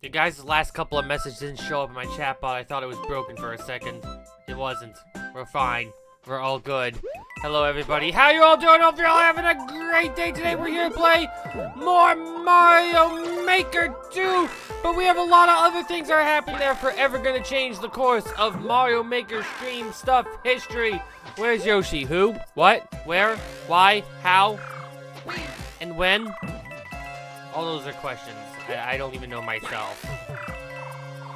You guys' last couple of messages didn't show up in my chat bot. I thought it was broken for a second. It wasn't. We're fine. We're all good. Hello, everybody. How you all doing? Hope you're all having a great day today. We're here to play more Mario Maker 2. But we have a lot of other things that are happening that are forever going to change the course of Mario Maker stream stuff history. Where's Yoshi? Who? What? Where? Why? How? And when? All those are questions. I don't even know myself.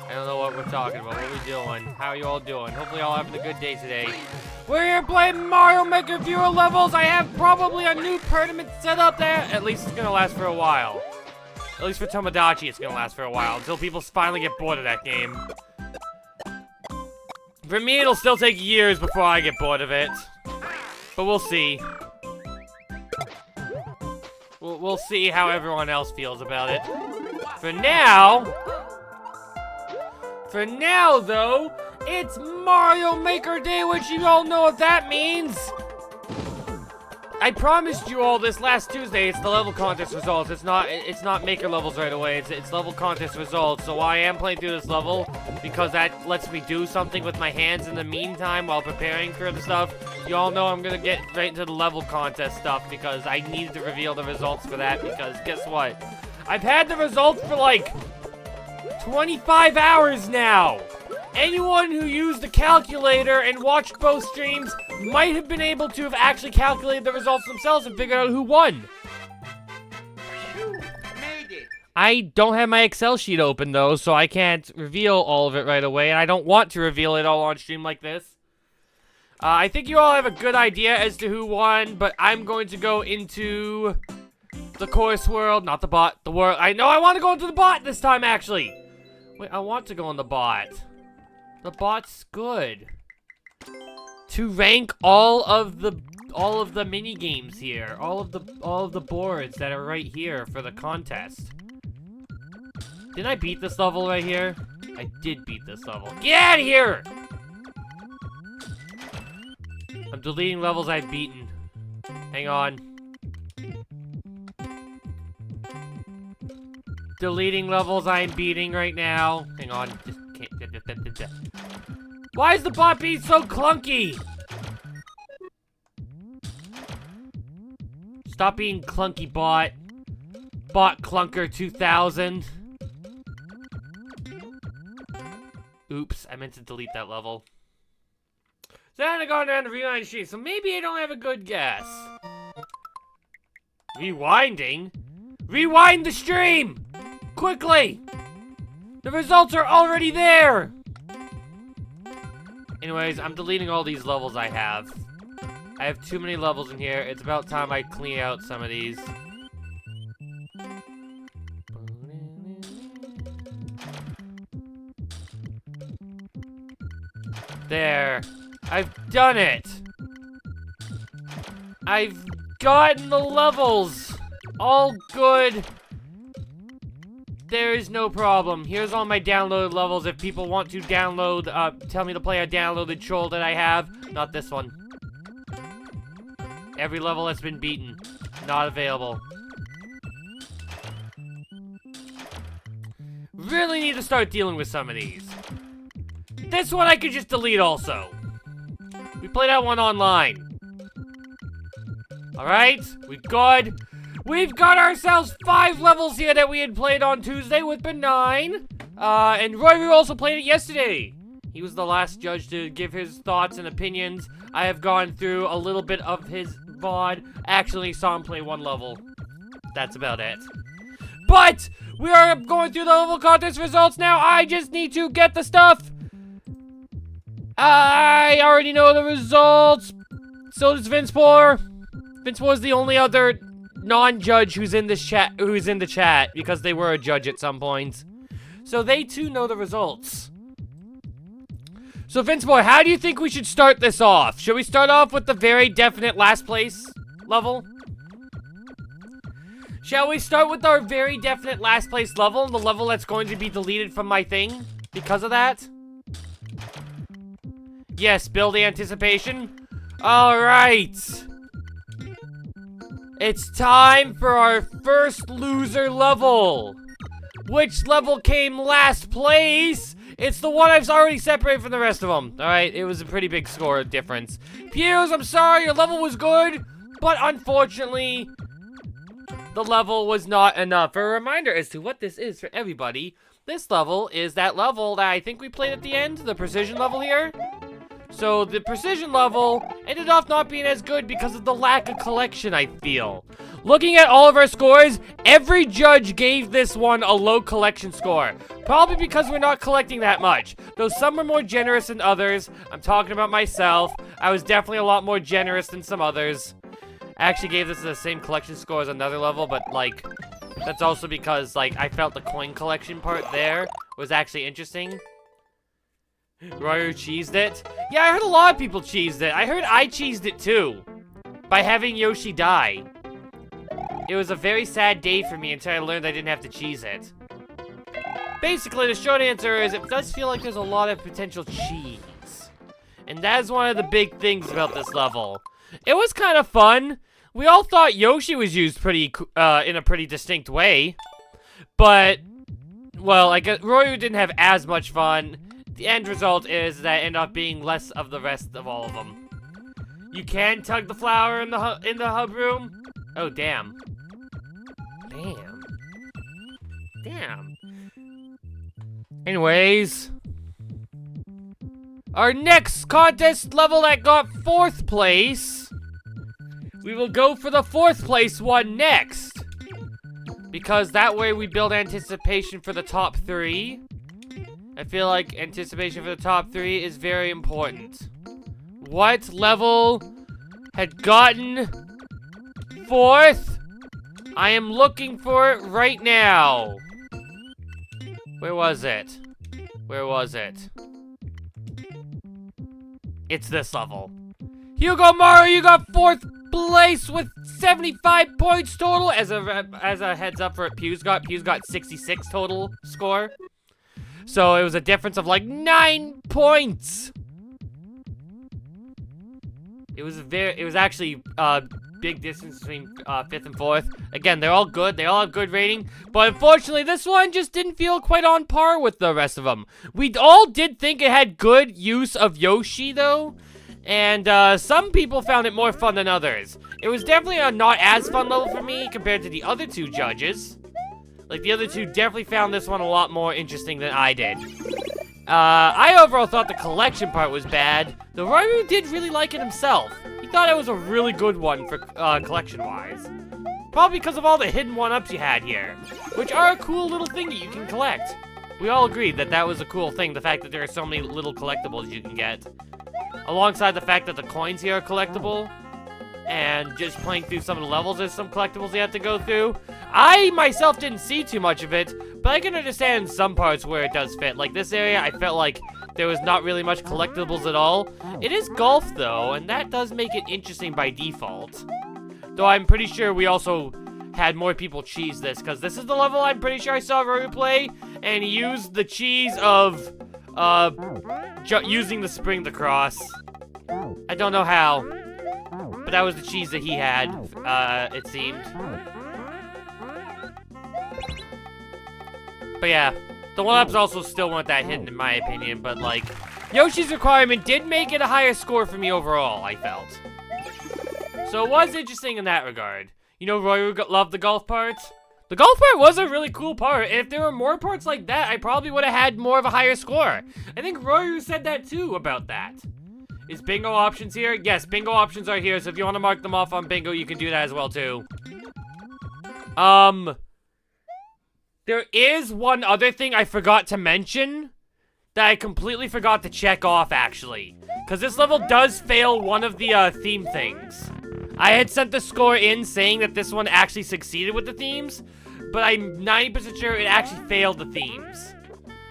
I don't know what we're talking about. What are we doing? How are you all doing? Hopefully y'all having a good day today. We're here playing Mario Maker viewer levels. I have probably a new tournament set up there. At least it's gonna last for a while. At least for Tomodachi, it's gonna last for a while. Until people finally get bored of that game. For me, it'll still take years before I get bored of it. But we'll see. We'll see how everyone else feels about it. For now, though, it's Mario Maker Day, which you all know what that means. I promised you all this last Tuesday. It's the level contest results. It's not Maker levels right away. It's level contest results. So I am playing through this level because that lets me do something with my hands in the meantime while preparing for the stuff. You all know I'm gonna get right into the level contest stuff because I needed to reveal the results for that because guess what? I've had the results for like 25 hours now. Anyone who used the calculator and watched both streams might have been able to have actually calculated the results themselves and figured out who won. You made it. I don't have my Excel sheet open though, so I can't reveal all of it right away, and I don't want to reveal it all on stream like this. I think you all have a good idea as to who won, but I'm going to go into the course world, not the bot, the world. I know I want to go into the bot this time, actually. Wait, I want to go on the bot. The bot's good. To rank all of the mini games here, all of the boards that are right here for the contest. Didn't I beat this level right here? I did beat this level. Get out of here! I'm deleting levels I've beaten. Hang on. Deleting levels I'm beating right now. Hang on. Just can't. Why is the bot being so clunky? Stop being clunky, bot. Bot Clunker 2000. Oops, I meant to delete that level. So then I go down to rewind stream, so maybe I don't have a good guess. Rewinding? Rewind the stream! Quickly! The results are already there! Anyways, I'm deleting all these levels I have. I have too many levels in here. It's about time I clean out some of these. There. I've done it. I've gotten the levels. All good. There is no problem. Here's all my downloaded levels. If people want to download, tell me to play a downloaded troll that I have. Not this one. Every level has been beaten. Not available. Really need to start dealing with some of these. This one I could just delete also. We played that one online. Alright, we good. We've got ourselves 5 levels here that we had played on Tuesday with Benign. And Roy also played it yesterday. He was the last judge to give his thoughts and opinions. I have gone through a little bit of his VOD. Actually saw him play 1 level. That's about it. But we are going through the level contest results now. I just need to get the stuff. I already know the results. So does Vincepor. Vincepor is the only other non-judge who's in this chat, the chat, because they were a judge at some point. So they too know the results. So Vincepor, how do you think we should start this off? Should we start off with the very definite last place level? Shall we start with our very definite last place level, the level that's going to be deleted from my thing because of that? Yes, build the anticipation. Alright. It's time for our first loser level. Which level came last place? It's the one I've already separated from the rest of them. Alright, it was a pretty big score difference. Piers, I'm sorry, your level was good, but unfortunately, the level was not enough. For a reminder as to what this is for everybody, this level is that level that I think we played at the end, the precision level here. So the precision level ended up not being as good because of the lack of collection, I feel. Looking at all of our scores, every judge gave this one a low collection score. Probably because we're not collecting that much. Though some were more generous than others. I'm talking about myself. I was definitely a lot more generous than some others. I actually gave this the same collection score as another level, but like, that's also because like I felt the coin collection part there was actually interesting. Ryu cheesed it? Yeah, I heard a lot of people cheesed it. I heard I cheesed it too. By having Yoshi die. It was a very sad day for me until I learned I didn't have to cheese it. Basically, the short answer is it does feel like there's a lot of potential cheese. And that is one of the big things about this level. It was kind of fun. We all thought Yoshi was used pretty in a pretty distinct way. But, well, I guess Ryu didn't have as much fun. The end result is that I end up being less of the rest of all of them. You can tug the flower in the hub room. Oh, damn. Damn. Anyways. Our next contest level that got 4th place. We will go for the 4th place one next. Because that way we build anticipation for the top 3. I feel like anticipation for the top 3 is very important. What level had gotten 4th? I am looking for it right now. Where was it? Where was it? It's this level. Hugo Maru, you got 4th place with 75 points total. As a heads up for it, Pew's got 66 total score. So it was a difference of like 9 points. It was actually a big distance between 5th and 4th. Again, they're all good. They all have good rating. But unfortunately, this one just didn't feel quite on par with the rest of them. We all did think it had good use of Yoshi, though. And some people found it more fun than others. It was definitely a not as fun level for me compared to the other 2 judges. Like, the other 2 definitely found this one a lot more interesting than I did. I overall thought the collection part was bad, though Ryu did really like it himself. He thought it was a really good one for collection-wise. Probably because of all the hidden one-ups you had here, which are a cool little thing that you can collect. We all agreed that that was a cool thing, the fact that there are so many little collectibles you can get. Alongside the fact that the coins here are collectible. and just playing through some of the levels, there's some collectibles you have to go through. I myself didn't see too much of it, but I can understand some parts where it does fit. Like this area, I felt like there was not really much collectibles at all. It is golf though, and that does make it interesting by default. Though I'm pretty sure we also had more people cheese this, because this is the level I'm pretty sure I saw Rory play, and he used the cheese of, using the spring to cross. I don't know how, but that was the cheese that he had, it seemed. But yeah, the 1-ups also still weren't that hidden in my opinion, but like, Yoshi's requirement did make it a higher score for me overall, I felt. So it was interesting in that regard. You know, Roy loved the golf part. The golf part was a really cool part. If there were more parts like that, I probably would have had more of a higher score. I think Roy said that too about that. Is bingo options here? Yes, bingo options are here, so if you want to mark them off on bingo, you can do that as well too. There is one other thing I forgot to mention that I completely forgot to check off, actually. Because this level does fail one of the theme things. I had sent the score in saying that this one actually succeeded with the themes, but I'm 90% sure it actually failed the themes.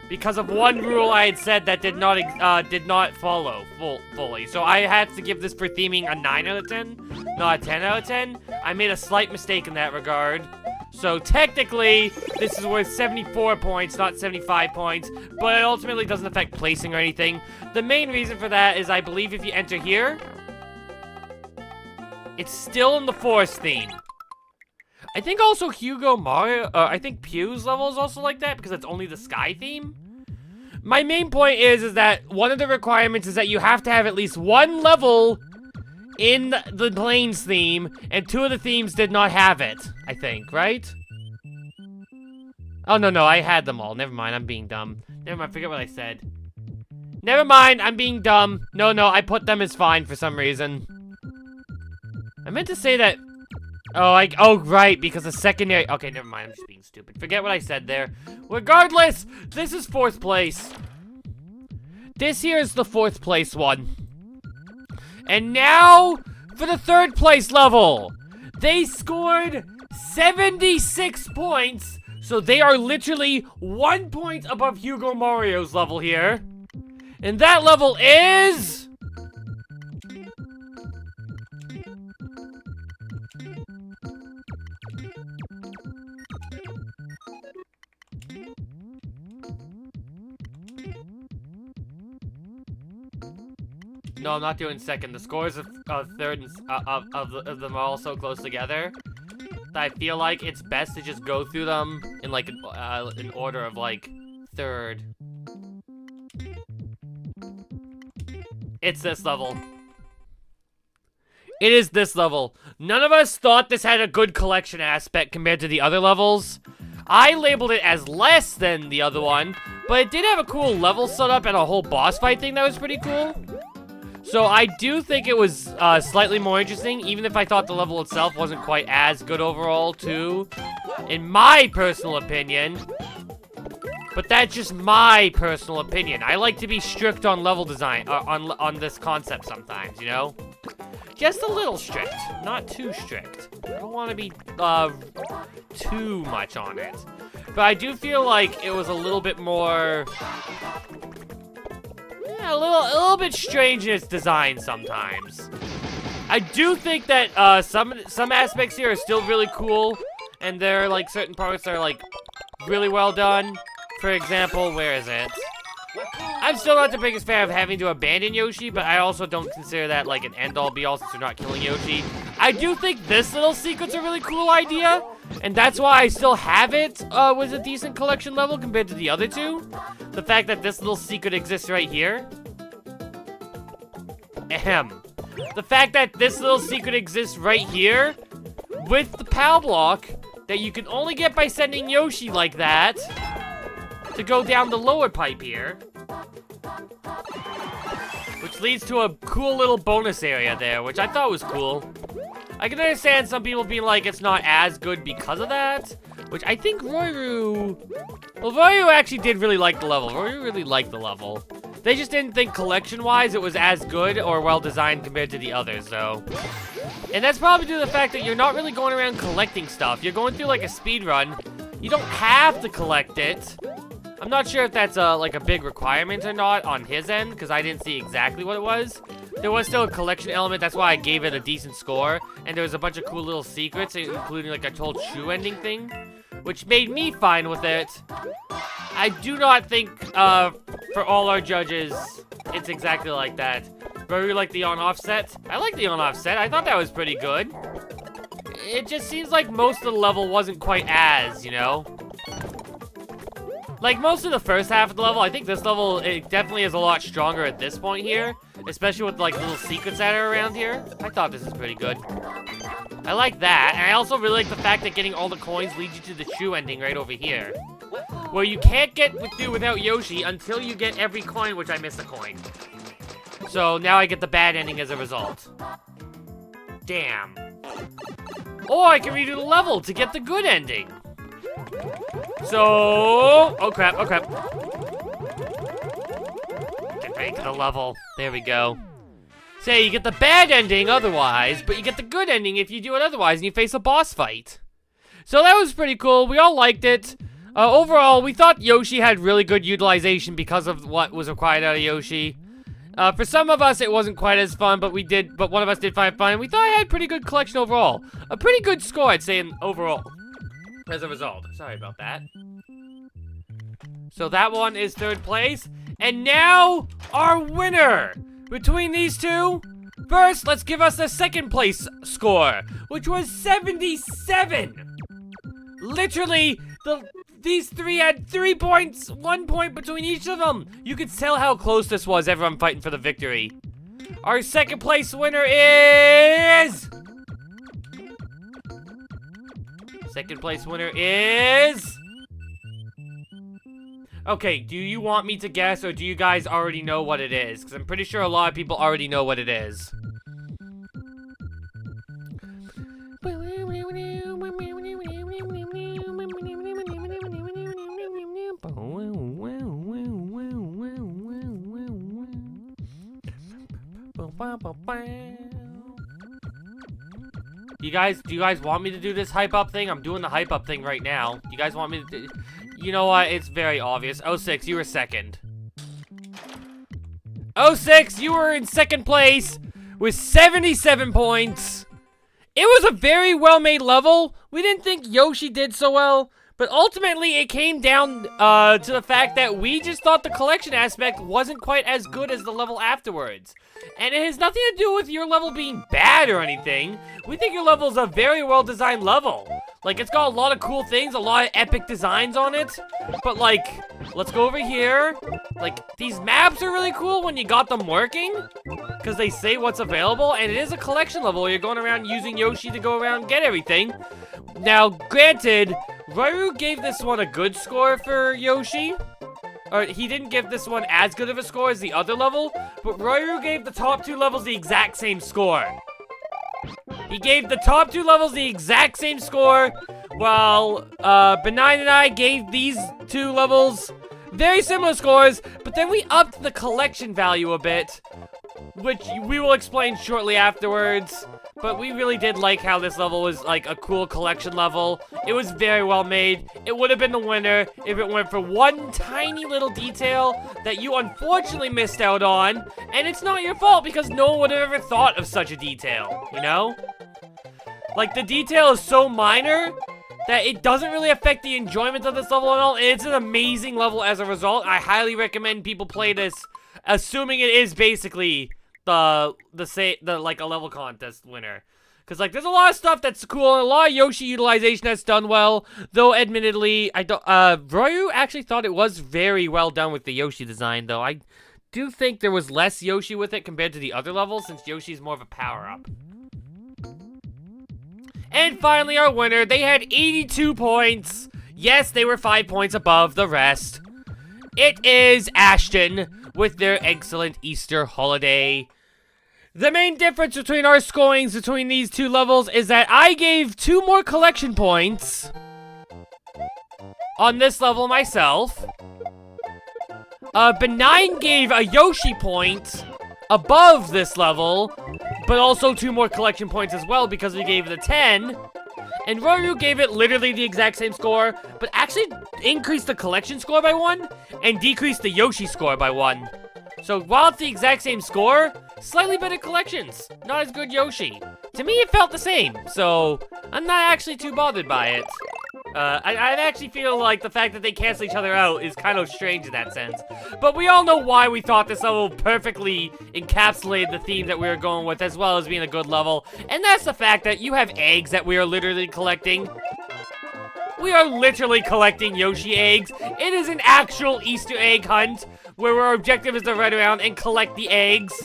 Because of one rule I had said that did not follow fully. So I had to give this for theming a 9 out of 10, not a 10 out of 10. I made a slight mistake in that regard. So technically, this is worth 74 points, not 75 points, but it ultimately doesn't affect placing or anything. The main reason for that is I believe if you enter here, it's still in the forest theme. I think also Hugo Mario, I think Pew's level is also like that because it's only the sky theme. My main point is that one of the requirements is that you have to have at least one level in the plains theme, and 2 of the themes did not have it, I think, right? Oh, no, I had them all. Never mind, I'm being dumb. Never mind, forget what I said. Never mind, I'm being dumb. No, I put them as fine for some reason. I meant to say that... Oh, right, because the secondary... Okay, never mind, I'm just being stupid. Forget what I said there. Regardless, this is 4th place. This here is the 4th place one. And now, for the 3rd place level. They scored 76 points, so they are literally 1 point above Hugo Mario's level here. And that level is... No, I'm not doing second. The scores of third and, of them are all so close together that I feel like it's best to just go through them in like an order of like third. It's this level. It is this level. None of us thought this had a good collection aspect compared to the other levels. I labeled it as less than the other one, but it did have a cool level setup and a whole boss fight thing that was pretty cool. So I do think it was slightly more interesting, even if I thought the level itself wasn't quite as good overall, too. In my personal opinion. But that's just my personal opinion. I like to be strict on level design, on this concept sometimes, you know? Just a little strict, not too strict. I don't want to be too much on it. But I do feel like it was a little bit more... Yeah, a little bit strange in its design sometimes. I do think that some aspects here are still really cool, and there are like certain parts that are like really well done. For example, where is it? I'm still not the biggest fan of having to abandon Yoshi, but I also don't consider that like an end-all be-all since you're not killing Yoshi. I do think this little secret's a really cool idea, and that's why I still have it with a decent collection level compared to the other two. The fact that this little secret exists right here. Ahem. The fact that this little secret exists right here with the PAL block that you can only get by sending Yoshi like that to go down the lower pipe here. Which leads to a cool little bonus area there, which I thought was cool. I can understand some people being like it's not as good because of that, which I think Royru... Well, Royru actually did really like the level. Royru really liked the level. They just didn't think collection-wise it was as good or well-designed compared to the others, though. And that's probably due to the fact that you're not really going around collecting stuff. You're going through, like, a speed run. You don't have to collect it. I'm not sure if that's, like, a big requirement or not on his end, because I didn't see exactly what it was. There was still a collection element, that's why I gave it a decent score. And there was a bunch of cool little secrets, including, like, a total shoe ending thing, which made me fine with it. I do not think, for all our judges, it's exactly like that. But we like the on-off set. I like the on-off set. I thought that was pretty good. It just seems like most of the level wasn't quite as, you know? Like, most of the first half of the level, I think this level, it definitely is a lot stronger at this point here. Especially with, like, little secrets that are around here. I thought this is pretty good. I like that. And I also really like the fact that getting all the coins leads you to the shoe ending right over here. Where you can't get through without Yoshi until you get every coin, which I missed a coin. So now I get the bad ending as a result. Damn. Or I can redo the level to get the good ending. So, oh crap, oh crap. Get back to the level. There we go. Say you get the bad ending otherwise, but you get the good ending if you do it otherwise and you face a boss fight. So that was pretty cool. We all liked it. Overall, we thought Yoshi had really good utilization because of what was required out of Yoshi. For some of us, it wasn't quite as fun, but one of us did find it fun. We thought I had pretty good collection overall. A pretty good score, I'd say, overall. As a result. Sorry about that. So that one is third place. And now, our winner! Between these two, first, let's give us the second place score, which was 77! Literally, these three had 3 points, 1 point between each of them. You could tell how close this was, everyone fighting for the victory. Our second place winner is... Second place winner is... Okay, do you want me to guess, or do you guys already know what it is? Because I'm pretty sure a lot of people already know what it is. Do you guys want me to do this hype up thing? I'm doing the hype up thing right now. Do you guys want me to You know what? It's very obvious. 06, you were second. 06, you were in second place with 77 points. It was a very well-made level. We didn't think Yoshi did so well, but ultimately it came down to the fact that we just thought the collection aspect wasn't quite as good as the level afterwards. And it has nothing to do with your level being bad or anything. We think your level is a very well-designed level. Like, it's got a lot of cool things, a lot of epic designs on it. But, like, let's go over here. Like, these maps are really cool when you got them working, because they say what's available, and it is a collection level where you're going around using Yoshi to go around and get everything. Now, granted, Ryu gave this one a good score for Yoshi. Or, he didn't give this one as good of a score as the other level, but Ryu gave the top two levels the exact same score. He gave the top two levels the exact same score, while Benign and I gave these two levels very similar scores, but then we upped the collection value a bit, which we will explain shortly afterwards. But we really did like how this level was like a cool collection level. It was very well made. It would have been the winner if it weren't for one tiny little detail that you unfortunately missed out on. And it's not your fault because no one would have ever thought of such a detail, you know? Like, the detail is so minor that it doesn't really affect the enjoyment of this level at all. It's an amazing level as a result. I highly recommend people play this, assuming it is basically like a level contest winner. Because, like, there's a lot of stuff that's cool, and a lot of Yoshi utilization that's done well, though admittedly, Ryu actually thought it was very well done with the Yoshi design, though. I do think there was less Yoshi with it compared to the other levels, since Yoshi's more of a power-up. And finally, our winner, they had 82 points. Yes, they were 5 points above the rest. It is Ashton with their excellent Easter holiday. The main difference between our scorings between these two levels is that I gave 2 more collection points on this level myself. Benign gave a Yoshi point above this level, but also 2 more collection points as well because we gave it a 10. And Ryu gave it literally the exact same score, but actually increased the collection score by 1 and decreased the Yoshi score by 1. So while it's the exact same score, slightly better collections, not as good Yoshi. To me, it felt the same, so I'm not actually too bothered by it. I actually feel like the fact that they cancel each other out is kind of strange in that sense. But we all know why we thought this level perfectly encapsulated the theme that we were going with, as well as being a good level. And that's the fact that you have eggs that we are literally collecting. We are literally collecting Yoshi eggs. It is an actual Easter egg hunt, where our objective is to run around and collect the eggs.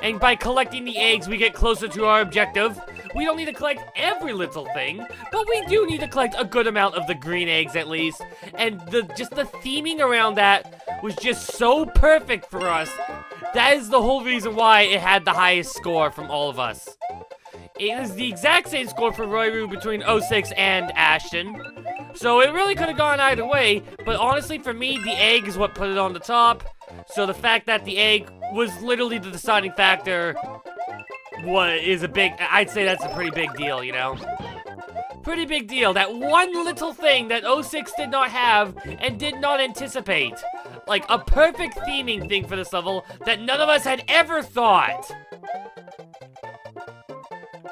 And by collecting the eggs, we get closer to our objective. We don't need to collect every little thing, but we do need to collect a good amount of the green eggs at least. And just the theming around that was just so perfect for us. That is the whole reason why it had the highest score from all of us. It is the exact same score for Ryu between 06 and Ashton. So it really could have gone either way, but honestly for me, the egg is what put it on the top. So the fact that the egg was literally the deciding factor I'd say that's a pretty big deal, you know? Pretty big deal. That one little thing that 06 did not have and did not anticipate. Like a perfect theming thing for this level that none of us had ever thought.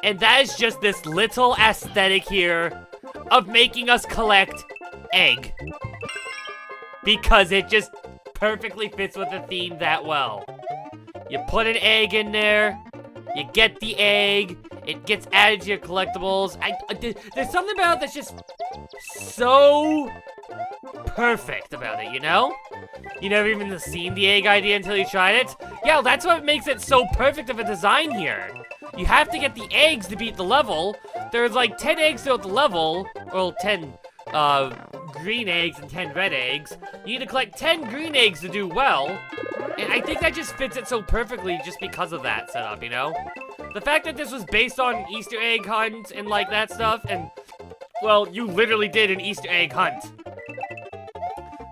And that is just this little aesthetic here of making us collect egg. Because it just perfectly fits with the theme that well. You put an egg in there, you get the egg, it gets added to your collectibles. There's something about it that's just so perfect about it, you know? You never even seen the egg idea until you tried it? Yeah, that's what makes it so perfect of a design here. You have to get the eggs to beat the level. There's like 10 eggs throughout the level, well, 10 green eggs and 10 red eggs. You need to collect 10 green eggs to do well. And I think that just fits it so perfectly just because of that setup, you know? The fact that this was based on Easter egg hunt and like that stuff, and, well, you literally did an Easter egg hunt.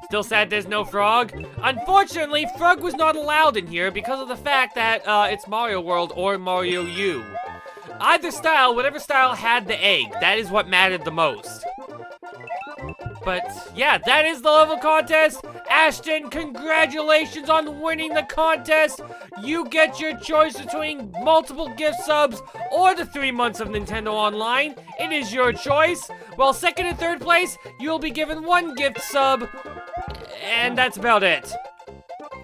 Still sad there's no Frog. Unfortunately, Frog was not allowed in here because of the fact that it's Mario World or Mario U. Either style, whatever style had the egg, that is what mattered the most. But, yeah, that is the level contest. Ashton, congratulations on winning the contest. You get your choice between multiple gift subs or the 3 months of Nintendo Online. It is your choice. While second and third place, you'll be given 1 gift sub. And that's about it.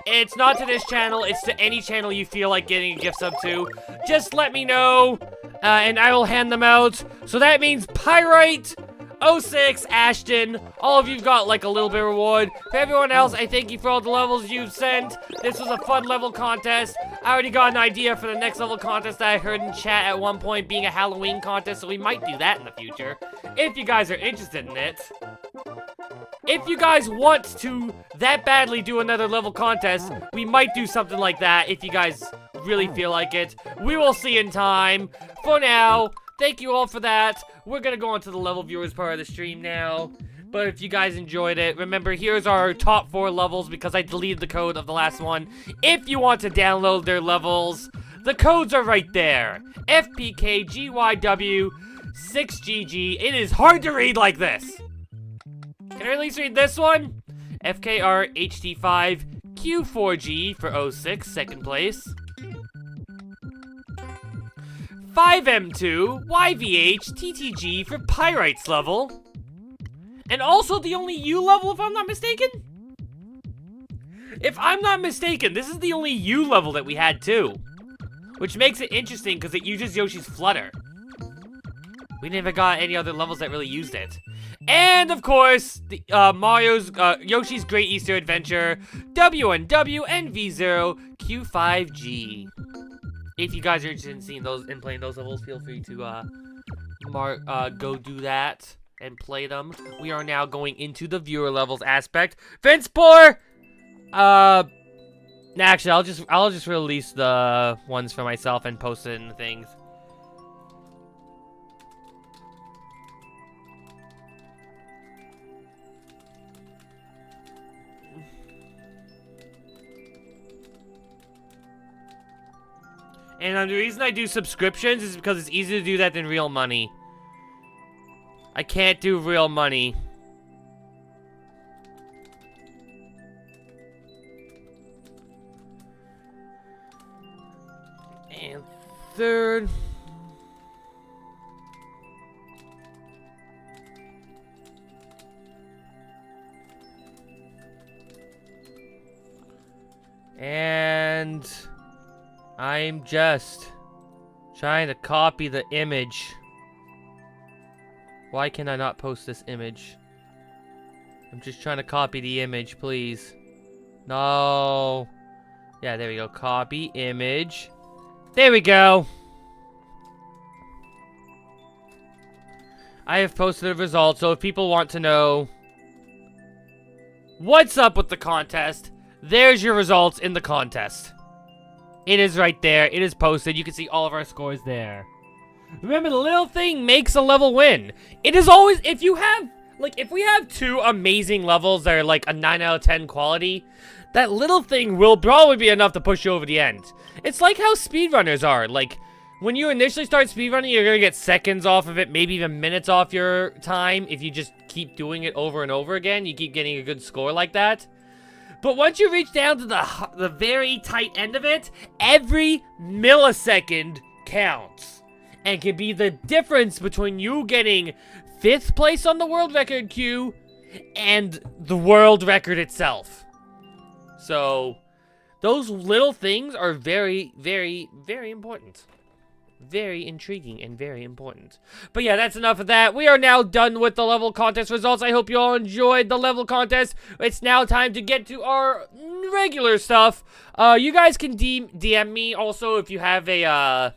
It's not to this channel, it's to any channel you feel like getting a gift sub to. Just let me know, and I will hand them out. So that means Pyrite, 06, Ashton, all of you've got like a little bit of reward. For everyone else, I thank you for all the levels you've sent. This was a fun level contest. I already got an idea for the next level contest that I heard in chat at one point being a Halloween contest, so we might do that in the future, if you guys are interested in it. If you guys want to that badly do another level contest, we might do something like that if you guys really feel like it. We will see in time. For now, thank you all for that. We're gonna go on to the level viewers part of the stream now. But if you guys enjoyed it, remember, here's our top 4 levels because I deleted the code of the last one. If you want to download their levels, the codes are right there. FPKGYW6GG. It is hard to read like this. Can I at least read this one? FKRHT5Q4G for 06, second place. 5M2YVHTTG for Pyrite's level. And also the only U level, if I'm not mistaken? If I'm not mistaken, this is the only U level that we had too. Which makes it interesting because it uses Yoshi's Flutter. We never got any other levels that really used it. And of course, the Yoshi's Great Easter Adventure, WNW and V0Q5G. If you guys are interested in seeing those and playing those levels, feel free to go do that and play them. We are now going into the viewer levels aspect. Vincepore! Actually, I'll just release the ones for myself and post it in the things. And the reason I do subscriptions is because it's easier to do that than real money. I can't do real money. And third. And I'm just trying to copy the image. Why can I not post this image? I'm just trying to copy the image, please. No. Yeah, there we go. Copy image. There we go. I have posted the results, so if people want to know what's up with the contest, there's your results in the contest. It is right there. It is posted. You can see all of our scores there. Remember, the little thing makes a level win. It is always, if you have, like, if we have 2 amazing levels that are like a 9 out of 10 quality, that little thing will probably be enough to push you over the end. It's like how speedrunners are. Like, when you initially start speedrunning, you're gonna get seconds off of it, maybe even minutes off your time. If you just keep doing it over and over again, you keep getting a good score like that. But once you reach down to the very tight end of it, every millisecond counts. And can be the difference between you getting 5th place on the world record queue and the world record itself. So, those little things are very, very, very important. Very intriguing and very important. But yeah, that's enough of that. We are now done with the level contest results. I hope you all enjoyed the level contest. It's now time to get to our regular stuff. You guys can DM me also if you have a,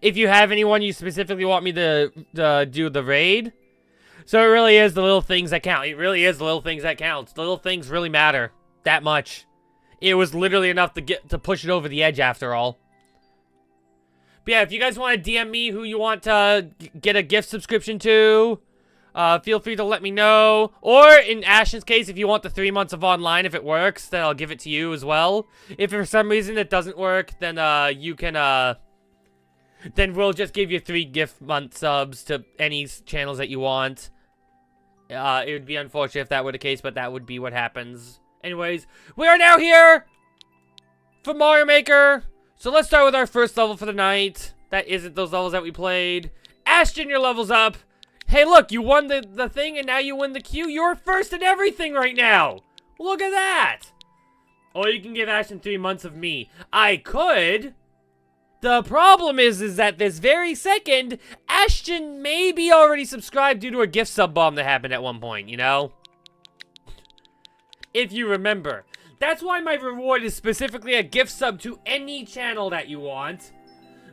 if you have anyone you specifically want me to do the raid. So it really is the little things that count. It really is the little things that count. The little things really matter that much. It was literally enough to push it over the edge after all. But yeah, if you guys want to DM me who you want to get a gift subscription to, feel free to let me know. Or in Ashton's case, if you want the 3 months of online, if it works, then I'll give it to you as well. If for some reason it doesn't work, then you can then we'll just give you 3 gift month subs to any channels that you want. It would be unfortunate if that were the case, but that would be what happens. Anyways, we are now here for Mario Maker. So let's start with our first level for the night. That isn't those levels that we played. Ashton, your level's up. Hey, look, you won the thing and now you win the queue. You're first in everything right now. Look at that. Or you can give Ashton 3 months of me. I could. The problem is that this very second, Ashton may be already subscribed due to a gift sub bomb that happened at one point, you know? If you remember. That's why my reward is specifically a gift sub to any channel that you want.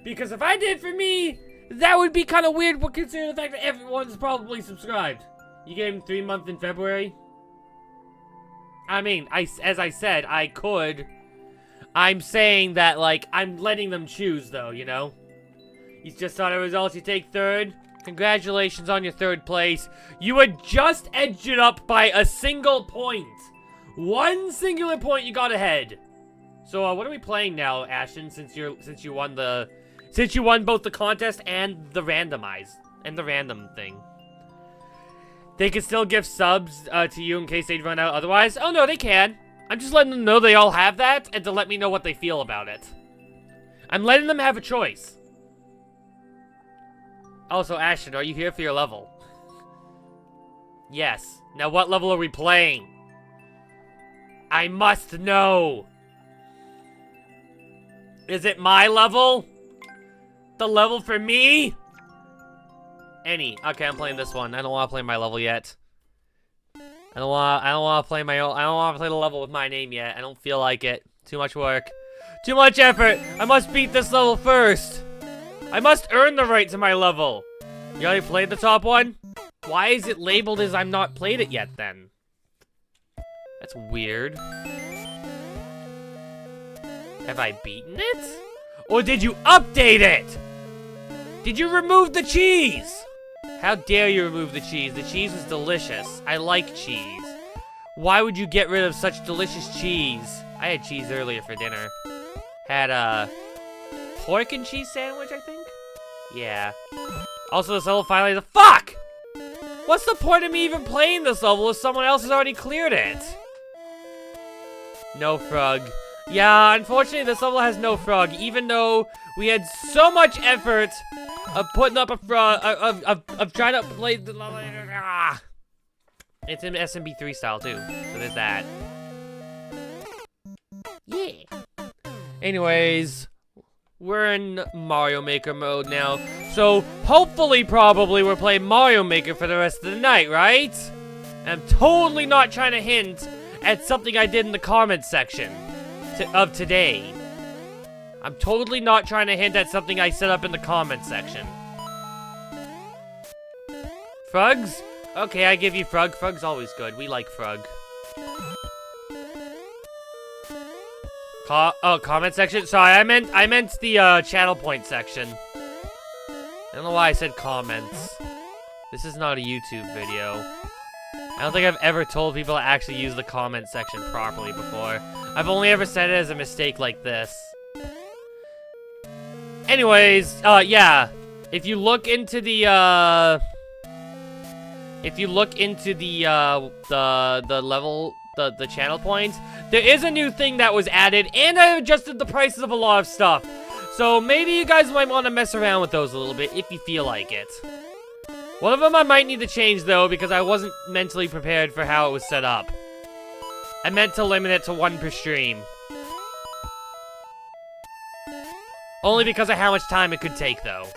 Because if I did it for me, that would be kind of weird considering the fact that everyone's probably subscribed. You gave him 3 months in February? I mean, as I said, I could. I'm saying that, like, I'm letting them choose, though, you know? You just saw the results. You take 3rd. Congratulations on your 3rd place. You had just edged it up by a single point. 1 singular point you got ahead. So what are we playing now, Ashton? Since you won both the contest and the randomized and the random thing. They can still give subs to you in case they run out otherwise. Oh no, they can. I'm just letting them know they all have that and to let me know what they feel about it. I'm letting them have a choice. Also, Ashton, are you here for your level? Yes. Now what level are we playing? I must know. Is it my level? The level for me? Any. Okay, I'm playing this one. I don't want to play my level yet. I don't want to play my own. I don't want to play the level with my name yet. I don't feel like it. Too much work. Too much effort. I must beat this level first. I must earn the right to my level. You already played the top one? Why is it labeled as I'm not played it yet then? That's weird. Have I beaten it? Or did you update it? Did you remove the cheese? How dare you remove the cheese? The cheese was delicious. I like cheese. Why would you get rid of such delicious cheese? I had cheese earlier for dinner. had a pork and cheese sandwich, I think? Yeah. Also, this level finally the fuck! What's the point of me even playing this level if someone else has already cleared it? No frog. Yeah, unfortunately, this level has no frog, even though we had so much effort of putting up a frog, of trying to play the level. It's in SMB3 style, too, so there's that. Yeah. Anyways, we're in Mario Maker mode now. So, hopefully, probably, we're playing Mario Maker for the rest of the night, right? And I'm totally not trying to hint at something I did in the comments section of today. I'm totally not trying to hint at something I set up in the comments section. Frogs? Okay, I give you Frog. Frog's always good. We like Frog. Comment section? Sorry, I meant the channel point section. I don't know why I said comments. This is not a YouTube video. I don't think I've ever told people to actually use the comment section properly before. I've only ever said it as a mistake like this. Anyways, yeah. If you look into the level, the channel points, there is a new thing that was added, and I adjusted the prices of a lot of stuff. So maybe you guys might want to mess around with those a little bit if you feel like it. One of them I might need to change, though, because I wasn't mentally prepared for how it was set up. I meant to limit it to 1 per stream. Only because of how much time it could take, though.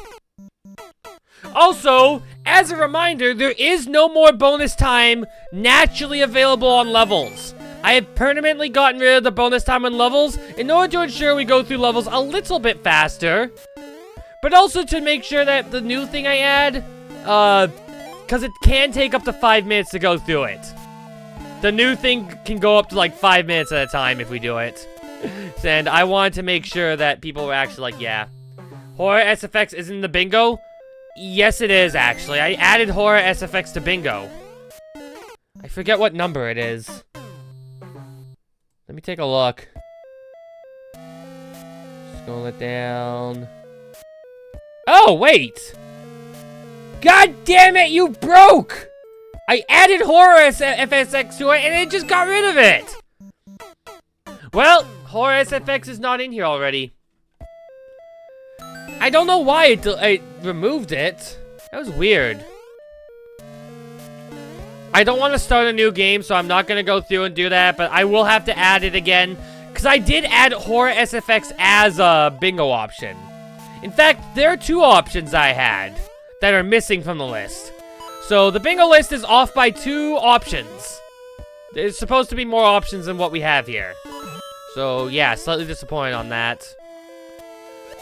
Also, as a reminder, there is no more bonus time naturally available on levels. I have permanently gotten rid of the bonus time on levels in order to ensure we go through levels a little bit faster. But also to make sure that the new thing I add, because it can take up to 5 minutes to go through it. The new thing can go up to like 5 minutes at a time if we do it. And I wanted to make sure that people were actually like, yeah. Horror SFX isn't in the bingo? Yes, it is, actually. I added Horror SFX to bingo. I forget what number it is. Let me take a look. Scroll it down. Oh, wait! God damn it, you broke! I added Horror SFX to it, and it just got rid of it! Well, Horror SFX is not in here already. I don't know why it removed it. That was weird. I don't want to start a new game, so I'm not going to go through and do that, but I will have to add it again, because I did add Horror SFX as a bingo option. In fact, there are 2 options I had that are missing from the list. So, the bingo list is off by 2 options. There's supposed to be more options than what we have here. So, yeah, slightly disappointed on that.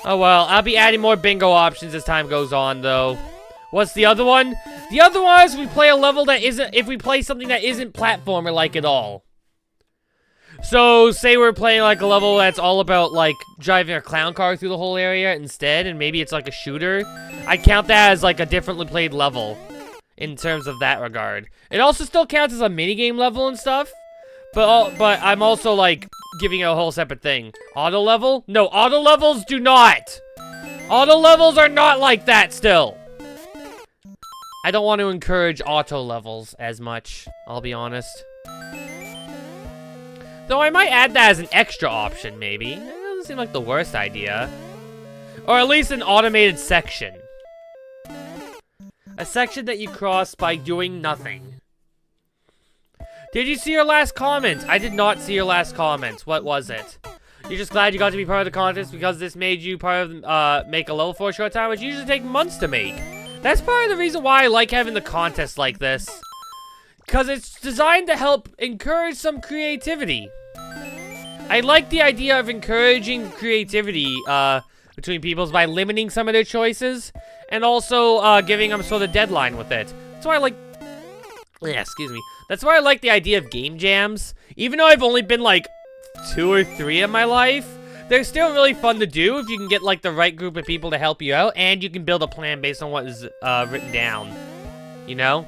Oh well, I'll be adding more bingo options as time goes on, though. What's the other one? The other one is we play a level that isn't, if we play something that isn't platformer-like at all. So, say we're playing like a level that's all about like driving a clown car through the whole area instead, and maybe it's like a shooter. I'd count that as like a differently played level in terms of that regard. It also still counts as a minigame level and stuff, but I'm also like giving it a whole separate thing. Auto level? No, auto levels do not! Auto levels are not like that still! I don't want to encourage auto levels as much, I'll be honest. Though I might add that as an extra option, maybe. It doesn't seem like the worst idea. Or at least an automated section. A section that you cross by doing nothing. Did you see your last comment? I did not see your last comment. What was it? You're just glad you got to be part of the contest because this made you part of make a level for a short time, which usually take months to make. That's part of the reason why I like having the contest like this. Because it's designed to help encourage some creativity. I like the idea of encouraging creativity between people by limiting some of their choices and also giving them sort of deadline with it. That's why I like... Yeah, excuse me. That's why I like the idea of game jams. Even though I've only been like 2 or 3 in my life, they're still really fun to do if you can get like the right group of people to help you out and you can build a plan based on what is written down. You know?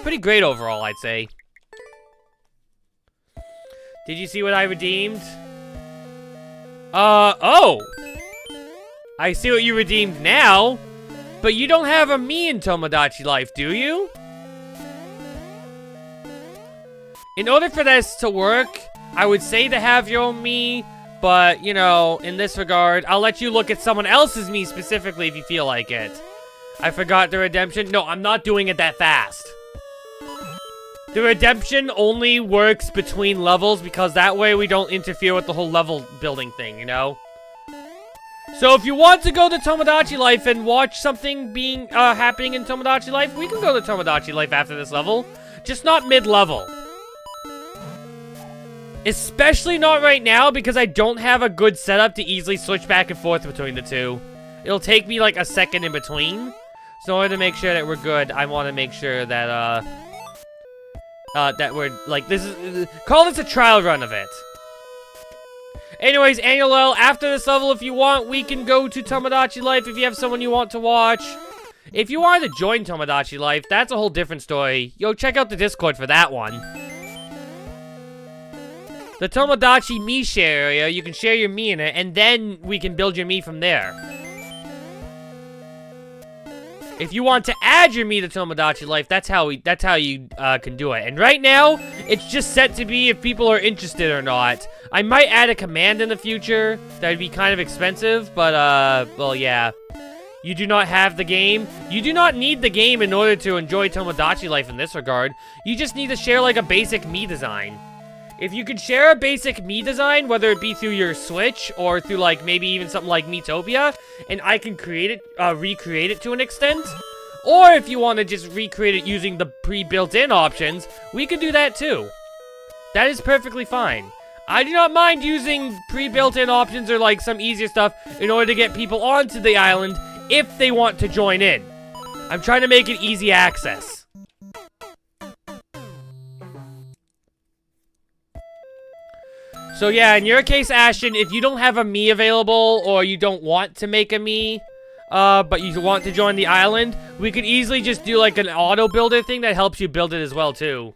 Pretty great overall, I'd say. Did you see what I redeemed? Oh! I see what you redeemed now, but you don't have a me in Tomodachi Life, do you? In order for this to work, I would say to have your own me, but, you know, in this regard, I'll let you look at someone else's me specifically if you feel like it. I forgot the redemption. No, I'm not doing it that fast. The redemption only works between levels because that way we don't interfere with the whole level building thing, you know? So if you want to go to Tomodachi Life and watch something being happening in Tomodachi Life, we can go to Tomodachi Life after this level. Just not mid-level. Especially not right now because I don't have a good setup to easily switch back and forth between the two. It'll take me like a second in between. So in order to make sure that we're good, I want to make sure that, that we're, like, this is, call this a trial run of it. Anyways, Annual L, after this level, if you want, we can go to Tomodachi Life if you have someone you want to watch. If you wanted to join Tomodachi Life, that's a whole different story. Yo, check out the Discord for that one. The Tomodachi Me Share area, you can share your me in it, and then we can build your me from there. If you want to add your me to Tomodachi Life, that's how you can do it. And right now, it's just set to be if people are interested or not. I might add a command in the future. That'd be kind of expensive, but well, yeah. You do not have the game. You do not need the game in order to enjoy Tomodachi Life in this regard. You just need to share like a basic me design. If you could share a basic me design, whether it be through your Switch or through like maybe even something like Miitopia, and I can create it, recreate it to an extent, or if you want to just recreate it using the pre-built-in options, we can do that too. That is perfectly fine. I do not mind using pre-built-in options or like some easier stuff in order to get people onto the island if they want to join in. I'm trying to make it easy access. So yeah, in your case, Ashton, if you don't have a me available or you don't want to make a me, but you want to join the island, we could easily just do like an auto builder thing that helps you build it as well too.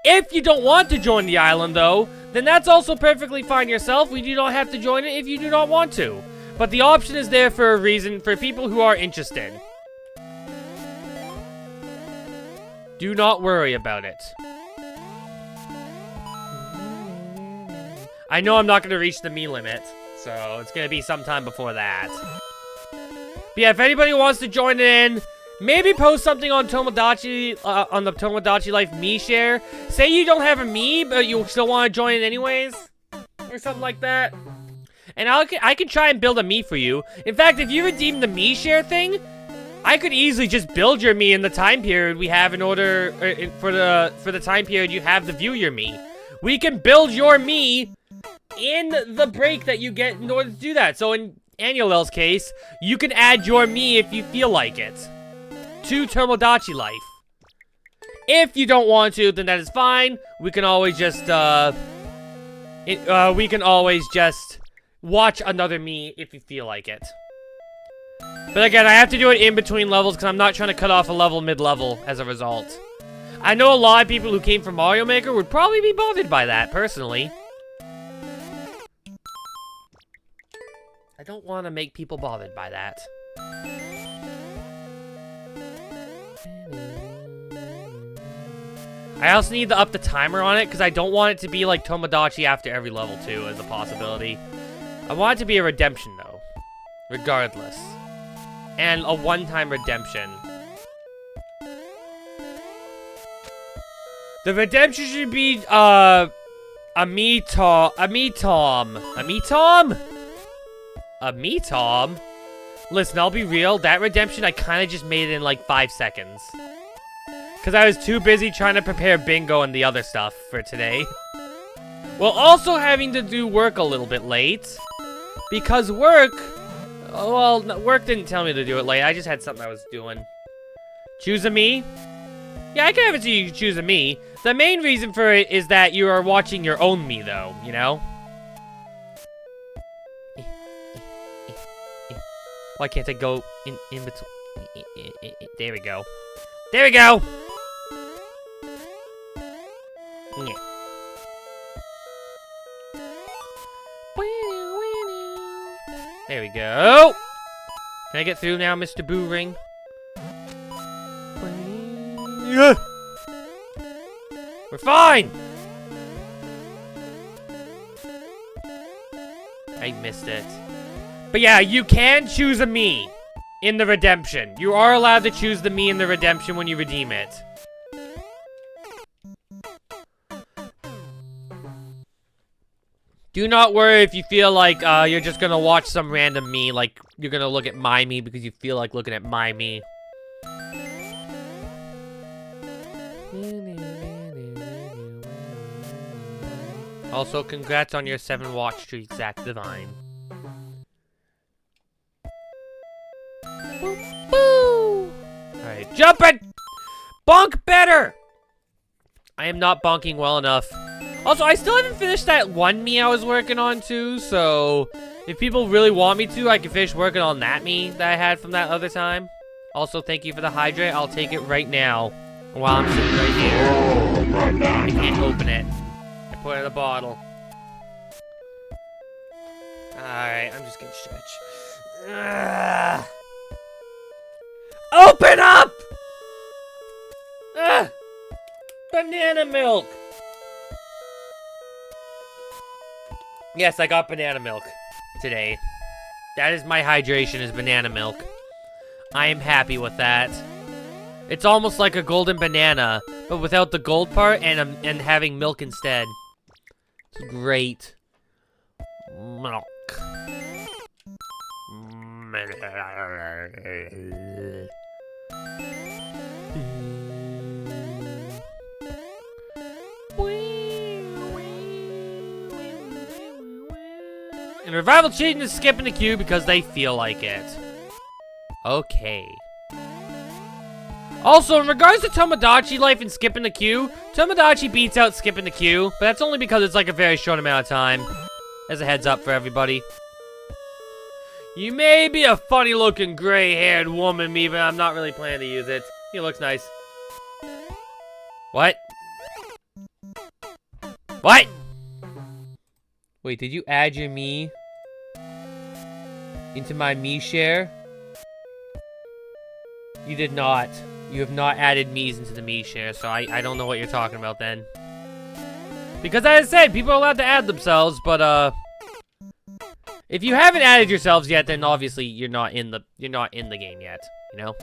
If you don't want to join the island though, then that's also perfectly fine yourself. We do not have to join it if you do not want to. But the option is there for a reason for people who are interested. Do not worry about it. I know I'm not going to reach the me limit, so it's going to be sometime before that. But yeah, if anybody wants to join in, maybe post something on Tomodachi, on the Tomodachi Life me share. Say you don't have a me, but you still want to join in anyways, or something like that. And I can try and build a me for you. In fact, if you redeem the me share thing, I could easily just build your me in the time period we have in order, for the time period you have to view your me. We can build your me in the break that you get in order to do that. So in Annuel's case, you can add your me if you feel like it to Tomodachi Life. If you don't want to, then that is fine. We can always just watch another me if you feel like it. But again, I have to do it in between levels because I'm not trying to cut off a level mid-level as a result. I know a lot of people who came from Mario Maker would probably be bothered by that, personally. I don't want to make people bothered by that. I also need to up the timer on it because I don't want it to be like Tomodachi after every level too as a possibility. I want it to be a redemption though, regardless. And a one-time redemption. The redemption should be, a me Tom? Listen, I'll be real, that redemption I kinda just made it in like 5 seconds. Cause I was too busy trying to prepare bingo and the other stuff for today. Well, also having to do work a little bit late. Because work, well, work didn't tell me to do it late, I just had something I was doing. Choose a me? Yeah, I can have it so you can choose a me. The main reason for it is that you are watching your own me though, you know? Why can't I go in between? There we go. There we go! Yeah. There we go. Can I get through now, Mr. Boo Ring? We're fine! I missed it. But yeah, you can choose a me in the redemption. You are allowed to choose the me in the redemption when you redeem it. Do not worry if you feel like you're just gonna watch some random me, like you're gonna look at my me because you feel like looking at my me. Also, congrats on your 7 watch streak, Zach Divine. Boop, boo! Alright, jump it! Bonk better! I am not bonking well enough. Also, I still haven't finished that one me I was working on too, so if people really want me to, I can finish working on that me that I had from that other time. Also, thank you for the hydrate. I'll take it right now while I'm sitting right here. I can't open it. I put it in a bottle. Alright, I'm just gonna stretch. Open up! Banana milk! Yes, I got banana milk today. That is my hydration, is banana milk. I am happy with that. It's almost like a golden banana, but without the gold part and having milk instead. It's great. Milk. And Revival cheating is skipping the queue because they feel like it. Okay. Also, in regards to Tomodachi life and skipping the queue, Tomodachi beats out skipping the queue, but that's only because it's like a very short amount of time. As a heads up for everybody. You may be a funny looking gray-haired woman, me, but I'm not really planning to use it. He looks nice. What? What? Wait, did you add your me into my me share? You did not. You have not added me's into the me share, so I don't know what you're talking about then. Because as I said, people are allowed to add themselves, but if you haven't added yourselves yet, then obviously you're not in the game yet, you know?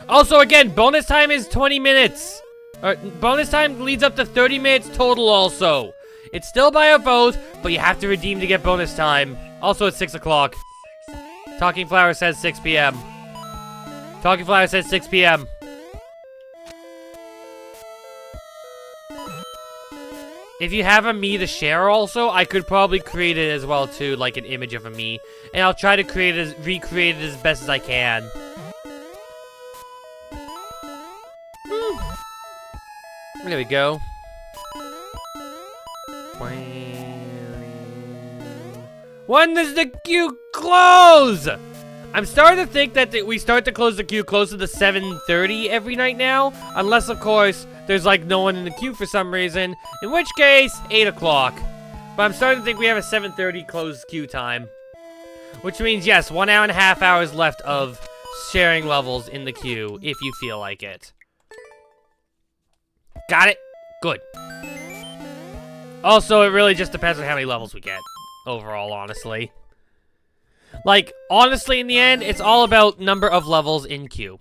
Also, again, bonus time is 20 minutes. Bonus time leads up to 30 minutes total also. It's still by a vote, but you have to redeem to get bonus time. Also, it's 6 o'clock. Talking Flower says 6 p.m. Talking Flower says 6 p.m. If you have a me to share also, I could probably create it as well too, like an image of a me. And I'll try to recreate it as best as I can. There we go. When does the queue close? I'm starting to think that we start to close the queue closer to 7:30 every night now. Unless, of course, there's like no one in the queue for some reason. In which case, 8 o'clock. But I'm starting to think we have a 7:30 closed queue time. Which means, yes, 1.5 hours left of sharing levels in the queue, if you feel like it. Got it? Good. Also, it really just depends on how many levels we get. Overall, honestly. Like, honestly, in the end, it's all about number of levels in queue.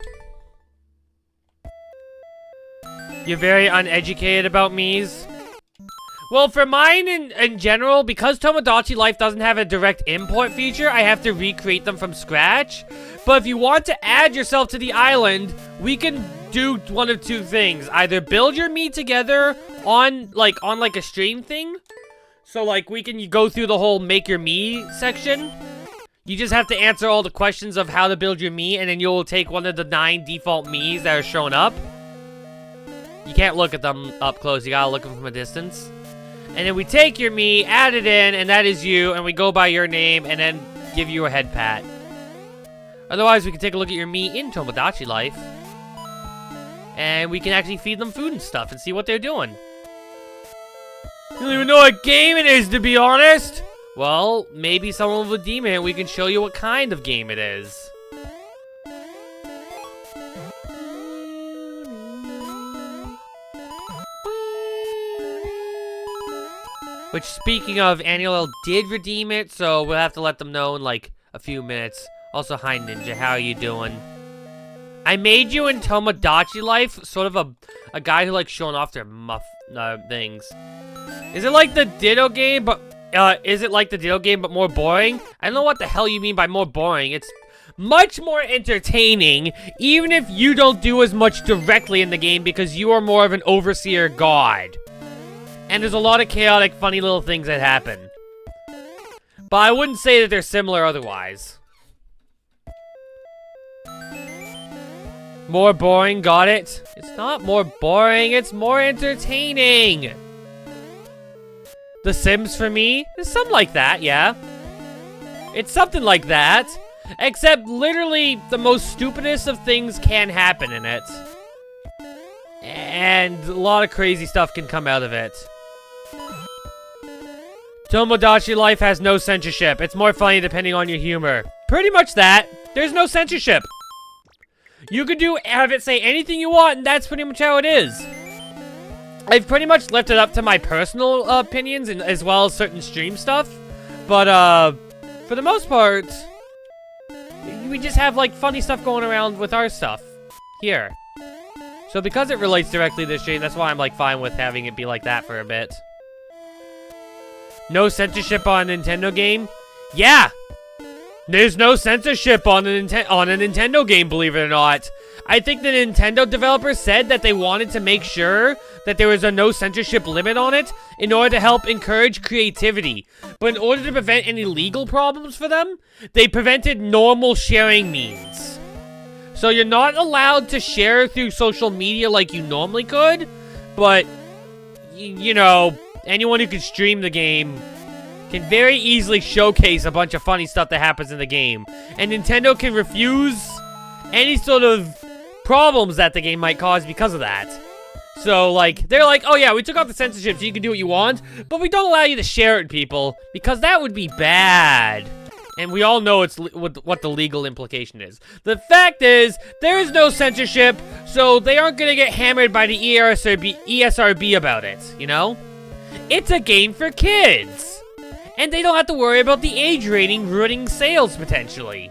You're very uneducated about me's? Well, for mine in general, because Tomodachi Life doesn't have a direct import feature, I have to recreate them from scratch. But if you want to add yourself to the island, we can do one of two things. Either build your me together on a stream thing. So, like, we can go through the whole make your me section. You just have to answer all the questions of how to build your me, and then you'll take one of the 9 default me's that are shown up. You can't look at them up close, you gotta look at them from a distance. And then we take your me, add it in, and that is you, and we go by your name, and then give you a head pat. Otherwise, we can take a look at your me in Tomodachi Life. And we can actually feed them food and stuff, and see what they're doing. I don't even know what game it is, to be honest. Well, maybe someone will redeem it and we can show you what kind of game it is. Which, speaking of, Annual did redeem it, so we'll have to let them know in like a few minutes. Also, hi Ninja, how are you doing? I made you in Tomodachi Life, sort of a guy who likes showing off their things. Is it like the Ditto game, but more boring? I don't know what the hell you mean by more boring. It's much more entertaining, even if you don't do as much directly in the game because you are more of an overseer god. And there's a lot of chaotic, funny little things that happen. But I wouldn't say that they're similar otherwise. More boring, got it? It's not more boring, it's more entertaining. The Sims for me? It's something like that, yeah. It's something like that. Except literally the most stupidest of things can happen in it. And a lot of crazy stuff can come out of it. Tomodachi Life has no censorship. It's more funny depending on your humor. Pretty much that. There's no censorship. You can have it say anything you want, and that's pretty much how it is. I've pretty much left it up to my personal opinions, and as well as certain stream stuff. But, for the most part, we just have, like, funny stuff going around with our stuff here. So because it relates directly to the stream, that's why I'm, like, fine with having it be like that for a bit. No censorship on a Nintendo game? Yeah! There's no censorship on a Nintendo game, believe it or not. I think the Nintendo developers said that they wanted to make sure that there was a no censorship limit on it in order to help encourage creativity. But in order to prevent any legal problems for them, they prevented normal sharing means. So you're not allowed to share through social media like you normally could, but, you know, anyone who can stream the game can very easily showcase a bunch of funny stuff that happens in the game. And Nintendo can refuse any sort of problems that the game might cause because of that. So, like, they're like, oh yeah, we took off the censorship so you can do what you want, but we don't allow you to share it with people, because that would be bad. And we all know it's what the legal implication is. The fact is, there is no censorship, so they aren't gonna get hammered by the ESRB about it, you know? It's a game for kids. And they don't have to worry about the age rating ruining sales, potentially.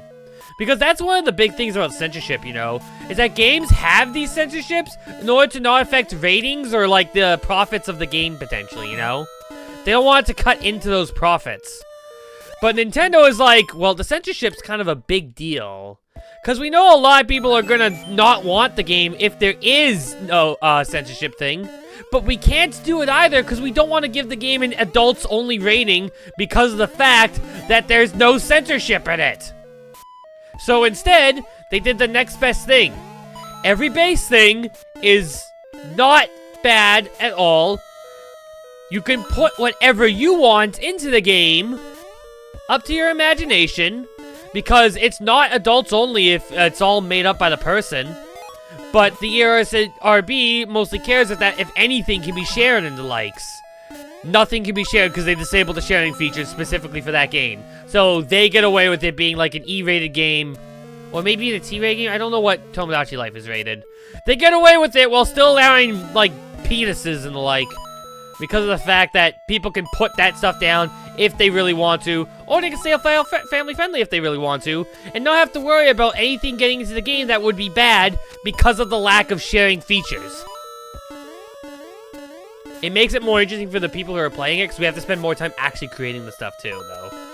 Because that's one of the big things about censorship, you know, is that games have these censorships in order to not affect ratings or, like, the profits of the game, potentially, you know? They don't want it to cut into those profits. But Nintendo is like, well, the censorship's kind of a big deal. Because we know a lot of people are gonna not want the game if there is no censorship thing. But we can't do it either because we don't want to give the game an adults-only rating because of the fact that there's no censorship in it. So instead, they did the next best thing. Every base thing is not bad at all. You can put whatever you want into the game, up to your imagination, because it's not adults only if it's all made up by the person. But the ESRB mostly cares that if anything can be shared in the likes. Nothing can be shared because they disabled the sharing feature specifically for that game. So they get away with it being like an E-rated game. Or maybe a T-rated game? I don't know what Tomodachi Life is rated. They get away with it while still allowing, like, penises and the like. Because of the fact that people can put that stuff down if they really want to. Or they can stay family friendly if they really want to. And not have to worry about anything getting into the game that would be bad because of the lack of sharing features. It makes it more interesting for the people who are playing it because we have to spend more time actually creating the stuff too, though.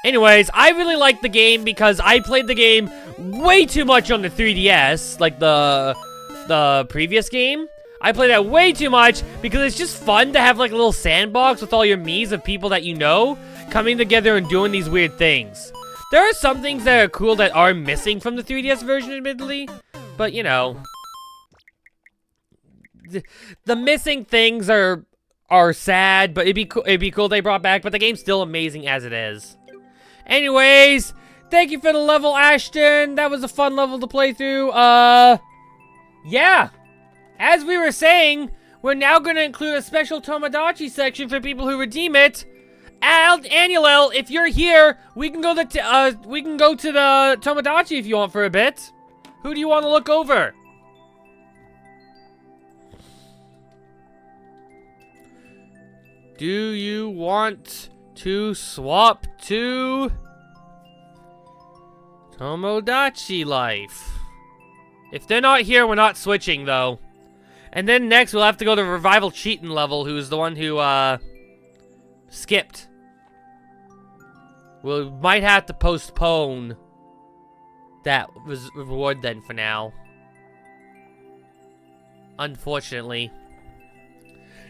Anyways, I really like the game because I played the game way too much on the 3DS, like the previous game. I played that way too much because it's just fun to have like a little sandbox with all your Miis of people that you know coming together and doing these weird things. There are some things that are cool that are missing from the 3DS version, admittedly, but you know, the missing things are sad, but it'd be cool they brought back, but the game's still amazing as it is. Anyways, thank you for the level, Ashton. That was a fun level to play through. Yeah. As we were saying, we're now going to include a special Tomodachi section for people who redeem it. Annuel, if you're here, we can go to the Tomodachi if you want for a bit. Who do you want to look over? Do you want to swap to Tomodachi Life? If they're not here, we're not switching, though. And then next, we'll have to go to Revival Cheatin' level, who's the one who, skipped. We might have to postpone that reward then for now. Unfortunately.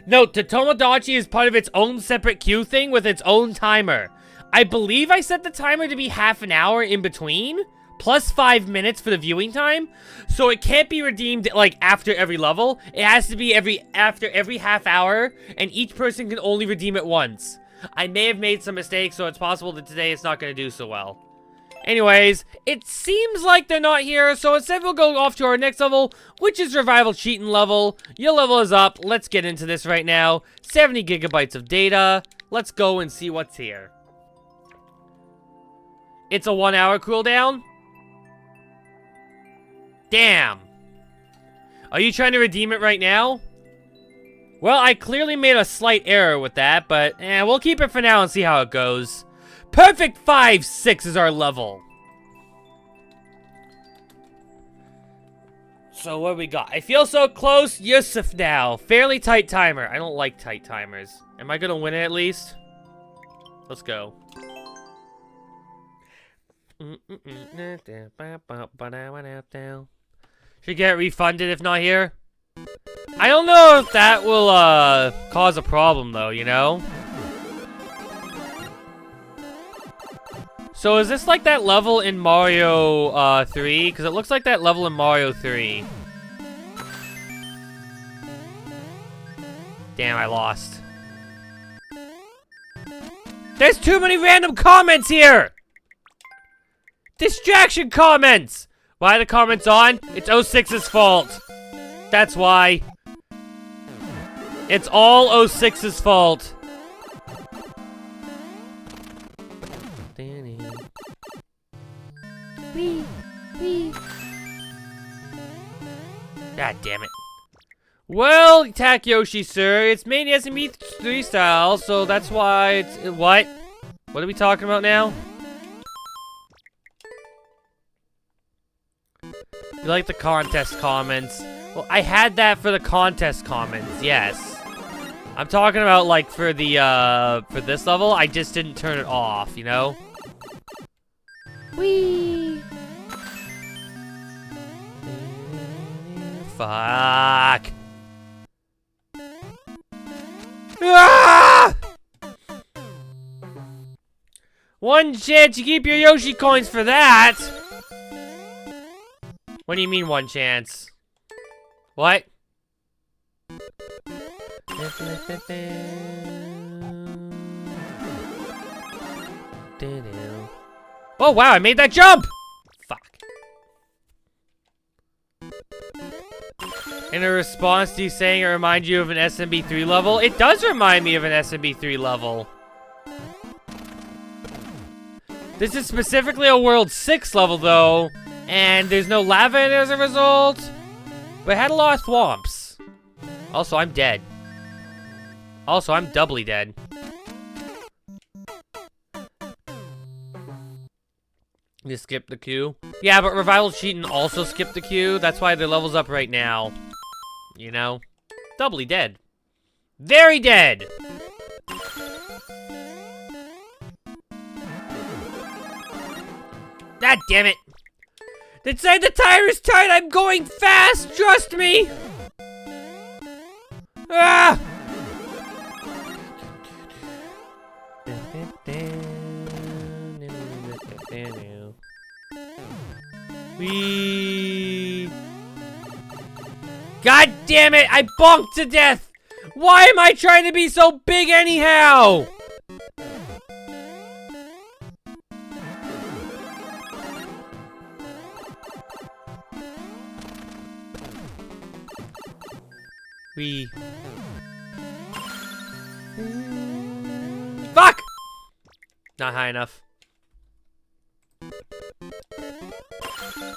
Note, the Tomodachi is part of its own separate queue thing with its own timer. I believe I set the timer to be half an hour in between, plus 5 minutes for the viewing time, so it can't be redeemed, like, after every level. It has to be after every half hour, and each person can only redeem it once. I may have made some mistakes, so it's possible that today it's not going to do so well. Anyways, it seems like they're not here, so instead we'll go off to our next level, which is Revival Cheatin' level. Your level is up. Let's get into this right now. 70 gigabytes of data. Let's go and see what's here. It's a 1 hour cooldown? Damn. Are you trying to redeem it right now? Well, I clearly made a slight error with that, but we'll keep it for now and see how it goes. Perfect 5-6 is our level. So what we got? I feel so close. Yusuf now. Fairly tight timer. I don't like tight timers. Am I gonna win it at least? Let's go. Should get refunded if not here. I don't know if that will cause a problem though, you know? So is this like that level in Mario 3? Because it looks like that level in Mario 3. Damn, I lost. There's too many random comments here! Distraction comments! Why are the comments on? It's 06's fault. That's why. It's all 06's fault. God damn it. Well, Takayoshi, sir, it's made SMB3 style, so that's why it's... What? What are we talking about now? You like the contest comments? Well, I had that for the contest comments, yes. I'm talking about, like, for the, for this level, I just didn't turn it off, you know? Whee! Fuck! Ah! One chance you keep your Yoshi coins for that! What do you mean, one chance? What? Oh, wow, I made that jump! Fuck. In a response to you saying it reminds you of an SMB3 level, it does remind me of an SMB3 level. This is specifically a World 6 level, though, and there's no lava in it as a result, but it had a lot of thwomps. Also, I'm dead. Also, I'm doubly dead. You skipped the queue? Yeah, but Revival Cheatin' also skipped the queue. That's why their level's up right now. You know? Doubly dead. Very dead! God damn it! They say the tire is tight! I'm going fast! Trust me! Ah! Whee! God damn it! I bonked to death! Why am I trying to be so big anyhow? Fuck! Not high enough.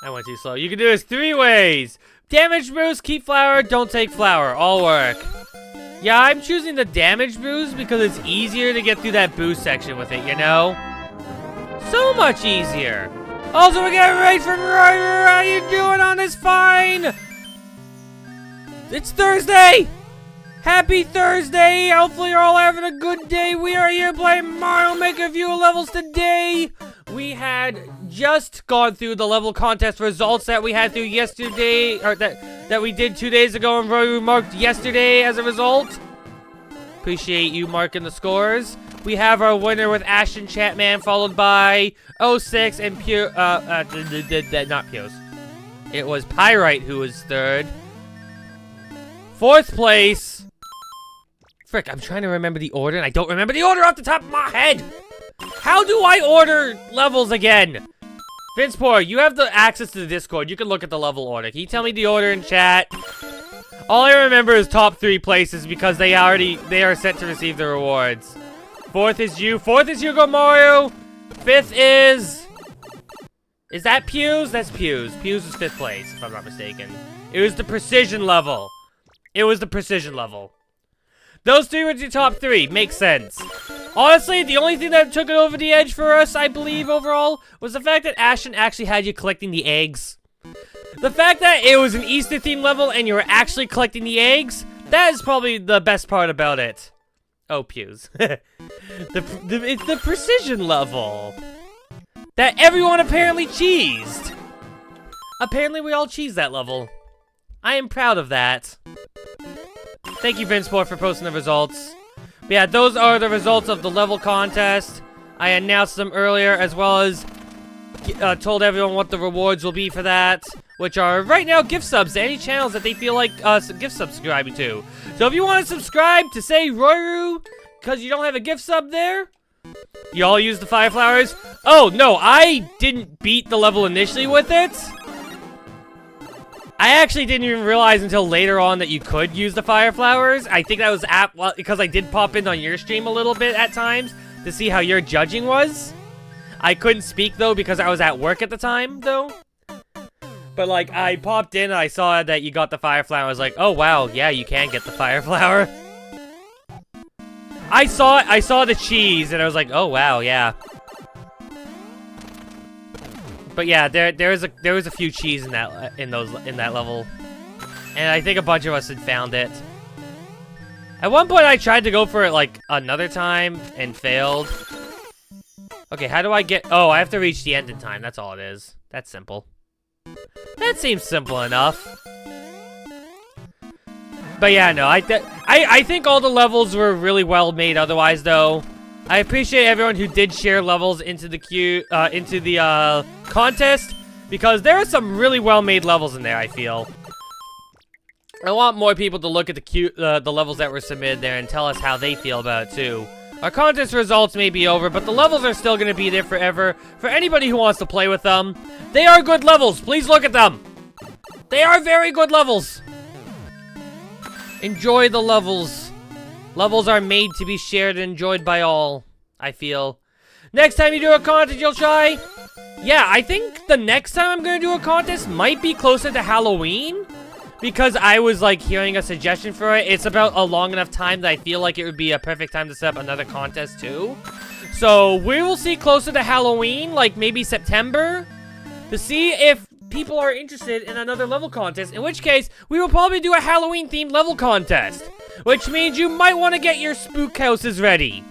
I went too slow. You can do this 3 ways. Damage boost, keep flower, don't take flower. All work. Yeah, I'm choosing the damage boost because it's easier to get through that boost section with it, you know? So much easier. Also, we're getting right from Ryder. How you doing on this fine? It's Thursday. Happy Thursday. Hopefully you're all having a good day. We are here playing Mario Maker few levels today. We had just gone through the level contest results that we had through yesterday, or that we did 2 days ago, and Roy marked yesterday as a result. Appreciate you marking the scores. We have our winner with Ashton Chapman, followed by 06 and Pure, not Pios. It was Pyrite who was 3rd. 4th place. Frick, I'm trying to remember the order, and I don't remember the order off the top of my head. How do I order levels again? Vincepor, you have the access to the Discord. You can look at the level order. Can you tell me the order in chat? All I remember is top 3 places because they are set to receive the rewards. 4th is you. 4th is Hugo Mario. 5th is that Pews? That's Pews. Pews is 5th place, if I'm not mistaken. It was the precision level. It was the precision level. Those 3 were the top 3. Makes sense. Honestly, the only thing that took it over the edge for us, I believe, overall, was the fact that Ashton actually had you collecting the eggs. The fact that it was an Easter-themed level and you were actually collecting the eggs, that is probably the best part about it. Oh, Pews. It's the precision level. That everyone apparently cheesed. Apparently we all cheesed that level. I am proud of that. Thank you, Vinceport, for posting the results. But yeah, those are the results of the level contest. I announced them earlier, as well as told everyone what the rewards will be for that, which are right now gift subs to any channels that they feel like gift subscribing to. So if you want to subscribe to, say, Royru, because you don't have a gift sub there, you all use the fire flowers. Oh, no, I didn't beat the level initially with it. I actually didn't even realize until later on that you could use the fire flowers. I think that was because I did pop in on your stream a little bit at times to see how your judging was. I couldn't speak, though, because I was at work at the time, though. But, like, I popped in and I saw that you got the fire flower. I was like, oh, wow, yeah, you can get the fire flower. I saw the cheese, and I was like, oh, wow, yeah. But yeah, there was a few cheese in that level, and I think a bunch of us had found it. At one point, I tried to go for it like another time and failed. Okay, how do I get? Oh, I have to reach the end in time. That's all it is. That's simple. That seems simple enough. But yeah, no, I think all the levels were really well made. Otherwise, though. I appreciate everyone who did share levels into the contest, because there are some really well-made levels in there, I feel. I want more people to look at the levels that were submitted there and tell us how they feel about it, too. Our contest results may be over, but the levels are still going to be there forever for anybody who wants to play with them. They are good levels. Please look at them. They are very good levels. Enjoy the levels. Levels are made to be shared and enjoyed by all, I feel. Next time you do a contest, you'll try? Yeah, I think the next time I'm going to do a contest might be closer to Halloween. Because I was, like, hearing a suggestion for it. It's about a long enough time that I feel like it would be a perfect time to set up another contest, too. So, we will see closer to Halloween, like maybe September, to see if people are interested in another level contest. In which case, we will probably do a Halloween-themed level contest. Which means you might want to get your spook houses ready.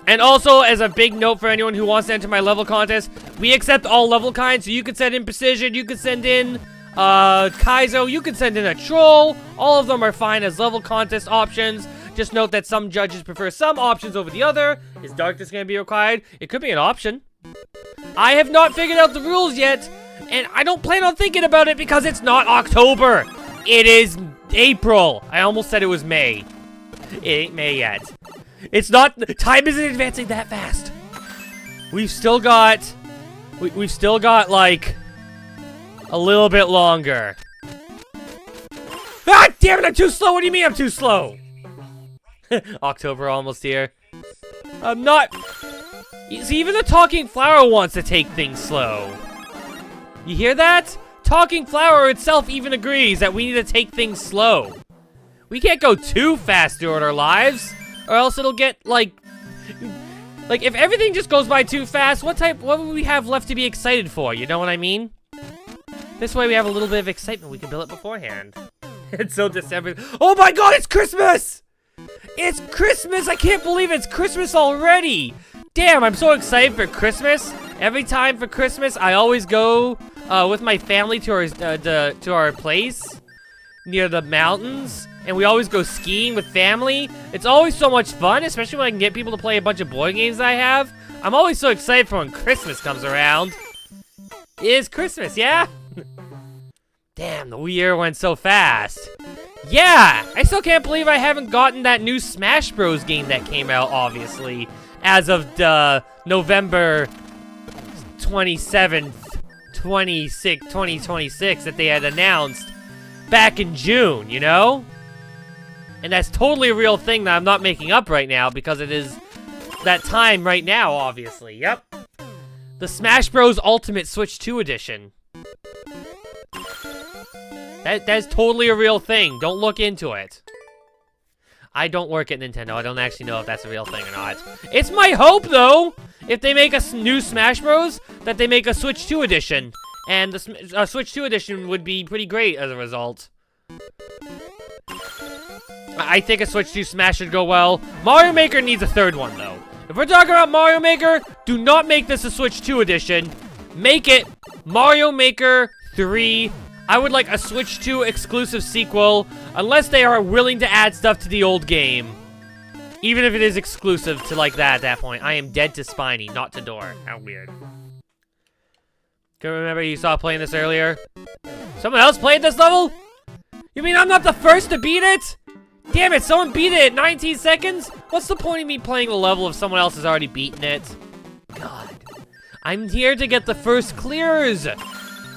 And also, as a big note for anyone who wants to enter my level contest, we accept all level kinds. So you can send in Precision, you can send in Kaizo, you can send in a Troll. All of them are fine as level contest options. Just note that some judges prefer some options over the other. Is Darkness going to be required? It could be an option. I have not figured out the rules yet, and I don't plan on thinking about it because it's not October. It is April. I almost said it was May. It ain't May yet. It's not, time isn't advancing that fast. We've still got like a little bit longer. Ah, damn it, I'm too slow. What do you mean I'm too slow? October almost here. I'm not... See, even the talking flower wants to take things slow. You hear that? Talking flower itself even agrees that we need to take things slow. We can't go too fast throughout our lives, or else it'll get, like, if everything just goes by too fast, what would we have left to be excited for? You know what I mean? This way we have a little bit of excitement. We can build it beforehand. It's so December. Oh my god, it's Christmas! It's Christmas! I can't believe it's Christmas already! Damn, I'm so excited for Christmas. Every time for Christmas, I always go with my family to our place near the mountains. And we always go skiing with family. It's always so much fun, especially when I can get people to play a bunch of board games that I have. I'm always so excited for when Christmas comes around. It is Christmas, yeah? Damn, the year went so fast. Yeah, I still can't believe I haven't gotten that new Smash Bros. Game that came out, obviously, as of November 27th, 2026 that they had announced back in June, you know? And that's totally a real thing that I'm not making up right now because it is that time right now, obviously. Yep. The Smash Bros. Ultimate Switch 2 Edition. That's totally a real thing. Don't look into it. I don't work at Nintendo. I don't actually know if that's a real thing or not. It's my hope, though, if they make a new Smash Bros., that they make a Switch 2 Edition. And the Switch 2 Edition would be pretty great as a result. I think a Switch 2 Smash should go well. Mario Maker needs a third one, though. If we're talking about Mario Maker, do not make this a Switch 2 Edition. Make it Mario Maker 3. I would like a Switch 2 exclusive sequel, unless they are willing to add stuff to the old game. Even if it is exclusive to like that at that point. I am dead to Spiny, not to Door. How weird. Can you remember you saw playing this earlier? Someone else played this level? You mean I'm not the first to beat it? Damn it, someone beat it at 19 seconds? What's the point of me playing the level if someone else has already beaten it? God. I'm here to get the first clears.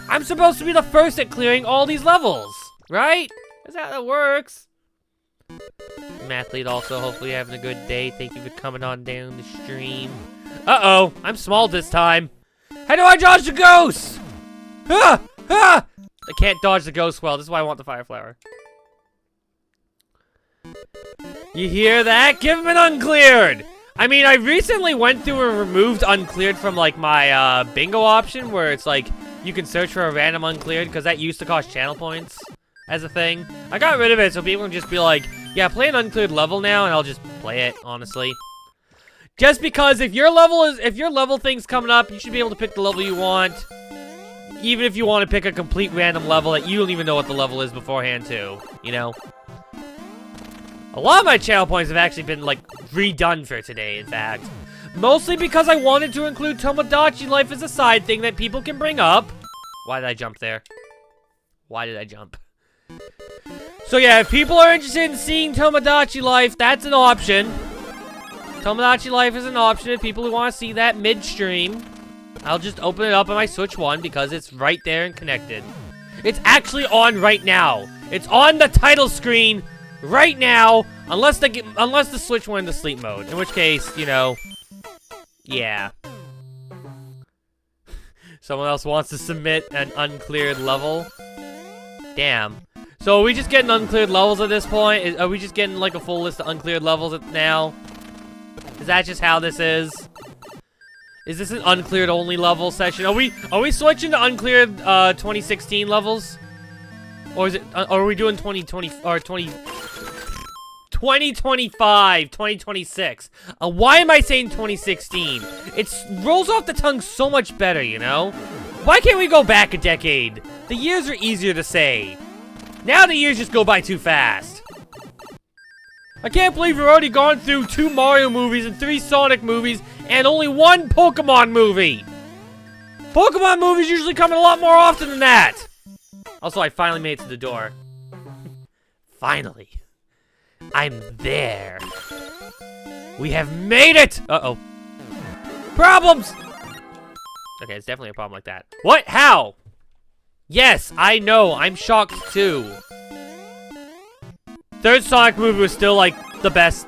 I'm supposed to be the first at clearing all these levels, right? That's how that works. Mathlete also, hopefully having a good day. Thank you for coming on down the stream. Uh-oh, I'm small this time. How do I dodge the ghosts? Ah! Ah! I can't dodge the ghost well. This is why I want the fire flower. You hear that? Give him an uncleared! I mean, I recently went through and removed uncleared from, like, my, bingo option, where it's, like, you can search for a random uncleared, because that used to cost channel points as a thing. I got rid of it, so people can just be like, yeah, play an uncleared level now, and I'll just play it, honestly. Just because if your level thing's coming up, you should be able to pick the level you want. Even if you want to pick a complete random level that you don't even know what the level is beforehand, too. You know? A lot of my channel points have actually been, like, redone for today, in fact. Mostly because I wanted to include Tomodachi Life as a side thing that people can bring up. Why did I jump there? Why did I jump? So yeah, if people are interested in seeing Tomodachi Life, that's an option. Tomodachi Life is an option if people who want to see that midstream. I'll just open it up on my Switch 1 because it's right there and connected. It's actually on right now. It's on the title screen right now, unless the Switch went into sleep mode. In which case, you know, yeah. Someone else wants to submit an uncleared level. Damn. So are we just getting uncleared levels at this point? Are we just getting like a full list of uncleared levels now? Is that just how this is? Is this an uncleared only level session? Are we switching to uncleared 2016 levels? Or is it or are we doing 2020 or 2025, 2026? Why am I saying 2016? It rolls off the tongue so much better, you know? Why can't we go back a decade? The years are easier to say. Now the years just go by too fast. I can't believe we've already gone through 2 Mario movies and 3 Sonic movies and only 1 Pokemon movie. Pokemon movies usually come in a lot more often than that. Also, I finally made it to the door. Finally. I'm there. We have made it! Uh-oh. Problems! Okay, it's definitely a problem like that. What? How? Yes, I know. I'm shocked too. Third Sonic movie was still, like, the best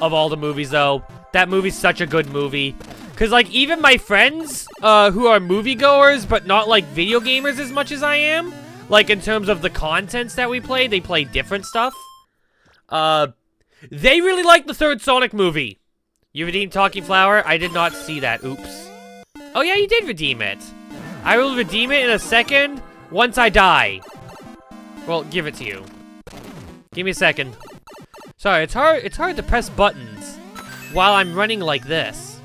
of all the movies, though. That movie's such a good movie. Because, like, even my friends, who are moviegoers, but not, like, video gamers as much as I am, like, in terms of the contents that we play, they play different stuff. They really like the third Sonic movie. You redeemed Talking Flower? I did not see that. Oops. Oh, yeah, you did redeem it. I will redeem it in a second once I die. Well, give it to you. Give me a second. Sorry, it's hard to press buttons while I'm running like this.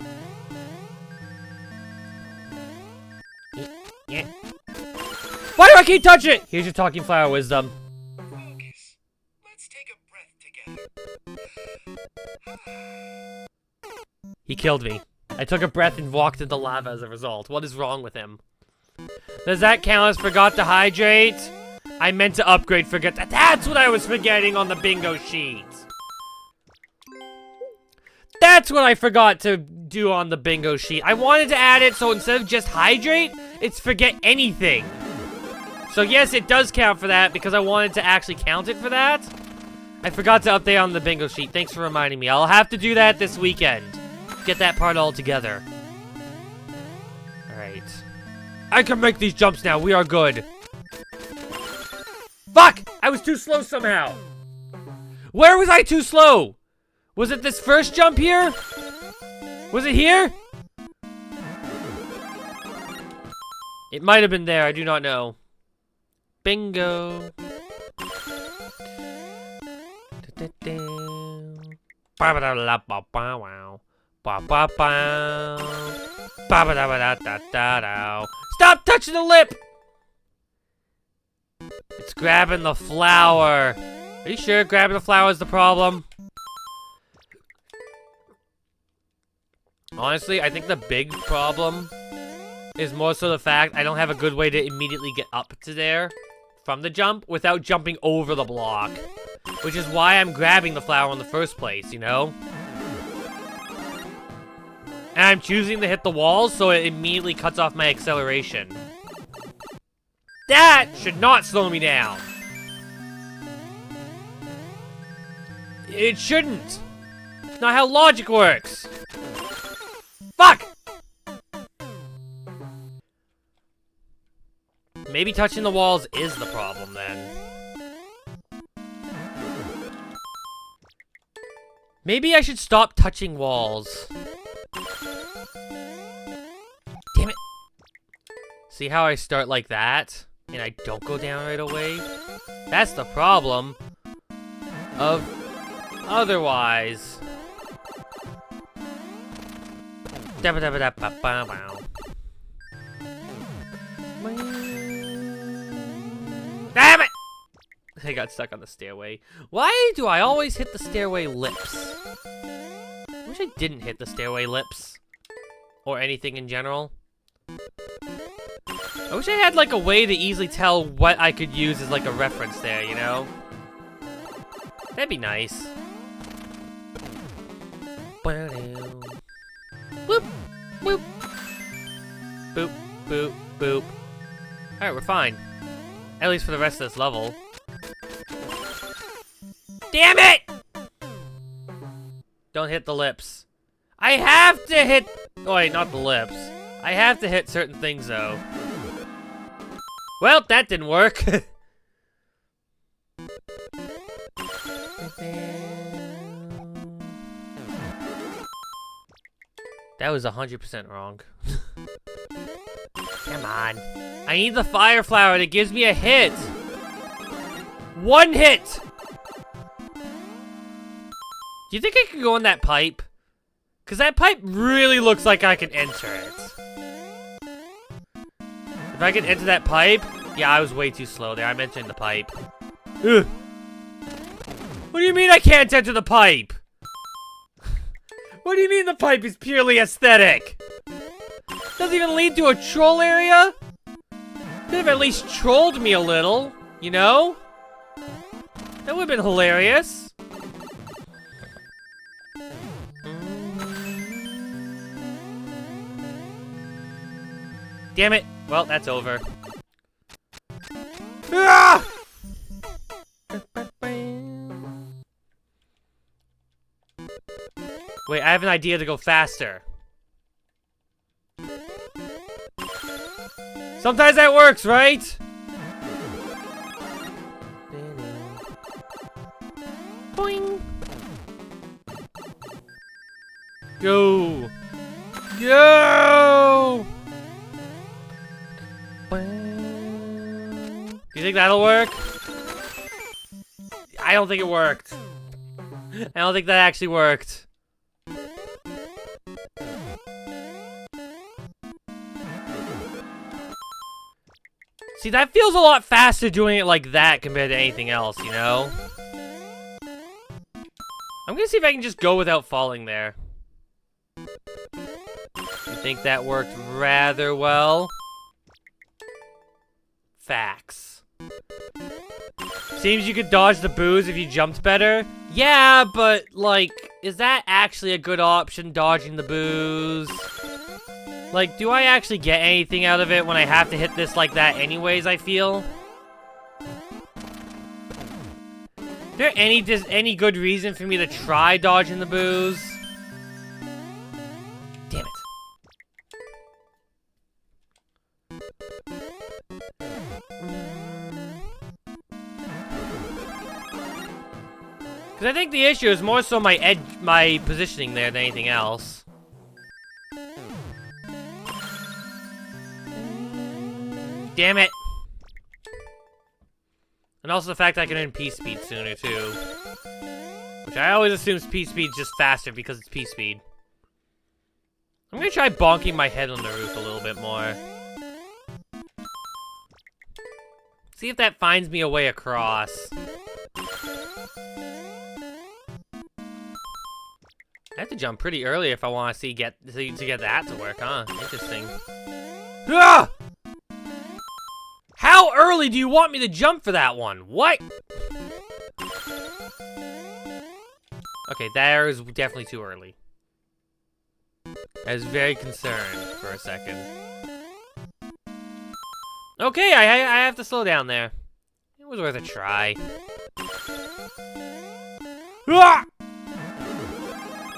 Yeah. Why do I keep touching it? Here's your Talking Flower wisdom. Focus. Let's take a breath together. He killed me. I took a breath and walked into lava as a result. What is wrong with him? Does that count as forgot to hydrate? I meant to upgrade forget that. That's what I was forgetting on the bingo sheet. That's what I forgot to do on the bingo sheet. I wanted to add it so instead of just hydrate, it's forget anything. So yes, it does count for that because I wanted to actually count it for that. I forgot to update on the bingo sheet. Thanks for reminding me. I'll have to do that this weekend. Get that part all together. Alright. I can make these jumps now. We are good. Fuck! I was too slow somehow. Where was I too slow? Was it this first jump here? Was it here? It might have been there. I do not know. Bingo. Stop touching the lip! It's grabbing the flower. Are you sure grabbing the flower is the problem? Honestly, I think the big problem is more so the fact I don't have a good way to immediately get up to there from the jump without jumping over the block. Which is why I'm grabbing the flower in the first place, you know? And I'm choosing to hit the walls so it immediately cuts off my acceleration. That should not slow me down. It shouldn't. It's not how logic works. Fuck! Maybe touching the walls is the problem then. Maybe I should stop touching walls. Damn it. See how I start like that? And I don't go down right away? That's the problem. Of otherwise. Damn it! I got stuck on the stairway. Why do I always hit the stairway lips? I wish I didn't hit the stairway lips. Or anything in general. I wish I had like a way to easily tell what I could use as like a reference there, you know? That'd be nice. Boop, boop. Boop, boop, boop. Alright, we're fine. At least for the rest of this level. Damn it! Don't hit the lips. I have to hit... Oh, wait, not the lips. I have to hit certain things, though. Well, that didn't work. That was 100% wrong. Come on. I need the fire flower that gives me a hit. One hit! Do you think I can go in that pipe? Because that pipe really looks like I can enter it. If I can enter that pipe... Yeah, I was way too slow there. I'm entering the pipe. Ugh. What do you mean I can't enter the pipe? What do you mean the pipe is purely aesthetic? Doesn't even lead to a troll area? Could have at least trolled me a little, you know? That would have been hilarious. Damn it. Well, that's over. Ah! Wait, I have an idea to go faster. Sometimes that works, right? Boing. Go. Go. Do you think that'll work? I don't think it worked. I don't think that actually worked. See, that feels a lot faster doing it like that compared to anything else, you know? I'm gonna see if I can just go without falling there. I think that worked rather well. Facts. Seems you could dodge the boos if you jumped better. Yeah, but, like, is that actually a good option, dodging the boos? Like, do I actually get anything out of it when I have to hit this like that anyways, I feel? Is there any good reason for me to try dodging the boos? Damn it. Because I think the issue is more so my positioning there than anything else. Damn it! And also the fact I can earn P-Speed sooner, too. Which I always assume P-Speed's just faster because it's P-Speed. I'm gonna try bonking my head on the roof a little bit more. See if that finds me a way across. I have to jump pretty early if I want to get that to work, huh? Interesting. Ah! How early do you want me to jump for that one? What? Okay, that is definitely too early. I was very concerned for a second. Okay, I have to slow down there. It was worth a try. Ah!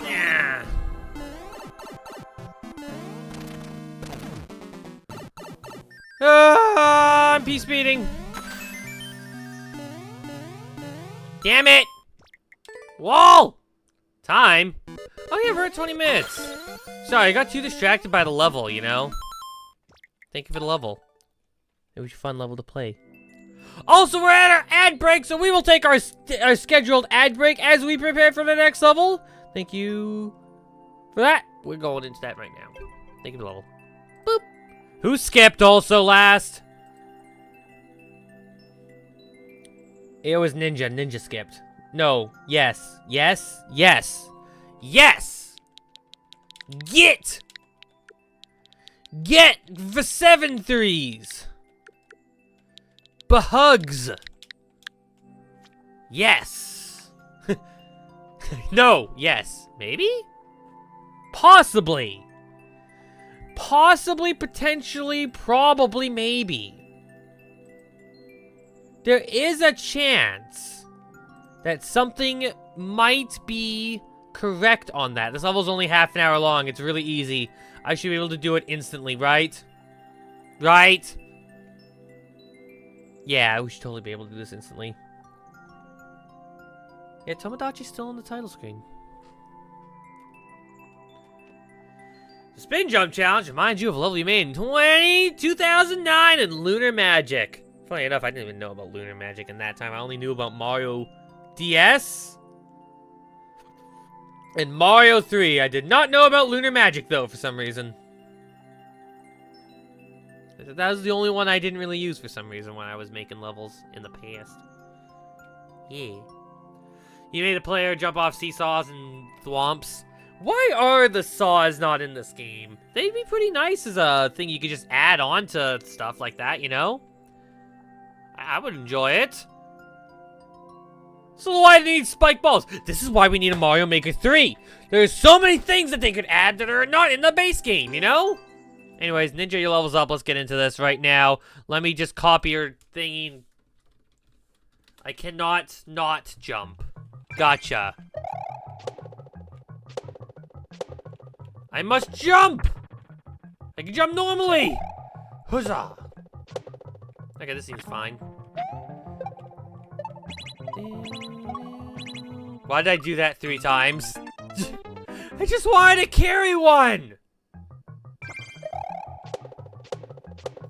Yeah. I'm P-speeding. Damn it! Wall! Time? Oh yeah, we're at 20 minutes. Sorry, I got too distracted by the level, you know? Thank you for the level. It was a fun level to play. Also, we're at our ad break, so we will take our scheduled ad break as we prepare for the next level. Thank you for that. We're going into that right now. Thank you for the level. Boop. Who skipped also last? It was Ninja. Ninja skipped. No. Yes. Yes. Yes. Yes! Get the 7 threes! Behugs! Yes! No, yes. Maybe? Possibly. Possibly, potentially, probably, maybe. There is a chance that something might be correct on that. This level's only half an hour long. It's really easy. I should be able to do it instantly, right? Right? Yeah, we should totally be able to do this instantly. Yeah, Tomodachi's still on the title screen. The Spin Jump Challenge reminds you of a level you made in 2009 in Lunar Magic. Funny enough, I didn't even know about Lunar Magic in that time. I only knew about Mario DS and Mario 3. I did not know about Lunar Magic, though, for some reason. That was the only one I didn't really use for some reason when I was making levels in the past. Yeah. You made a player jump off seesaws and thwomps. Why are the saws not in this game? They'd be pretty nice as a thing you could just add on to stuff like that, you know? I would enjoy it. So why do they need spike balls? This is why we need a Mario Maker 3. There's so many things that they could add that are not in the base game, you know? Anyways, Ninja, your level's up. Let's get into this right now. Let me just copy your thingy. I cannot not jump. Gotcha. I must jump! I can jump normally! Huzzah! Okay, this seems fine. Why did I do that 3 times? I just wanted to carry one!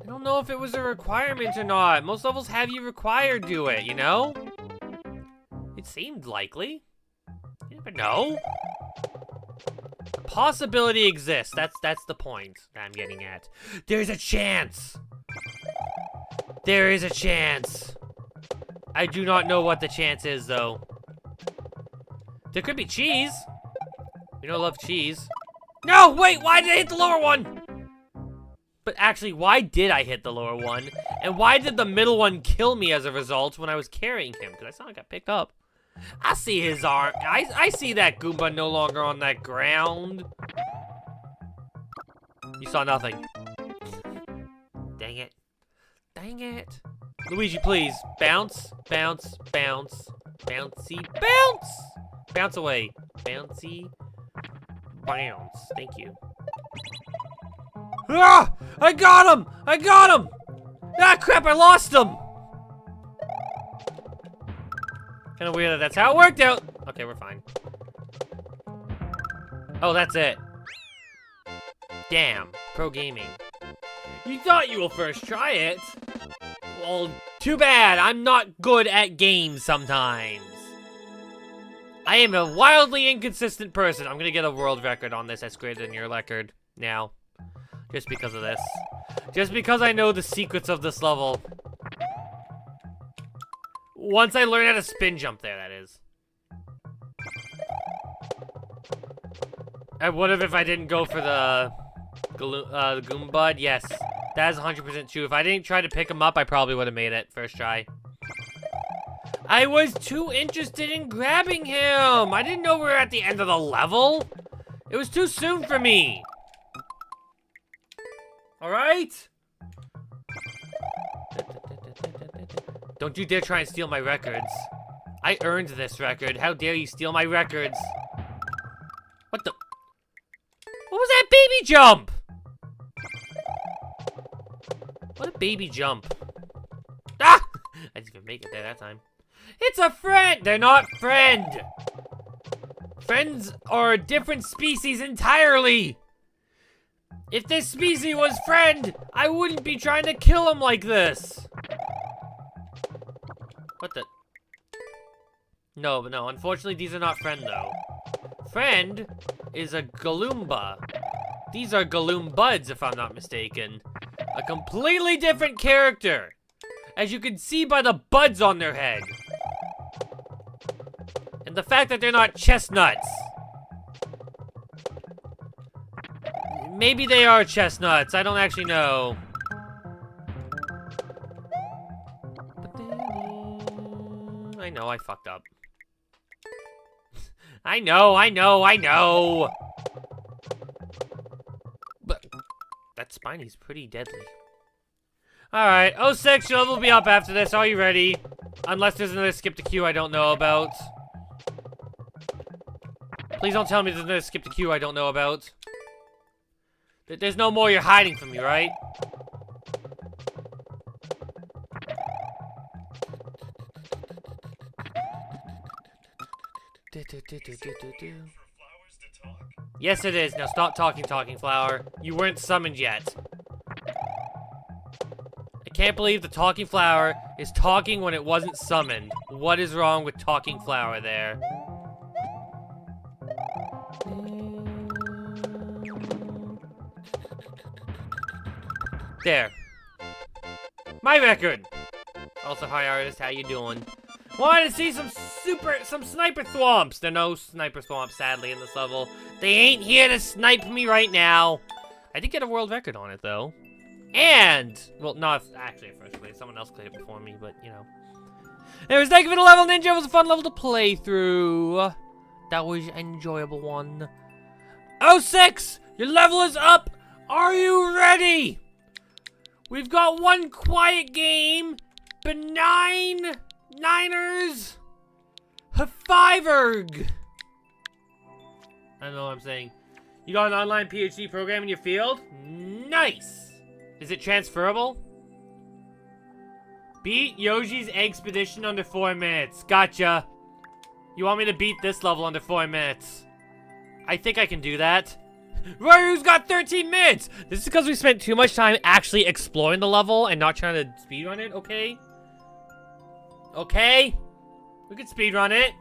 I don't know if it was a requirement or not. Most levels have you required do it, you know? It seemed likely. You never know. Possibility exists. That's the point that I'm getting at. There's a chance. There is a chance. I do not know what the chance is, though. There could be cheese. We don't love cheese. No, wait, why did I hit the lower one? But actually, why did I hit the lower one? And why did the middle one kill me as a result when I was carrying him? Because I saw I got picked up. I see his arm. I see that Goomba no longer on that ground. You saw nothing. Dang it. Dang it. Luigi, please. Bounce, bounce, bounce. Bouncy, bounce! Bounce away. Bouncy, bounce. Thank you. Ah! I got him! I got him! Ah, crap, I lost him! Kinda weird that that's how it worked out. Okay, we're fine. Oh, that's it. Damn, pro gaming. You thought you will first try it? Well, too bad. I'm not good at games sometimes. I am a wildly inconsistent person. I'm gonna get a world record on this that's greater than your record now. Just because of this. Just because I know the secrets of this level. Once I learn how to spin jump there, that is. I would have if I didn't go for the Goombud. Yes, that is 100% true. If I didn't try to pick him up, I probably would have made it first try. I was too interested in grabbing him. I didn't know we were at the end of the level. It was too soon for me. All right? Don't you dare try and steal my records. I earned this record. How dare you steal my records? What the? What was that baby jump? What a baby jump. Ah! I didn't even make it there that time. It's a friend! They're not friend! Friends are a different species entirely! If this species was friend, I wouldn't be trying to kill him like this! What the? No, unfortunately these are not friend though. Friend is a Galoomba. These are Galoombuds if I'm not mistaken. A completely different character. As you can see by the buds on their head. And the fact that they're not chestnuts. Maybe they are chestnuts, I don't actually know. I know I fucked up. I know. But that Spiney's pretty deadly. Alright, 06, your level will be up after this. Are you ready? Unless there's another skip to queue I don't know about. Please don't tell me there's another skip to queue I don't know about. There's no more you're hiding from me, right? Yes, it is. Now stop talking, Talking Flower. You weren't summoned yet. I can't believe the Talking Flower is talking when it wasn't summoned. What is wrong with Talking Flower there? There. My record! Also, hi artist, how you doing? Wanted to see some sniper thwomps. There are no sniper thwomps, sadly, in this level. They ain't here to snipe me right now. I did get a world record on it, though. And, well, not actually at first place. Someone else played it before me, but, you know. Anyways, thank you for the level, Ninja. It was a fun level to play through. That was an enjoyable one. 06! Your level is up! Are you ready? We've got one quiet game. Benign Niners. Fiverg. I don't know what I'm saying. You got an online PhD program in your field? Nice! Is it transferable? Beat Yoshi's Expedition under 4 minutes. Gotcha. You want me to beat this level under 4 minutes? I think I can do that. Ryu's got 13 minutes! This is because we spent too much time actually exploring the level and not trying to speedrun it, okay? Okay? We could speedrun it.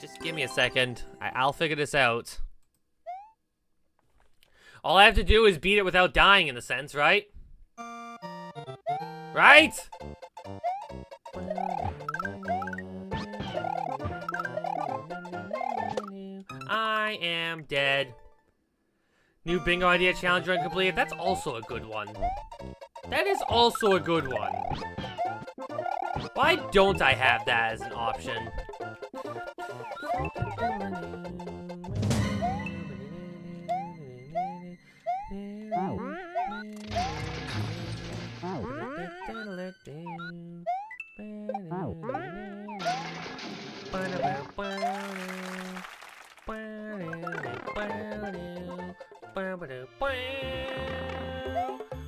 Just give me a second. I'll figure this out. All I have to do is beat it without dying in a sense, right? Right? I am dead. New bingo idea challenge run completed. That's also a good one. That is also a good one. Why don't I have that as an option?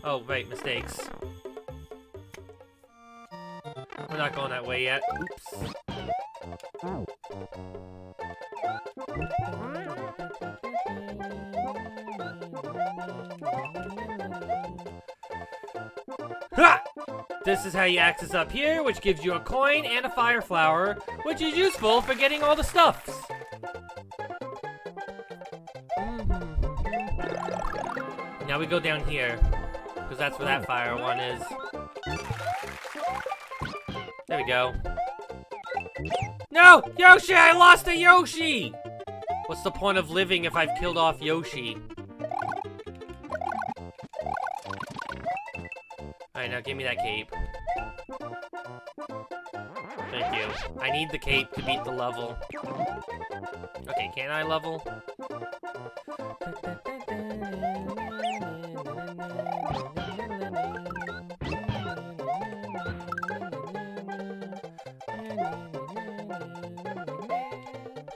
Oh, right, mistakes. We're not going that way yet. Oops. Ha! This is how you access up here, which gives you a coin and a fire flower, which is useful for getting all the stuffs. Now we go down here, because that's where that fire one is. There we go. No! Yoshi! I lost a Yoshi! What's the point of living if I've killed off Yoshi? Alright, now give me that cape. Thank you. I need the cape to beat the level. Okay, can I level?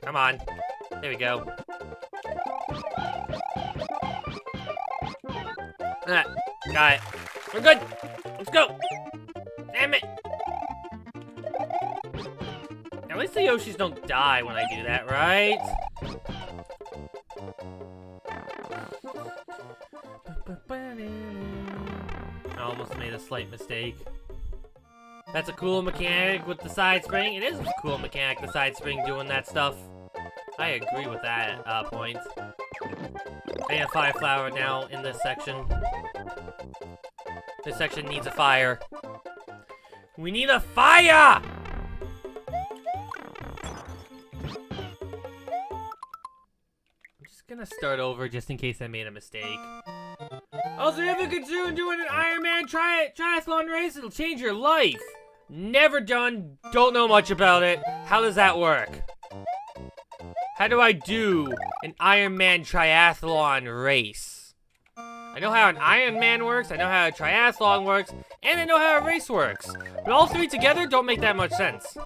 Come on. There we go. Got it. We're good. Let's go. Damn it. At least the Yoshis don't die when I do that, right? I almost made a slight mistake. That's a cool mechanic with the side spring. It is a cool mechanic, the side spring doing that stuff. I agree with that point. I need a fire flower now in this section. This section needs a fire. We need a fire! I'm just gonna start over just in case I made a mistake. Also, if you consider doing an Iron Man triathlon race, it'll change your life. Never done, don't know much about it. How does that work? How do I do an Iron Man triathlon race? I know how an Iron Man works, I know how a triathlon works, and I know how a race works. But all three together don't make that much sense.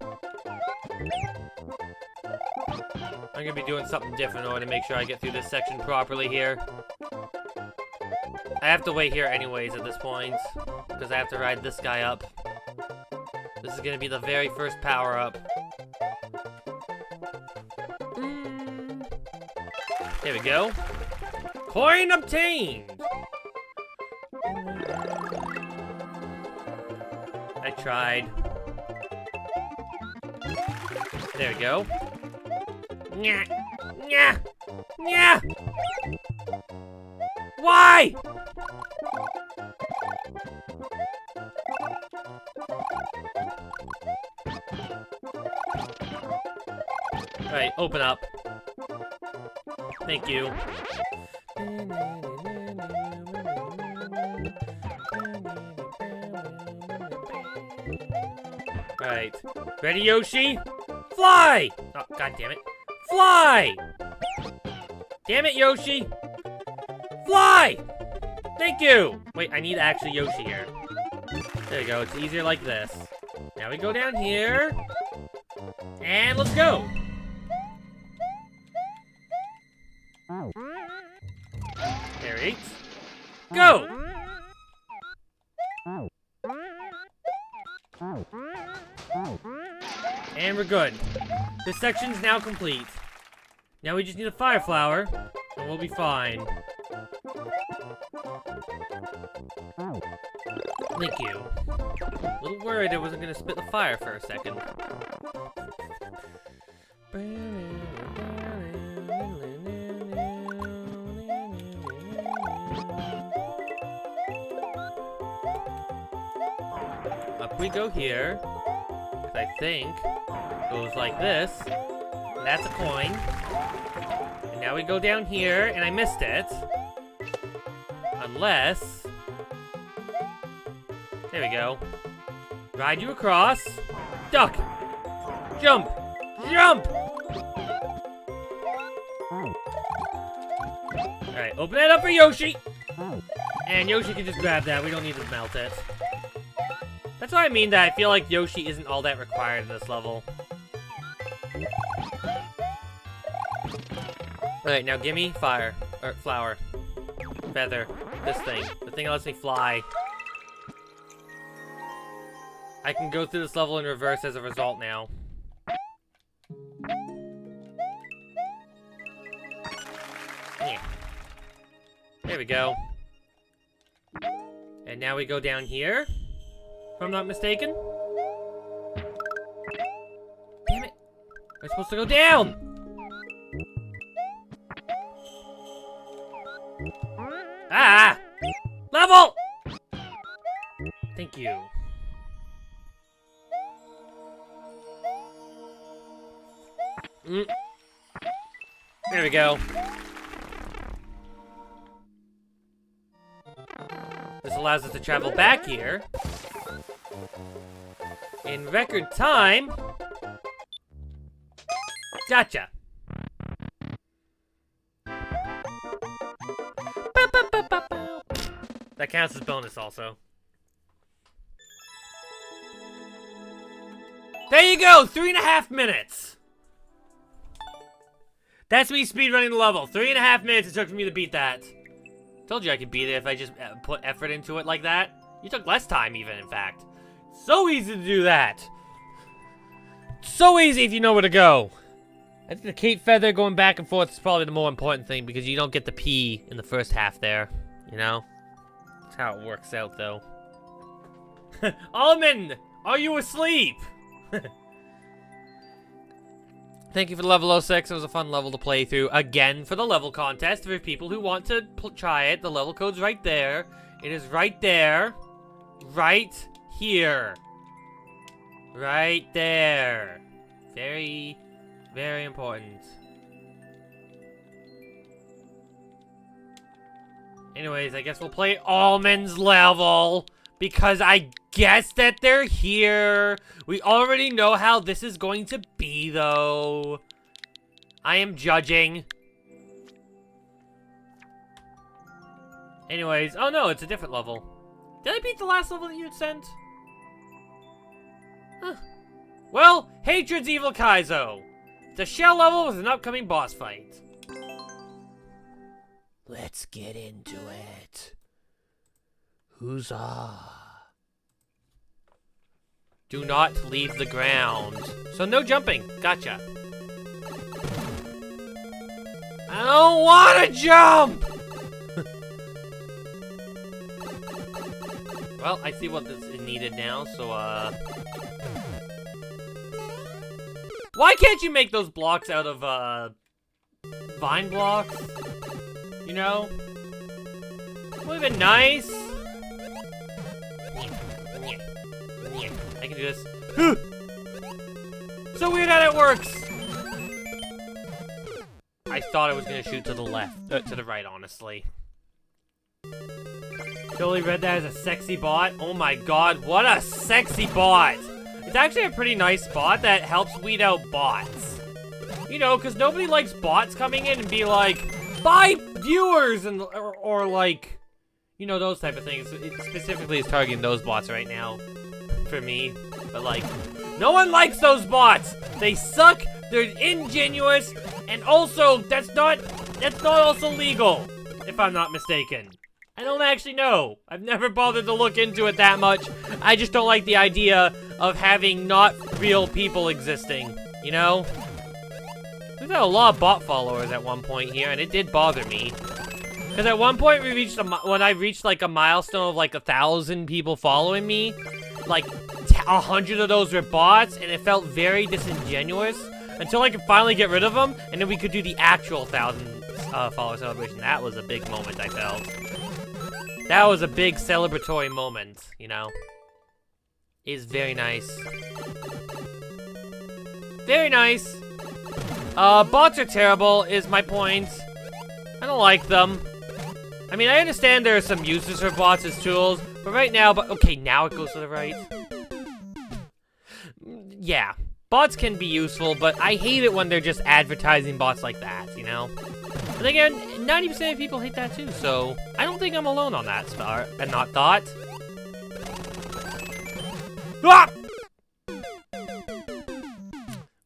I'm gonna be doing something different in order to make sure I get through this section properly here. I have to wait here anyways at this point, because I have to ride this guy up. This is gonna be the very first power-up. There we go. Coin obtained! I tried. There we go. Nya! Nya! Nya! Why? Alright, open up. Thank you. Alright. Ready, Yoshi? Fly! Oh, god damn it. Fly! Damn it, Yoshi! Fly! Thank you! Wait, I need actually Yoshi here. There we go, it's easier like this. Now we go down here. And let's go! Great. Go! And we're good. This section's now complete. Now we just need a fire flower, and we'll be fine. Thank you. A little worried I wasn't gonna spit the fire for a second. Up we go here. I think goes like this. And that's a coin. And now we go down here, and I missed it. Unless... There we go. Ride you across. Duck! Jump! Jump! Alright, open it up for Yoshi! And Yoshi can just grab that. We don't need to melt it. That's what I mean that I feel like Yoshi isn't all that required in this level. Alright, now gimme fire. Or flower. Feather. This thing. The thing that lets me fly. I can go through this level in reverse as a result now. Yeah. There we go. And now we go down here. If I'm not mistaken. Damn it. We're supposed to go down! Ah! Level! Thank you. There we go. This allows us to travel back here. In record time. Gotcha. That counts as bonus also. There you go! 3.5 minutes! That's me speedrunning the level. 3.5 minutes it took for me to beat that. Told you I could beat it if I just put effort into it like that. You took less time even, in fact. So easy to do that. So easy if you know where to go. I think the Cape Feather going back and forth is probably the more important thing because you don't get the P in the first half there. You know? That's how it works out, though. Almond! Are you asleep? Thank you for the level 06. It was a fun level to play through. Again, for the level contest. For people who want to try it, the level code's right there. It is right there. Right here. Right there. Very, very important. Anyways, I guess we'll play Almond's level. Because I guess that they're here. We already know how this is going to be, though. I am judging. Anyways, oh no, it's a different level. Did I beat the last level that you had sent? Huh. Well, Hatred's Evil Kaizo. It's a shell level with an upcoming boss fight. Let's get into it. Huzzah. Do not leave the ground. So no jumping. Gotcha. I don't want to jump! Well, I see what is needed now, so, why can't you make those blocks out of, vine blocks? You know? Would have been nice. I can do this. So weird how that works! I thought I was gonna shoot to the left, to the right, honestly. Totally read that as a sexy bot. Oh my god, what a sexy bot! It's actually a pretty nice bot that helps weed out bots. You know, because nobody likes bots coming in and be like, buy viewers, and or like, you know, those type of things. It specifically is targeting those bots right now. For me. But like, no one likes those bots! They suck, they're ingenuous, and also, that's not also legal. if I'm not mistaken. I don't actually know. I've never bothered to look into it that much. I just don't like the idea of having not real people existing, you know? We've had a lot of bot followers at one point here, and it did bother me. Because at one point we reached when I reached like a milestone of like 1,000 people following me, like 100 of those were bots, and it felt very disingenuous until I could finally get rid of them, and then we could do the actual 1,000 follower celebration. That was a big moment, I felt. That was a big celebratory moment, you know. It's very nice. Very nice. Bots are terrible, is my point. I don't like them. I mean, I understand there are some uses for bots as tools, but right now, okay, now it goes to the right. Yeah, bots can be useful, but I hate it when they're just advertising bots like that, you know? But again, 90% of people hate that too, so I don't think I'm alone on that and not thought. Ah!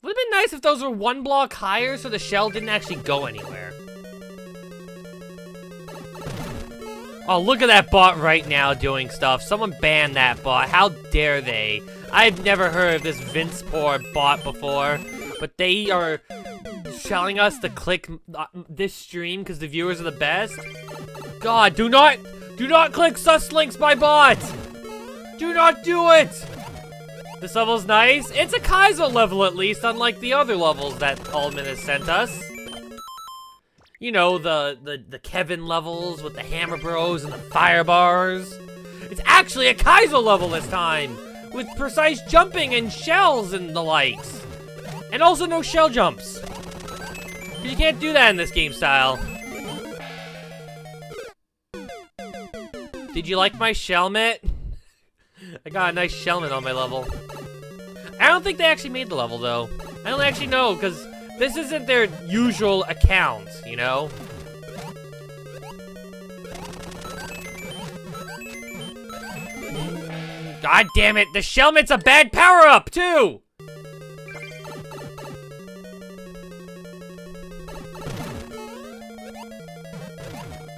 Would've been nice if those were one block higher so the shell didn't actually go anywhere. Oh, look at that bot right now doing stuff. Someone banned that bot. How dare they? I've never heard of this Vince Poor bot before, but they are telling us to click this stream because the viewers are the best. God, do not click sus links by bots. Do not do it. This level's nice. It's a Kaizo level at least, unlike the other levels that Alman has sent us. You know, the Kevin levels with the Hammer Bros and the Fire Bars. It's actually a Kaizo level this time, with precise jumping and shells and the likes. And also no shell jumps. You can't do that in this game style. Did you like my shelmet? I got a nice shelmet on my level. I don't think they actually made the level, though. I don't actually know, because this isn't their usual account, you know? God damn it, the Shelmet's a bad power-up, too!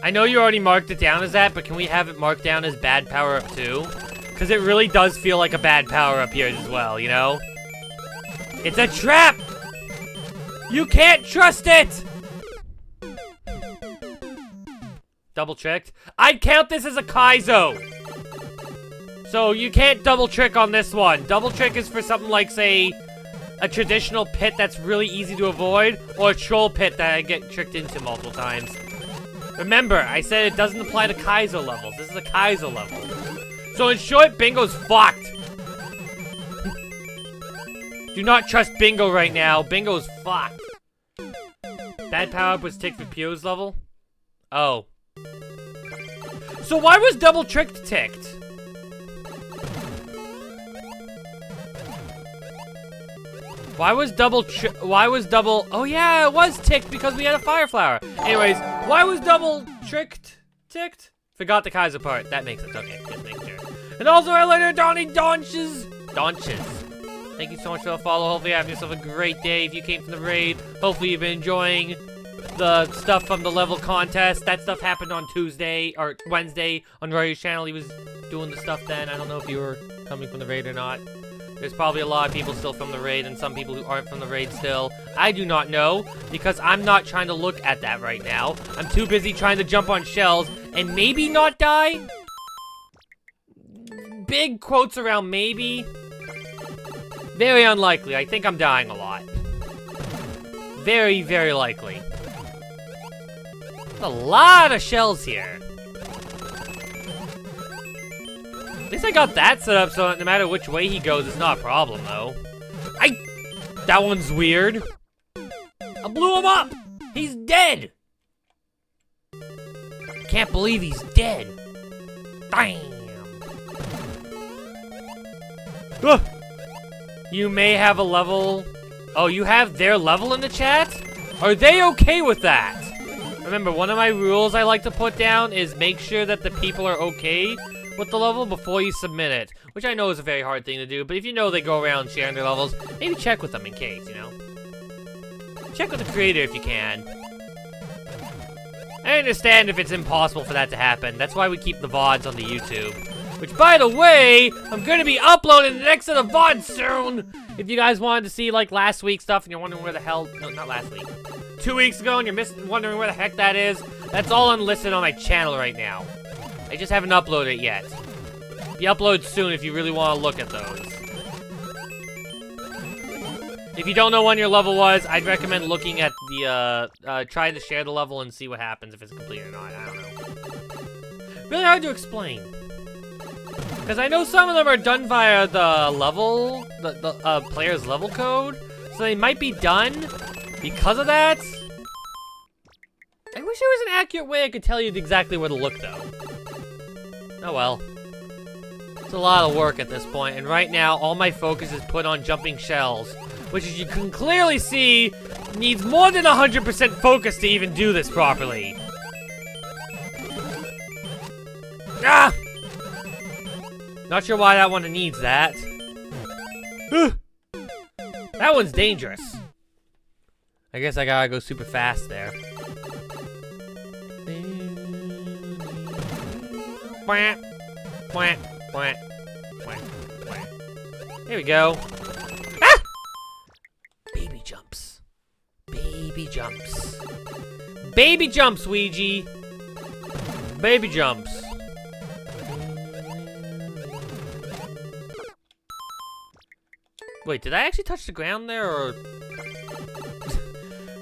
I know you already marked it down as that, but can we have it marked down as bad power-up, too? Because it really does feel like a bad power-up here as well, you know? It's a trap! You can't trust it! Double tricked? I'd count this as a Kaizo! So you can't double trick on this one. Double trick is for something like, say, a traditional pit that's really easy to avoid, or a troll pit that I get tricked into multiple times. Remember, I said it doesn't apply to Kaizo levels. This is a Kaizo level. So in short, Bingo's fucked. Do not trust Bingo right now. Bingo's fucked. Bad power-up was ticked for Pio's level? Oh. So why was double tricked ticked? Why was double, oh yeah, it was ticked because we had a fire flower. Anyways, why was double tricked ticked? Forgot the Kaiser part. That makes sense. Okay, just making sure. And also, I later Donnie Donches. Thank you so much for the follow. Hopefully, you're having yourself a great day. If you came from the raid, hopefully you've been enjoying the stuff from the level contest. That stuff happened on Tuesday or Wednesday on Rory's channel. He was doing the stuff then. I don't know if you were coming from the raid or not. There's probably a lot of people still from the raid and some people who aren't from the raid still. I do not know because I'm not trying to look at that right now. I'm too busy trying to jump on shells and maybe not die. Big quotes around maybe. Very unlikely. I think I'm dying a lot. Very, very likely. There's a lot of shells here. At least I got that set up so no matter which way he goes, it's not a problem, though. That one's weird. I blew him up! He's dead! Can't believe he's dead. Damn. Ugh. You may have a level... Oh, you have their level in the chat? Are they okay with that? Remember, one of my rules I like to put down is make sure that the people are okay with the level before you submit it. Which I know is a very hard thing to do, but if you know they go around sharing their levels, maybe check with them in case, you know? Check with the creator if you can. I understand if it's impossible for that to happen. That's why we keep the VODs on the YouTube. Which, by the way, I'm gonna be uploading the next set of VODs soon! If you guys wanted to see, like, last week's stuff and you're wondering where the hell... No, not last week. 2 weeks ago and you're wondering where the heck that is, that's all unlisted on my channel right now. I just haven't uploaded it yet. Be uploaded soon if you really want to look at those. If you don't know when your level was, I'd recommend looking at the, try to share the level and see what happens if it's complete or not. I don't know. Really hard to explain. Because I know some of them are done via the level, the player's level code, so they might be done because of that. I wish there was an accurate way I could tell you exactly where to look, though. Oh well. It's a lot of work at this point, and right now, all my focus is put on jumping shells, which, as you can clearly see, needs more than 100% focus to even do this properly. Ah! Not sure why that one needs that. That one's dangerous. I guess I gotta go super fast there. There we go. Ah! Baby jumps. Baby jumps. Baby jumps, Ouija. Baby jumps. Wait, did I actually touch the ground there, or...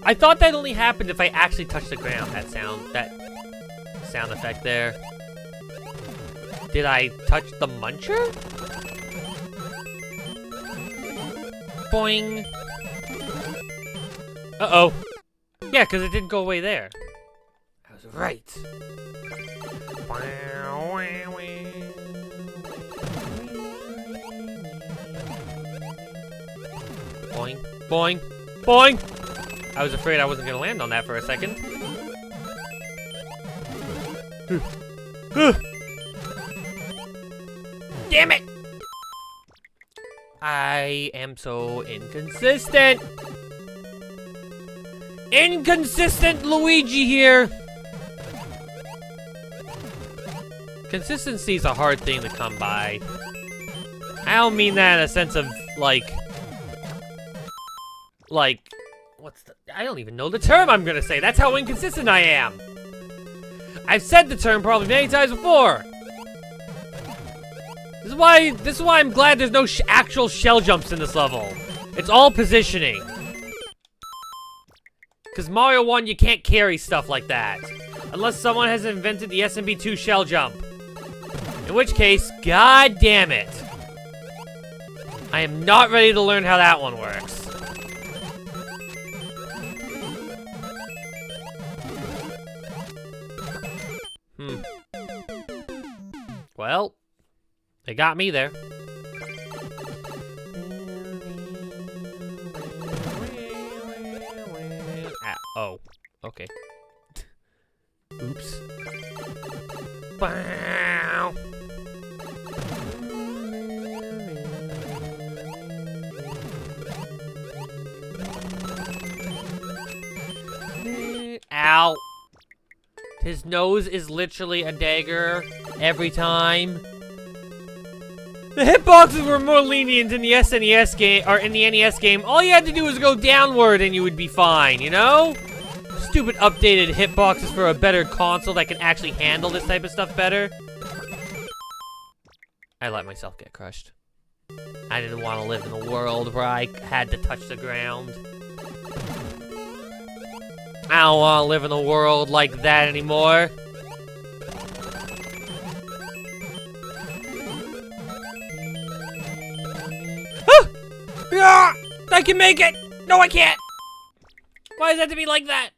I thought that only happened if I actually touched the ground, that sound effect there. Did I touch the muncher? Boing. Uh-oh. Yeah, because it didn't go away there. I was right. Boing, boing, boing! I was afraid I wasn't gonna land on that for a second. Damn it! I am so inconsistent! Inconsistent Luigi here! Consistency is a hard thing to come by. I don't mean that in a sense of, like, what's the... I don't even know the term I'm gonna say. That's how inconsistent I am. I've said the term probably many times before. This is why I'm glad there's no actual shell jumps in this level. It's all positioning. Because Mario 1, you can't carry stuff like that. Unless someone has invented the SMB2 shell jump. In which case, god damn it. I am not ready to learn how that one works. Well, they got me there. Ah, oh, okay. Oops. Bow. Ow. His nose is literally a dagger every time. The hitboxes were more lenient in the SNES game, or in the NES game. All you had to do was go downward and you would be fine, you know? Stupid updated hitboxes for a better console that can actually handle this type of stuff better. I let myself get crushed. I didn't want to live in a world where I had to touch the ground. I don't want to live in a world like that anymore. Ah! I can make it! No, I can't! Why does it have to be like that?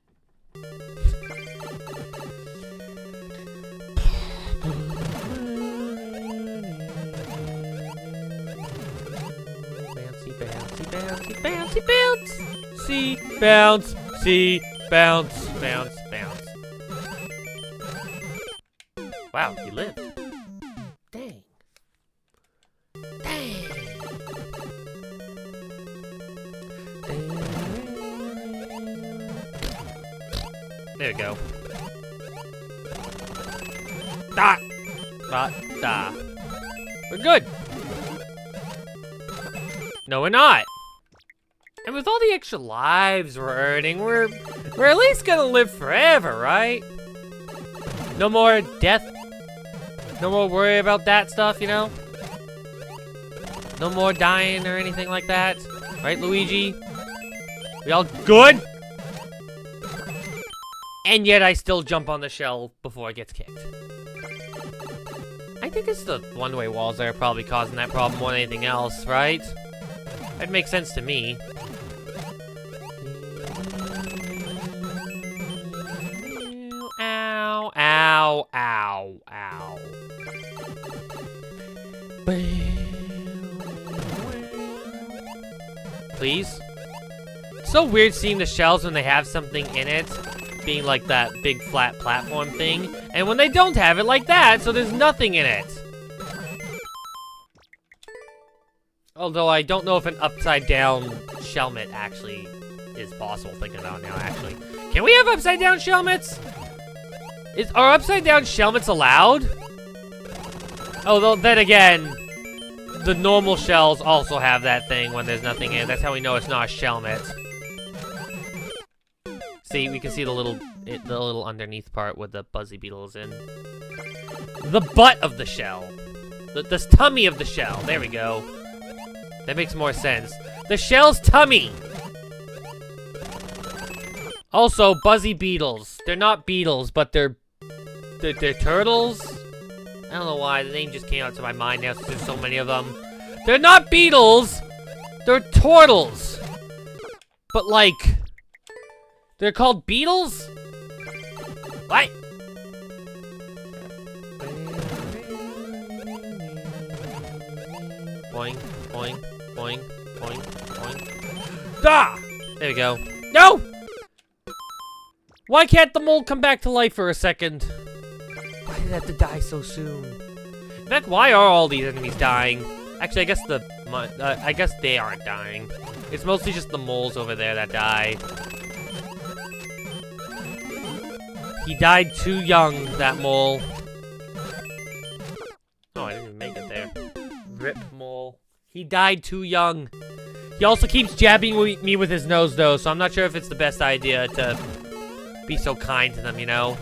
Bouncy, bouncy, bouncy, bouncy, bounce! See, bounce, see, bounce, bounce, bounce. Wow, he lived. Dang. Dang. There we go. Da! Da! Da! We're good. No, we're not. And with all the extra lives we're earning, we're at least gonna live forever, right? No more death. No more worry about that stuff, you know? No more dying or anything like that. Right, Luigi? We all good? And yet I still jump on the shell before it gets kicked. I think it's the one-way walls that are probably causing that problem more than anything else, right? That makes sense to me. Ow, ow, ow, ow. Please? It's so weird seeing the shells when they have something in it, being like that big flat platform thing, and when they don't have it like that, so there's nothing in it. Although I don't know if an upside down shelmet actually is possible, thinking about it now, actually. Can we have upside down shelmets? Are upside down shelmets allowed? Oh, then again, the normal shells also have that thing when there's nothing in it. That's how we know it's not a shelmet. See, we can see the little underneath part with the Buzzy Beetles in. The butt of the shell. The tummy of the shell. There we go. That makes more sense. The shell's tummy! Also, Buzzy Beetles. They're not beetles, but they're turtles? I don't know why, the name just came out to my mind now since there's so many of them. They're not beetles! They're turtles! But like, they're called beetles? What? Boing, boing, boing, boing, boing. Da! There we go. No! Why can't the mold come back to life for a second? Why did it have to die so soon? In fact, why are all these enemies dying? Actually, I guess they aren't dying. It's mostly just the moles over there that die. He died too young, that mole. Oh, I didn't even make it there. Rip mole. He died too young. He also keeps jabbing me with his nose, though, so I'm not sure if it's the best idea to be so kind to them, you know?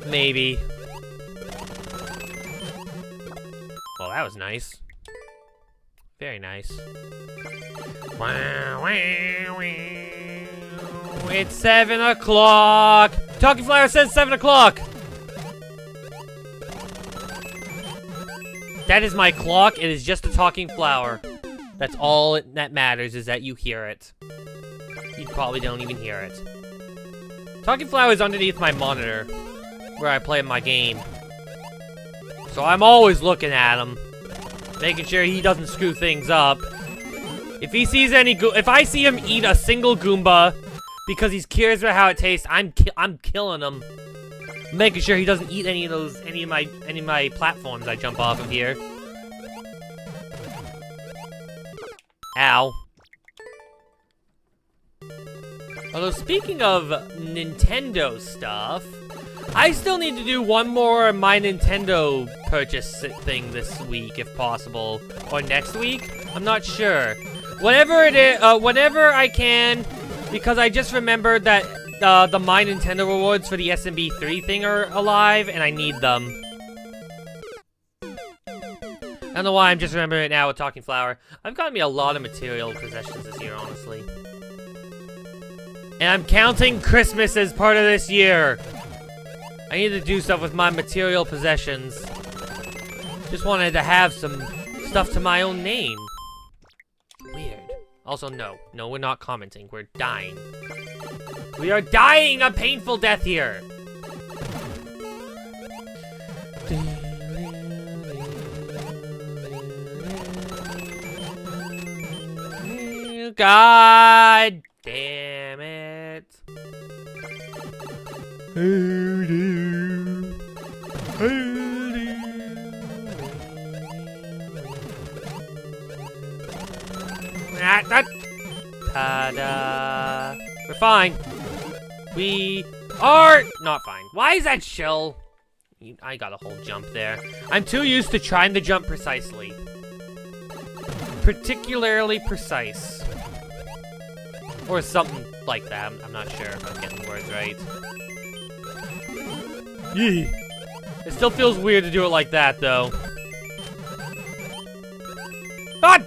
Maybe. Well, that was nice. Very nice. It's 7 o'clock! Talking Flower says 7 o'clock! That is my clock. It is just a talking flower. That's all that matters, is that you hear it. You probably don't even hear it. Talking flower is underneath my monitor, where I play my game. So I'm always looking at him, making sure he doesn't screw things up. If he sees if I see him eat a single Goomba because he's curious about how it tastes, I'm killing him. Making sure he doesn't eat any of my platforms I jump off of here. Ow. Although speaking of Nintendo stuff, I still need to do one more My Nintendo purchase thing this week, if possible. Or next week? I'm not sure. Whatever it is, whenever I can, because I just remembered that the My Nintendo rewards for the SMB3 thing are alive, and I need them. I don't know why I'm just remembering it now with Talking Flower. I've gotten me a lot of material possessions this year, honestly. And I'm counting Christmas as part of this year. I need to do stuff with my material possessions. Just wanted to have some stuff to my own name. Weird. Also, no, we're not commenting. We're dying. We are dying a painful death here. God damn it. Ta-da. We're fine. We are not fine. Why is that shell I got a whole jump there. I'm too used to trying to jump precisely. Particularly precise. Or something like that. I'm not sure if I'm getting the words right. Yee. It still feels weird to do it like that, though. Ah!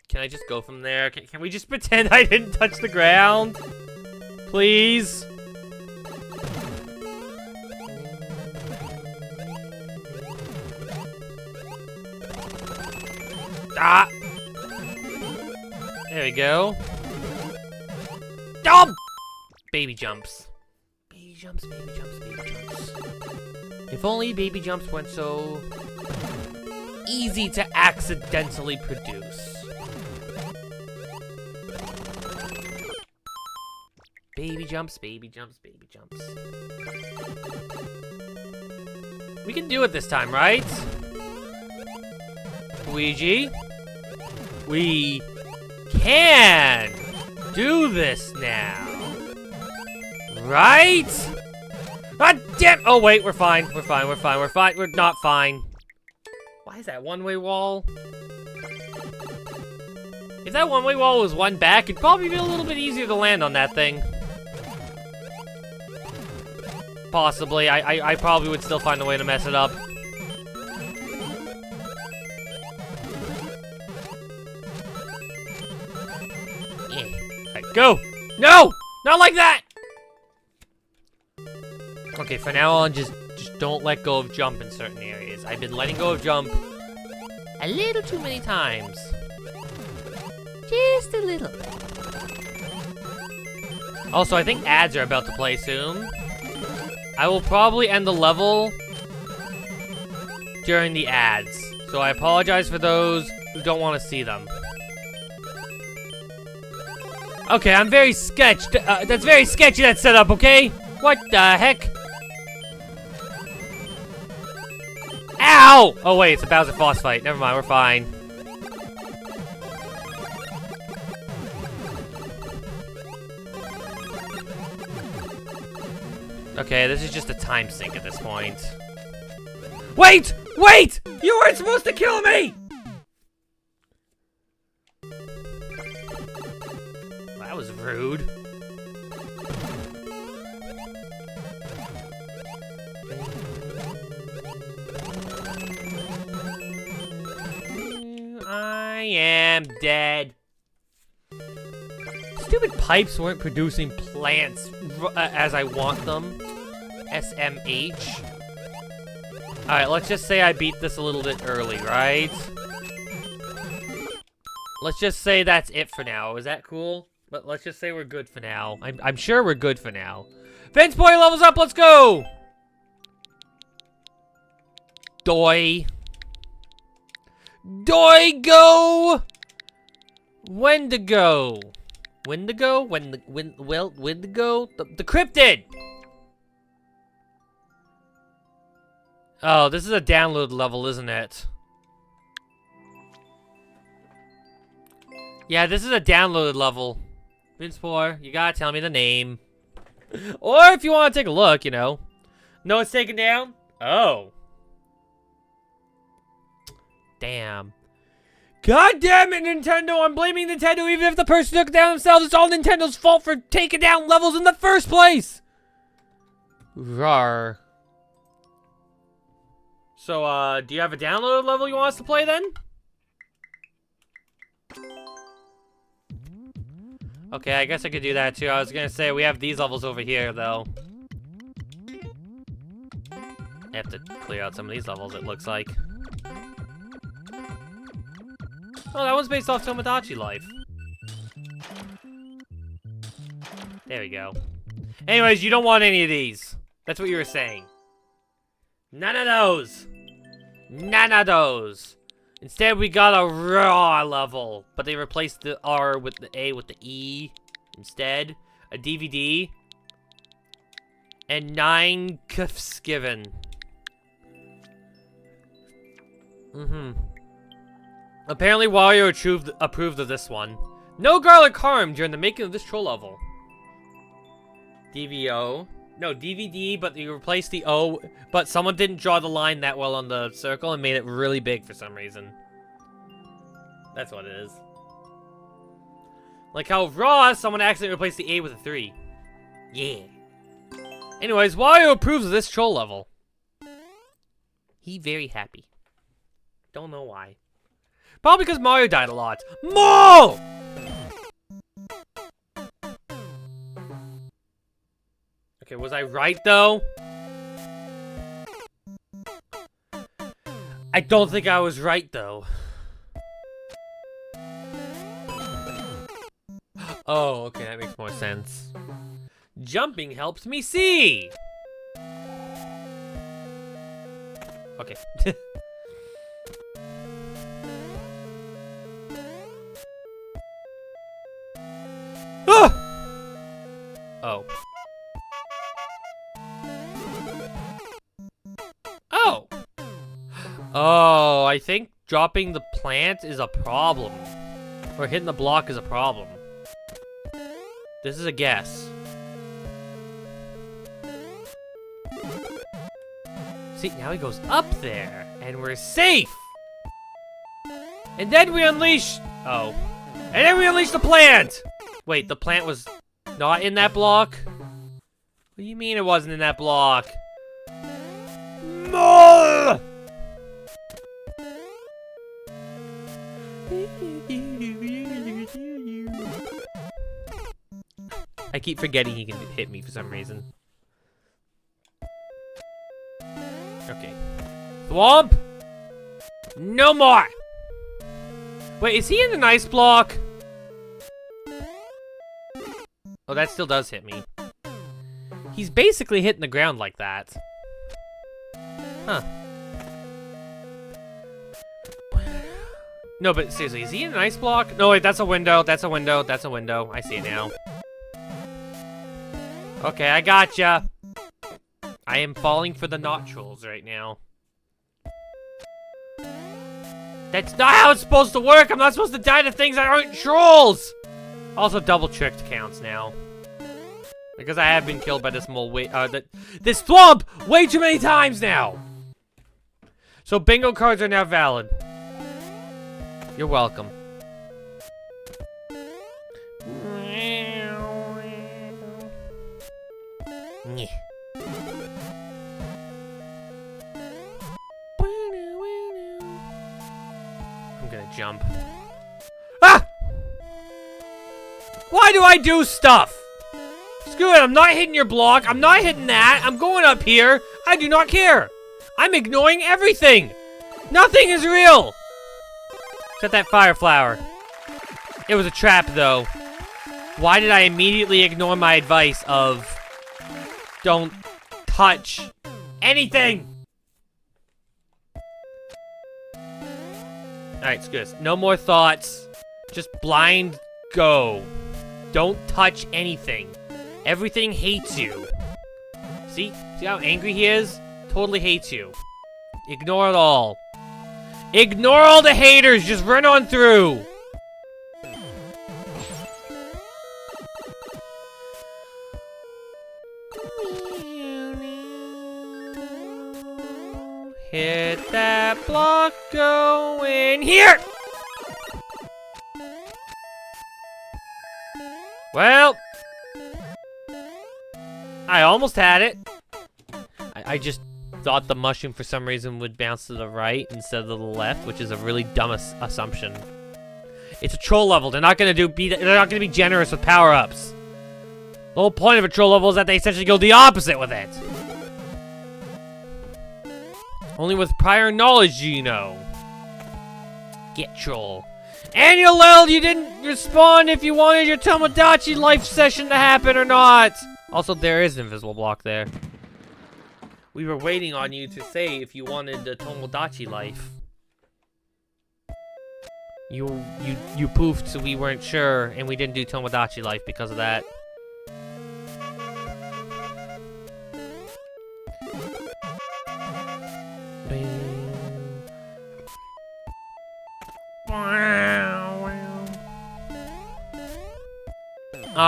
Can I just go from there? Can we just pretend I didn't touch the ground? Please? Ah! There we go. Oh! Baby jumps. Baby jumps, baby jumps, baby jumps. If only baby jumps weren't so easy to accidentally produce. Baby jumps, baby jumps, baby jumps. We can do it this time, right? Luigi? We can do this now. Right? God damn! Oh wait, we're fine. We're fine, we're fine, we're fine. We're not fine. Why is that one-way wall? If that one-way wall was one back, it'd probably be a little bit easier to land on that thing. Possibly. I probably would still find a way to mess it up. Alright, go! No! Not like that! Okay, for now on, just don't let go of jump in certain areas. I've been letting go of jump a little too many times. Just a little. Also, I think ads are about to play soon. I will probably end the level during the ads. So I apologize for those who don't want to see them. Okay, I'm very sketched. That's very sketchy, that setup, okay? What the heck? Ow! Oh wait, it's a Bowser boss fight. Never mind, we're fine. Okay, this is just a time sink at this point. Wait! Wait! You weren't supposed to kill me! That was rude. I am dead. Stupid pipes weren't producing plants as I want them. SMH. Alright, let's just say I beat this a little bit early, right? Let's just say that's it for now. Is that cool? But let's just say we're good for now. I'm sure we're good for now. Vince Boy levels up, let's go! Doi. Doi go! When to go? When to go? When to go? The cryptid! Oh, this is a download level, isn't it? Yeah, this is a downloaded level. Vince Poor, you gotta tell me the name. Or if you want to take a look, you know. No, it's taken down? Oh. Damn. God damn it, Nintendo! I'm blaming Nintendo even if the person took it down themselves. It's all Nintendo's fault for taking down levels in the first place! Rawr. So, do you have a downloaded level you want us to play then? Okay, I guess I could do that too. I was gonna say, we have these levels over here, though. I have to clear out some of these levels, it looks like. Oh, that one's based off Tomodachi Life. There we go. Anyways, you don't want any of these. That's what you were saying. None of those. None of those. Instead, we got a raw level, but they replaced the R with the A with the E instead. A DVD. And 9 gifts given. Apparently, Wario approved of this one. No garlic harm during the making of this troll level. DVO. No, DVD, but you replaced the O, but someone didn't draw the line that well on the circle and made it really big for some reason. That's what it is. Like how Raw, someone accidentally replaced the A with a 3. Yeah. Anyways, Wario approves of this troll level. He very happy. Don't know why. Probably because Mario died a lot. More! Okay, was I right, though? I don't think I was right, though. Oh, okay, that makes more sense. Jumping helps me see! Okay. Ah! Oh. Oh! Oh, I think dropping the plant is a problem. Or hitting the block is a problem. This is a guess. See, now he goes up there, and we're safe! And then we unleash... Oh. And then we unleash the plant! Wait, the plant was not in that block? What do you mean it wasn't in that block? More! I keep forgetting he can hit me for some reason. Okay. Thwomp! No more! Wait, is he in the nice block? Oh, that still does hit me. He's basically hitting the ground like that. Huh. No, but seriously, is he in an ice block? No, wait, that's a window, that's a window, that's a window. I see it now. Okay, I gotcha. I am falling for the not trolls right now. That's not how it's supposed to work! I'm not supposed to die to things that aren't trolls! Also, double tricked counts now. Because I have been killed by this mole this thwomp way too many times now! So bingo cards are now valid. You're welcome. Nyeh. I'm gonna jump. Ah! Why do I do stuff? Screw it, I'm not hitting your block. I'm not hitting that. I'm going up here. I do not care. I'm ignoring everything. Nothing is real. Except that fire flower. It was a trap, though. Why did I immediately ignore my advice of don't touch anything? Alright, screw this. No more thoughts. Just blind go. Don't touch anything. Everything hates you. See? See how angry he is? Totally hates you. Ignore it all. Ignore all the haters. Just run on through. Hit that block, go in here! Well, I almost had it. I just thought the mushroom for some reason would bounce to the right instead of the left, which is a really dumb assumption. It's a troll level. They're not gonna be generous with power-ups. The whole point of a troll level is that they essentially go the opposite with it. Only with prior knowledge, you know. Get troll. And you didn't respond if you wanted your Tomodachi life session to happen or not. Also, there is an invisible block there. We were waiting on you to say if you wanted the Tomodachi life. You poofed, so we weren't sure, and we didn't do Tomodachi life because of that.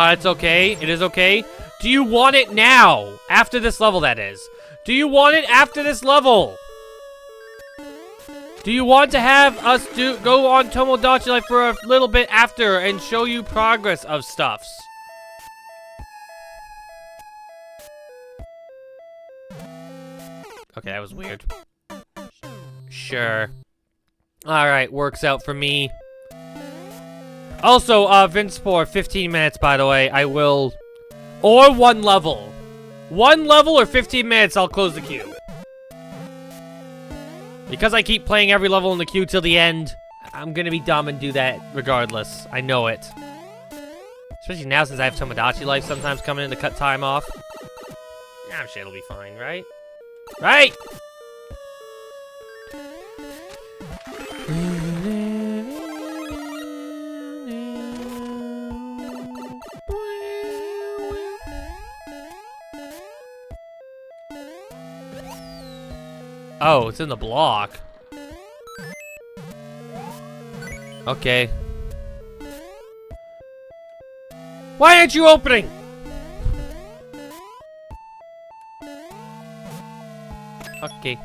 It's okay. It is okay. Do you want it now? After this level, that is. Do you want it after this level? Do you want to have us go on Tomodachi Life for a little bit after and show you progress of stuffs? Okay, that was weird. Sure. Alright, works out for me. Also, Vince for 15 minutes, by the way. I will... Or one level. One level or 15 minutes, I'll close the queue. Because I keep playing every level in the queue till the end, I'm gonna be dumb and do that regardless. I know it. Especially now since I have Tomodachi Life sometimes coming in to cut time off. Yeah, I'm sure it'll be fine, right? Right! Oh, it's in the block. Okay. Why aren't you opening? Okay.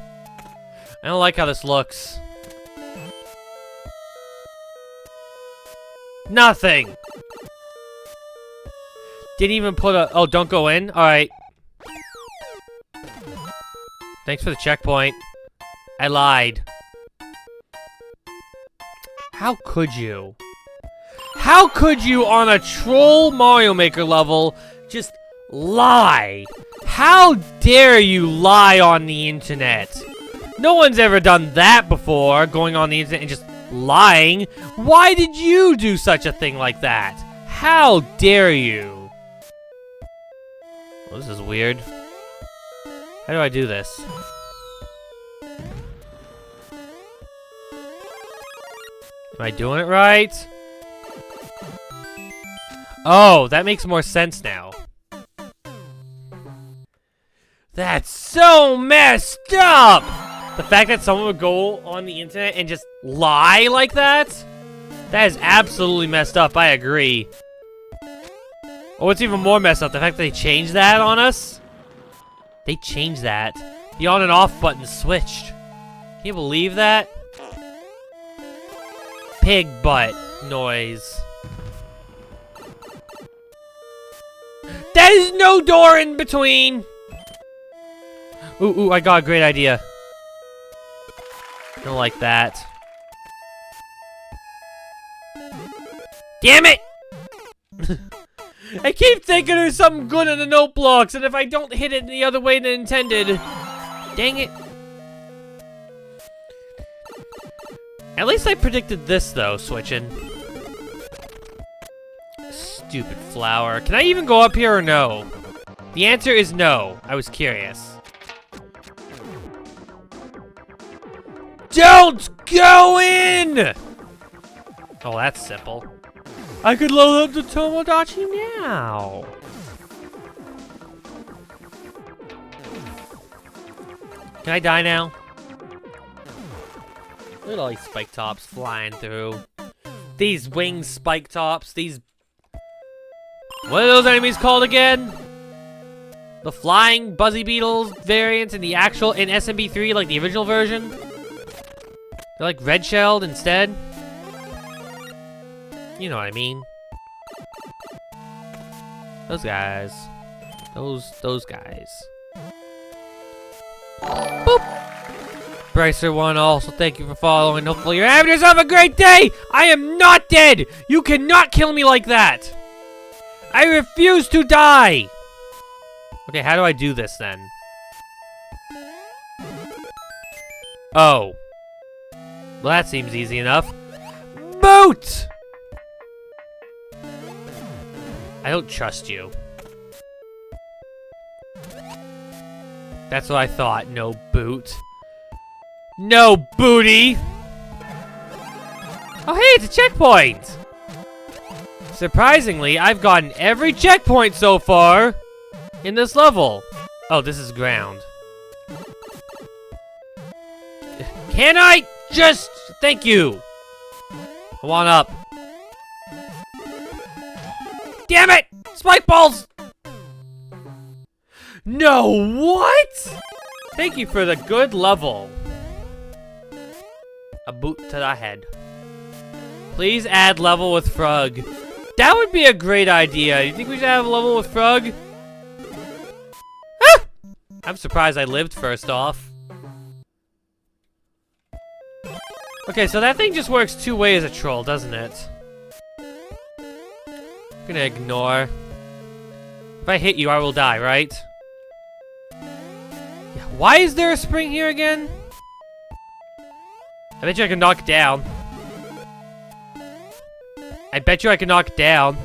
I don't like how this looks. Nothing! Didn't even put a... Oh, don't go in? Alright. Thanks for the checkpoint. I lied. How could you? How could you on a troll Mario Maker level just lie? How dare you lie on the internet? No one's ever done that before, going on the internet and just lying. Why did you do such a thing like that? How dare you? Well, this is weird. How do I do this? Am I doing it right? Oh, that makes more sense now. That's so messed up! The fact that someone would go on the internet and just lie like that? That is absolutely messed up, I agree. Oh, what's even more messed up? The fact that they changed that on us? They changed that. The on and off button switched. Can you believe that? Pig butt noise. That is no door in between! Ooh, I got a great idea. Don't like that. Damn it! I keep thinking there's something good in the note blocks, and if I don't hit it the other way than intended... Dang it. At least I predicted this, though, switching. Stupid flower. Can I even go up here or no? The answer is no. I was curious. Don't go in! Oh, that's simple. I could load up the Tomodachi now. Can I die now? Look at all these spike tops flying through. These winged spike tops, these... What are those enemies called again? The flying Buzzy Beetles variants in the actual, in SMB3, like the original version? They're like red-shelled instead? You know what I mean. Those guys. Those guys. Boop! Brycer1 also, thank you for following. Hopefully you're having yourself a great day! I am not dead! You cannot kill me like that! I refuse to die! Okay, how do I do this then? Oh. Well, that seems easy enough. Boot! I don't trust you. That's what I thought. No boot. No booty! Oh, hey, it's a checkpoint! Surprisingly, I've gotten every checkpoint so far in this level. Oh, this is ground. Can I just... Thank you! Come on up. Damn it! Spike balls! No, what? Thank you for the good level. A boot to the head. Please add level with Frog. That would be a great idea. You think we should have a level with Frog? Ah! I'm surprised I lived first off. Okay, so that thing just works two ways as a troll, doesn't it? I'm gonna ignore. If I hit you, I will die, right? Yeah, why is there a spring here again? I bet you I can knock it down. I bet you I can knock it down.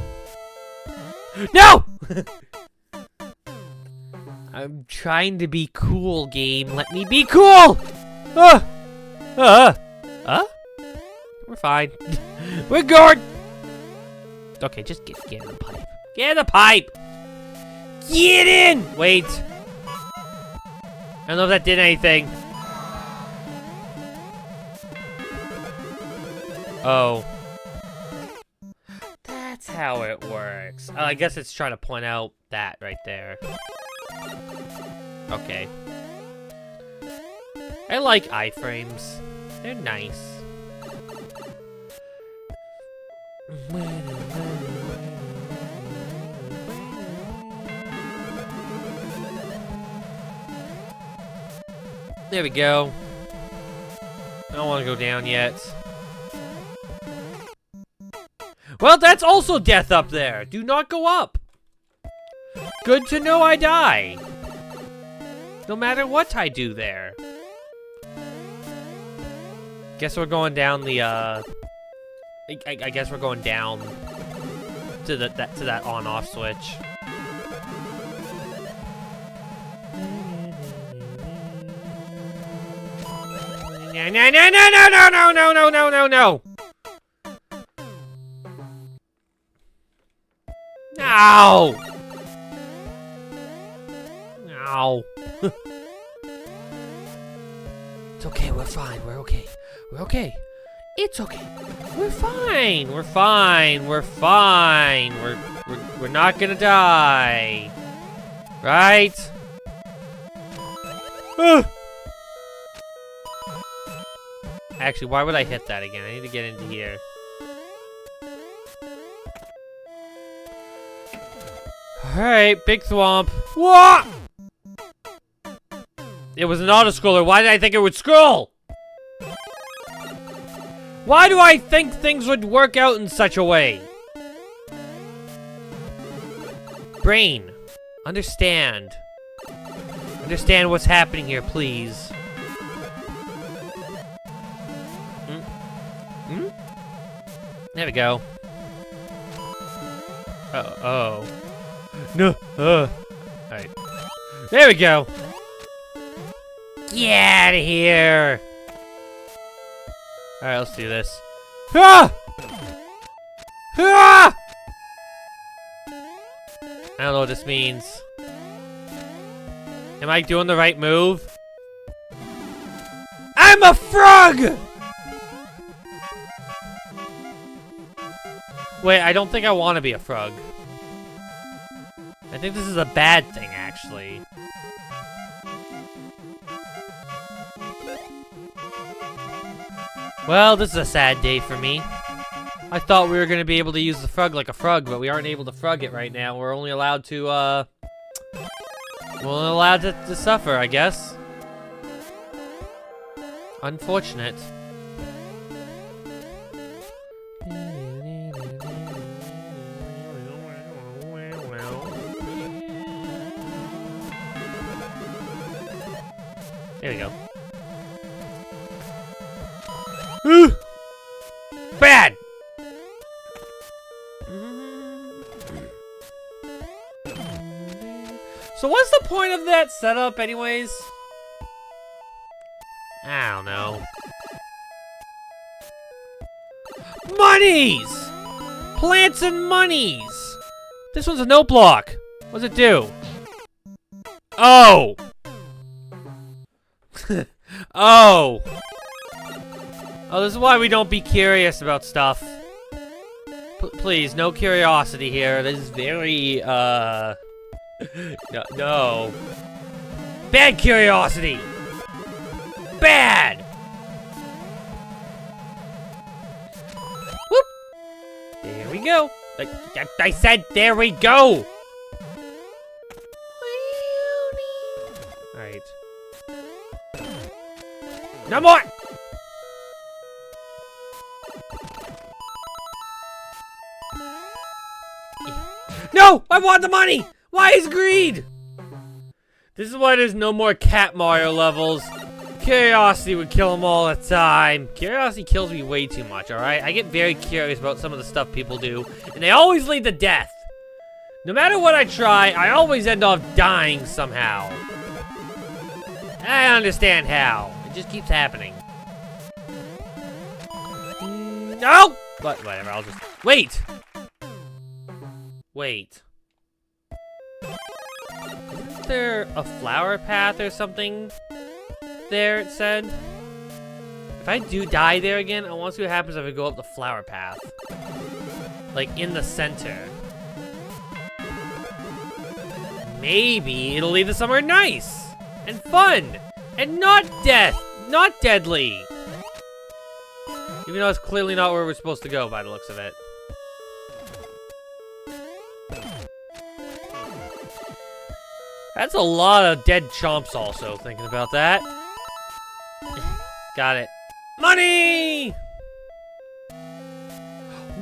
No! I'm trying to be cool, game. Let me be cool! We're fine. We're good! Okay, just get in the pipe. Get in the pipe! Get in! Wait. I don't know if that did anything. Oh. That's how it works. I guess it's trying to point out that right there. Okay. I like iframes. They're nice. There we go. I don't want to go down yet. Well, that's also death up there. Do not go up. Good to know I die. No matter what I do there. Guess we're going down the, I guess we're going down to that on-off switch. No, no, no, no, no, no, no, no, no, no, no, no. Ow! Ow. It's okay, we're fine, we're okay. We're okay. It's okay. We're fine. We're fine. We're fine. We're not gonna die. Right? Actually, why would I hit that again? I need to get into here. Alright, big thwomp. What? It was an auto-scroller. Why did I think it would scroll? Why do I think things would work out in such a way? Brain, understand. Understand what's happening here, please. There we go. Oh. No. Alright. There we go. Get out of here. Alright, let's do this. Ah! Ah! I don't know what this means. Am I doing the right move? I'm a frog! Wait, I don't think I want to be a frog. I think this is a bad thing, actually. Well, this is a sad day for me. I thought we were going to be able to use the frog like a frog, but we aren't able to frog it right now. We're only allowed to, we're only allowed to suffer, I guess. Unfortunate. There we go. Bad! So what's the point of that setup anyways? I don't know. Monies! Plants and monies! This one's a note block. What does it do? Oh! Oh! Oh, this is why we don't be curious about stuff. Please, no curiosity here. This is very, No, no. Bad curiosity! Bad! Whoop! There we go. I said there we go! Alright. No more! No! I want the money! Why is greed? This is why there's no more Cat Mario levels. Curiosity would kill them all the time. Curiosity kills me way too much, alright? I get very curious about some of the stuff people do, and they always lead to death. No matter what I try, I always end up dying somehow. I understand how. It just keeps happening. No! But whatever, I'll just... Wait! Wait. Isn't there a flower path or something there, it said? If I do die there again, I want to see what happens if I go up the flower path. Like, in the center. Maybe it'll lead to somewhere nice! And fun! And not death! Not deadly! Even though it's clearly not where we're supposed to go by the looks of it. That's a lot of dead chomps also, thinking about that. Got it. Money!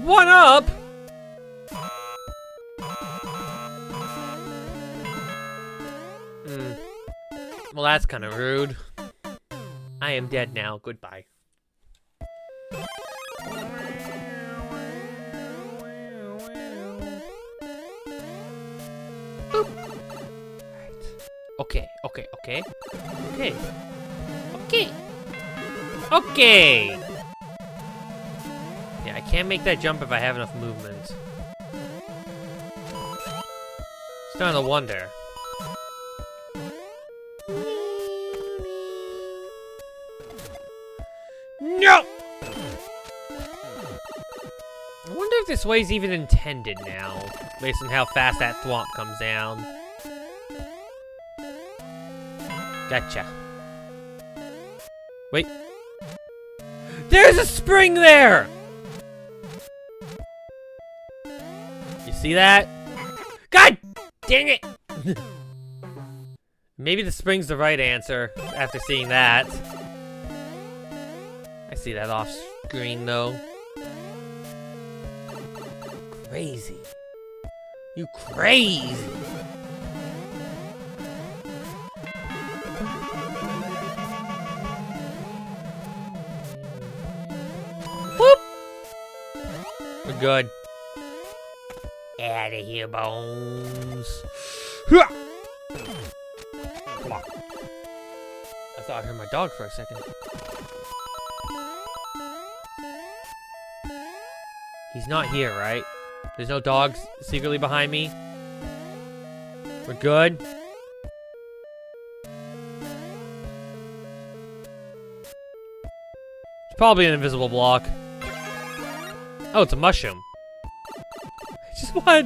1 up! Well, that's kind of rude. I am dead now. Goodbye. Boop. Okay. Yeah, I can't make that jump if I have enough movement. Starting to wonder. No! I wonder if this way's even intended now, based on how fast that thwomp comes down. Gotcha. Wait. There's a spring there! You see that? God dang it! Maybe the spring's the right answer after seeing that. I see that off screen though. Crazy. You crazy. Whoop! We're good. Outta here, Bones. Come on. I thought I heard my dog for a second. He's not here, right? There's no dogs secretly behind me? We're good? It's probably an invisible block. Oh, it's a mushroom. I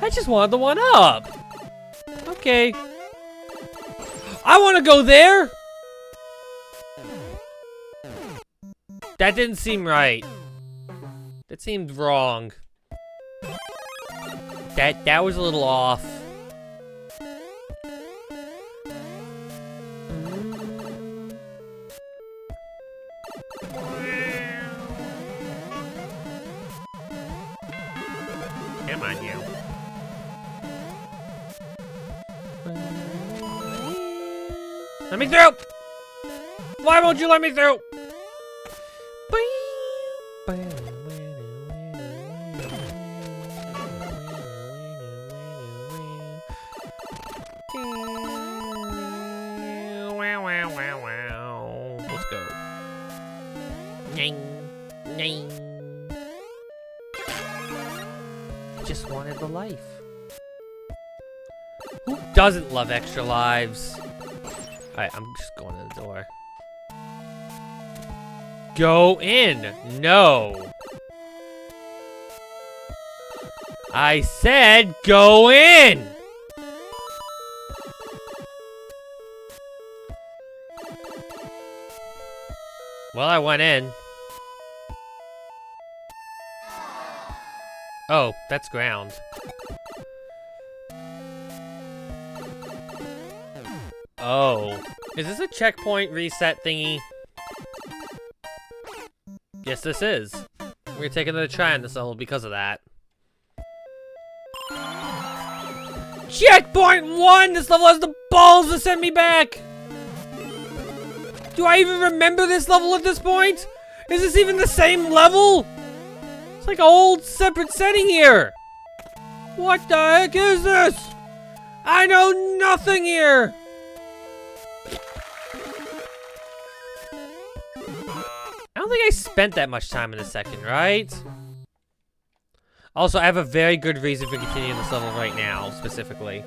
just wanted the one up. Okay. I want to go there. That didn't seem right. That seemed wrong. That was a little off. Come on, you. Let me through! Why won't you let me through? Let's go. Just wanted the life. Who doesn't love extra lives? Alright, I'm just going to the door. Go in! No! I said go in! Well, I went in. Oh, that's ground. Oh. Is this a checkpoint reset thingy? Yes, this is. We're taking another try on this level because of that. Checkpoint 1! This level has the balls to send me back! Do I even remember this level at this point? Is this even the same level? It's like a whole separate setting here. What the heck is this? I know nothing here. I don't think I spent that much time in the second, right? Also, I have a very good reason for continuing this level right now, specifically.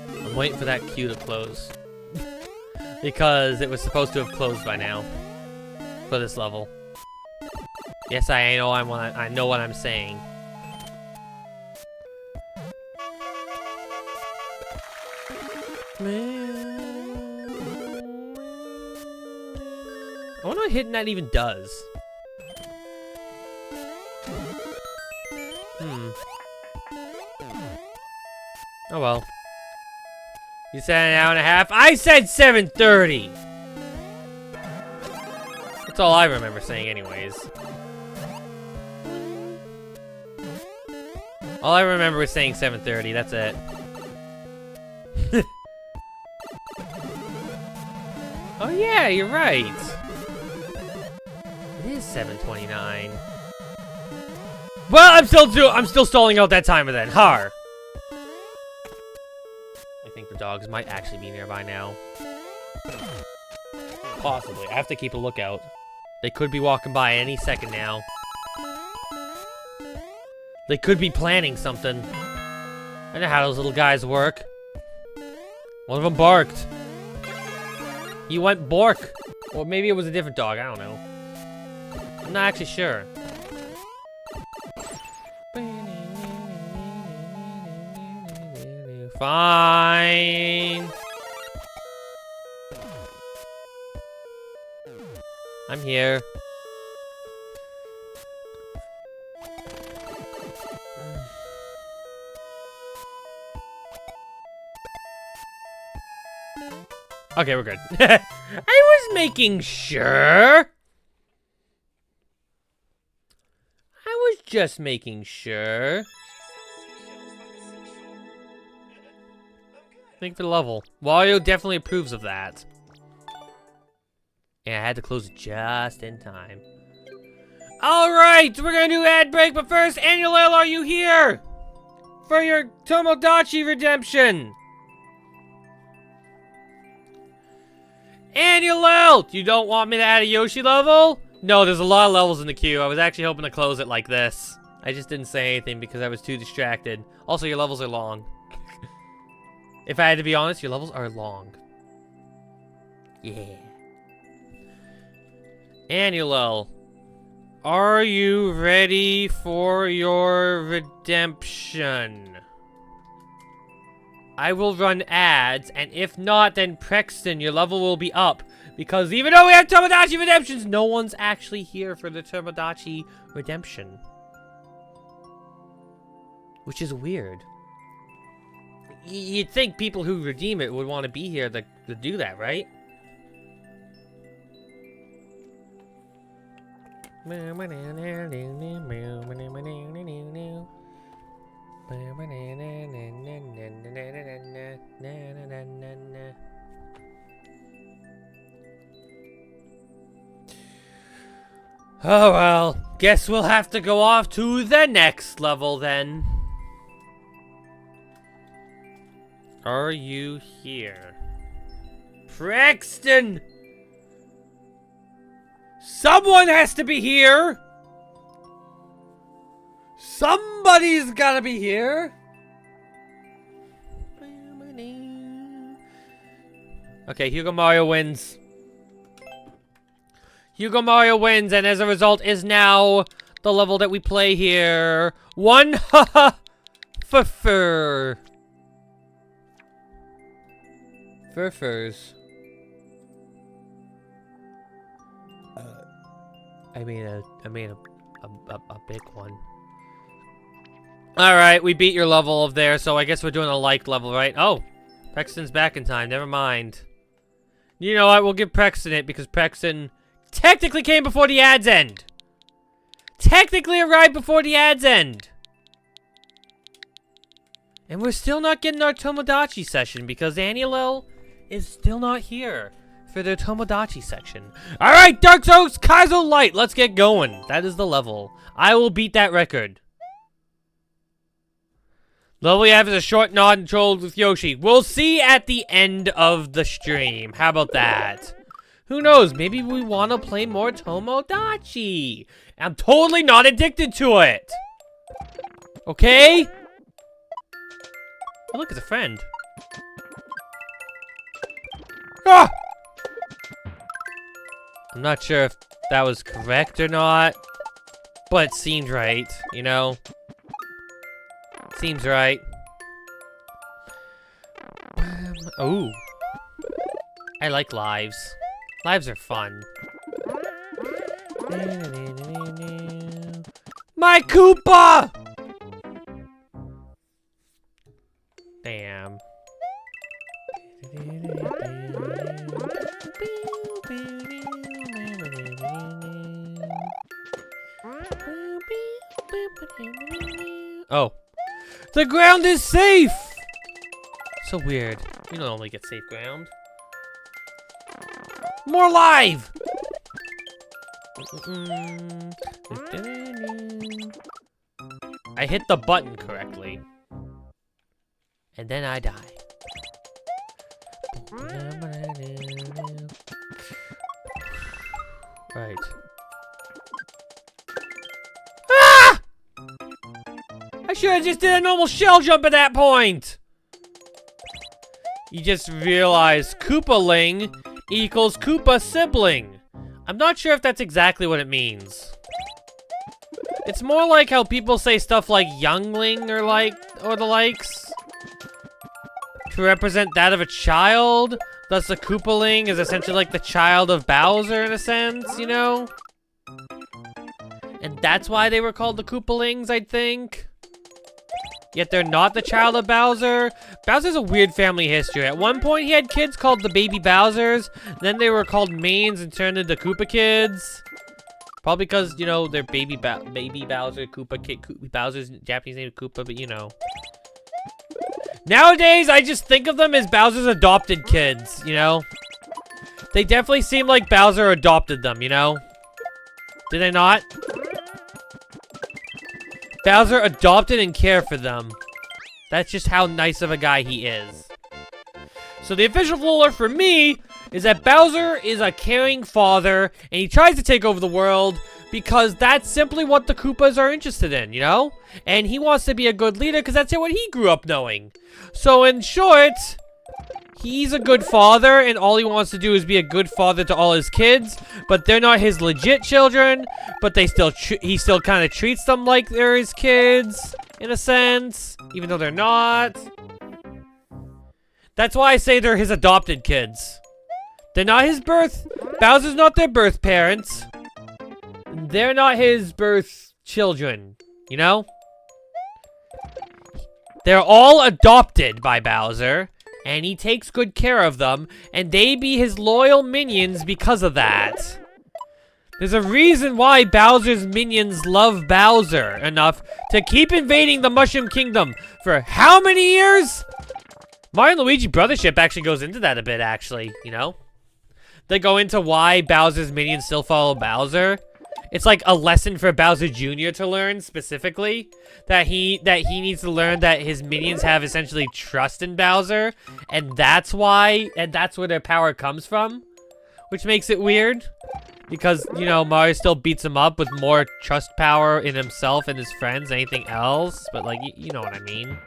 I'm waiting for that queue to close. Because it was supposed to have closed by now. For this level. Yes, I know I know what I'm saying. I wonder what hitting that even does. Oh well. You said an hour and a half? I said 7:30! That's all I remember saying anyways. All I remember was saying 7:30, that's it. Oh yeah, you're right. It is 7:29. Well, I'm still stalling out that timer then. Har. I think the dogs might actually be nearby now. Possibly. I have to keep a lookout. They could be walking by any second now. They could be planning something. I know how those little guys work. One of them barked. He went bork. Or maybe it was a different dog. I don't know. I'm not actually sure. Fine. I'm here. Okay, we're good. I was making sure. I was just making sure. Thank for the level. Wario definitely approves of that. Yeah, I had to close it just in time. Alright, we're gonna do ad break, but first, Annual, are you here? For your Tomodachi redemption! Annual, you don't want me to add a Yoshi level? No, there's a lot of levels in the queue. I was actually hoping to close it like this. I just didn't say anything because I was too distracted. Also, your levels are long. If I had to be honest, your levels are long. Yeah. Annual, are you ready for your redemption? I will run ads, and if not, then Prexton, your level will be up. Because even though we have Tomodachi redemptions, no one's actually here for the Tomodachi redemption. Which is weird. You'd think people who redeem it would want to be here to do that, right? Oh well, guess we'll have to go off to the next level then. Are you here? Prexton! Someone has to be here! Somebody's gotta be here! Okay, Hugo Mario wins. Hugo Mario wins, and as a result is now the level that we play here. One ha for fur. Furs. I mean a big one. All right, we beat your level of there, so I guess we're doing a like level, right? Oh, Prexton's back in time. Never mind. You know what? We'll give Prexton it because Prexton technically came before the ads end. Technically arrived before the ads end. And we're still not getting our Tomodachi session because Anilil is still not here for their Tomodachi section. Alright, Dark Souls Kaizo Light, let's get going. That is the level. I will beat that record. Level we have is a short nod and trolls with Yoshi. We'll see at the end of the stream. How about that? Who knows? Maybe we want to play more Tomodachi. I'm totally not addicted to it. Okay? Oh, look, it's a friend. Ah! I'm not sure if that was correct or not, but it seemed right, you know? Seems right. Oh. I like lives. Lives are fun. My Koopa! Bam. Oh. The ground is safe! So weird. You don't normally get safe ground. More live! I hit the button correctly. And then I die. Right. Ah! I should have just did a normal shell jump at that point! You just realize Koopaling equals Koopa sibling. I'm not sure if that's exactly what it means. It's more like how people say stuff like youngling or the likes to represent that of a child. Thus the Koopaling is essentially like the child of Bowser in a sense, you know? And that's why they were called the Koopalings, I think. Yet they're not the child of Bowser. Bowser's a weird family history. At one point, he had kids called the Baby Bowsers. Then they were called Mains and turned into Koopa Kids. Probably because, you know, they're Baby Bowser, Koopa Kid. Bowser's Japanese name is Koopa, but you know. Nowadays, I just think of them as Bowser's adopted kids, you know? They definitely seem like Bowser adopted them, you know? Did they not? Bowser adopted and cared for them. That's just how nice of a guy he is. So the official ruler for me is that Bowser is a caring father and he tries to take over the world because that's simply what the Koopas are interested in, you know? And he wants to be a good leader because that's what he grew up knowing. So in short, he's a good father and all he wants to do is be a good father to all his kids, but they're not his legit children, but he still kind of treats them like they're his kids in a sense, even though they're not. That's why I say they're his adopted kids. They're not his Bowser's not their birth parents. They're not his birth children, you know? They're all adopted by Bowser, and he takes good care of them, and they be his loyal minions because of that. There's a reason why Bowser's minions love Bowser enough to keep invading the Mushroom Kingdom for how many years? Mario and Luigi Brothership actually goes into that a bit, actually, you know? They go into why Bowser's minions still follow Bowser. It's like a lesson for Bowser Jr. to learn, specifically. That he needs to learn that his minions have essentially trust in Bowser. And that's why, and that's where their power comes from. Which makes it weird. Because, you know, Mario still beats him up with more trust power in himself and his friends than anything else. But, like, you know what I mean.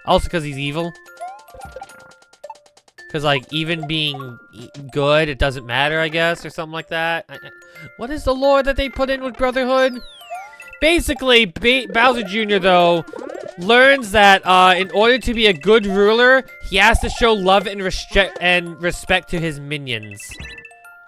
Also because he's evil. Because, like, even being good, it doesn't matter, I guess, or something like that. What is the lore that they put in with Brotherhood? Basically, Bowser Jr., though, learns that in order to be a good ruler, he has to show love and respect to his minions.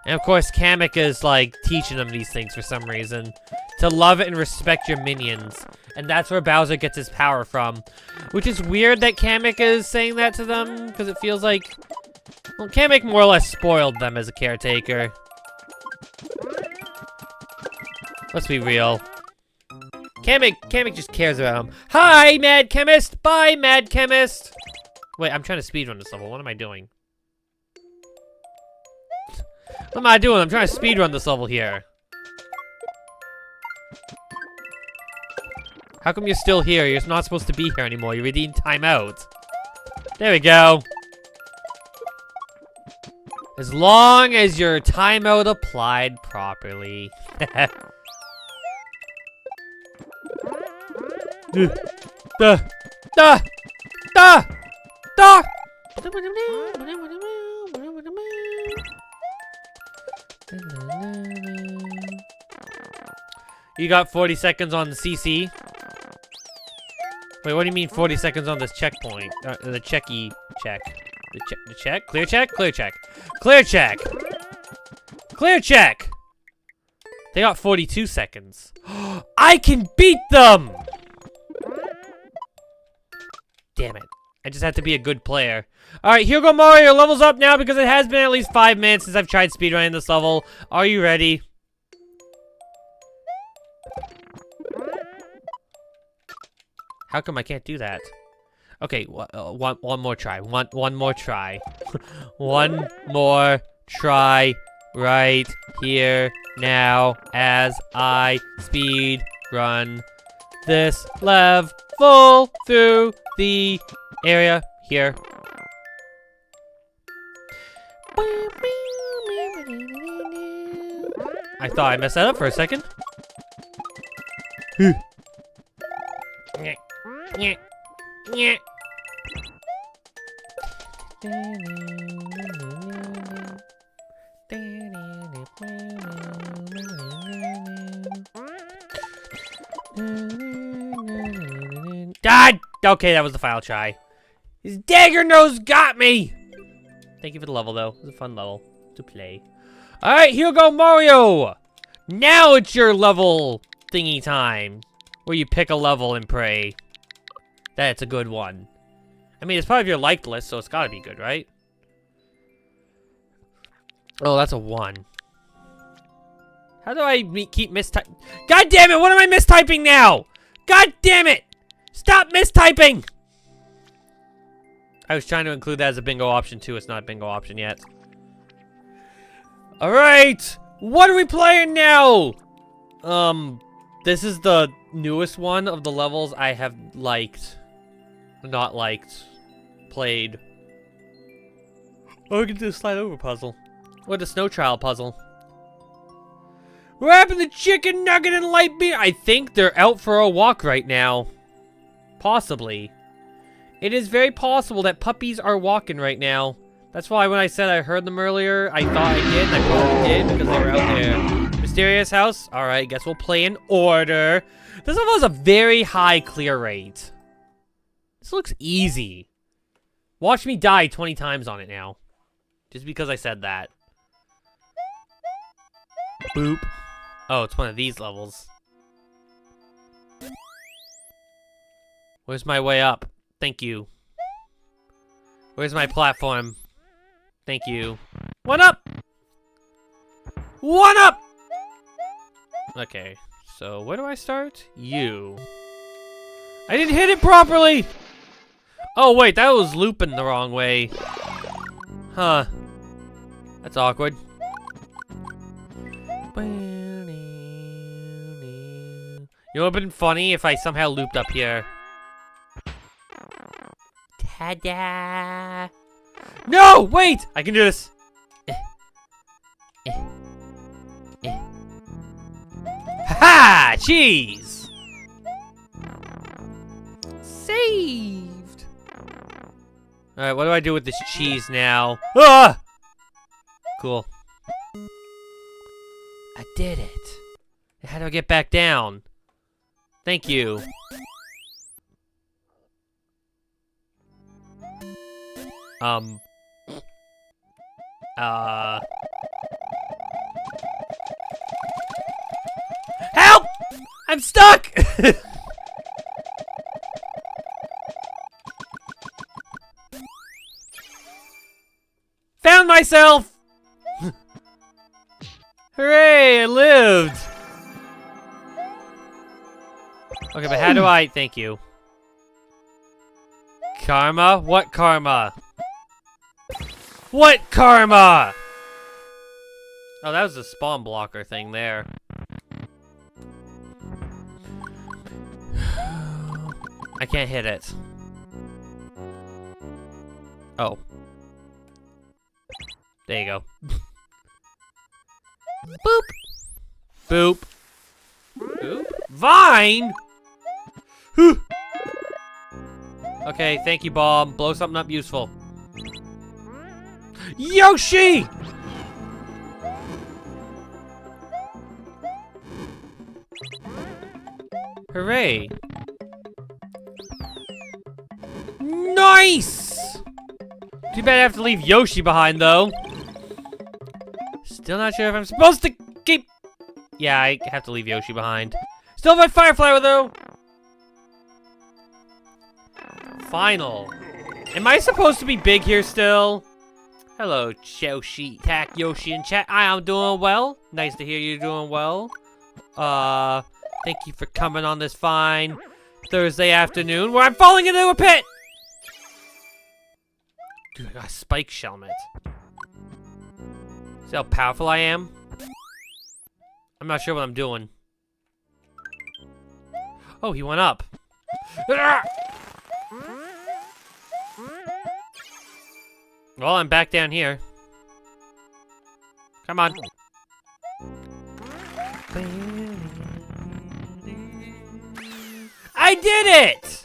And of course, Kamek is like teaching them these things for some reason. To love and respect your minions. And that's where Bowser gets his power from. Which is weird that Kamek is saying that to them, because it feels like... Well, Kamek more or less spoiled them as a caretaker. Let's be real. Kamek just cares about him. Hi, Mad Chemist! Bye, Mad Chemist! Wait, I'm trying to speedrun this level. What am I doing? What am I doing? I'm trying to speedrun this level here. How come you're still here? You're not supposed to be here anymore. You redeemed timeout. There we go. As long as your timeout applied properly. You got 40 seconds on the CC. Wait, what do you mean 40 seconds on this checkpoint? The checky check. The check? Clear check? Clear check. Clear check! Clear check! They got 42 seconds. I can beat them! Damn it. I just have to be a good player. Alright, here go Mario. Level's up now because it has been at least 5 minutes since I've tried speedrunning this level. Are you ready? How come I can't do that? Okay, one more try. One more try. One more try right here now as I speed run this level through the area here. I thought I messed that up for a second. Dad! Okay, that was the final try. His dagger nose got me! Thank you for the level, though. It was a fun level to play. Alright, here we go, Mario! Now it's your level thingy time. Where you pick a level and pray. That's a good one. I mean, it's part of your liked list, so it's gotta be good, right? Oh, that's a 1. How do I keep mistyping? God damn it, what am I mistyping now? God damn it! Stop mistyping! I was trying to include that as a bingo option, too. It's not a bingo option yet. Alright! What are we playing now? This is the newest one of the levels I have liked. Not liked. Played. Oh, we can do the slide over puzzle. Or the snow trial puzzle. What happened to Chicken Nugget and Light Beer? I think they're out for a walk right now. Possibly. It is very possible that puppies are walking right now. That's why when I said I heard them earlier, I thought I did, and I probably did because they were out there. Mysterious house? Alright, guess we'll play in order. This level has a very high clear rate. This looks easy. Watch me die 20 times on it now. Just because I said that. Boop. Oh, it's one of these levels. Where's my way up? Thank you. Where's my platform? Thank you. One up! One up! Okay, so where do I start? You. I didn't hit it properly! Oh wait, that was looping the wrong way. Huh. That's awkward. You know what would have been funny if I somehow looped up here? Ta-da! No! Wait! I can do this! Ha-ha! Cheese! Saved! Alright, what do I do with this cheese now? Ah! Cool. I did it. How do I get back down? Thank you. Help! I'm stuck! Found myself! Hooray, I lived! Okay, but how do I... Thank you. Karma? What karma? What karma? Oh, that was a spawn blocker thing there. I can't hit it. Oh. There you go. Boop. Boop. Boop. Vine? Whew. Okay, thank you, Bob. Blow something up useful. Yoshi! Hooray. Nice! Too bad I have to leave Yoshi behind, though. Still not sure if I'm supposed to keep... Yeah, I have to leave Yoshi behind. Still have my Firefly, though. Final. Am I supposed to be big here still? Hello, Yoshi, Tack, Yoshi, and chat. I am doing well. Nice to hear you're doing well. Thank you for coming on this fine Thursday afternoon where I'm falling into a pit. Dude, I got a spike shelmet. See how powerful I am? I'm not sure what I'm doing. Oh, he went up. Well, I'm back down here. Come on. I did it!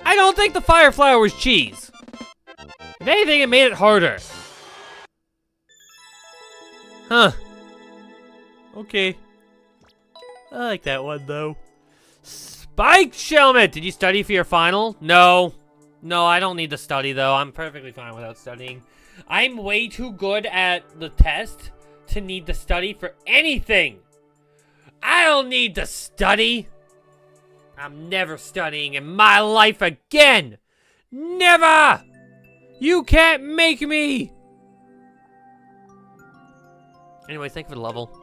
I don't think the fire flower was cheese. If anything, it made it harder. Huh. Okay. I like that one, though. Spike Shelmet! Did you study for your final? No. No, I don't need to study, though. I'm perfectly fine without studying. I'm way too good at the test to need to study for anything. I don't need to study. I'm never studying in my life again. Never! You can't make me! Anyway, thank you for the level.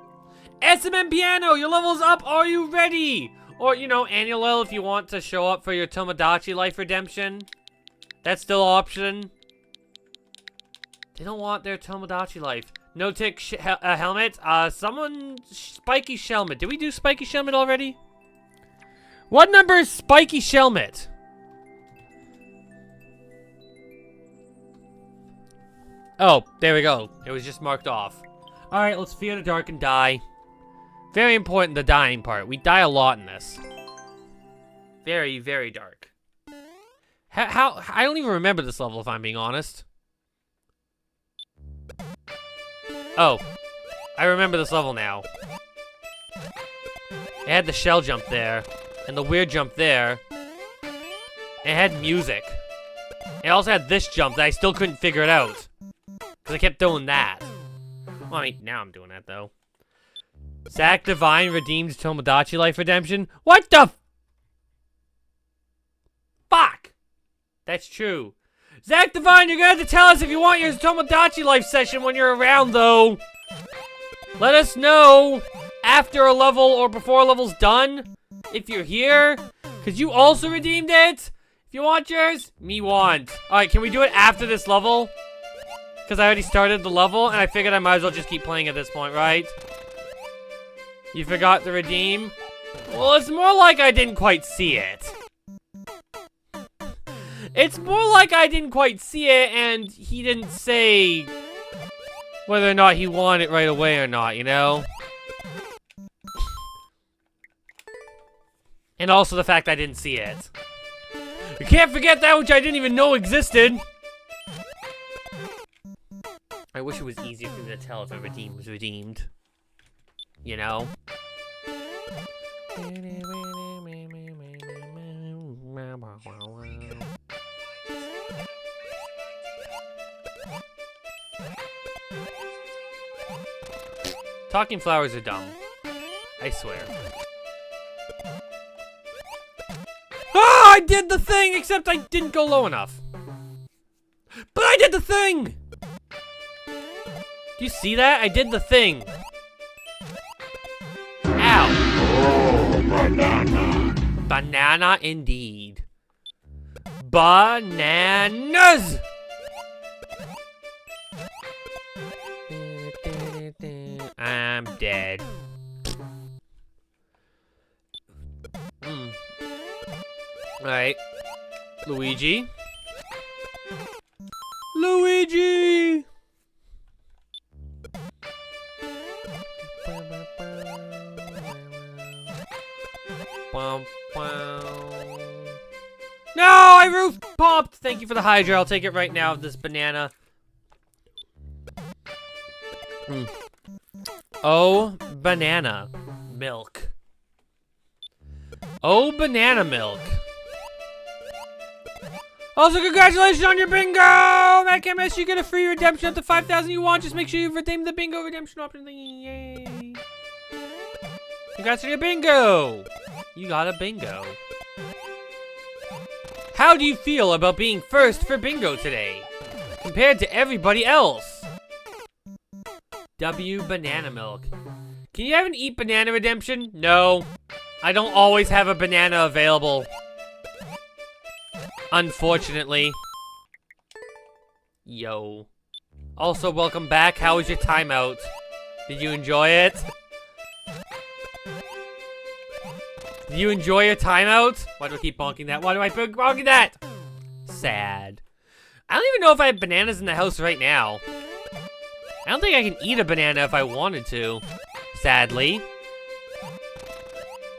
SMM Piano, your level's up. Are you ready? Or, you know, Annual if you want to show up for your Tomodachi life redemption. That's still an option. They don't want their Tomodachi life. No tick helmet. Someone Spiky Shelmet. Did we do Spiky Shelmet already? What number is Spiky Shelmet? Oh, there we go. It was just marked off. Alright, let's fear the dark and die. Very important, the dying part. We die a lot in this. Very, very dark. How I don't even remember this level, if I'm being honest. Oh. I remember this level now. It had the shell jump there. And the weird jump there. It had music. It also had this jump that I still couldn't figure it out. Because I kept doing that. Well, I mean, now I'm doing that, though. Zack Divine redeemed Tomodachi Life Redemption? What the fuck? That's true. Zack Divine, you're gonna have to tell us if you want your Tomodachi Life session when you're around, though. Let us know after a level or before a level's done. If you're here. Because you also redeemed it. If you want yours, me want. Alright, can we do it after this level? Because I already started the level, and I figured I might as well just keep playing at this point, right? You forgot to redeem? Well, it's more like I didn't quite see it. It's more like I didn't quite see it, and he didn't say whether or not he wanted it right away or not, you know? And also the fact I didn't see it. You can't forget that which I didn't even know existed! I wish it was easier for me to tell if a redeem was redeemed. You know? Talking flowers are dumb. I swear. Ah! I did the thing, except I didn't go low enough. But I did the thing! Do you see that? I did the thing. Ow. Oh, banana. Banana indeed. Bananas! I'm dead. Alright. Luigi. Luigi! No, I roof popped! Thank you for the Hydra. I'll take it right now, this banana. Oh, banana milk. Oh, banana milk. Also, congratulations on your bingo! Matt Camus, you get a free redemption up to 5,000 you want. Just make sure you redeem the bingo redemption option thingy. Yay! Congrats on your bingo! You got a bingo. How do you feel about being first for bingo today, compared to everybody else? W banana milk. Can you have an eat banana redemption? No. I don't always have a banana available. Unfortunately. Yo. Also, welcome back. How was your timeout? Did you enjoy it? Did you enjoy your timeout? Why do I keep bonking that? Why do I keep bonking that? Sad. I don't even know if I have bananas in the house right now. I don't think I can eat a banana if I wanted to. Sadly.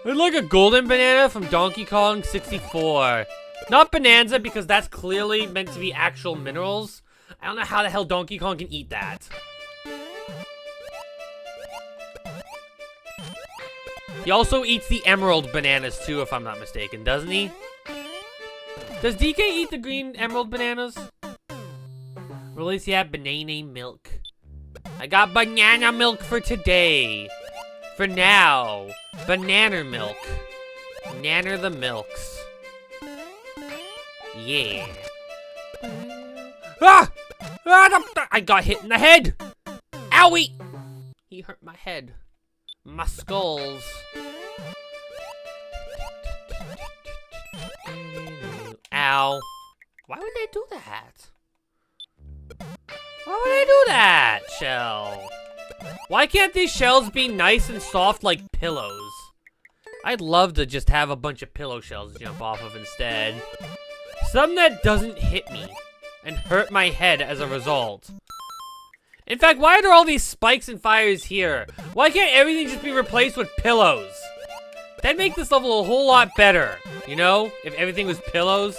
I'd like a golden banana from Donkey Kong 64. Not Bonanza, because that's clearly meant to be actual minerals. I don't know how the hell Donkey Kong can eat that. He also eats the emerald bananas too, if I'm not mistaken, doesn't he? Does DK eat the green emerald bananas? Or at least he had banana milk. I got banana milk for today. For now, banana milk. Nanner the milks. Yeah. Ah! I got hit in the head! Owie! He hurt my head. My skulls. Ow. Why would they do that? Why would they do that, Shell? Why can't these shells be nice and soft like pillows? I'd love to just have a bunch of pillow shells to jump off of instead. Something that doesn't hit me and hurt my head as a result. In fact, why are there all these spikes and fires here? Why can't everything just be replaced with pillows? That'd make this level a whole lot better, you know? If everything was pillows.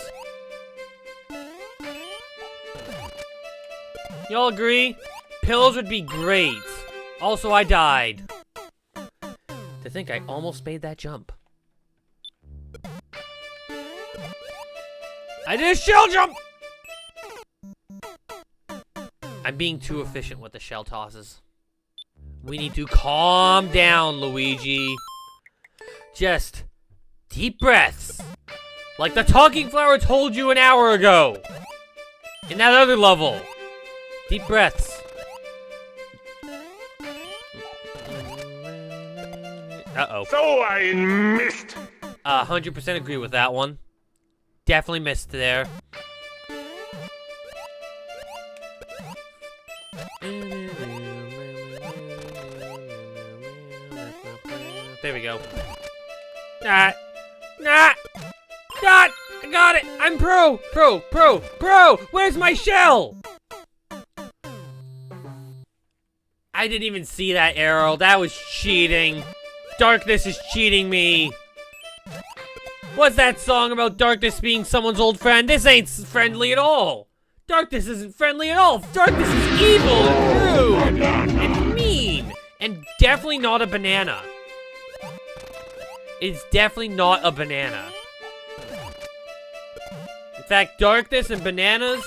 Y'all agree? Pillows would be great. Also, I died. To think I almost made that jump. I did a shell jump! I'm being too efficient with the shell tosses. We need to calm down, Luigi. Just deep breaths. Like the talking flower told you an hour ago. In that other level. Deep breaths. Uh-oh. So I missed. 100% agree with that one. Definitely missed there. There we go. I got it! I'm pro! Where's my shell? I didn't even see that arrow. That was cheating. Darkness is cheating me. What's that song about darkness being someone's old friend? This ain't friendly at all. Darkness isn't friendly at all. Darkness is evil and rude and mean and definitely not a banana. It's definitely not a banana. In fact, darkness and bananas,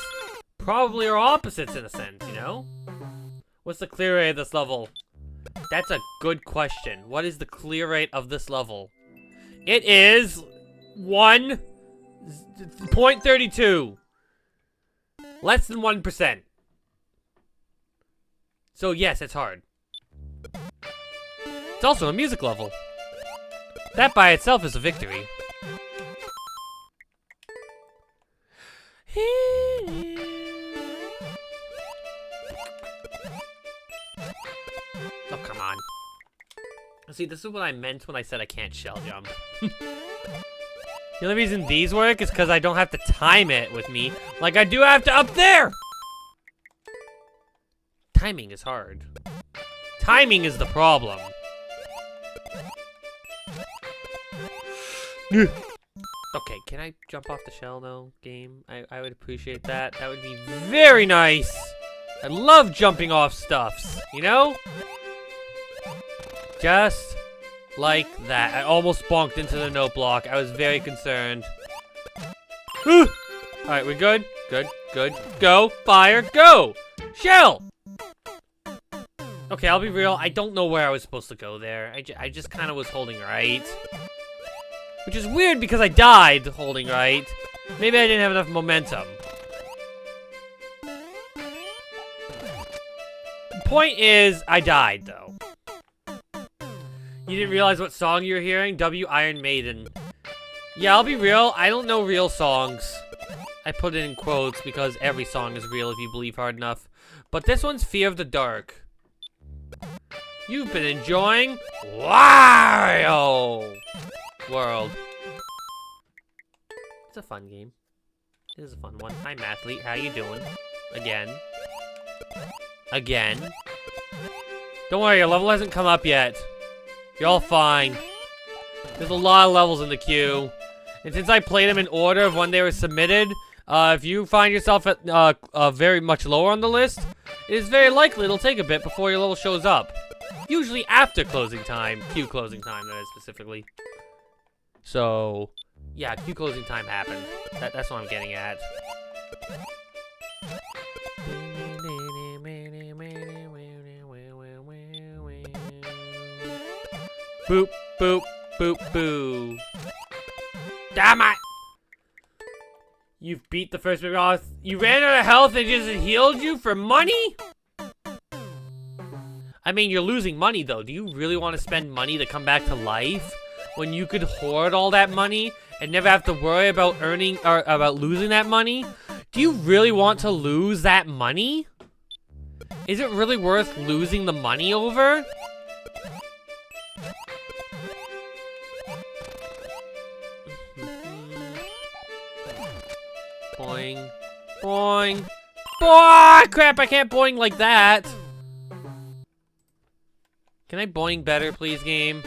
probably are opposites in a sense, you know? What's the clear rate of this level? That's a good question. What is the clear rate of this level? It is 1.32. Less than 1%. So yes, it's hard. It's also a music level. That by itself is a victory. Oh, come on. See, this is what I meant when I said I can't shell jump. The only reason these work is because I don't have to time it with me like I do have to up there! Timing is hard. Timing is the problem. Okay, can I jump off the shell though, game? I would appreciate that. That would be very nice! I love jumping off stuffs, you know? Just like that. I almost bonked into the note block. I was very concerned. Alright, we good? Good, good. Go, fire, go! Shell! Okay, I'll be real. I don't know where I was supposed to go there. I just kind of was holding right. Which is weird because I died holding right. Maybe I didn't have enough momentum. Point is, I died, though. You didn't realize what song you were hearing? W Iron Maiden. Yeah, I'll be real. I don't know real songs. I put it in quotes because every song is real if you believe hard enough. But this one's Fear of the Dark. You've been enjoying Wario World. It's a fun game. It is a fun one. Hi, Mathlete. How you doing? Again. Again. Don't worry, your level hasn't come up yet. You're all fine. There's a lot of levels in the queue. And since I played them in order of when they were submitted, if you find yourself at very much lower on the list, it is very likely it'll take a bit before your level shows up. Usually after closing time. Queue closing time, that is specifically. So, yeah, queue closing time happened. That's what I'm getting at. Boop, boop, boop, boo. Damn it! You've beat the first big boss. You ran out of health and just healed you for money? I mean, you're losing money, though. Do you really want to spend money to come back to life? When you could hoard all that money and never have to worry about earning or about losing that money? Do you really want to lose that money? Is it really worth losing the money over? Boing. Boing. Boing! Crap, I can't boing like that. Can I boing better, please, game?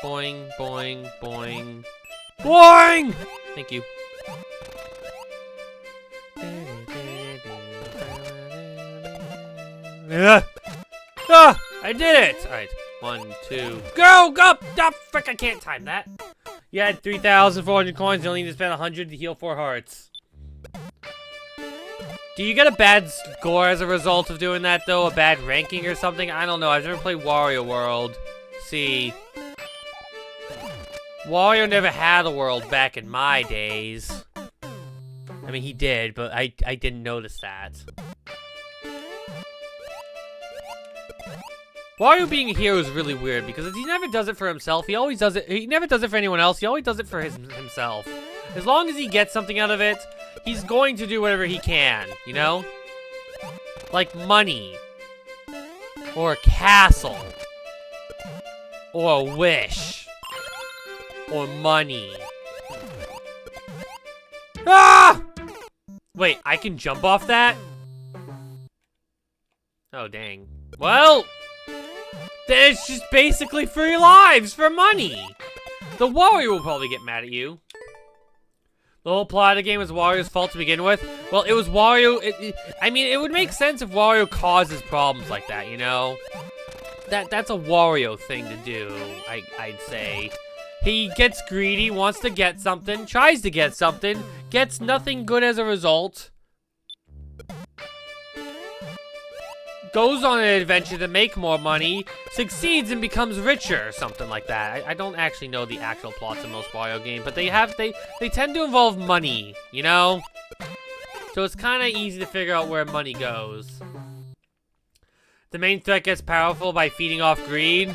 Boing, boing, boing. Boing! Thank you. I did it! Alright, 1, 2, go! Go! Oh, frick, I can't time that. You had 3,400 coins, you only need to spend 100 to heal 4 hearts. Do you get a bad score as a result of doing that, though? A bad ranking or something? I don't know. I've never played Wario World. See, Wario never had a world back in my days. I mean, he did, but I didn't notice that. Wario being a hero is really weird because he never does it for himself. He always does it. He never does it for anyone else. He always does it for himself. As long as he gets something out of it, he's going to do whatever he can, you know? Like money. Or a castle. Or a wish. Or money. Ah! Wait, I can jump off that? Oh, dang. Well, then it's just basically free lives for money. The Wario will probably get mad at you. The whole plot of the game was Wario's fault to begin with. Well, it was Wario. I mean, it would make sense if Wario causes problems like that, you know? That's a Wario thing to do, I'd say. He gets greedy, wants to get something, tries to get something, gets nothing good as a result. goes on an adventure to make more money, succeeds and becomes richer, or something like that. I don't actually know the actual plots of most Wario games, but they tend to involve money, you know? So it's kind of easy to figure out where money goes. The main threat gets powerful by feeding off greed.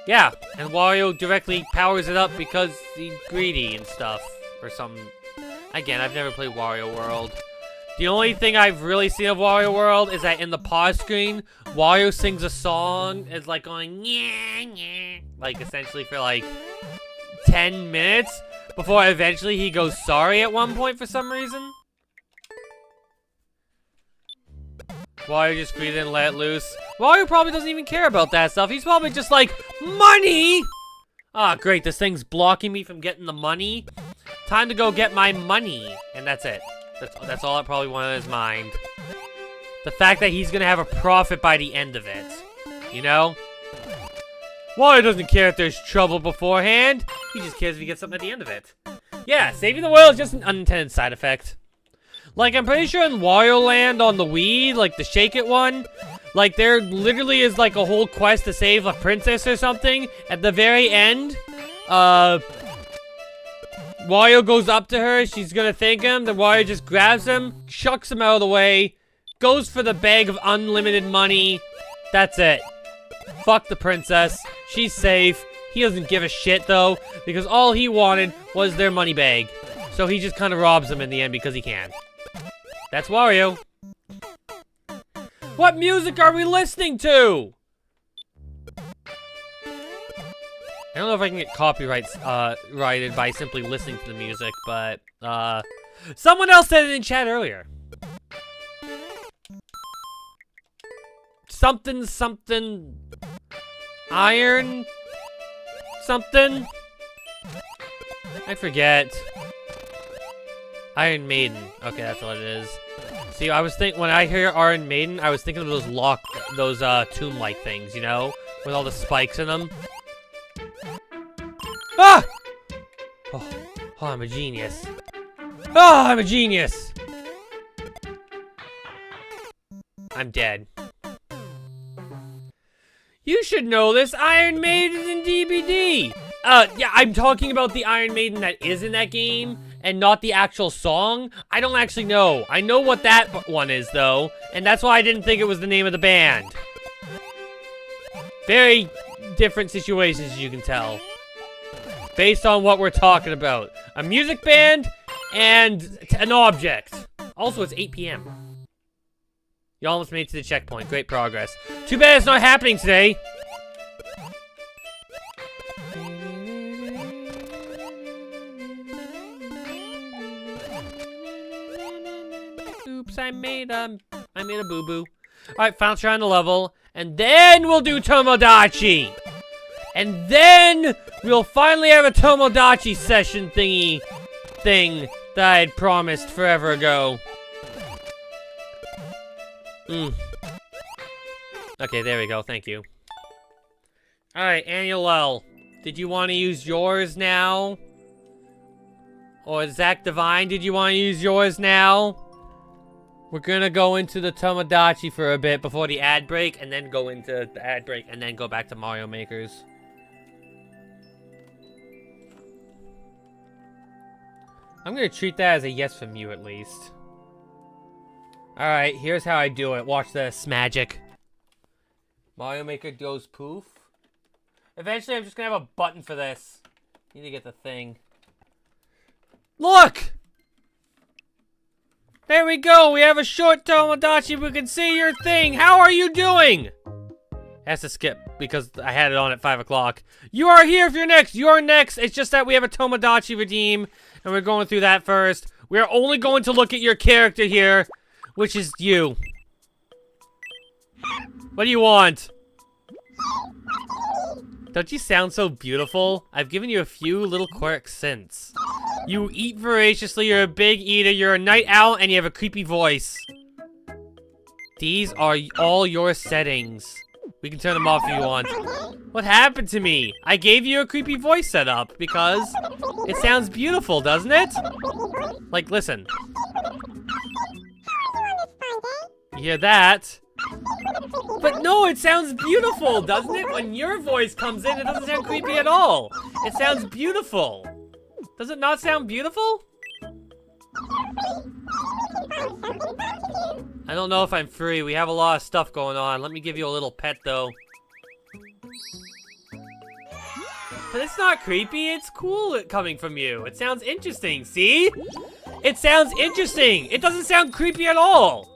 Yeah, and Wario directly powers it up because he's greedy and stuff, or something. Again, I've never played Wario World. The only thing I've really seen of Wario World is that in the pause screen, Wario sings a song. It's like going, yeah, yeah, like essentially for like 10 minutes before eventually he goes sorry at one point for some reason. Wario just breathe in and let it loose. Wario probably doesn't even care about that stuff. He's probably just like, money! Ah, great, this thing's blocking me from getting the money. Time to go get my money. And that's it. That's all that probably went in his mind. The fact that he's gonna have a profit by the end of it. You know? Wario doesn't care if there's trouble beforehand. He just cares if he gets something at the end of it. Yeah, saving the world is just an unintended side effect. Like, I'm pretty sure in Wario Land on the Wii, like the Shake It one, like there literally is like a whole quest to save a princess or something. At the very end, Wario goes up to her, she's gonna thank him, then Wario just grabs him, chucks him out of the way, goes for the bag of unlimited money. That's it. Fuck the princess. She's safe. He doesn't give a shit though, because all he wanted was their money bag. So he just kind of robs them in the end because he can. That's Wario. What music are we listening to? I don't know if I can get copyrights righted by simply listening to the music, but someone else said it in chat earlier. Something iron something. I forget. Iron Maiden. Okay, that's what it is. See, I was thinking when I hear Iron Maiden, I was thinking of those tomb-like things, you know, with all the spikes in them. Ah! Oh, I'm a genius. Oh, I'm a genius. I'm dead. You should know this. Iron Maiden in DBD. Yeah, I'm talking about the Iron Maiden that is in that game and not the actual song. I don't actually know. I know what that one is, though, and that's why I didn't think it was the name of the band. Very different situations, as you can tell. Based on what we're talking about. A music band and an object. Also, it's 8 p.m. You almost made it to the checkpoint. Great progress. Too bad it's not happening today. Oops, I made a boo-boo. Alright, final try on the level. And then we'll do Tomodachi. And then we'll finally have a Tomodachi session thing that I had promised forever ago. Okay, there we go. Thank you. Alright, Annuel, did you want to use yours now? Or Zach Divine, did you want to use yours now? We're gonna go into the Tomodachi for a bit before the ad break, and then go into the ad break, and then go back to Mario Makers. I'm gonna treat that as a yes from you, at least. Alright, here's how I do it. Watch this. Magic. Mario Maker goes poof. Eventually, I'm just gonna have a button for this. Need to get the thing. Look! There we go. We have a short Tomodachi. We can see your thing. How are you doing? Has to skip because I had it on at 5 o'clock. You are here if you're next. You're next. It's just that we have a Tomodachi redeem, and we're going through that first. We're only going to look at your character here, which is you. What do you want? Don't you sound so beautiful? I've given you a few little quirks since. You eat voraciously, you're a big eater, you're a night owl, and you have a creepy voice. These are all your settings. We can turn them off if you want. What happened to me? I gave you a creepy voice setup because it sounds beautiful, doesn't it? Like, listen. You hear that? But no, it sounds beautiful, doesn't it? When your voice comes in, it doesn't sound creepy at all. It sounds beautiful. Does it not sound beautiful? I don't know if I'm free. We have a lot of stuff going on. Let me give you a little pet, though. But it's not creepy. It's cool coming from you. It sounds interesting. See? It sounds interesting. It doesn't sound creepy at all.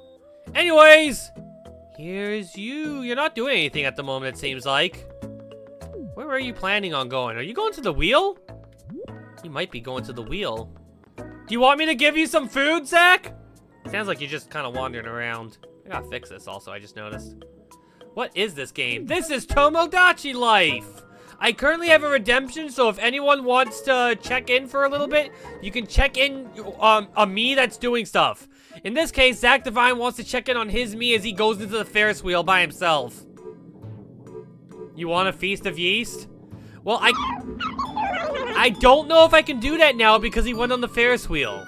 Anyways, here's you. You're not doing anything at the moment, it seems like. Where are you planning on going? Are you going to the wheel? You might be going to the wheel. Do you want me to give you some food, Zach? Sounds like you're just kind of wandering around. I gotta fix this also, I just noticed. What is this game? This is Tomodachi Life! I currently have a redemption, so if anyone wants to check in for a little bit, you can check in on me that's doing stuff. In this case, Zach Divine wants to check in on his me as he goes into the Ferris wheel by himself. You want a feast of yeast? Well, I don't know if I can do that now because he went on the Ferris wheel.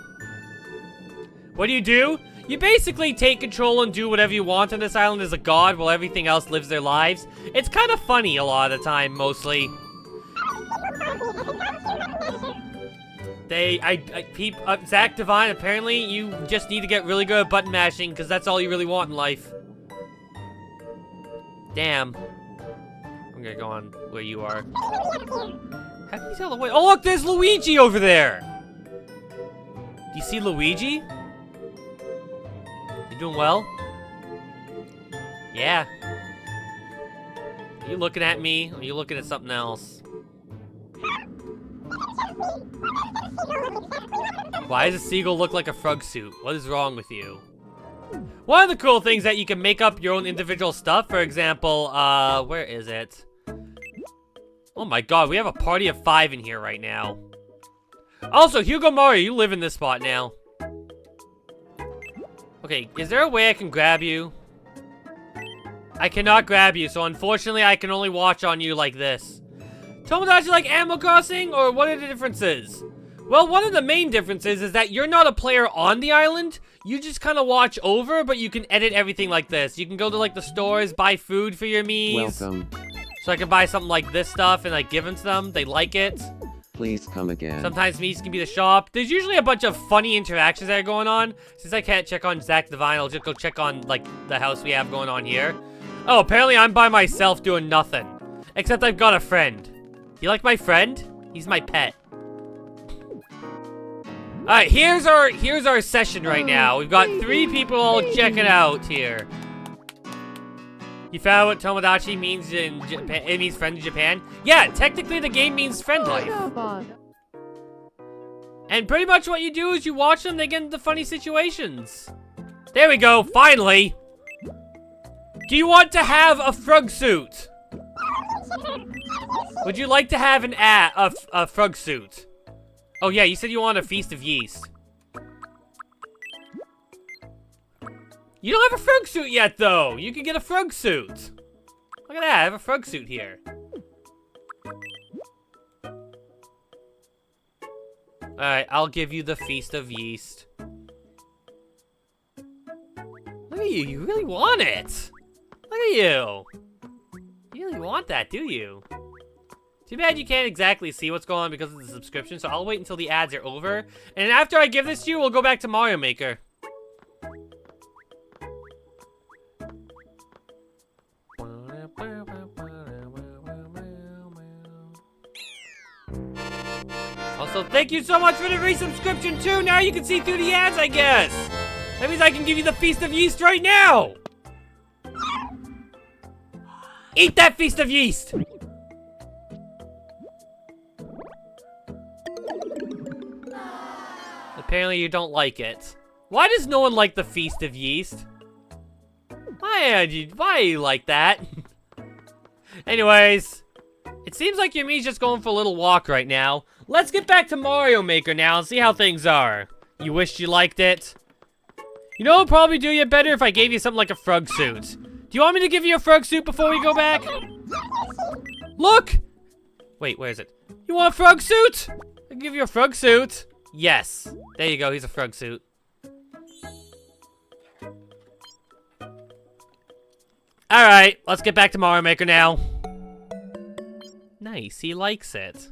What do? You basically take control and do whatever you want on this island as a god while everything else lives their lives. It's kind of funny a lot of the time, mostly. Zach Divine, apparently you just need to get really good at button mashing because that's all you really want in life. Damn. I'm gonna go on where you are. How can you tell the way? Oh look, there's Luigi over there! Do you see Luigi? You doing well? Yeah. Are you looking at me? Or are you looking at something else? Why does a seagull look like a frog suit? What is wrong with you? One of the cool things that you can make up your own individual stuff. For example, where is it? Oh my god, we have a party of 5 in here right now. Also, Hugo Mario, you live in this spot now. Okay, is there a way I can grab you? I cannot grab you, so unfortunately I can only watch on you like this. Tomodachi like Animal Crossing, or what are the differences? Well, one of the main differences is that you're not a player on the island. You just kind of watch over, but you can edit everything like this. You can go to like the stores, buy food for your Miis. Welcome. So I can buy something like this stuff and like give them to them. They like it. Please come again. Sometimes Miis can be the shop. There's usually a bunch of funny interactions that are going on. Since I can't check on Zach Divine, I'll just go check on like the house we have going on here. Oh, apparently I'm by myself doing nothing. Except I've got a friend. You like my friend? He's my pet. Alright, here's our session right now. We've got 3 people all checking out here. You found what Tomodachi means in Japan? It means friend in Japan? Yeah, technically the game means friend life. And pretty much what you do is you watch them, they get into funny situations. There we go, finally! Do you want to have a frog suit? Would you like to have a frog suit? Oh yeah, you said you want a feast of yeast. You don't have a frog suit yet, though. You can get a frog suit. Look at that, I have a frog suit here. Alright, I'll give you the feast of yeast. Look at you really want it. Look at you. You really want that, do you? Too bad you can't exactly see what's going on because of the subscription, so I'll wait until the ads are over. And after I give this to you, we'll go back to Mario Maker. Also, thank you so much for the resubscription too. Now you can see through the ads, I guess. That means I can give you the Feast of Yeast right now. Eat that Feast of Yeast. Apparently you don't like it. Why does no one like the Feast of Yeast? Why do you like that? Anyways, it seems like your Mii's just going for a little walk right now. Let's get back to Mario Maker now and see how things are. You wished you liked it? You know what would probably do you better if I gave you something like a frog suit. Do you want me to give you a frog suit before we go back? Look! Wait, where is it? You want a frog suit? I can give you a frog suit. Yes. There you go, he's a frog suit. Alright, let's get back to Mario Maker now. Nice, he likes it.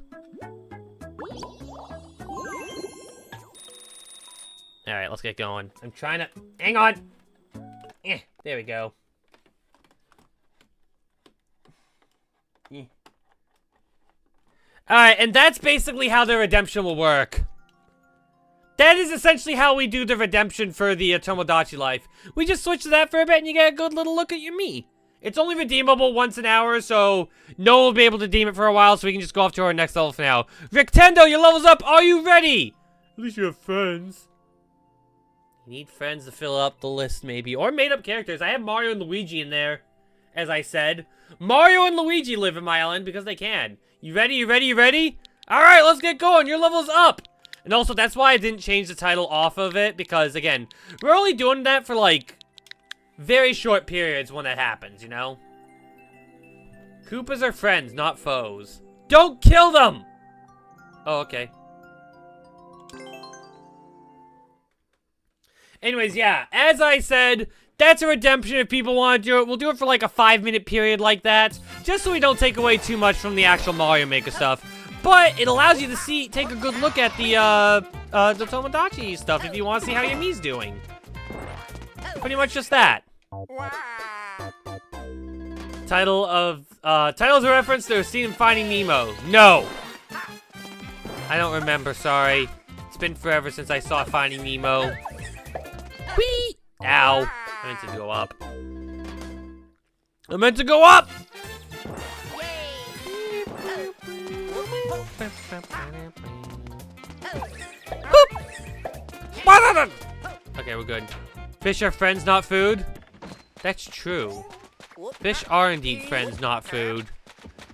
Alright, let's get going. I'm trying to... Hang on! There we go. Alright, and that's basically how the redemption will work. That is essentially how we do the redemption for the Tomodachi life. We just switch to that for a bit and you get a good little look at your me. It's only redeemable once an hour, so no one will be able to redeem it for a while, so we can just go off to our next level for now. Rictendo, your level's up! Are you ready? At least you have friends. You need friends to fill up the list, maybe. Or made-up characters. I have Mario and Luigi in there, as I said. Mario and Luigi live in my island because they can. You ready? You ready? You ready? Alright, let's get going. Your level's up! And also, that's why I didn't change the title off of it, because, again, we're only doing that for, like, very short periods when that happens, you know? Koopas are friends, not foes. Don't kill them! Oh, okay. Anyways, yeah, as I said, that's a redemption if people want to do it. We'll do it for, like, a 5-minute period like that, just so we don't take away too much from the actual Mario Maker stuff. But it allows you to take a good look at the Tomodachi stuff if you want to see how your Mii's doing. Pretty much just that. Title's a reference to a scene in Finding Nemo. No! I don't remember, sorry. It's been forever since I saw Finding Nemo. Whee! Ow. I meant to go up. I meant to go up! Boop! Okay, we're good. Fish are friends, not food. That's true. Fish are indeed friends, not food.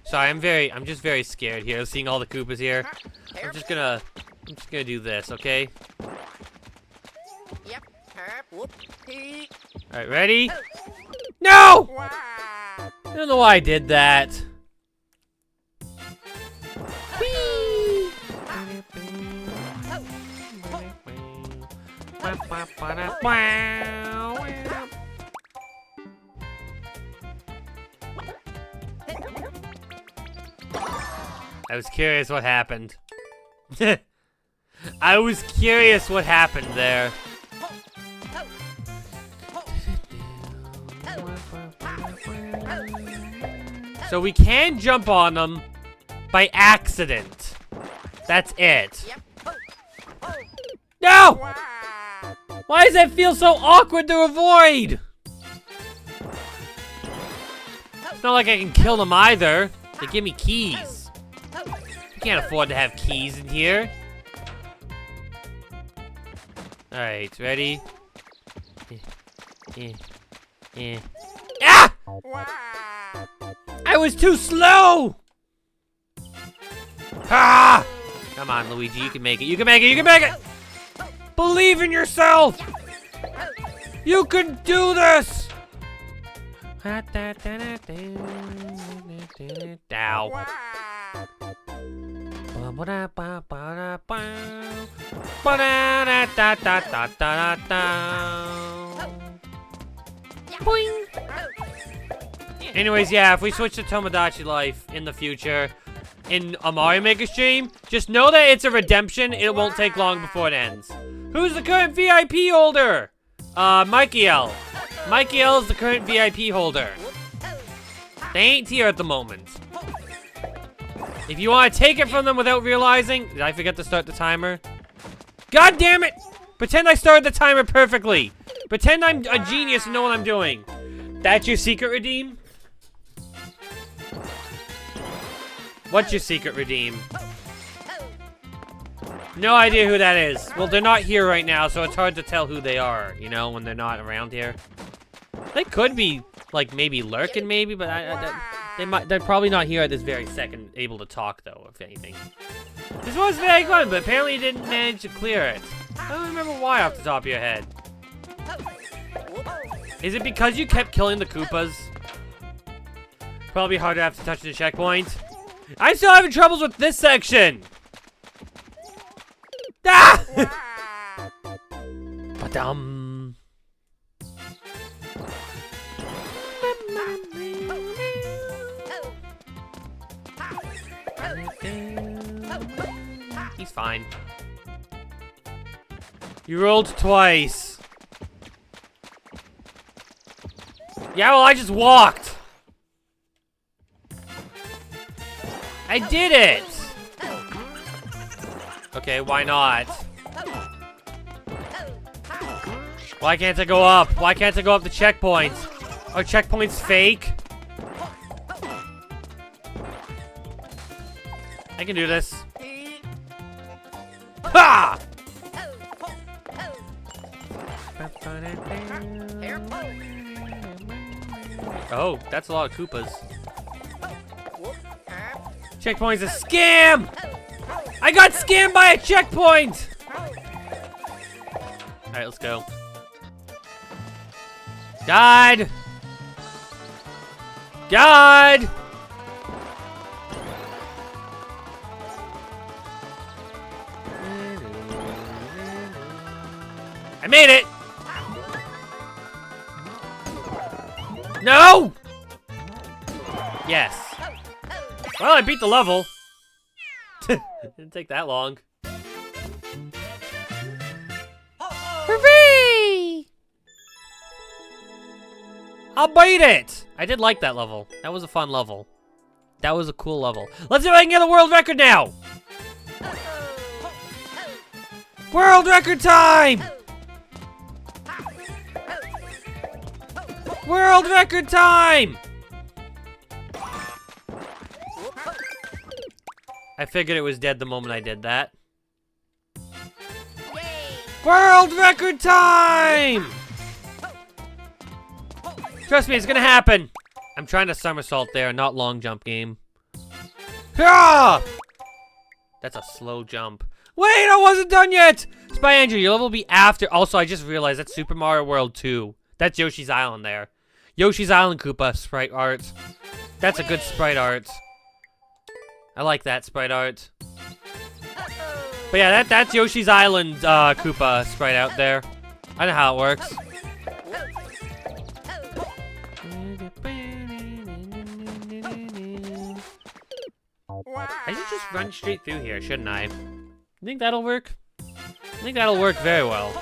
Sorry, I'm just very scared here, seeing all the Koopas here. I'm just gonna do this, okay? Alright, ready? No! I don't know why I did that. Whee! I was curious what happened. I was curious what happened there. So we can jump on them by accident. That's it. No! Why does that feel so awkward to avoid? It's not like I can kill them either. They give me keys. You can't afford to have keys in here. Alright, ready? Ah! I was too slow! Ah! Come on, Luigi, you can make it. You can make it. You can make it! Believe in yourself! You can do this! Ow. Boing. Anyways, yeah, if we switch to Tomodachi life in the future, in a Mario Maker stream, just know that it's a redemption. It won't take long before it ends. Who's the current VIP holder? Mikey L. Mikey L is the current VIP holder. They ain't here at the moment. If you want to take it from them without realizing... Did I forget to start the timer? God damn it! Pretend I started the timer perfectly. Pretend I'm a genius and know what I'm doing. That's your secret redeem? What's your secret redeem? No idea who that is. Well, they're not here right now, so it's hard to tell who they are, you know, when they're not around here. They could be, like, maybe lurking, maybe, but they're probably not here at this very second, able to talk, though, if anything. This was very good, but apparently you didn't manage to clear it. I don't remember why off the top of your head. Is it because you kept killing the Koopas? Probably harder after touching the checkpoint. I'm still having troubles with this section! Ah! Ba-dum. He's fine. You rolled twice. Yeah, well, I just walked. I did it. Okay, why not? Why can't I go up? Why can't I go up the checkpoint? Are checkpoints fake? I can do this. Ha! Oh, that's a lot of Koopas. Checkpoint's a scam! I got scammed by a checkpoint! Alright, let's go. God! God! I made it! No! Yes. Well, I beat the level. Didn't take that long. Hooray! I'll beat it! I did like that level. That was a fun level. That was a cool level. Let's see if I can get a world record now! World record time! World record time! I figured it was dead the moment I did that. World record time! Trust me, it's gonna happen. I'm trying to somersault there, not long jump game. Ah! That's a slow jump. Wait, I wasn't done yet! Spy Andrew, your level will be after. Also, I just realized that's Super Mario World 2. That's Yoshi's Island there. Yoshi's Island Koopa sprite art. That's a good sprite art. I like that sprite art. But yeah, that's Yoshi's Island Koopa sprite out there. I know how it works. I should just run straight through here, shouldn't I? You think that'll work? I think that'll work very well.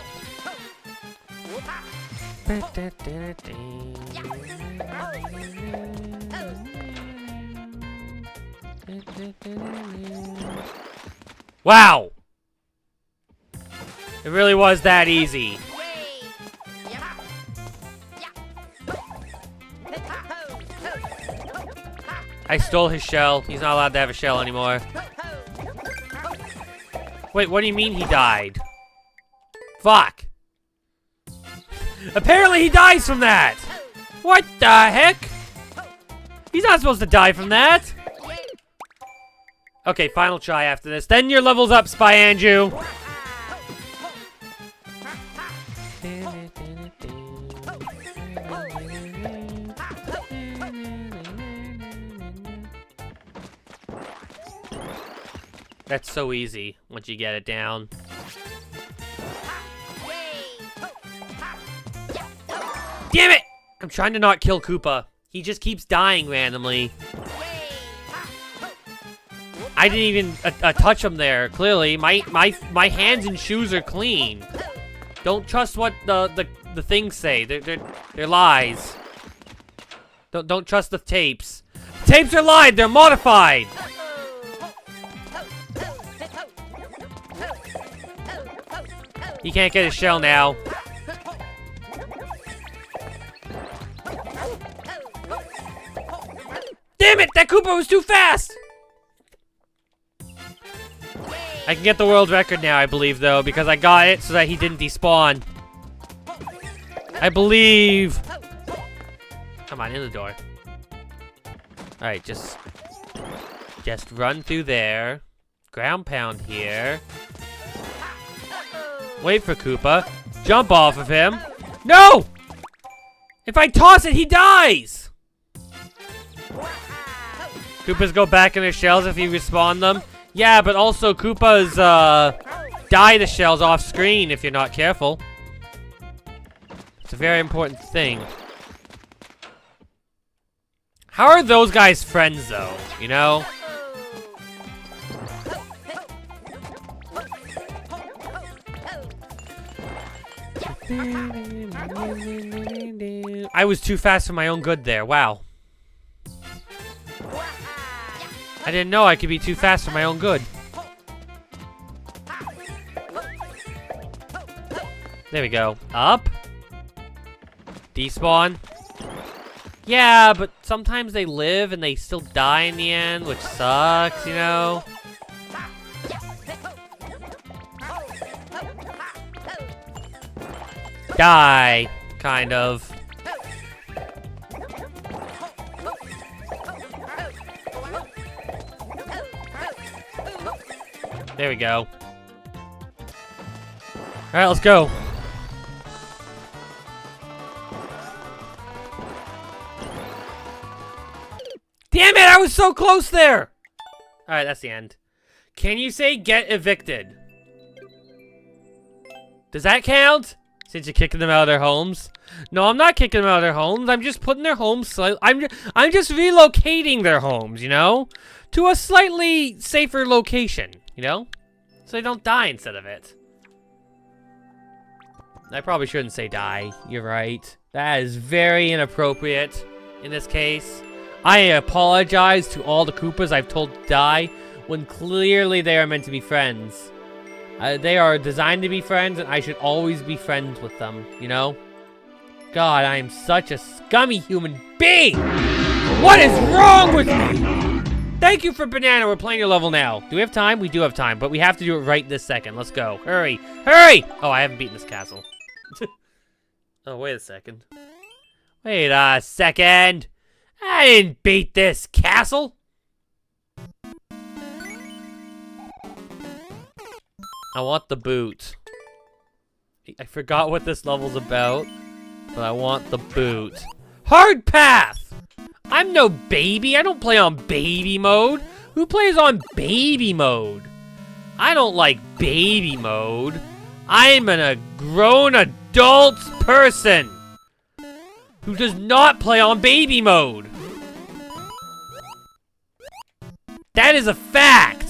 Wow! It really was that easy. I stole his shell. He's not allowed to have a shell anymore. Wait, what do you mean he died? Fuck! Apparently he dies from that! What the heck? He's not supposed to die from that! Okay, final try after this. Then your level's up, Spy Andrew! That's so easy once you get it down. Damn it! I'm trying to not kill Koopa. He just keeps dying randomly. I didn't even touch him there, clearly. My hands and shoes are clean. Don't trust what the things say. They're lies. Don't trust the tapes. Tapes are lied, they're modified! He can't get his shell now. Damn it! That Koopa was too fast! I can get the world record now, I believe, though, because I got it so that he didn't despawn. I believe. Come on, in the door. Alright, just run through there. Ground pound here. Wait for Koopa. Jump off of him. No! If I toss it, he dies! Koopas go back in their shells if you respawn them. Yeah, but also Koopas, die the shells off screen if you're not careful. It's a very important thing. How are those guys friends, though? You know? I was too fast for my own good there. Wow. I didn't know I could be too fast for my own good. There we go. Up. Despawn. Yeah, but sometimes they live and they still die in the end, which sucks, you know? Die, kind of. There we go. Alright, let's go. Damn it, I was so close there! Alright, that's the end. Can you say get evicted? Does that count? Since you're kicking them out of their homes? No, I'm not kicking them out of their homes. I'm just putting their homes slightly... I'm just relocating their homes, you know? To a slightly safer location, you know? So they don't die instead of it. I probably shouldn't say die. You're right. That is very inappropriate in this case. I apologize to all the Koopas I've told to die when clearly they are meant to be friends. They are designed to be friends, and I should always be friends with them, you know? God, I am such a scummy human being! What is wrong with me? Thank you for Banana, we're playing your level now. Do we have time? We do have time, but we have to do it right this second. Let's go. Hurry! Hurry! Oh, I haven't beaten this castle. Oh, wait a second. Wait a second! I didn't beat this castle! I want the boot. I forgot what this level's about, but I want the boot. Hard path! I'm no baby. I don't play on baby mode. Who plays on baby mode? I don't like baby mode. I'm a grown adult person who does not play on baby mode. That is a fact.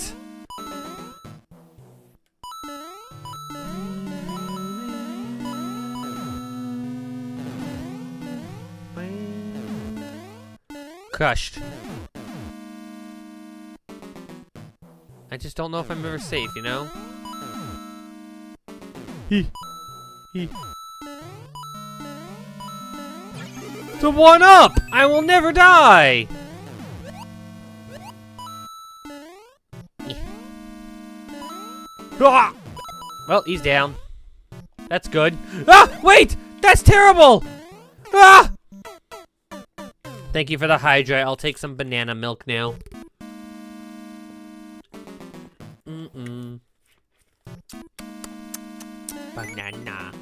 Crushed. I just don't know if I'm ever safe, you know? To one up! I will never die! Ah! Well, he's down. That's good. Ah! Wait! That's terrible! Ah! Thank you for the hydrate. I'll take some banana milk now. Banana.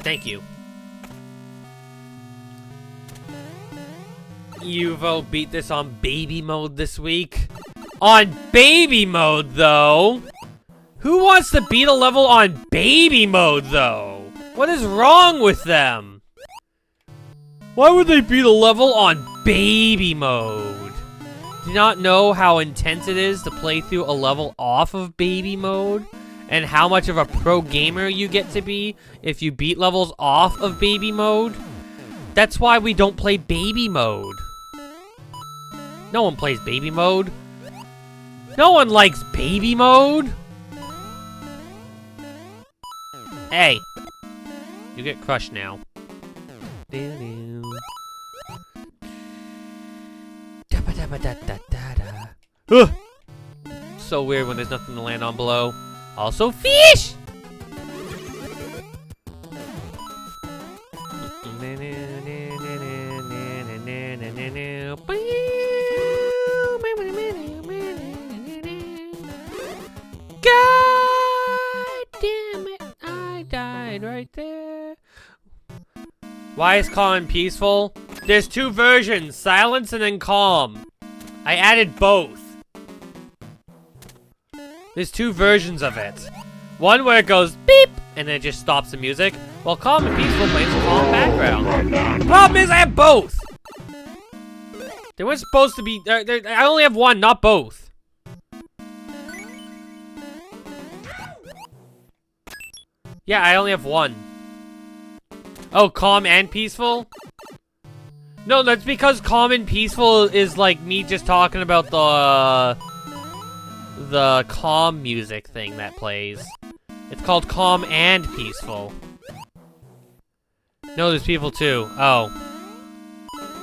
Thank you. Yuvo beat this on baby mode this week. On baby mode, though? Who wants to beat a level on baby mode, though? What is wrong with them? Why would they beat a level on baby mode? Do you not know how intense it is to play through a level off of baby mode? And how much of a pro gamer you get to be if you beat levels off of baby mode? That's why we don't play baby mode. No one plays baby mode. No one likes baby mode. Hey, you get crushed now. Ugh. So weird when there's nothing to land on below. Also, fish! God damn it, I died right there. Why is calm peaceful? There's two versions, silence and then calm. I added both. There's two versions of it. One where it goes beep and then it just stops the music, while calm and peaceful plays a calm background. The problem is I have both. They weren't supposed to be. I only have one, not both. Yeah, I only have one. Oh, calm and peaceful? No, that's because calm and peaceful is like me just talking about the calm music thing that plays. It's called calm and peaceful. No, there's people too. Oh.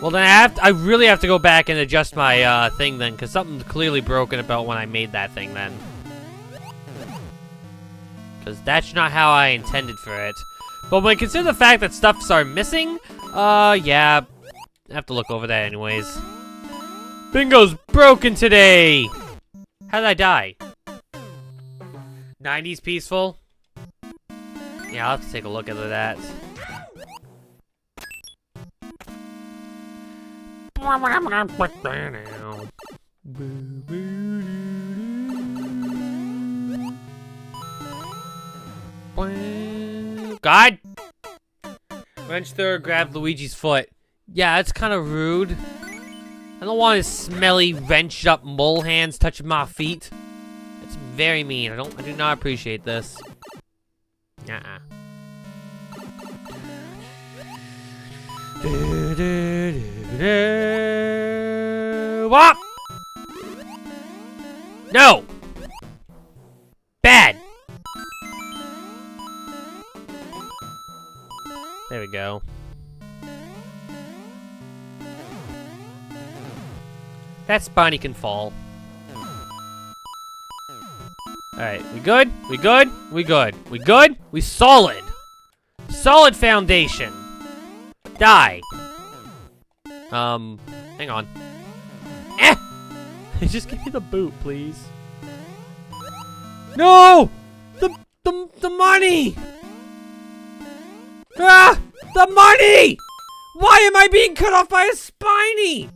Well, then I really have to go back and adjust my thing then, because something's clearly broken about when I made that thing then. Because that's not how I intended for it. But when I consider the fact that stuffs are missing, yeah, I have to look over that anyways. Bingo's broken today! How did I die? 90s peaceful? Yeah, I'll have to take a look at that. God! Wrench third, grab Luigi's foot. Yeah, that's kind of rude. I don't want his smelly, wrenched up mole hands touching my feet. That's very mean. I do not appreciate this. Uh-uh. Wop! No! Bad! There we go. That spiny can fall. Alright, we good? We good? We good? We good? We solid! Solid foundation! Die! Hang on. Eh! Just give me the boot, please. No! The money! Ah! The money! Why am I being cut off by a spiny?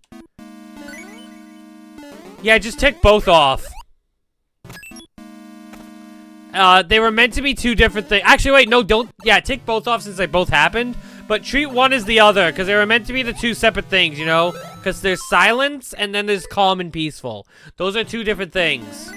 Yeah, just take both off. They were meant to be two different things. Actually, wait, no, don't. Yeah, take both off since they both happened. But treat one as the other, because they were meant to be the two separate things, you know? Because there's silence, and then there's calm and peaceful. Those are two different things.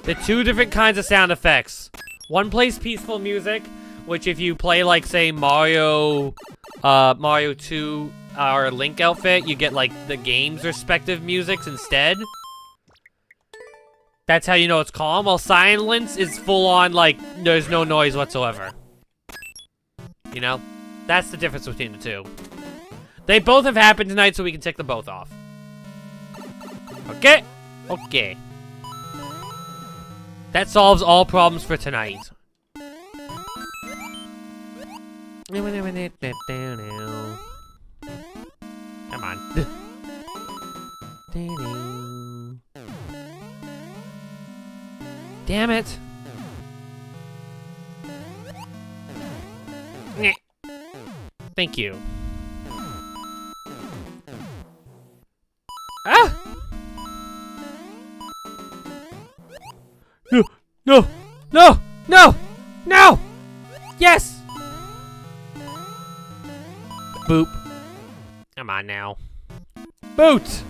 They're two different kinds of sound effects. One plays peaceful music, which if you play, like, say, Mario 2 or Link outfit, you get, like, the game's respective musics instead. That's how you know it's calm, while silence is full-on, like, there's no noise whatsoever. You know? That's the difference between the two. They both have happened tonight, so we can take them both off. Okay? Okay. That solves all problems for tonight. Come on. Damn it. Thank you. Ah! No! No! No! No! No! Yes! Boop. Come on now. Boot!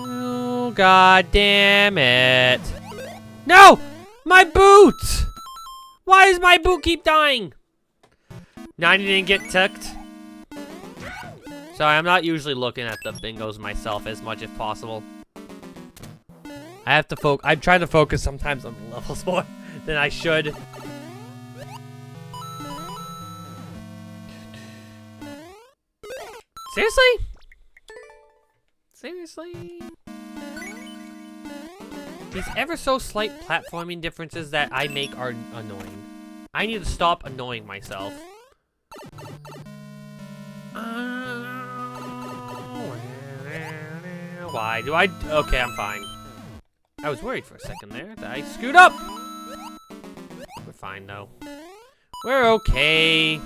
Oh, God damn it. No! My boot! Why does my boot keep dying? 90 didn't get tucked. Sorry, I'm not usually looking at the bingos myself as much as possible. I have to I'm trying to focus sometimes on the levels more than I should. Seriously? Seriously? These ever so slight platforming differences that I make are annoying. I need to stop annoying myself. Why do I? Okay, I'm fine. I was worried for a second there that I screwed up. We're fine though. We're okay.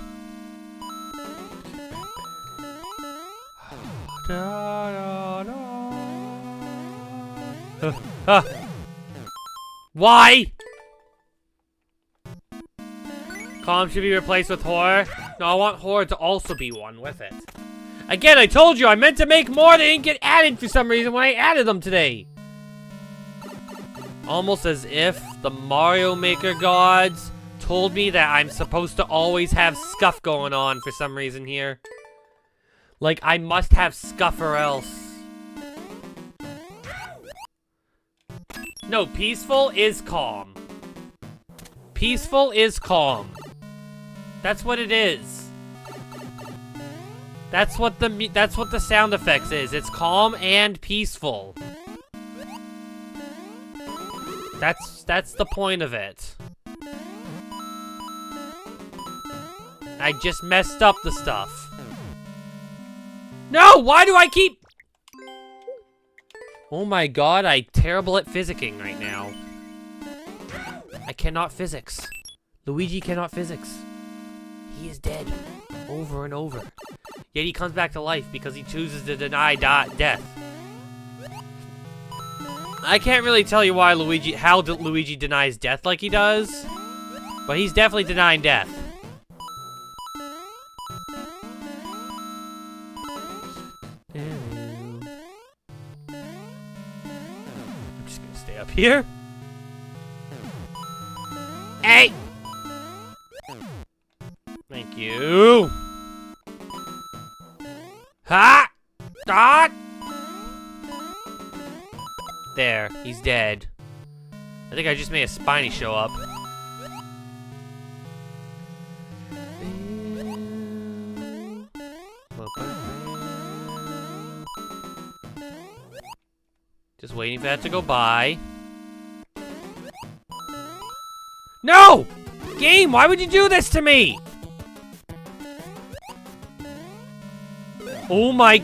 Why? Calm should be replaced with horror. No, I want Horde to also be one with it. Again, I told you I meant to make more. They didn't get added for some reason when I added them today. Almost as if the Mario Maker gods told me that I'm supposed to always have scuff going on for some reason here. Like, I must have scuff or else. No, peaceful is calm. Peaceful is calm. That's what it is. That's what the sound effects is. It's calm and peaceful. That's the point of it. I just messed up the stuff. No, why do I keep... Oh my god, I'm terrible at physicking right now. I cannot physics. Luigi cannot physics. He is dead. Over and over. Yet he comes back to life because he chooses to deny death. I can't really tell you why how Luigi denies death like he does, but he's definitely denying death. I'm just gonna stay up here. Hey! Thank you. Ha! Dot! There, he's dead. I think I just made a Spiny show up. Just waiting for that to go by. No! Game, why would you do this to me? Oh my...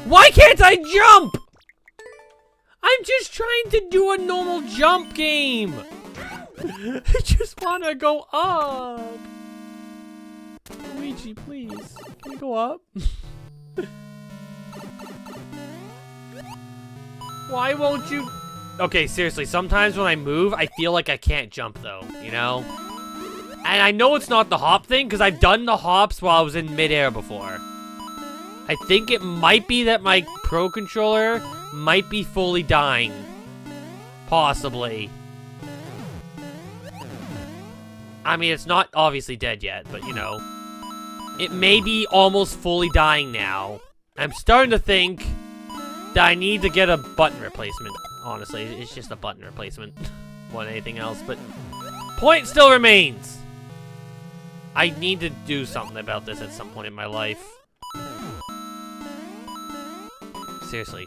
Why can't I jump? I'm just trying to do a normal jump game. I just want to go up. Luigi, please. Can we go up? Why won't you... Okay, seriously, sometimes when I move, I feel like I can't jump, though, you know? And I know it's not the hop thing, because I've done the hops while I was in midair before. I think it might be that my Pro Controller might be fully dying. Possibly. I mean, it's not obviously dead yet, but, you know. It may be almost fully dying now. I'm starting to think that I need to get a button replacement. Honestly, it's just a button replacement more than anything else, but point still remains. I need to do something about this at some point in my life. Seriously.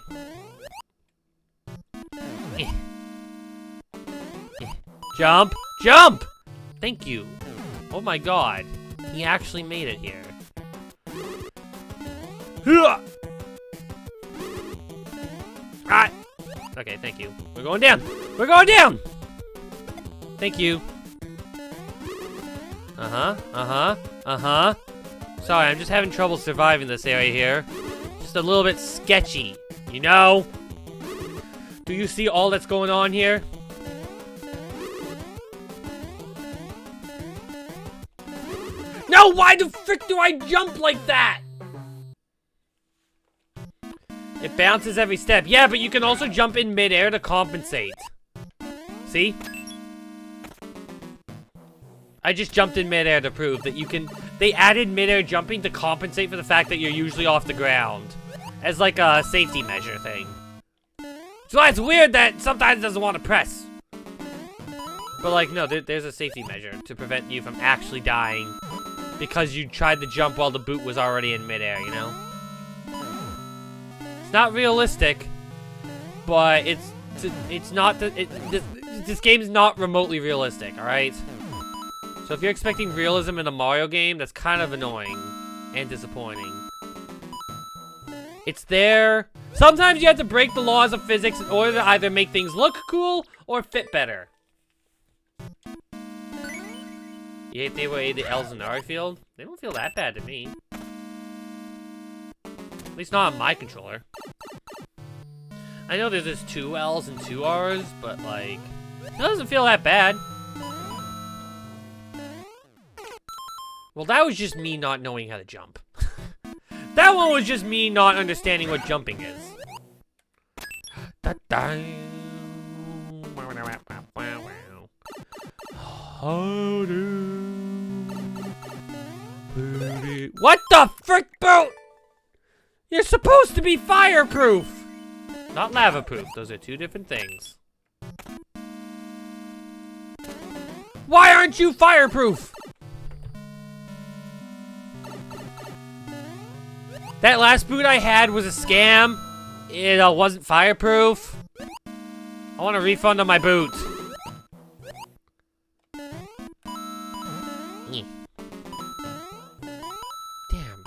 Jump! Jump! Thank you. Oh my god. He actually made it here. Ah! Okay, thank you. We're going down! We're going down! Thank you. Sorry, I'm just having trouble surviving this area here. Just a little bit sketchy, you know? Do you see all that's going on here? No, why the frick do I jump like that? It bounces every step. Yeah, but you can also jump in midair to compensate. See? I just jumped in midair to prove that you can... They added midair jumping to compensate for the fact that you're usually off the ground. As like a safety measure thing. So it's weird that sometimes it doesn't want to press. But like, no, there's a safety measure to prevent you from actually dying. Because you tried to jump while the boot was already in midair, you know? It's not realistic, but it's not this game's not remotely realistic, alright? So if you're expecting realism in a Mario game, that's kind of annoying and disappointing. It's there. Sometimes you have to break the laws of physics in order to either make things look cool or fit better. You hate the way the Elzenari feel? They don't feel that bad to me. At least not on my controller. I know there's just 2 L's and 2 R's, but like, it doesn't feel that bad. Well, that was just me not knowing how to jump. That one was just me not understanding what jumping is. What the frick, boat? You're supposed to be fireproof! Not lava-proof. Those are two different things. Why aren't you fireproof? That last boot I had was a scam. It wasn't fireproof. I want a refund on my boot. Damn,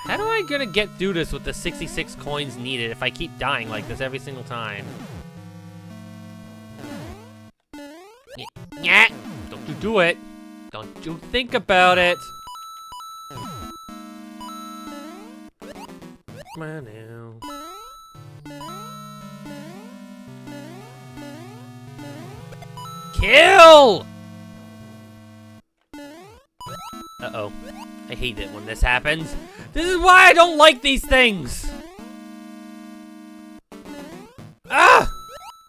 how do I gonna get through this with the 66 coins needed if I keep dying like this every single time? Yeah, don't you do it. Don't you think about it. Come on now. Kill! Uh-oh. I hate it when this happens. This is why I don't like these things! Ah!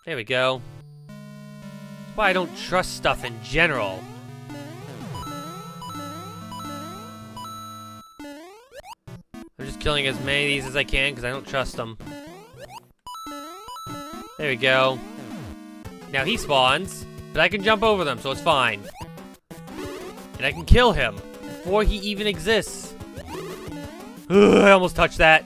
There we go. That's why I don't trust stuff in general. I'm just killing as many of these as I can because I don't trust them. There we go. Now he spawns, but I can jump over them, so it's fine. And I can kill him before he even exists. Ugh, I almost touched that.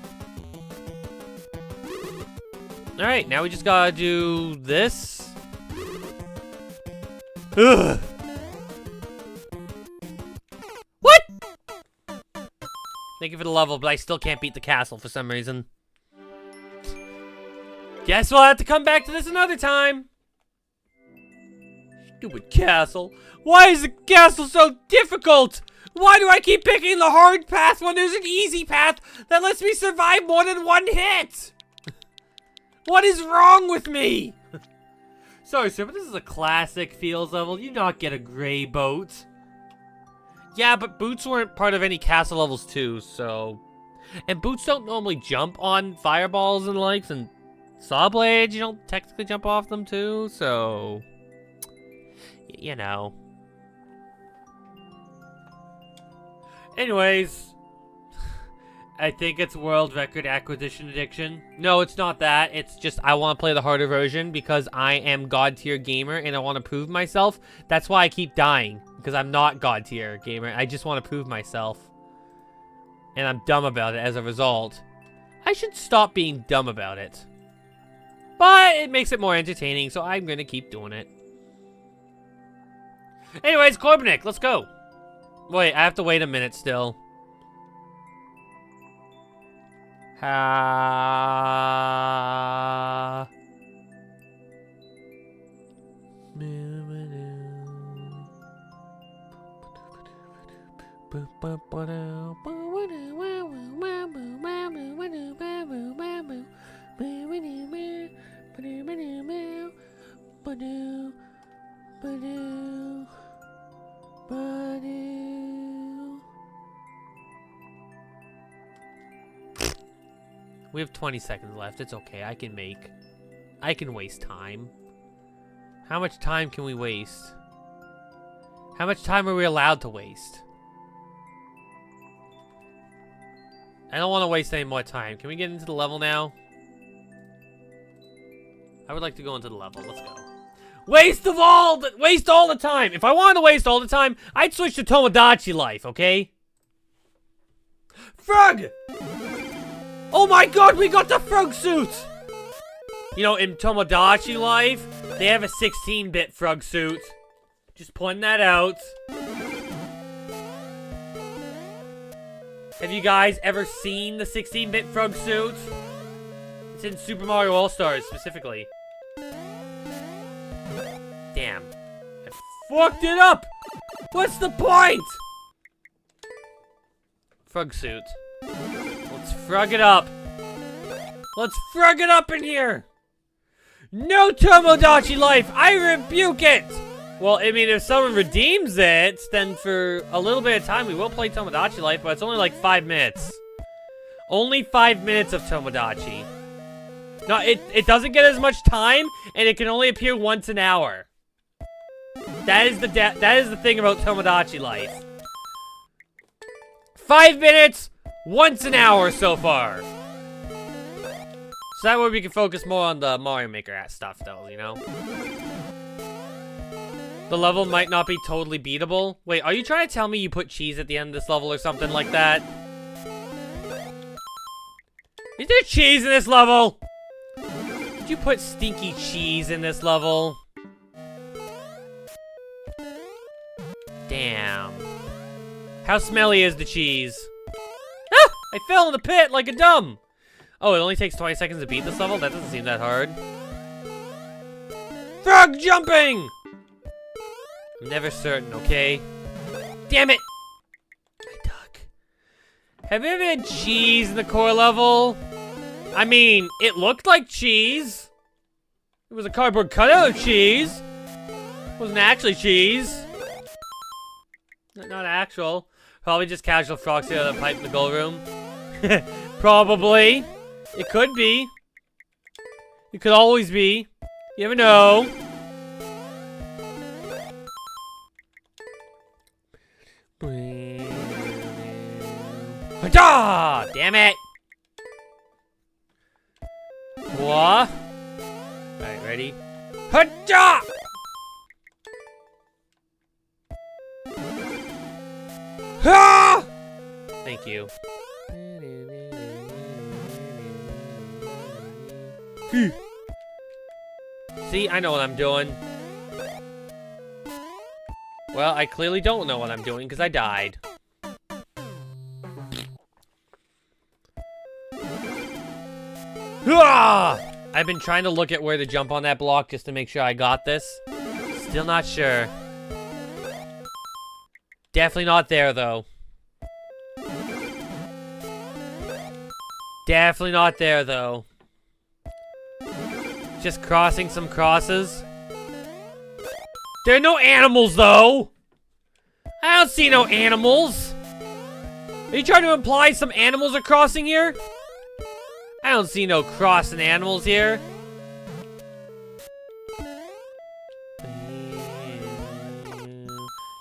Alright, now we just gotta do this. Ugh. What? Thank you for the level, but I still can't beat the castle for some reason. Guess we'll have to come back to this another time. Stupid castle. Why is the castle so difficult? Why do I keep picking the hard path when there's an easy path that lets me survive more than one hit? What is wrong with me? Sorry, sir, but this is a classic Fields level. You not get a gray boat. Yeah, but boots weren't part of any castle levels too, so... And boots don't normally jump on fireballs and likes, and saw blades, you don't technically jump off them too, so... You know. Anyways, I think it's World Record Acquisition Addiction. No, it's not that. It's just I want to play the harder version because I am God tier gamer and I want to prove myself. That's why I keep dying, because I'm not God tier gamer. I just want to prove myself. And I'm dumb about it as a result. I should stop being dumb about it. But it makes it more entertaining, so I'm going to keep doing it. Anyways, Korbanik, let's go. Wait, I have to wait a minute still. We have 20 seconds left. It's okay. I can waste time. How much time can we waste? How much time are we allowed to waste? I don't want to waste any more time. Can we get into the level now? I would like to go into the level. Let's go. Waste all the time. If I wanted to waste all the time, I'd switch to Tomodachi life, okay? Frog! Oh my god, we got the frog suit! You know, in Tomodachi life, they have a 16-bit frog suit. Just pointing that out. Have you guys ever seen the 16-bit frog suit? It's in Super Mario All-Stars, specifically. Damn. I fucked it up! What's the point? Frog suit. Let's frog it up. Let's frog it up in here! No Tomodachi life! I rebuke it! Well, I mean, if someone redeems it, then for a little bit of time we will play Tomodachi Life, but it's only like 5 minutes. Only 5 minutes of Tomodachi. No, it doesn't get as much time, and it can only appear once an hour. That is the thing about Tomodachi Life. 5 minutes, once an hour so far. So that way we can focus more on the Mario Maker stuff, though, you know? The level might not be totally beatable. Wait, are you trying to tell me you put cheese at the end of this level or something like that? Is there cheese in this level? Did you put stinky cheese in this level? Damn. How smelly is the cheese? Ah! I fell in the pit like a dumb! Oh, it only takes 20 seconds to beat this level? That doesn't seem that hard. Frog jumping! I'm never certain, okay? Damn it! My duck. Have you ever had cheese in the core level? I mean, it looked like cheese. It was a cardboard cutout of cheese. It wasn't actually cheese. Not actual. Probably just casual frogs out of the pipe in the gold room. Probably. It could be. It could always be. You never know. Ha-da! Damn it! What? Alright, ready? Ha-da! Ha! Thank you. See, I know what I'm doing. Well, I clearly don't know what I'm doing because I died. Ah! I've been trying to look at where to jump on that block just to make sure I got this. Still not sure. Definitely not there, though. Definitely not there, though. Just crossing some crosses. There are no animals, though! I don't see no animals! Are you trying to imply some animals are crossing here? I don't see no crossing animals here.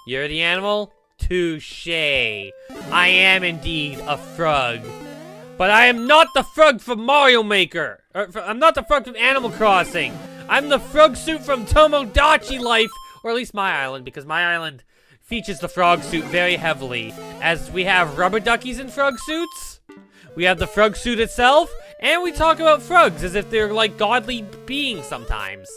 You're the animal? Touché. I am indeed a frog. But I am not the frog from Mario Maker. I'm not the frog from Animal Crossing. I'm the frog suit from Tomodachi Life. Or at least my island, because my island features the frog suit very heavily. As we have rubber duckies in frog suits. We have the frog suit itself. And we talk about frogs as if they're like godly beings sometimes.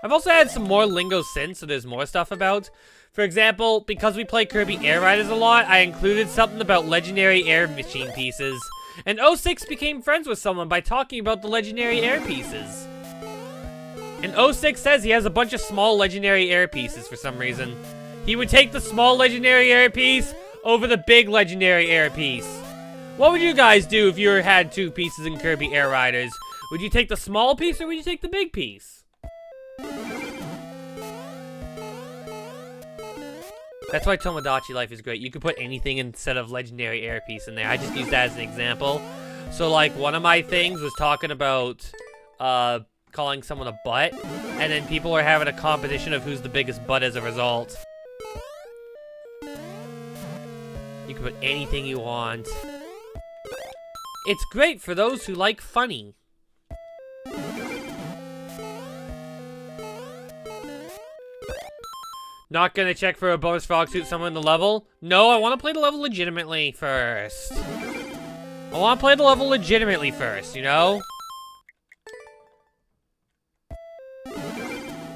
I've also had some more lingo since, so there's more stuff about. For example, because we play Kirby Air Riders a lot, I included something about legendary air machine pieces. And 06 became friends with someone by talking about the legendary air pieces. And 06 says he has a bunch of small legendary air pieces for some reason. He would take the small legendary air piece over the big legendary air piece. What would you guys do if you had 2 pieces in Kirby Air Riders? Would you take the small piece or would you take the big piece? That's why Tomodachi Life is great. You can put anything instead of legendary air piece in there. I just use that as an example. So like one of my things was talking about calling someone a butt, and then people are having a competition of who's the biggest butt as a result. You can put anything you want. It's great for those who like funny. Not gonna check for a bonus frog suit somewhere in the level? No, I want to play the level legitimately first. I want to play the level legitimately first, you know?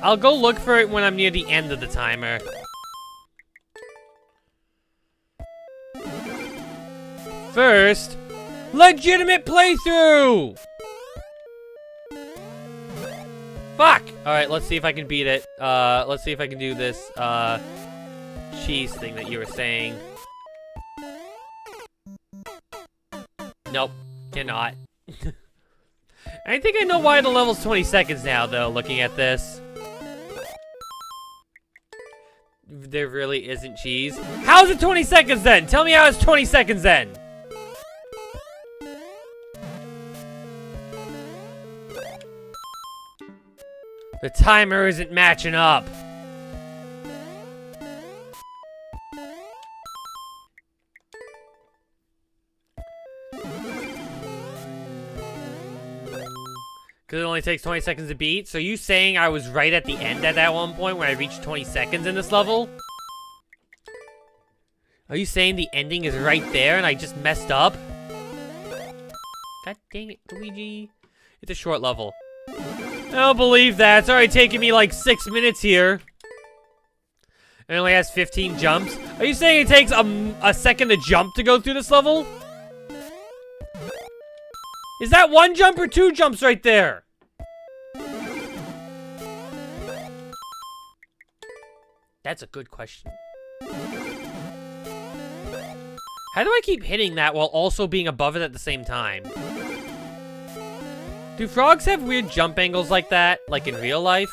I'll go look for it when I'm near the end of the timer. First, legitimate playthrough! Fuck! Alright, let's see if I can beat it. Let's see if I can do this, cheese thing that you were saying. Nope, cannot. I think I know why the level's 20 seconds now, though, looking at this. There really isn't cheese. How's it 20 seconds then? Tell me how it's 20 seconds then. The timer isn't matching up. Because it only takes 20 seconds to beat. So you saying I was right at the end at that one point when I reached 20 seconds in this level? Are you saying the ending is right there and I just messed up? God dang it, Luigi. It's a short level. I don't believe that. It's already taking me like 6 minutes here. It only has 15 jumps. Are you saying it takes a second to jump to go through this level? Is that 1 jump or 2 jumps right there? That's a good question. How do I keep hitting that while also being above it at the same time? Do frogs have weird jump angles like that, like in real life?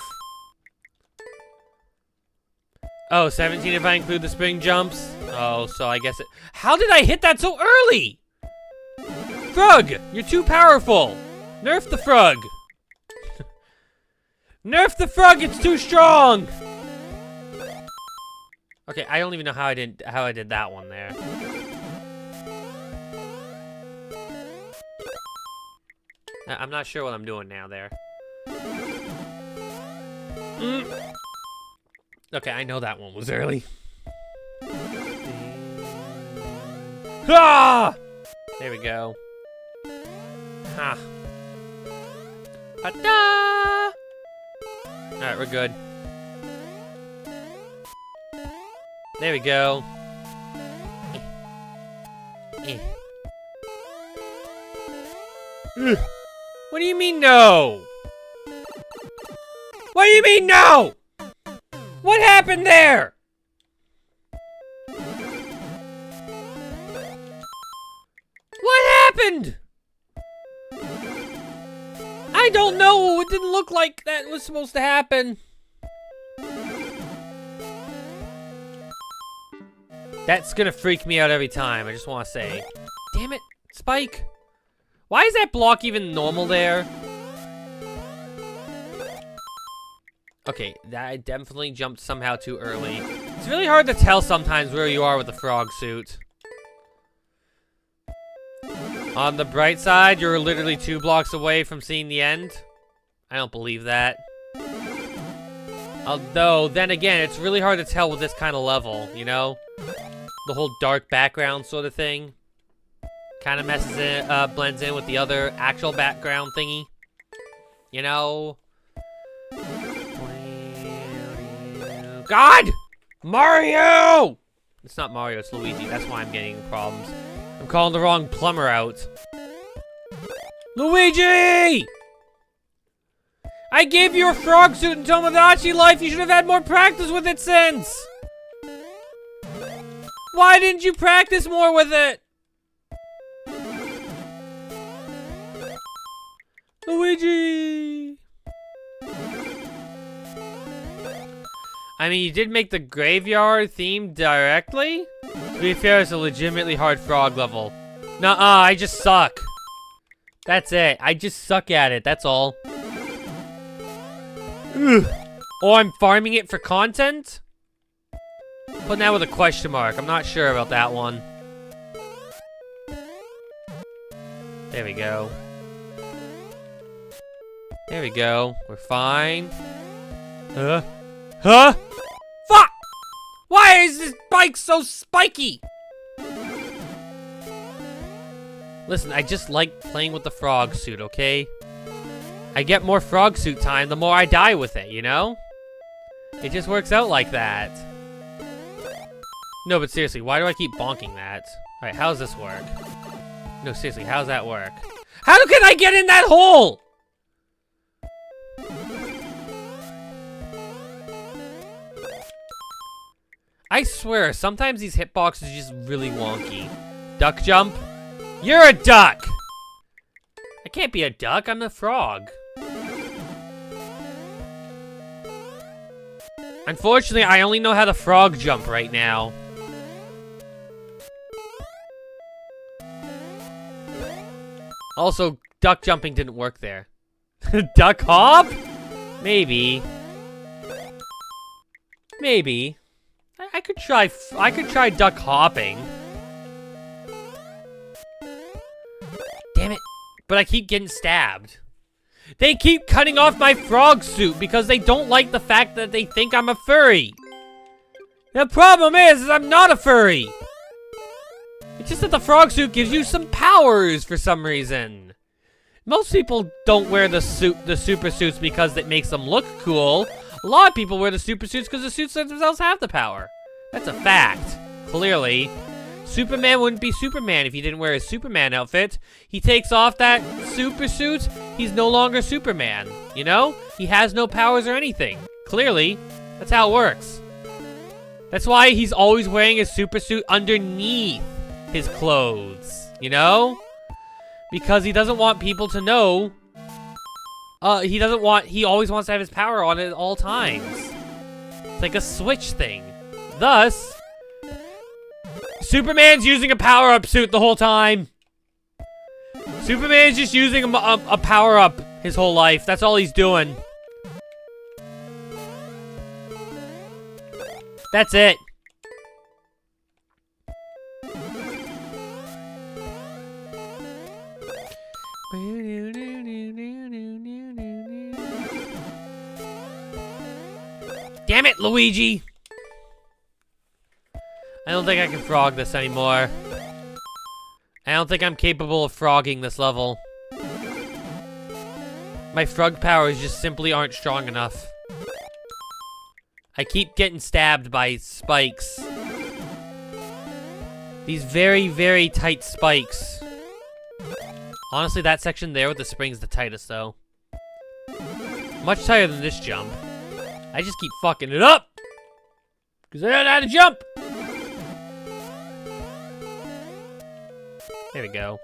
Oh, 17 if I include the spring jumps? Oh, so I guess it... How did I hit that so early? Frog, you're too powerful. Nerf the frog. Nerf the frog, it's too strong. Okay, I don't even know how I did that one there. I'm not sure what I'm doing now there. Okay, I know that one was early. Ah! There we go. Ha. Ta-da! Alright, we're good. There we go. What do you mean no? What do you mean no? What happened there? What happened? I don't know. It didn't look like that was supposed to happen. That's gonna freak me out every time, I just want to say. Damn it, Spike. Why is that block even normal there? Okay, that definitely jumped somehow too early. It's really hard to tell sometimes where you are with the frog suit. On the bright side, you're literally 2 blocks away from seeing the end. I don't believe that. Although, then again, it's really hard to tell with this kind of level, you know? The whole dark background sort of thing. Kind of messes it, blends in with the other actual background thingy. You know? God! Mario! It's not Mario, it's Luigi. That's why I'm getting problems. I'm calling the wrong plumber out. Luigi! I gave you a frog suit in Tomodachi Life. You should have had more practice with it since. Why didn't you practice more with it? Luigi! I mean, you did make the graveyard theme directly? To be fair, it's a legitimately hard frog level. Nuh-uh, I just suck. That's it. I just suck at it, that's all. Ugh. Oh, I'm farming it for content? Putting that with a question mark. I'm not sure about that one. There we go. There we go. We're fine. Huh? Huh? Fuck! Why is this bike so spiky? Listen, I just like playing with the frog suit, okay? I get more frog suit time the more I die with it, you know? It just works out like that. No, but seriously, why do I keep bonking that? Alright, how does this work? No, seriously, how does that work? How can I get in that hole? I swear, sometimes these hitboxes are just really wonky. Duck jump? You're a duck! I can't be a duck, I'm a frog. I'm Unfortunately, I only know how to frog jump right now. Also, duck jumping didn't work there. Duck hop? Maybe. Maybe. I could try duck hopping. Damn it. But I keep getting stabbed. They keep cutting off my frog suit because they don't like the fact that they think I'm a furry. The problem is I'm not a furry. It's just that the frog suit gives you some powers for some reason. Most people don't wear the super suits because it makes them look cool. A lot of people wear the super suits because the suits themselves have the power. That's a fact. Clearly. Superman wouldn't be Superman if he didn't wear his Superman outfit. He takes off that super suit, he's no longer Superman. You know? He has no powers or anything. Clearly. That's how it works. That's why he's always wearing his super suit underneath his clothes. You know? Because he doesn't want people to know. He always wants to have his power on at all times. It's like a switch thing. Thus, Superman's using a power-up suit the whole time. Superman's just using a power-up his whole life. That's all he's doing. That's it. Damn it, Luigi! I don't think I can frog this anymore. I don't think I'm capable of frogging this level. My frog powers just simply aren't strong enough. I keep getting stabbed by spikes. These very, very tight spikes. Honestly, that section there with the spring's the tightest, though. Much tighter than this jump. I just keep fucking it up! Because I don't know how to jump! There we go.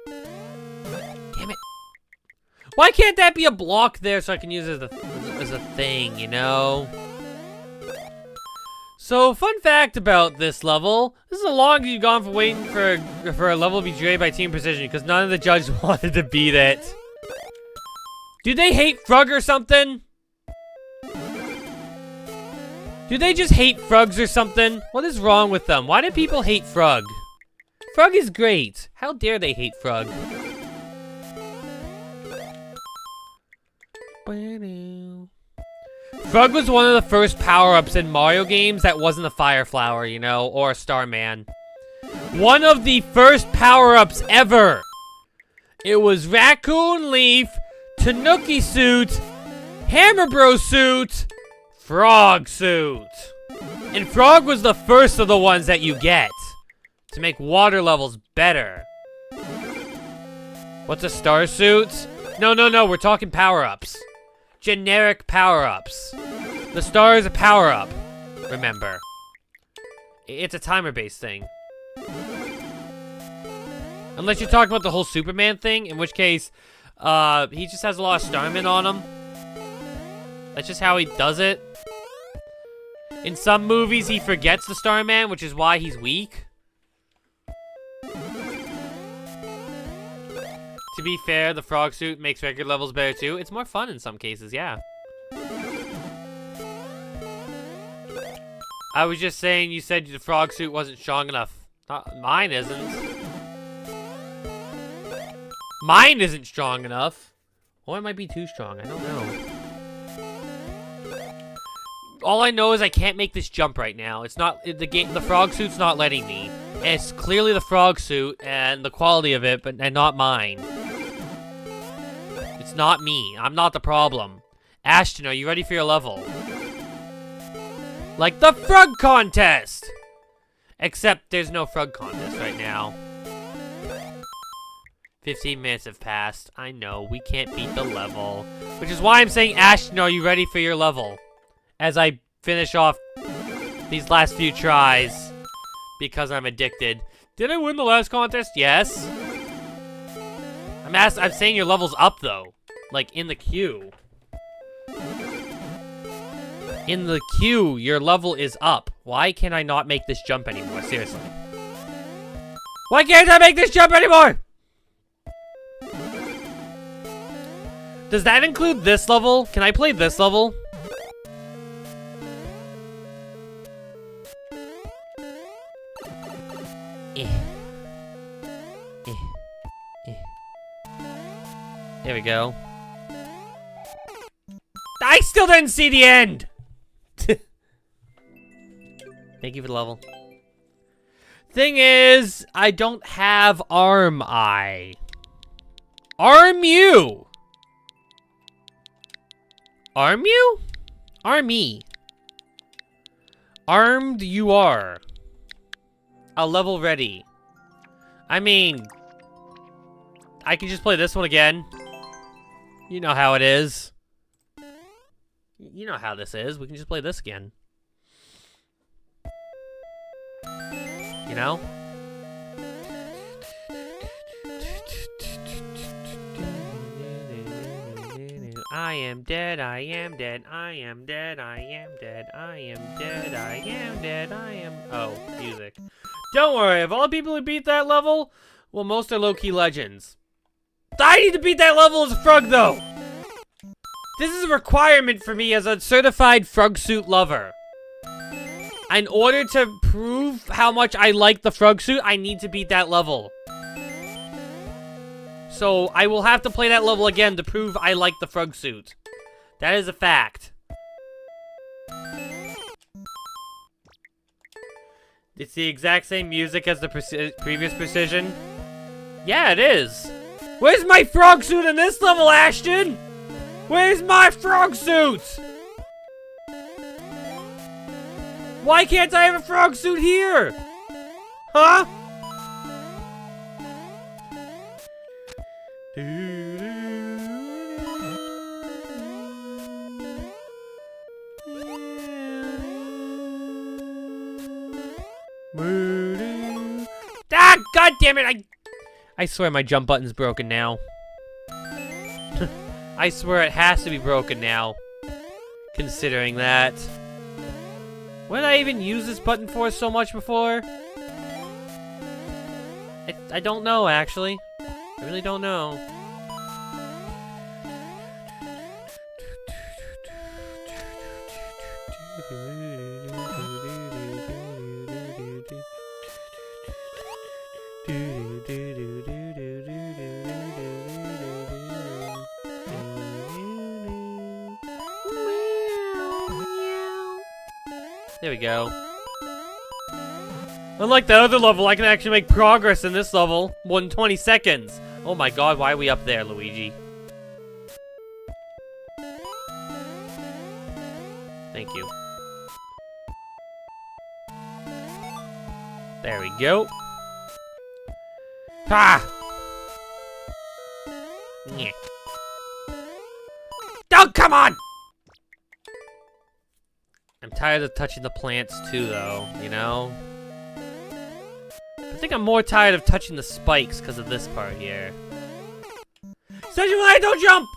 Damn it. Why can't that be a block there so I can use it as a thing, you know? So, fun fact about this level. This is the longest you've gone for waiting for a level to be graded by Team Precision because none of the judges wanted to beat it. Do they hate Frog or something? Do they just hate Frogs or something? What is wrong with them? Why do people hate Frog? Frog is great. How dare they hate Frog? Frog was one of the first power-ups in Mario games that wasn't a Fire Flower, you know, or a Starman. One of the first power-ups ever. It was Raccoon Leaf, Tanuki Suit, Hammer Bro Suit, Frog Suit. And Frog was the first of the ones that you get to make water levels better. What's a star suit? No, we're talking power-ups. Generic power-ups. The star is a power-up, remember. It's a timer-based thing. Unless you're talking about the whole Superman thing, in which case, he just has a lot of Starman on him. That's just how he does it. In some movies, he forgets the Starman, which is why he's weak. To be fair, the frog suit makes regular levels better too. It's more fun in some cases, yeah. I was just saying you said the frog suit wasn't strong enough. Mine isn't. Mine isn't strong enough. Or it might be too strong, I don't know. All I know is I can't make this jump right now. It's not, the frog suit's not letting me. And it's clearly the frog suit and the quality of it, and not mine. It's not me. I'm not the problem. Ashton, are you ready for your level? Like the frog contest! Except there's no frog contest right now. 15 minutes have passed. I know, we can't beat the level. Which is why I'm saying, Ashton, are you ready for your level? As I finish off these last few tries. Because I'm addicted. Did I win the last contest? Yes. I'm saying your level's up, though. Like, in the queue. In the queue, your level is up. Why can't I not make this jump anymore? Seriously. Why can't I make this jump anymore? Does that include this level? Can I play this level? There we go. I still didn't see the end! Thank you for the level. Thing is, I don't have Arm Eye. Arm you! Arm you? Army. Armed you are. A level ready. I mean, I can just play this one again. You know how it is. You know how this is. We can just play this again. You know? I am dead, I am dead, I am dead, I am dead, I am dead, I am dead, I am... Oh, music. Don't worry, of all the people who beat that level, well, most are low-key legends. I need to beat that level as a frog, though! This is a requirement for me as a certified frog suit lover. In order to prove how much I like the frog suit, I need to beat that level. So, I will have to play that level again to prove I like the frog suit. That is a fact. It's the exact same music as the previous Precision. Yeah, it is. Where's my frog suit in this level, Ashton? Where's my frog suit? Why can't I have a frog suit here? Huh? Ah, God damn it! I swear my jump button's broken now. I swear it has to be broken now. Considering that. What did I even use this button for so much before? I don't know, actually. I really don't know. There we go. Unlike the other level, I can actually make progress in this level. More than 20 seconds. Oh my god, why are we up there, Luigi? Thank you. There we go. Ha! Yeah. Oh, come on! I'm tired of touching the plants too, though, you know? I think I'm more tired of touching the spikes because of this part here. Especially when I don't jump!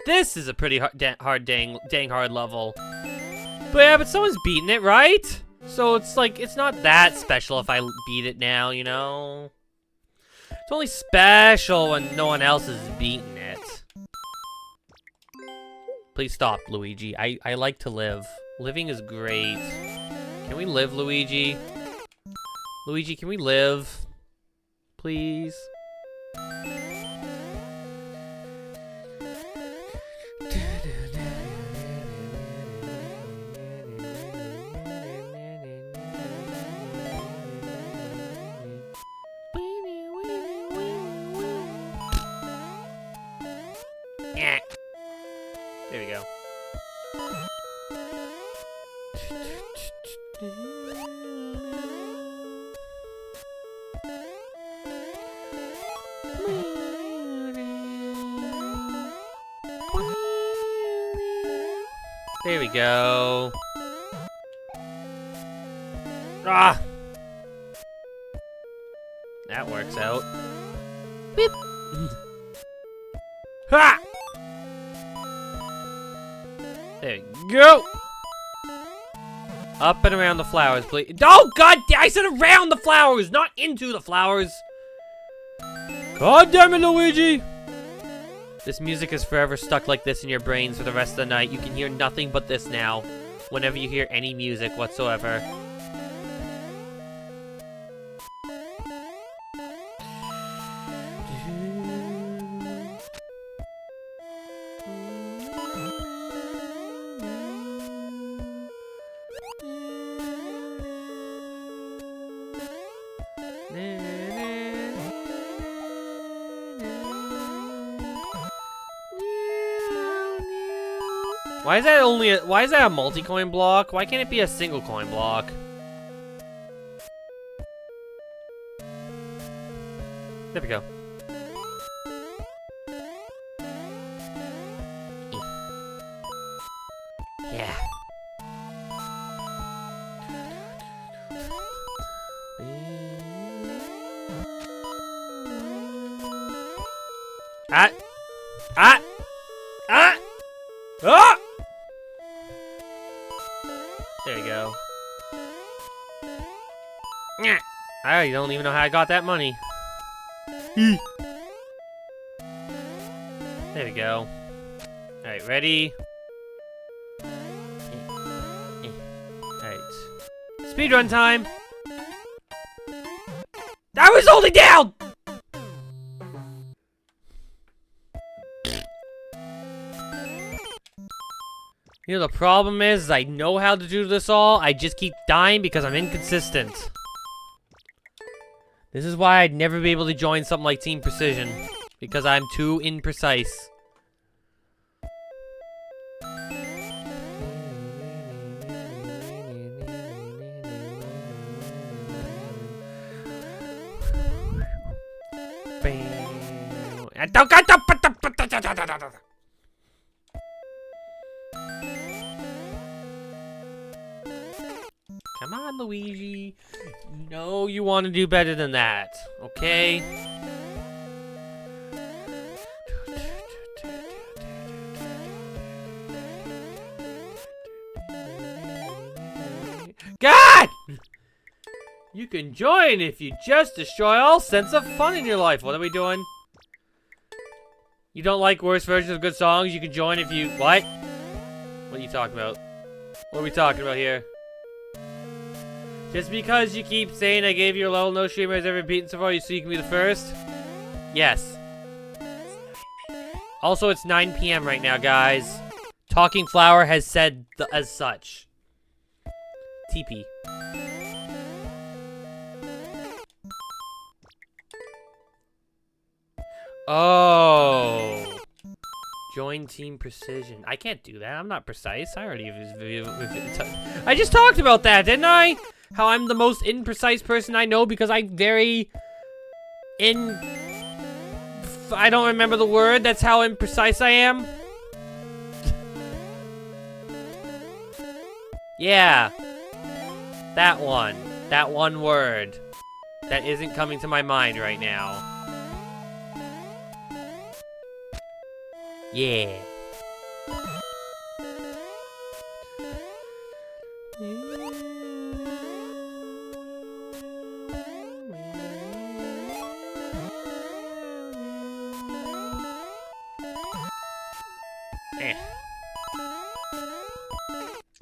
This is a pretty dang hard level. But yeah, but someone's beating it, right? So it's like, it's not that special if I beat it now, you know? It's only special when no one else is beating it. Please stop, Luigi. I like to live. Living is great. Can we live, Luigi? Luigi, can we live? Please? Yeah. There we go. There we go. Ah! That works out. Beep! Ha! There we go! Up and around the flowers, please. Oh, God, I said around the flowers, not into the flowers. God damn it, Luigi. This music is forever stuck like this in your brains for the rest of the night. You can hear nothing but this now, whenever you hear any music whatsoever. Why is that a multi-coin block? Why can't it be a single coin block? There we go. Yeah. Ah! Ah! Ah! Ah! There you go. Yeah. I don't even know how I got that money. There we go. Alright, ready? Alright. Speedrun time! I was holding down! You know, the problem is I know how to do this all, I just keep dying because I'm inconsistent. This is why I'd never be able to join something like Team Precision, because I'm too imprecise. Come on, Luigi. You know you want to do better than that, okay? God! You can join if you just destroy all sense of fun in your life. What are we doing? You don't like worse versions of good songs? You can join if you... What? What are you talking about? What are we talking about here? Just because you keep saying I gave you a level no streamer has ever beaten so far, so you can be the first? Yes. Also, it's 9 PM right now, guys. Talking Flower has said as such. TP. Oh. Join Team Precision. I can't do that. I'm not precise. I already... I just talked about that, didn't I? How I'm the most imprecise person I know because I'm very... I don't remember the word. That's how imprecise I am. Yeah. That one. That one word. That isn't coming to my mind right now. Yeah.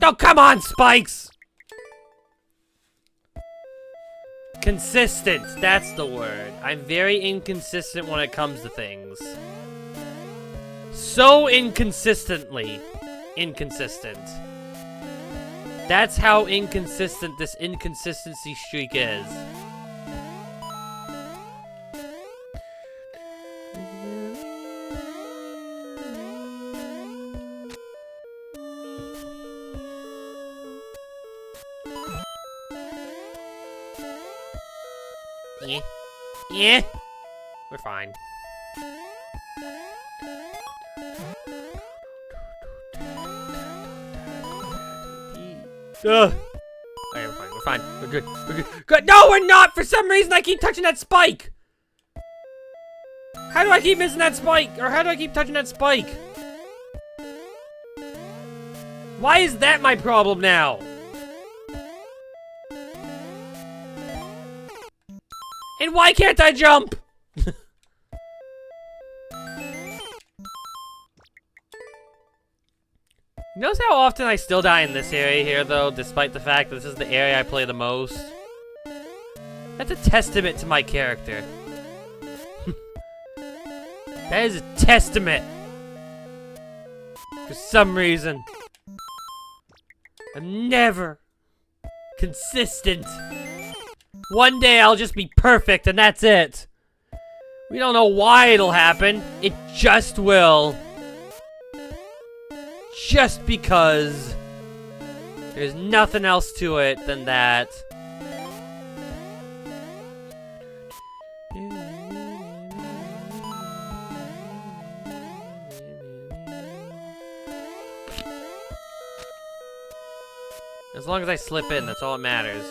Oh, come on, Spikes! Consistent, that's the word. I'm very inconsistent when it comes to things. So inconsistently inconsistent. That's how inconsistent this inconsistency streak is. Yeah. We're fine. Ugh. Okay, we're fine. We're fine. We're good. We're good. Good. No, we're not! For some reason, I keep touching that spike! How do I keep missing that spike? Or how do I keep touching that spike? Why is that my problem now? And why can't I jump? Notice how often I still die in this area here, though, despite the fact that this is the area I play the most? That's a testament to my character. That is a testament. For some reason. I'm never consistent. One day I'll just be perfect and that's it. We don't know why it'll happen. It just will. Just because there's nothing else to it than that. As long as I slip in, that's all that matters.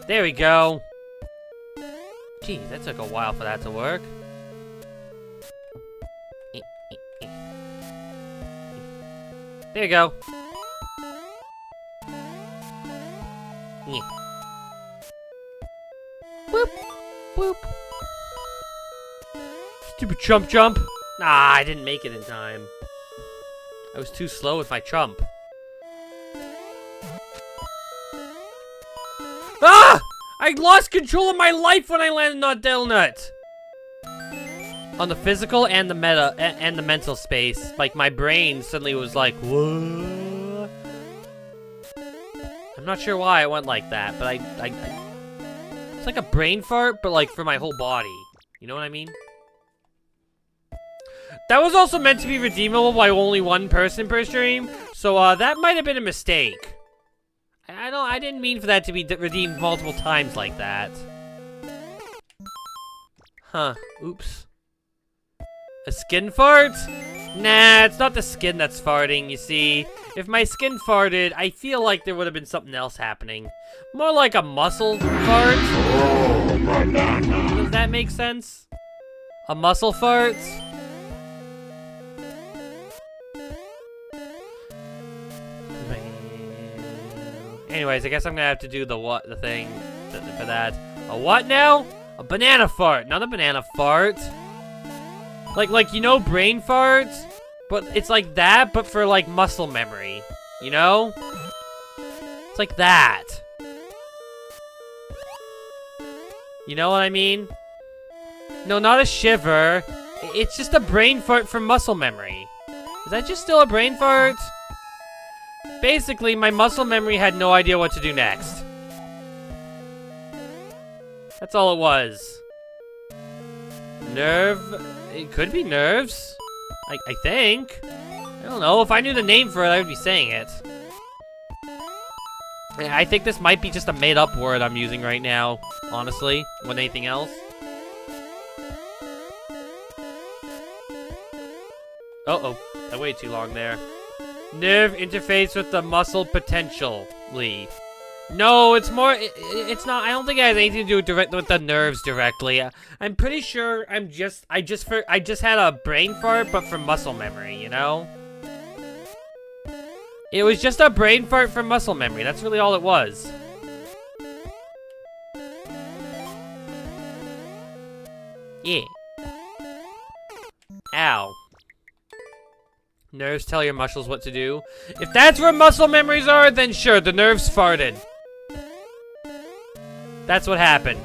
There we go. Gee, that took a while for that to work. There you go. Boop, boop. Stupid jump. Nah, I didn't make it in time. I was too slow with my jump. Ah! I lost control of my life when I landed on Donut. On the physical and the meta and the mental space, like my brain suddenly was like, what? I'm not sure why I went like that, but I it's like a brain fart, but like for my whole body. You know what I mean? That was also meant to be redeemable by only one person per stream, so that might have been a mistake. I didn't mean for that to be redeemed multiple times like that. Huh. Oops. A skin fart? Nah, it's not the skin that's farting, you see. If my skin farted, I feel like there would have been something else happening. More like a muscle fart. Oh, banana. Does that make sense? A muscle fart? Anyways, I guess I'm gonna have to do the thing for that. A what now? A banana fart, not a banana fart. Like you know, brain farts, but it's like that, but for like muscle memory. You know? It's like that. You know what I mean? No, not a shiver. It's just a brain fart for muscle memory. Is that just still a brain fart? Basically, my muscle memory had no idea what to do next. That's all it was. Nerve? It could be nerves. I think. I don't know. If I knew the name for it, I would be saying it. I think this might be just a made-up word I'm using right now, honestly, more than anything else. Uh-oh. I waited too long there. Nerve interface with the muscle potentially. No, it's more, it's not, I don't think it has anything to do with the nerves directly. I'm pretty sure I just had a brain fart, but for muscle memory, you know? It was just a brain fart for muscle memory, that's really all it was. Yeah. Ow. Nerves tell your muscles what to do. If that's where muscle memories are, then sure, the nerves farted. That's what happened.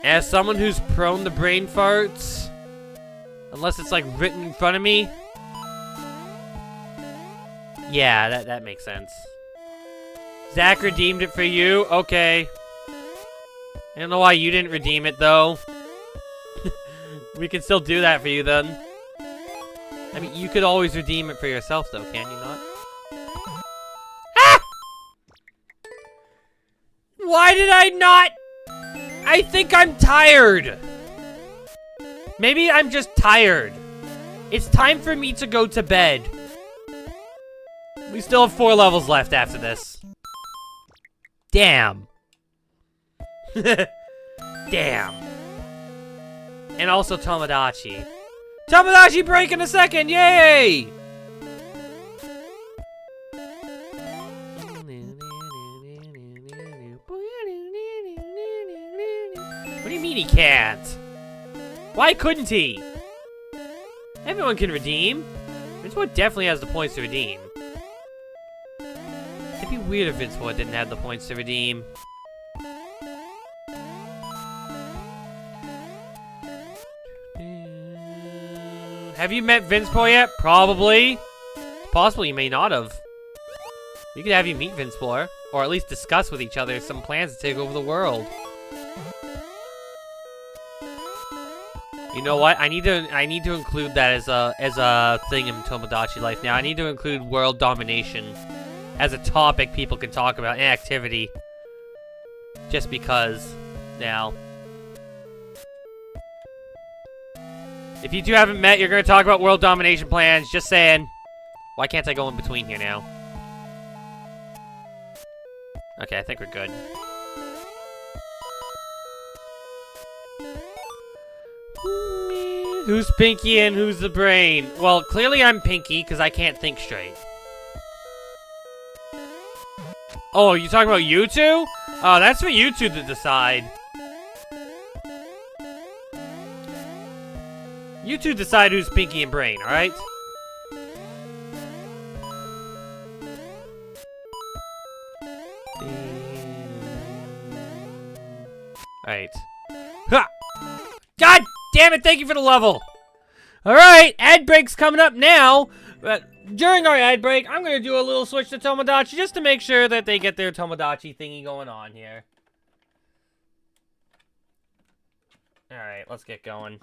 As someone who's prone to brain farts, unless it's like written in front of me, yeah, that makes sense. Zach redeemed it for you? Okay. I don't know why you didn't redeem it, though. We can still do that for you, then. I mean, you could always redeem it for yourself, though, can you not? Ah! Why did I not? I think I'm tired. Maybe I'm just tired. It's time for me to go to bed. We still have 4 levels left after this. Damn. Damn. And also Tomodachi. Tomodachi break in a second! Yay! What do you mean he can't? Why couldn't he? Everyone can redeem. Vinceport definitely has the points to redeem. It'd be weird if Vinceport didn't have the points to redeem. Have you met Vinceport yet? Probably. It's possible you may not have. We could have you meet Vinceport, or at least discuss with each other some plans to take over the world. You know what? I need to include that as a thing in Tomodachi life now. I need to include world domination as a topic people can talk about, an activity. Just because now. If you two haven't met, you're gonna talk about world domination plans. Just saying. Why can't I go in between here now? Okay, I think we're good. Who's Pinky and who's the brain? Well, clearly I'm Pinky, because I can't think straight. Oh, are you talking about you two? Oh, that's for you two to decide. You two decide who's Pinky and Brain, alright? Alright. Ha! God damn it, thank you for the level! Alright, ad break's coming up now. But during our ad break, I'm gonna do a little switch to Tomodachi just to make sure that they get their Tomodachi thingy going on here. Alright, let's get going.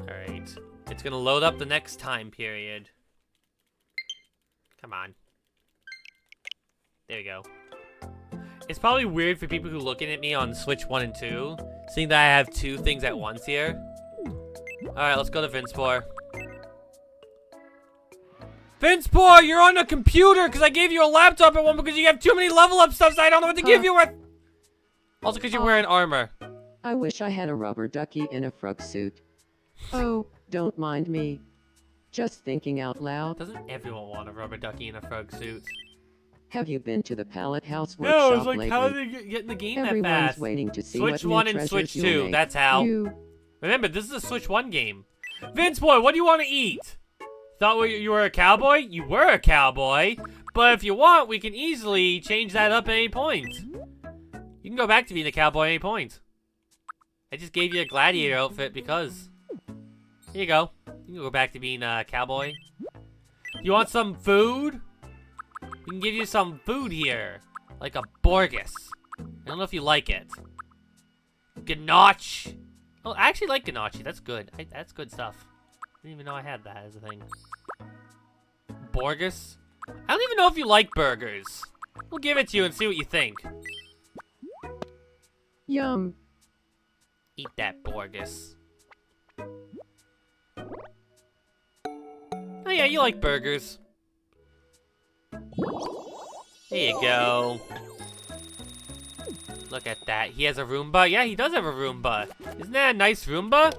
Alright. It's gonna load up the next time period. Come on. There we go. It's probably weird for people who are looking at me on Switch 1 and 2, seeing that I have two things at once here. Alright, let's go to Vinceport. Vinceport, you're on a computer because I gave you a laptop at one because you have too many level up stuff, so I don't know what to give you with. Also because you're wearing armor. I wish I had a rubber ducky in a frog suit. Oh, don't mind me. Just thinking out loud. Doesn't everyone want a rubber ducky in a frog suit? Have you been to the Pallet House No, workshop it's like, lately? how did they get in the game that Everyone's fast? waiting to see Switch what 1 new and treasures Switch you'll 2, make. that's how. Remember, this is a Switch 1 game. Vinceport, what do you want to eat? Thought you were a cowboy? You were a cowboy. But if you want, we can easily change that up at any point. You can go back to being a cowboy at any point. I just gave you a gladiator outfit because. Here you go. You can go back to being a cowboy. You want some food? We can give you some food here. Like a Borgus. I don't know if you like it. Ganache. Oh, I actually like ganache. That's good. That's good stuff. I didn't even know I had that as a thing. Borgus? I don't even know if you like burgers. We'll give it to you and see what you think. Yum. Eat that Borgus. Oh yeah, you like burgers. There you go. Look at that. He has a Roomba? Yeah, he does have a Roomba. Isn't that a nice Roomba?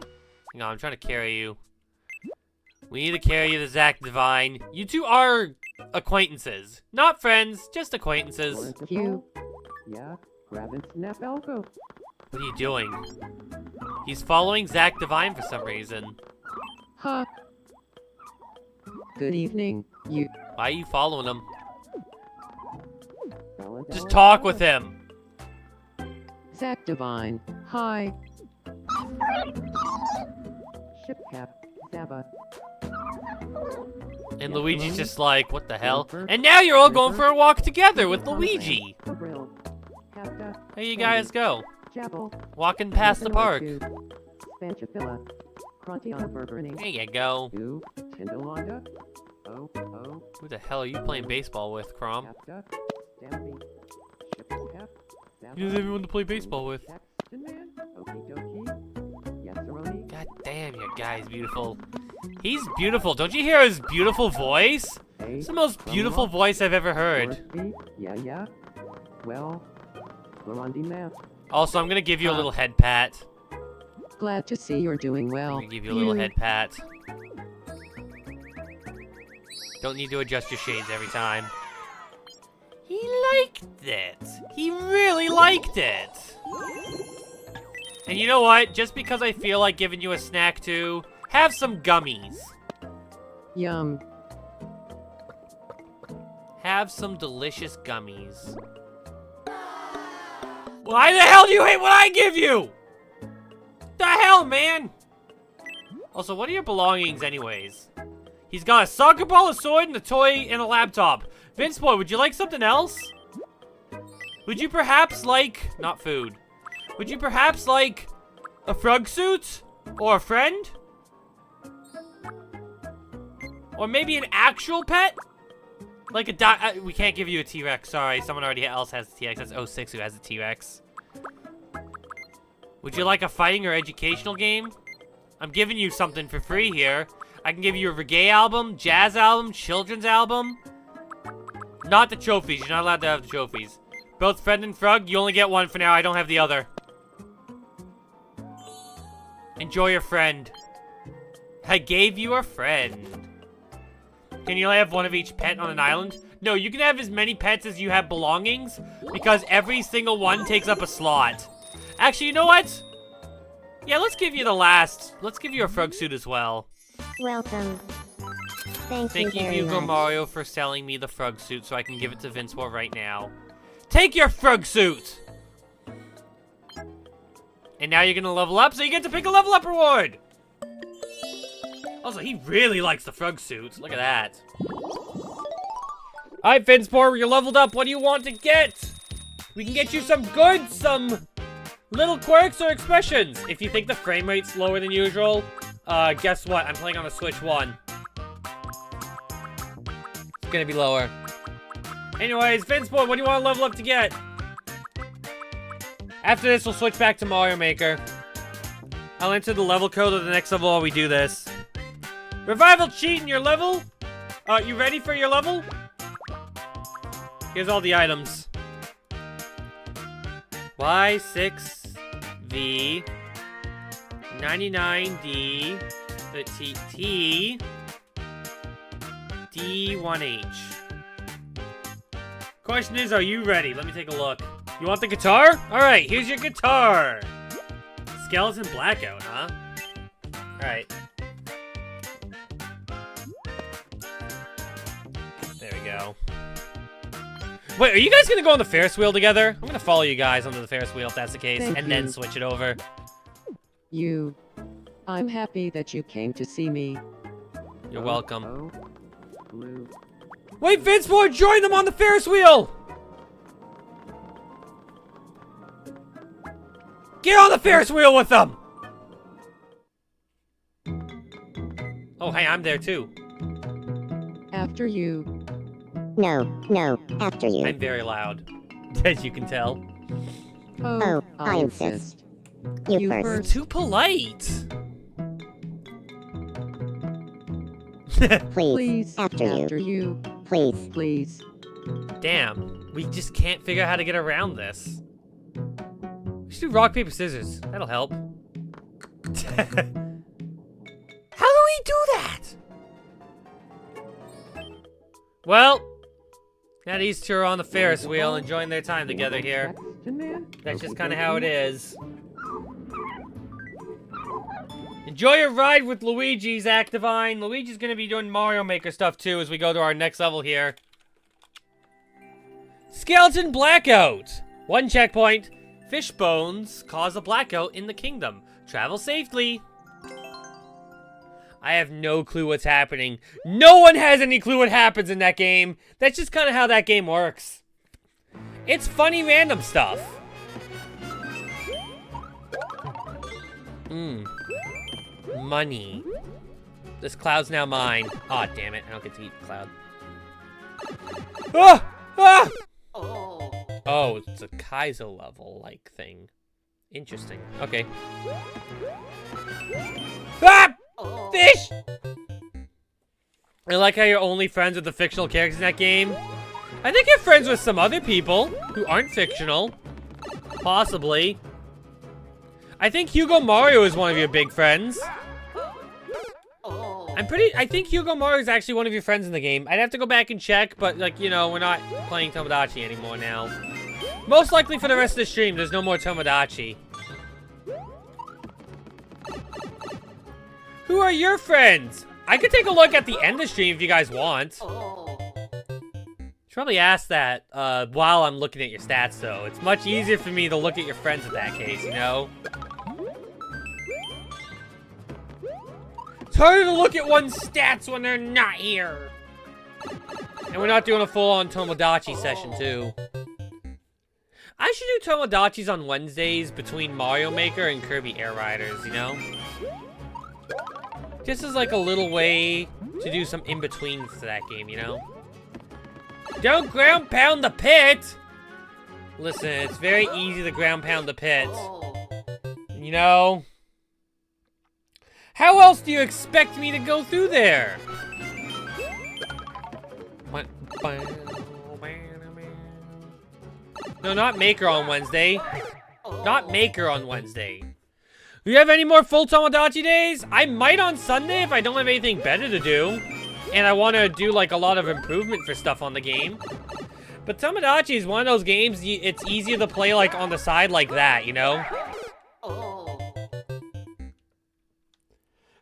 Hang on, I'm trying to carry you. We need to carry you to Zach Divine. You two are acquaintances. Not friends, just acquaintances. You. Yeah, grab and snap elbow. What are you doing? He's following Zach Divine for some reason. Huh. Good evening, you. Why are you following him? Just talk with him. Zach Divine. Hi. Ship Cap. Zaba. And Luigi's just like, what the hell? And now you're all going for a walk together with Luigi. There you guys go. Walking past the park. There you go. Who the hell are you playing baseball with, Crom? He doesn't even want to play baseball with. God damn, your guy's beautiful. He's beautiful. Don't you hear his beautiful voice? Hey, It's the most beautiful voice I've ever heard. Dorothy? Yeah. Well, we're on the map. Also, I'm gonna give you a little head pat. Glad to see you're doing I'm well. gonna give you a little head pat. Don't need to adjust your shades every time. He liked it. He really liked it. And you know what? Just because I feel like giving you a snack too, have some gummies. Yum. Have some delicious gummies. Why the hell do you hate what I give you? The hell, man? Also, what are your belongings anyways? He's got a soccer ball, a sword, and a toy, and a laptop. Vince Boy, would you like something else? Would you perhaps like... not food. Would you perhaps like a frog suit? Or a friend? Or maybe an actual pet? Like a we can't give you a T-Rex, sorry. Someone already else has a T-Rex. That's 06 who has a T-Rex. Would you like a fighting or educational game? I'm giving you something for free here. I can give you a reggae album, jazz album, children's album. Not the trophies. You're not allowed to have the trophies. Both friend and frog, you only get one for now. I don't have the other. Enjoy your friend. I gave you a friend. Can you only have one of each pet on an island? No, you can have as many pets as you have belongings, because every single one takes up a slot. Actually, you know what? Yeah, let's give you the last. Let's give you a frog suit as well. Welcome. Thank you very Hugo much. Mario, for selling me the frog suit so I can give it to Vince War right now. Take your frog suit! And now you're gonna level up, so you get to pick a level up reward! Also, he really likes the frog suit. Look at that. Alright, Finspor, you're leveled up. What do you want to get? We can get you some goods, some little quirks or expressions. If you think the frame rate's lower than usual, guess what? I'm playing on a Switch 1. It's gonna be lower. Anyways, Finspor, what do you want to level up to get? After this, we'll switch back to Mario Maker. I'll enter the level code of the next level while we do this. Revival cheat in your level? You ready for your level? Here's all the items. Y6V 99D T D1H. Question is, are you ready? Let me take a look. You want the guitar? Alright, here's your guitar. Skeleton Blackout, huh? Alright. There we go. Wait, are you guys gonna go on the Ferris wheel together? I'm gonna follow you guys onto the Ferris wheel if that's the case, Thank and then you. switch it over. I'm happy that you came to see me. You're welcome. Oh, blue. Wait, Vince Boy, join them on the Ferris wheel! Get on the Ferris wheel with them! Oh, hey, I'm there too. After you. No, after you. I'm very loud, as you can tell. Oh, I insist. You You first. first. Too polite. Please. Please. After you. you. Please. Please. Damn, we just can't figure out how to get around this. We should do rock, paper, scissors. That'll help. How do we do that? Well, now these two are on the Ferris wheel enjoying their time together here. That's just kind of how it is. Enjoy your ride with Luigi's Activine. Luigi's gonna be doing Mario Maker stuff too as we go to our next level here. Skeleton Blackout. 1 checkpoint. Fish bones cause a blackout in the kingdom. Travel safely. I have no clue what's happening. No one has any clue what happens in that game. That's just kind of how that game works. It's funny random stuff. Money. This cloud's now mine. Aw, damn it. I don't get to eat the cloud. Ah! Ah! Oh. Oh, it's a Kaizo level-like thing. Interesting. Okay. Ah! Oh. Fish! I like how you're only friends with the fictional characters in that game. I think you're friends with some other people who aren't fictional. Possibly. I think Hugo Mario is one of your big friends. I think Hugo Mario is actually one of your friends in the game. I'd have to go back and check, but like, you know, we're not playing Tomodachi anymore now. Most likely for the rest of the stream, there's no more Tomodachi. Who are your friends? I could take a look at the end of the stream if you guys want. Should probably ask that while I'm looking at your stats, though. It's much easier for me to look at your friends in that case, you know? It's harder to look at one's stats when they're not here. And we're not doing a full-on Tomodachi session, too. I should do Tomodachis on Wednesdays between Mario Maker and Kirby Air Riders, you know? Just as like a little way to do some in-betweens to that game, you know? Don't ground pound the pit! Listen, it's very easy to ground pound the pit. You know? How else do you expect me to go through there? No, not Maker on Wednesday. Not Maker on Wednesday. Do you have any more full Tomodachi days? I might on Sunday if I don't have anything better to do. And I want to do like a lot of improvement for stuff on the game. But Tomodachi is one of those games, it's easier to play like on the side like that, you know?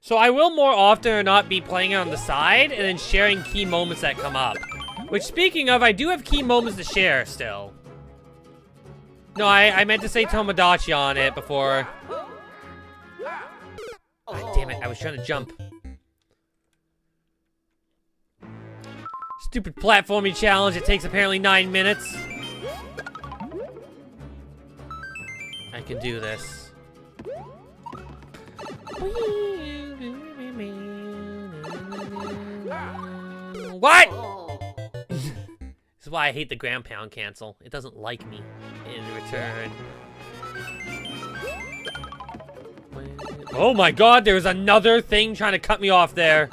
So I will more often or not be playing it on the side and then sharing key moments that come up. Which, speaking of, I do have key moments to share still. No, I meant to say Tomodachi on it before. God damn it, I was trying to jump. Stupid platforming challenge, it takes apparently 9 minutes. I can do this. What? This is why I hate the ground pound cancel. It doesn't like me in return. Oh my god, there's another thing trying to cut me off there.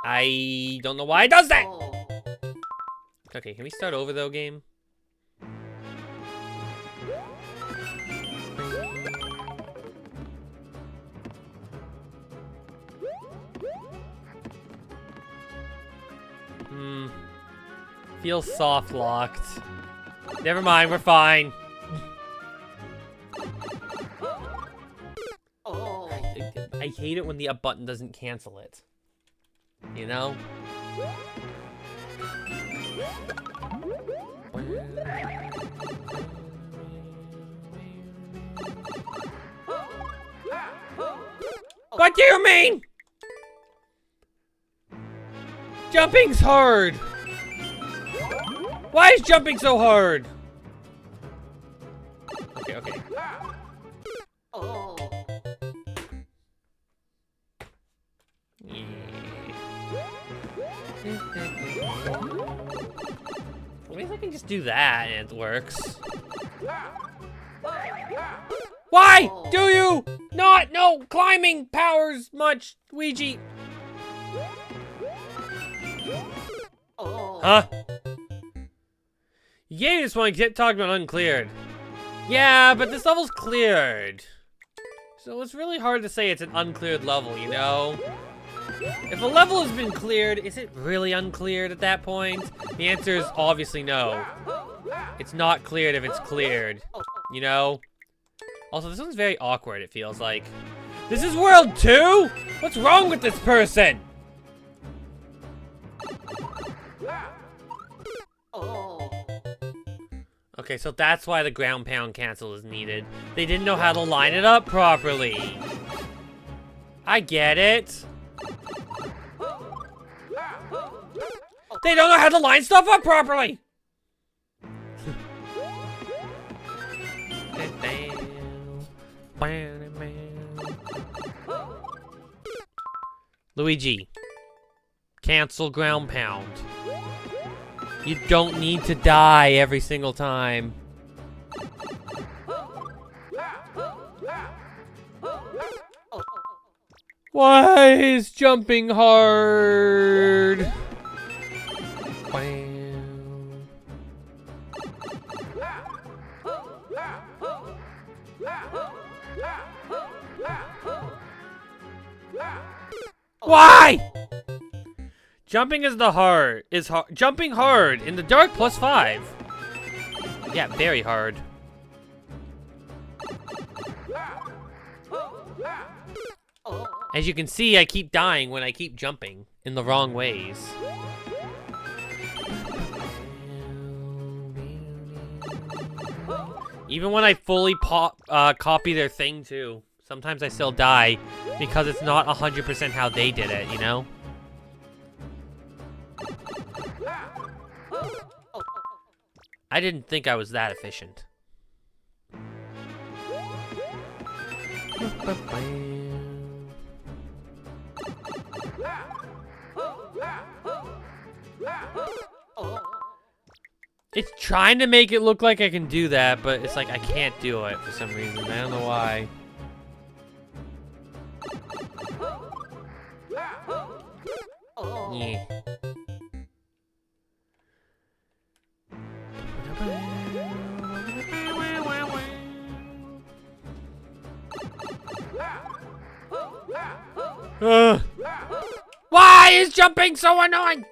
I don't know why it does that! Okay, can we start over though, game? Feels soft locked. Never mind, we're fine. I hate it when the up button doesn't cancel it. You know? What do you mean? Jumping's hard. Why is jumping so hard? Okay, okay. Yeah. At least I can just do that and it works. Why do you not know climbing powers much, Ouija? Huh? Yeah, you just want to get talking about uncleared. Yeah, but this level's cleared. So it's really hard to say it's an uncleared level, you know? If a level has been cleared, is it really uncleared at that point? The answer is obviously no. It's not cleared if it's cleared, you know? Also, this one's very awkward, it feels like. This is World 2? What's wrong with this person? Okay, so that's why the ground pound cancel is needed. They didn't know how to line it up properly. I get it. They don't know how to line stuff up properly. Luigi, cancel ground pound. You don't need to die every single time. Why is jumping hard? Wow. Why? Jumping is hard. Jumping hard in the dark +5. Yeah, very hard. As you can see, I keep dying when I keep jumping in the wrong ways. Even when I fully copy their thing too, sometimes I still die because it's not 100% how they did it, you know? I didn't think I was that efficient. It's trying to make it look like I can do that, but it's like I can't do it for some reason. I don't know why. Yeah. Why is jumping so annoying?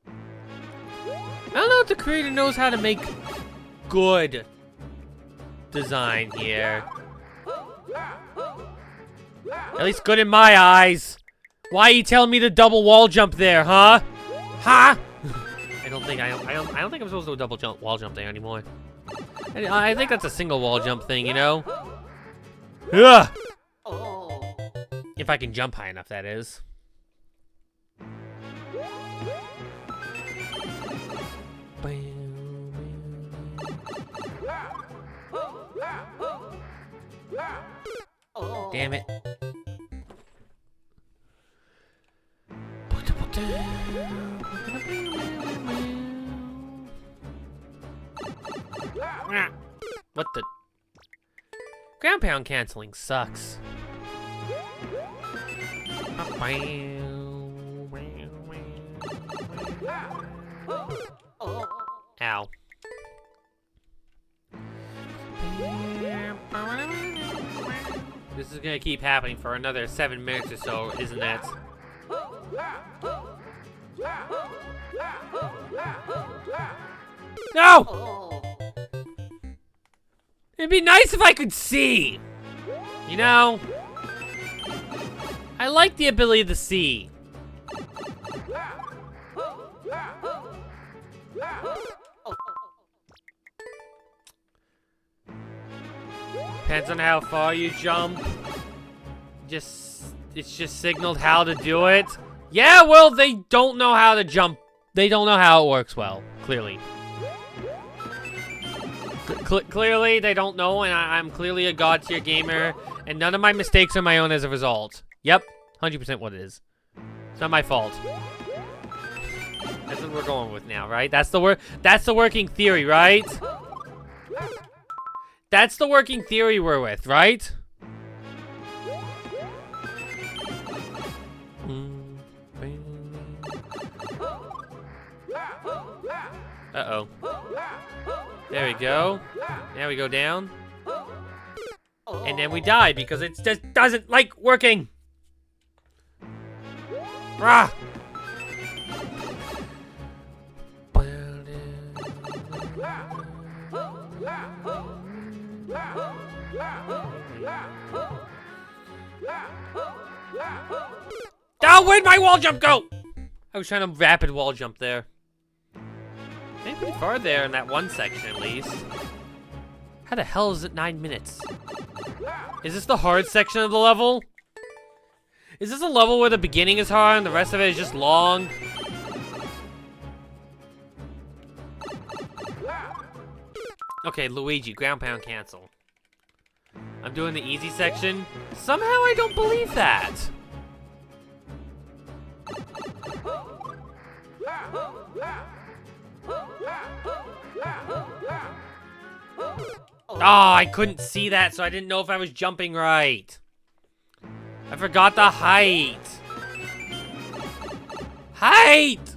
I don't know if the creator knows how to make good design here. At least good in my eyes. Why are you telling me to double wall jump there, huh? Huh? I don't think I'm supposed to double jump wall jump there anymore. I think that's a single wall jump thing, you know? Ugh! If I can jump high enough, that is. Damn it. What the? Ground pound canceling sucks. Ow. This is gonna keep happening for another 7 minutes or so, isn't it? No! It'd be nice if I could see! You know? I like the ability to see. Depends on how far you jump. It's just signaled how to do it. Yeah, well, they don't know how to jump. They don't know how it works well, clearly. Clearly, they don't know, and I'm clearly a god-tier gamer, and none of my mistakes are my own as a result. Yep, 100% what it is. It's not my fault. That's what we're going with now, right? That's the working theory, right? That's the working theory we're with, right? Uh-oh. There we go. Now we go down. And then we die because it just doesn't like working. Rah! Oh, where'd my wall jump go? I was trying to rapid wall jump there. Maybe pretty far there in that one section at least. How the hell is it 9 minutes? Is this the hard section of the level? Is this a level where the beginning is hard and the rest of it is just long? Okay, Luigi, ground pound cancel. I'm doing the easy section. Somehow I don't believe that. Oh, I couldn't see that, so I didn't know if I was jumping right. I forgot the height. Height!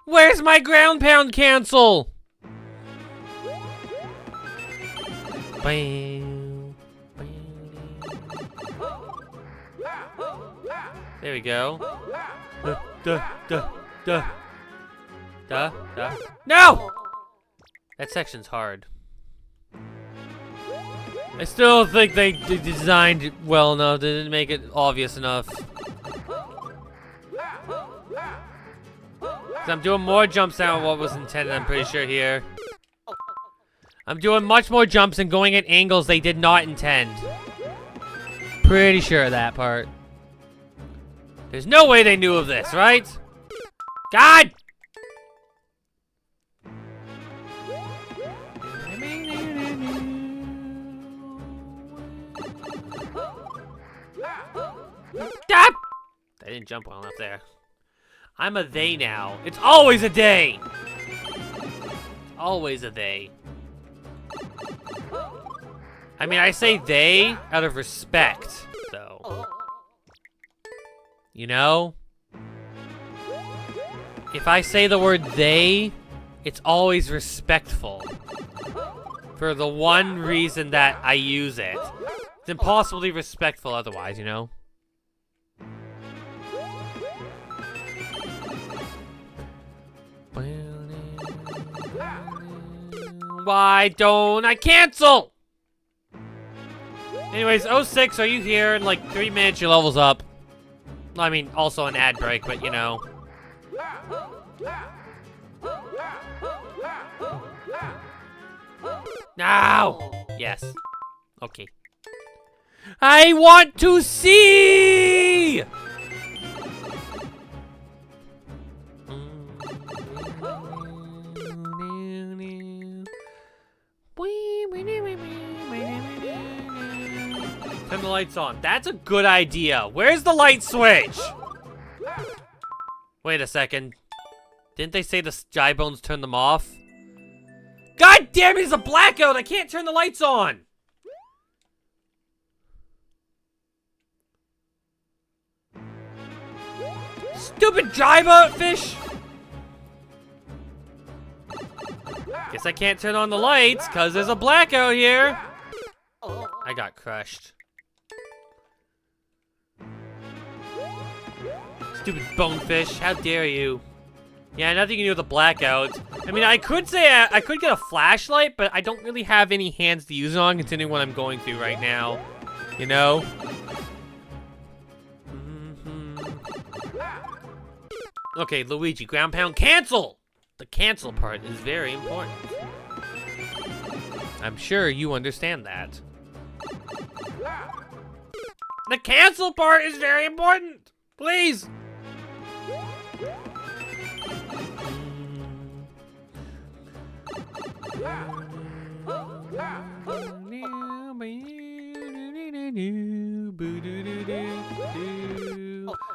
Where's my ground pound cancel? There we go. No! That section's hard. I still think they designed it well enough. They didn't make it obvious enough. 'Cause I'm doing more jumps than what was intended, I'm pretty sure here. I'm doing much more jumps and going at angles they did not intend. Pretty sure of that part. There's no way they knew of this, right? God! Stop! I didn't jump well enough there. I'm a they now. It's always a they! Always a they. I mean, I say they out of respect, though. You know? If I say the word they, it's always respectful. For the one reason that I use it. It's impossible to be respectful otherwise, you know? Why don't I cancel? Anyways, 06, are you here? In like 3 minutes, your level's up. I mean, also an ad break, but you know. No! Yes. Okay. I want to see! Turn the lights on. That's a good idea. Where's the light switch? Wait a second. Didn't they say the Sky Bones turn them off? God damn it, it's a blackout! I can't turn the lights on! Stupid driver fish! Guess I can't turn on the lights, cause there's a blackout here! I got crushed. Stupid bonefish, how dare you? Yeah, nothing you can do with a blackout. I mean, I could say I could get a flashlight, but I don't really have any hands to use it on, considering what I'm going through right now. You know? Okay, Luigi, ground pound, cancel! The cancel part is very important. I'm sure you understand that. The cancel part is very important! Please!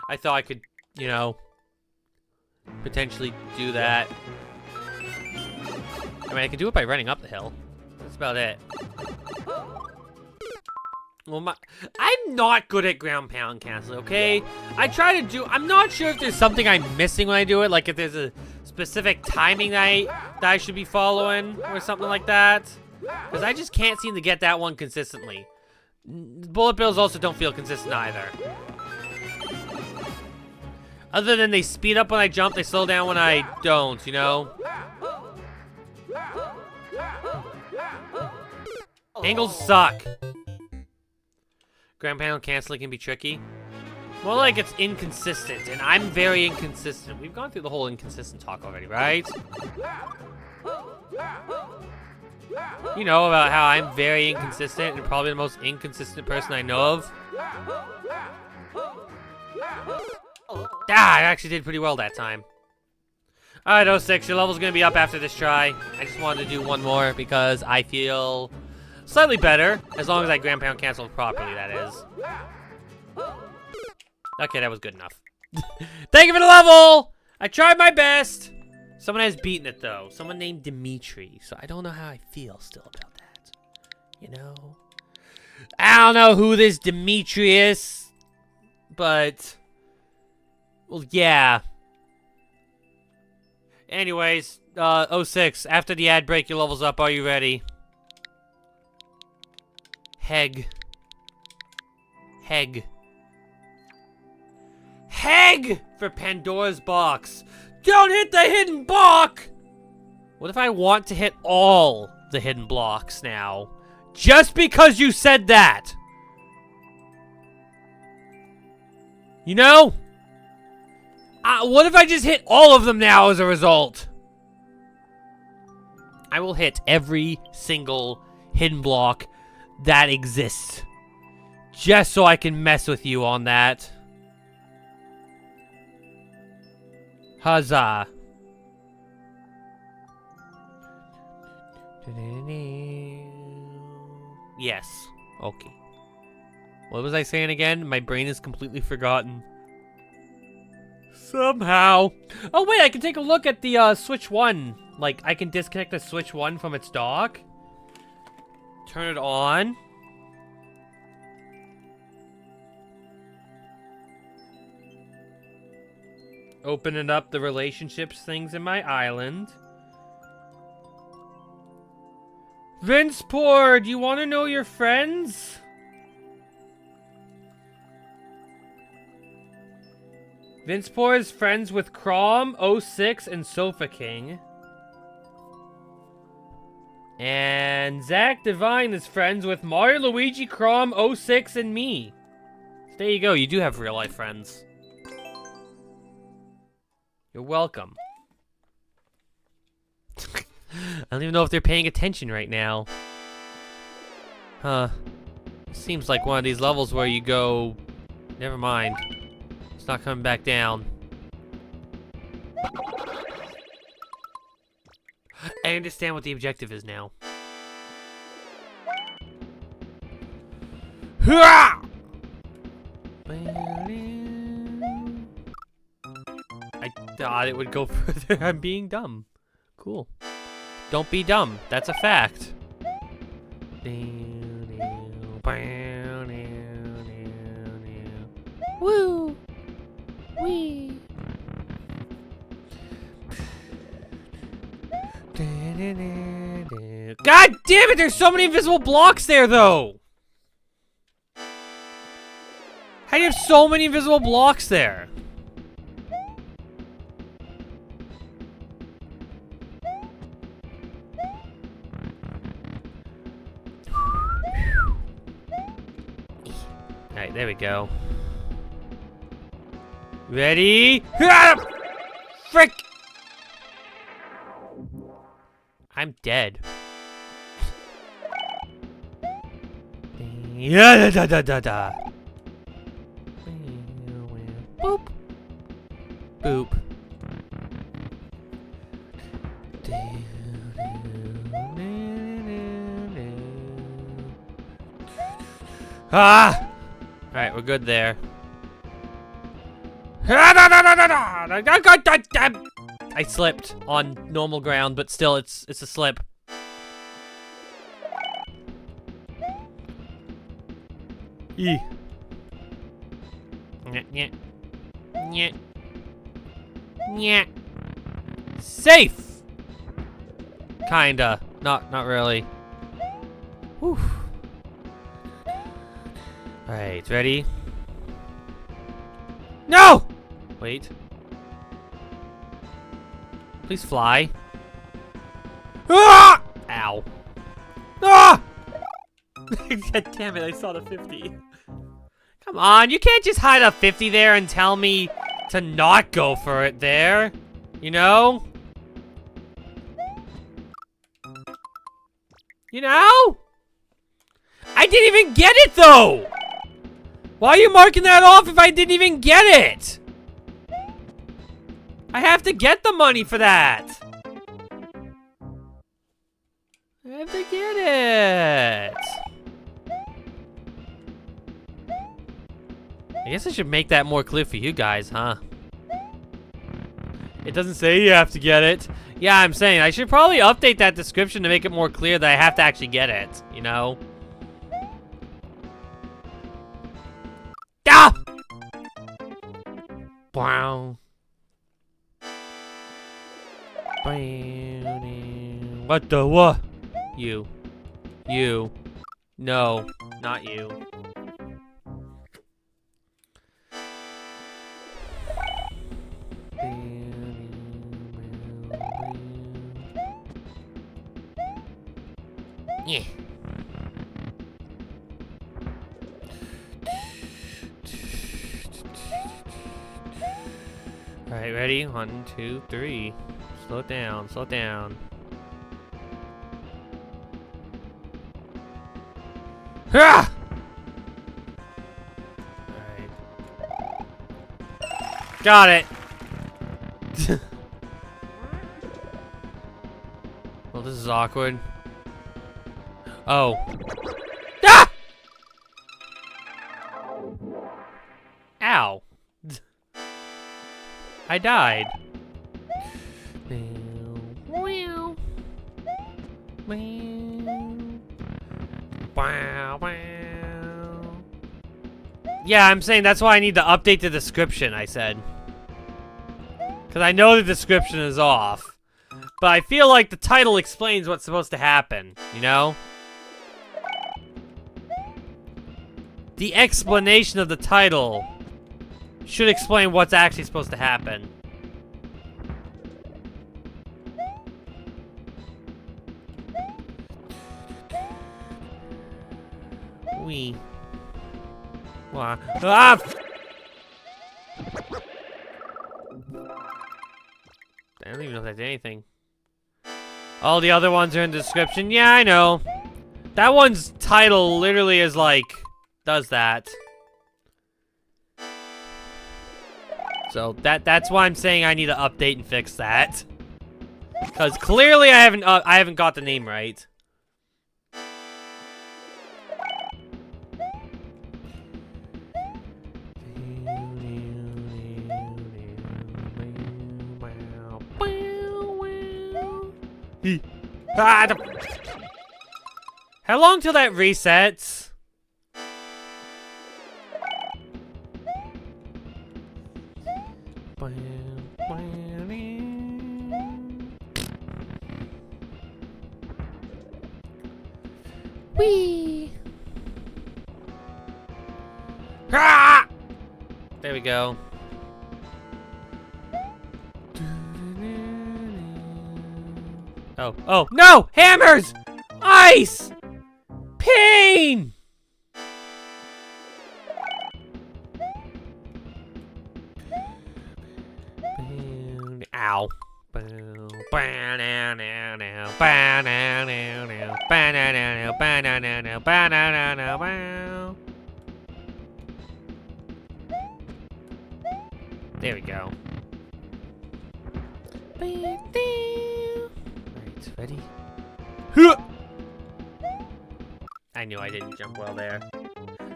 I thought I could, you know, potentially do that. I mean, I could do it by running up the hill. That's about it. Well, I'm not good at ground pound cancel, okay? I try to do, I'm not sure if there's something I'm missing when I do it, like if there's a specific timing that I should be following or something like that. Because I just can't seem to get that one consistently. Bullet bills also don't feel consistent either. Other than they speed up when I jump, they slow down when I don't, you know? Angles suck. Ground pound canceling can be tricky. More like it's inconsistent, and I'm very inconsistent. We've gone through the whole inconsistent talk already, right? You know about how I'm very inconsistent and probably the most inconsistent person I know of. Ah, I actually did pretty well that time. Alright, 06, your level's gonna be up after this try. I just wanted to do one more because I feel slightly better, as long as I ground pound cancel properly, that is. Okay, that was good enough. Thank you for the level! I tried my best! Someone has beaten it, though. Someone named Dimitri. So I don't know how I feel still about that. You know? I don't know who this Demetrius, but... Well, yeah. Anyways, 06, after the ad break, your level's up. Are you ready? Heg. Heg. Heg! For Pandora's box. Don't hit the hidden block! What if I want to hit all the hidden blocks now? Just because you said that! You know? What if I just hit all of them now as a result? I will hit every single hidden block that exists. Just so I can mess with you on that. Huzzah. Yes. Okay. What was I saying again? My brain is completely forgotten. Somehow. Oh, wait, I can take a look at the Switch 1. Like, I can disconnect the Switch 1 from its dock. Turn it on. Opening up the relationships things in my island. Vinceport, do you want to know your friends? Vinceport is friends with Crom, 06, and Sofa King. And Zach Divine is friends with Mario, Luigi, Crom, 06, and me. So there you go, you do have real life friends. You're welcome. I don't even know if they're paying attention right now. Huh. Seems like one of these levels where you go... Never mind. It's not coming back down. I understand what the objective is now. Hurrah! I thought it would go further. I'm being dumb. Cool. Don't be dumb. That's a fact. Woo! Wee! God damn it! There's so many invisible blocks there, though! How do you have so many invisible blocks there? Alright, there we go. Ready? Frick! I'm dead. Yeah, da da da da. Boop. Boop. Ah! Alright, we're good there. I slipped on normal ground, but still, it's a slip. E. Nyeh. Nyeh. Nyeh. Safe! Kinda. Not really. Whew. Alright, ready? No! Wait. Please fly. Ah! Ow. Ah! God damn it, I saw the 50. Come on, you can't just hide a 50 there and tell me to not go for it there. You know? You know? I didn't even get it, though! Why are you marking that off if I didn't even get it? I have to get the money for that. I have to get it. I guess I should make that more clear for you guys, huh? It doesn't say you have to get it. Yeah, I'm saying I should probably update that description to make it more clear that I have to actually get it, you know? Wow. What the what? You. You. No, not you. Yeah. Alright, ready? 1, 2, 3. Slow it down, slow it down. Ah! Alright. Got it! Well, this is awkward. Oh. Ah! Ow. I died. Yeah, I'm saying that's why I need to update the description, I said. Because I know the description is off. But I feel like the title explains what's supposed to happen, you know? The explanation of the title should explain what's actually supposed to happen. Wee. Wah. Ah! I don't even know if that did anything. All the other ones are in the description. Yeah, I know. That one's title literally is like, does that. So that's why I'm saying I need to update and fix that. Because clearly I haven't got the name right. How long till that resets? Whee! Ah! There we go. Oh, oh, no! Hammers! Ice! Pain! Ow. There we go. Alright, ready? I knew I didn't jump well there.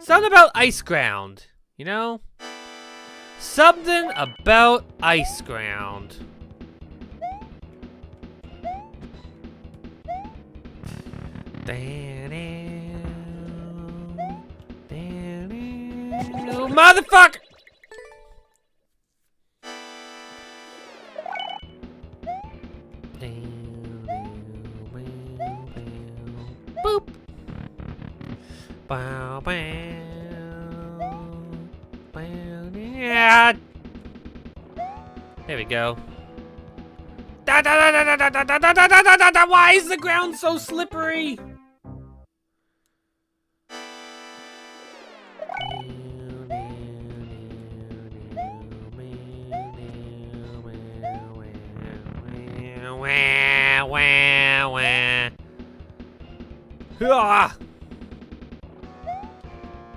Something about ice ground, you know? Something about ice ground. Oh, motherfucker! Boop. Bow, bow. Yeah. There we go. Why is the ground so slippery?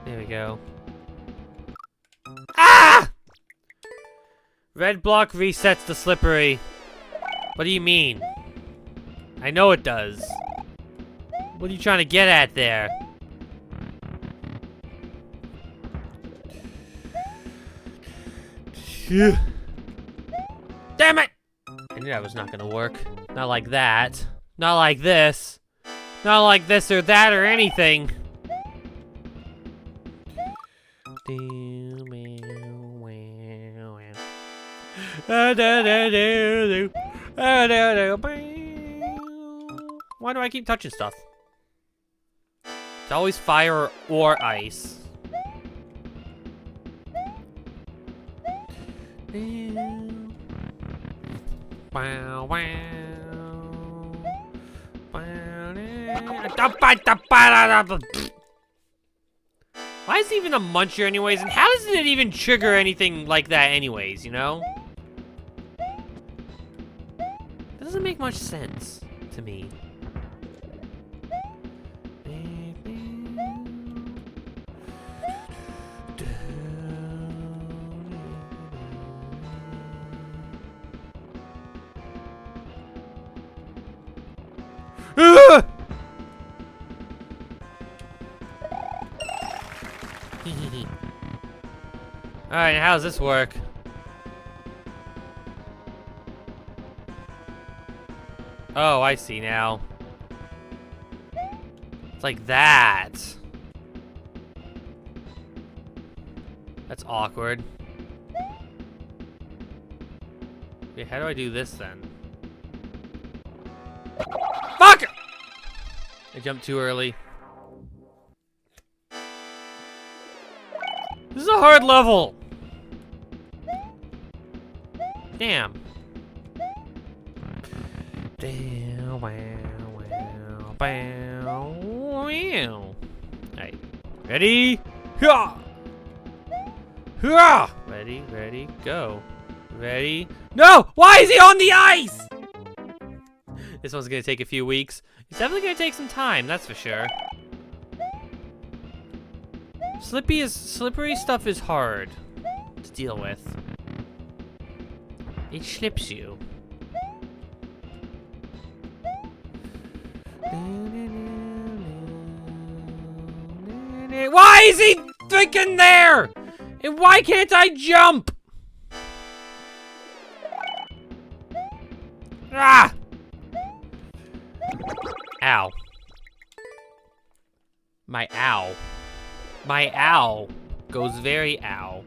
There we go. Ah! Red block resets the slippery. What do you mean? I know it does. What are you trying to get at there? Damn it! I knew that was not gonna work. Not like that. Not like this. Not like this or that or anything. Why do I keep touching stuff? It's always fire or ice. Wow, wow. Why is it even a muncher anyways? And how does it even trigger anything like that anyways, you know? That doesn't make much sense to me. Alright, how does this work? Oh, I see now. It's like that. That's awkward. Okay, how do I do this then? Fuck! I jumped too early. This is a hard level. Damn. Damn, wow, wow, wow, wow. Alright. Ready? Hyah! Hyah! Ready, ready, go. Ready? No! Why is he on the ice? This one's gonna take a few weeks. It's definitely gonna take some time, that's for sure. Slippery stuff is hard to deal with. It slips you. Why is he freaking there? And why can't I jump? Ah! Ow. My ow. My ow goes very ow.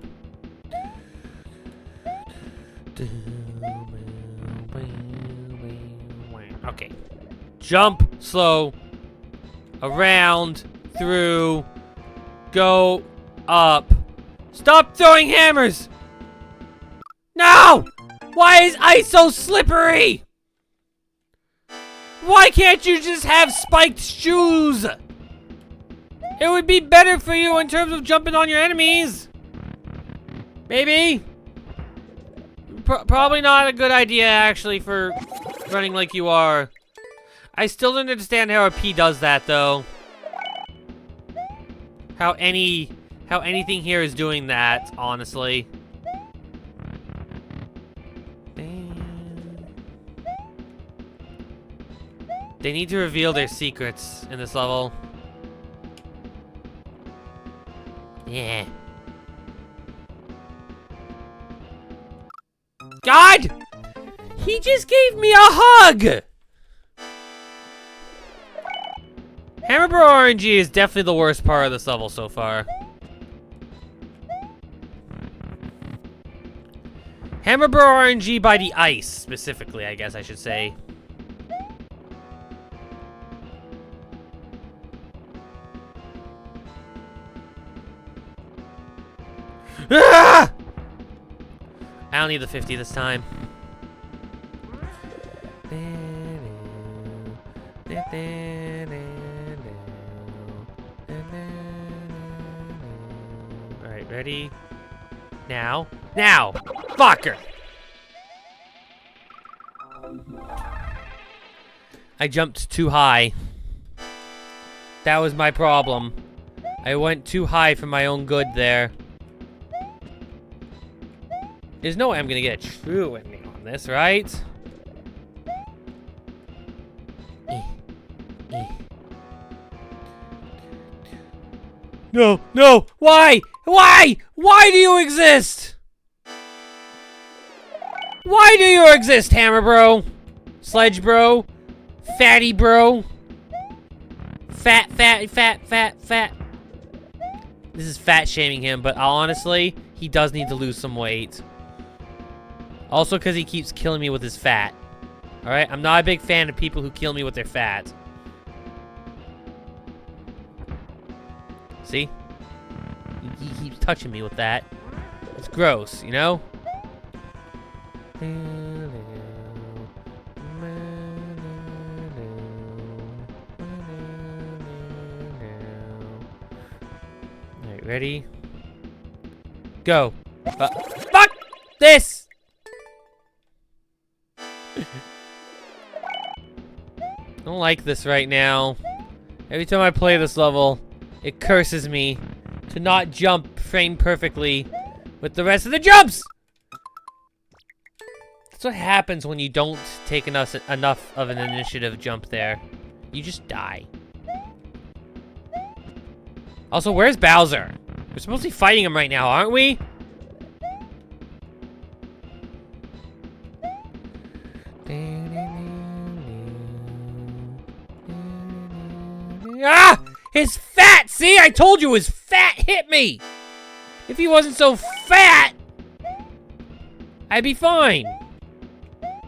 Okay. Jump, slow, around, through, go, up. Stop throwing hammers! No! Why is ice so slippery? Why can't you just have spiked shoes? It would be better for you in terms of jumping on your enemies. Maybe. Probably not a good idea, actually, for running like you are. I still don't understand how a P does that, though. How anything here is doing that, honestly. They need to reveal their secrets in this level. Yeah. God! He just gave me a hug! Hammer Bro RNG is definitely the worst part of this level so far. Hammer Bro RNG by the ice, specifically, I guess I should say. Ah! I don't need the 50 this time. Alright, ready? Now. Now! Fucker! I jumped too high. That was my problem. I went too high for my own good there. There's no way I'm gonna get a true ending on this, right? No, no! Why? Why? Why do you exist? Why do you exist, Hammer Bro? Sledge Bro? Fatty Bro? Fat. This is fat shaming him, but honestly, he does need to lose some weight. Also because he keeps killing me with his fat. Alright? I'm not a big fan of people who kill me with their fat. See? He keeps touching me with that. It's gross, you know? Alright, ready? Go. Fuck this! I don't like this right now. Every time I play this level, it curses me to not jump frame perfectly with the rest of the jumps! That's what happens when you don't take enough of an initiative jump there. You just die. Also, where's Bowser? We're supposed to be fighting him right now, aren't we? Ah! His fat! See? I told you his fat hit me! If he wasn't so fat, I'd be fine. I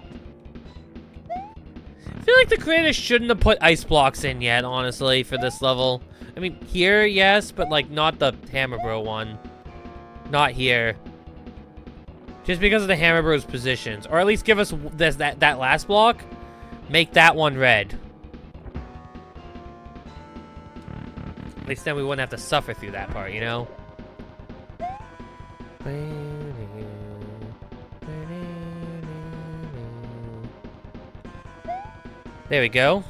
feel like the creators shouldn't have put ice blocks in yet, honestly, for this level. I mean, here, yes, but, like, not the Hammer Bro one. Not here. Just because of the Hammer Bro's positions. Or at least give us that last block. Make that one red. At least then we wouldn't have to suffer through that part, you know? There we go.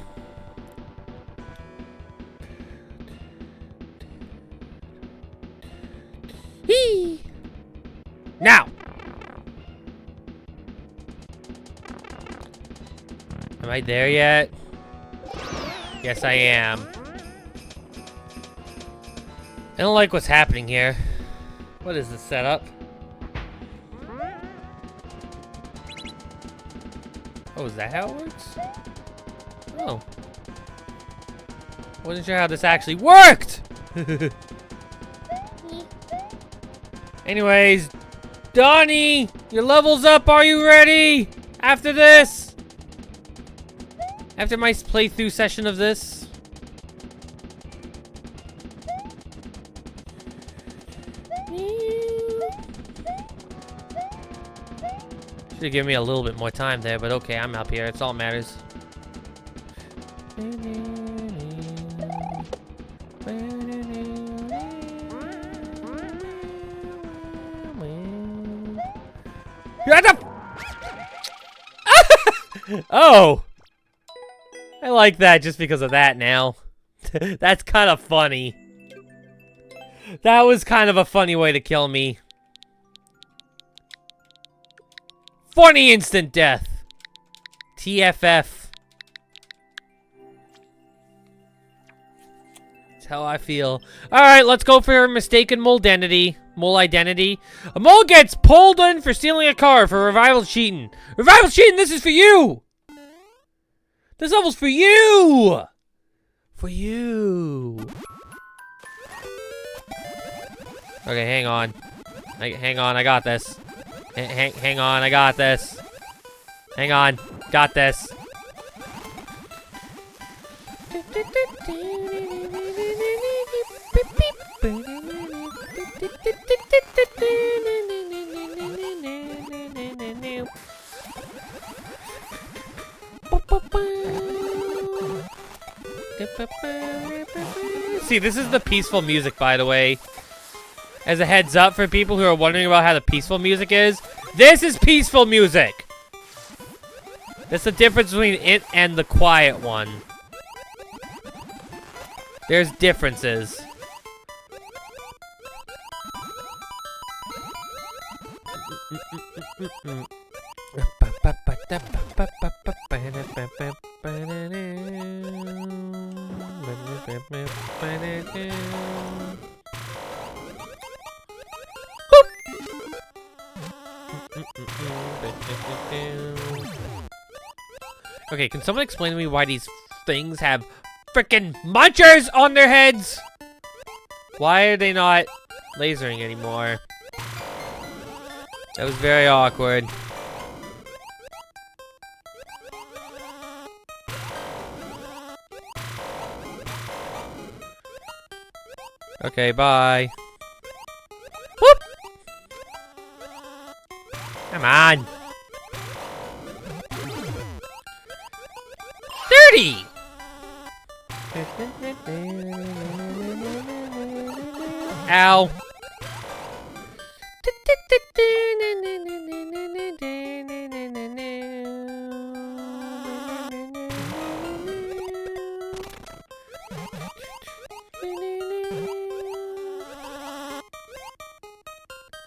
Hee! Now! Am I there yet? Yes, I am. I don't like what's happening here. What is this setup? Oh, is that how it works? Oh. Wasn't sure how this actually worked! Anyways, Donnie, your level's up. Are you ready? After this? After my playthrough session of this? Should've given me a little bit more time there, but okay, I'm up here. It's all that matters. Oh! I like that just because of that now. That's kind of funny. That was kind of a funny way to kill me. Funny instant death. TFF. That's how I feel. Alright, let's go for mistaken mole identity. Mole identity. A mole gets pulled in for stealing a car for revival cheating. Revival cheating, this is for you! This level's for you! For you. Okay, hang on. Hang on, I got this. Hang on, I got this. Hang on, got this. See, this is the peaceful music, by the way. As a heads up for people who are wondering about how the peaceful music is, this is peaceful music! That's the difference between it and the quiet one. There's differences. Okay, can someone explain to me why these things have frickin' munchers on their heads? Why are they not lasering anymore? That was very awkward. Okay, bye. Whoop! Come on. 30! Ow.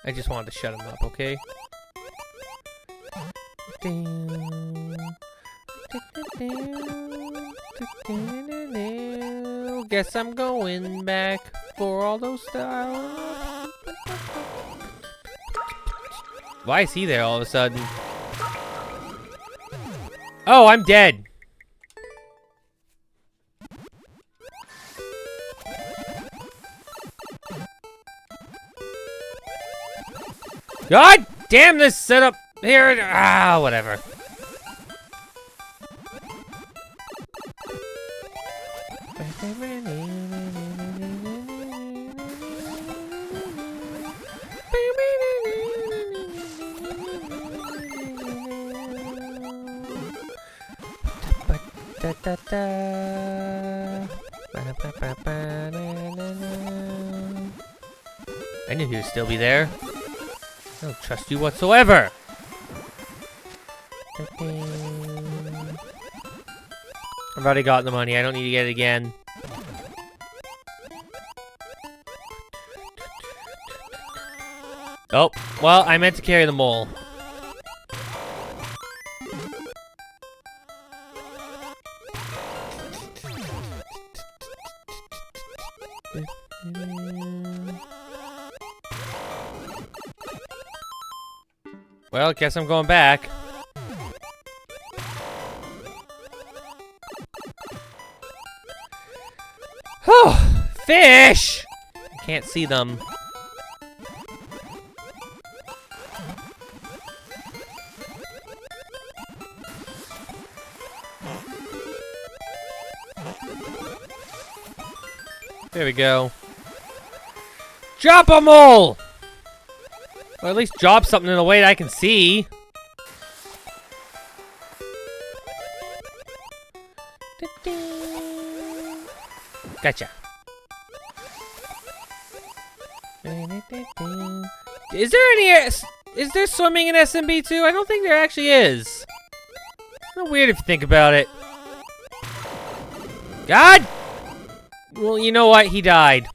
I just wanted to shut him up, okay? Guess I'm going back for all those stars. Why is he there all of a sudden? Oh, I'm dead. God damn this setup here. Ah, whatever. I knew he would still be there. I don't trust you whatsoever. I've already gotten the money. I don't need to get it again. Oh, well, I meant to carry the mole. Well, guess I'm going back. Oh, fish! I can't see them. There we go. Drop 'em all! Or at least drop something in a way that I can see. Gotcha. Is there swimming in SMB2? I don't think there actually is. Kind of weird if you think about it. God! Well, you know what? He died.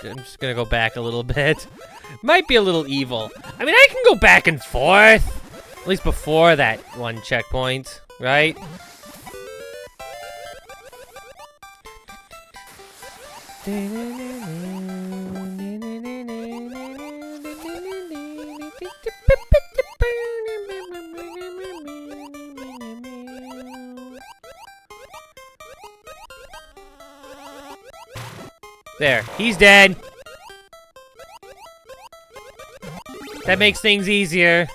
I'm just gonna go back a little bit. Might be a little evil. I mean, I can go back and forth. At least before that one checkpoint, right? There, he's dead. That makes things easier.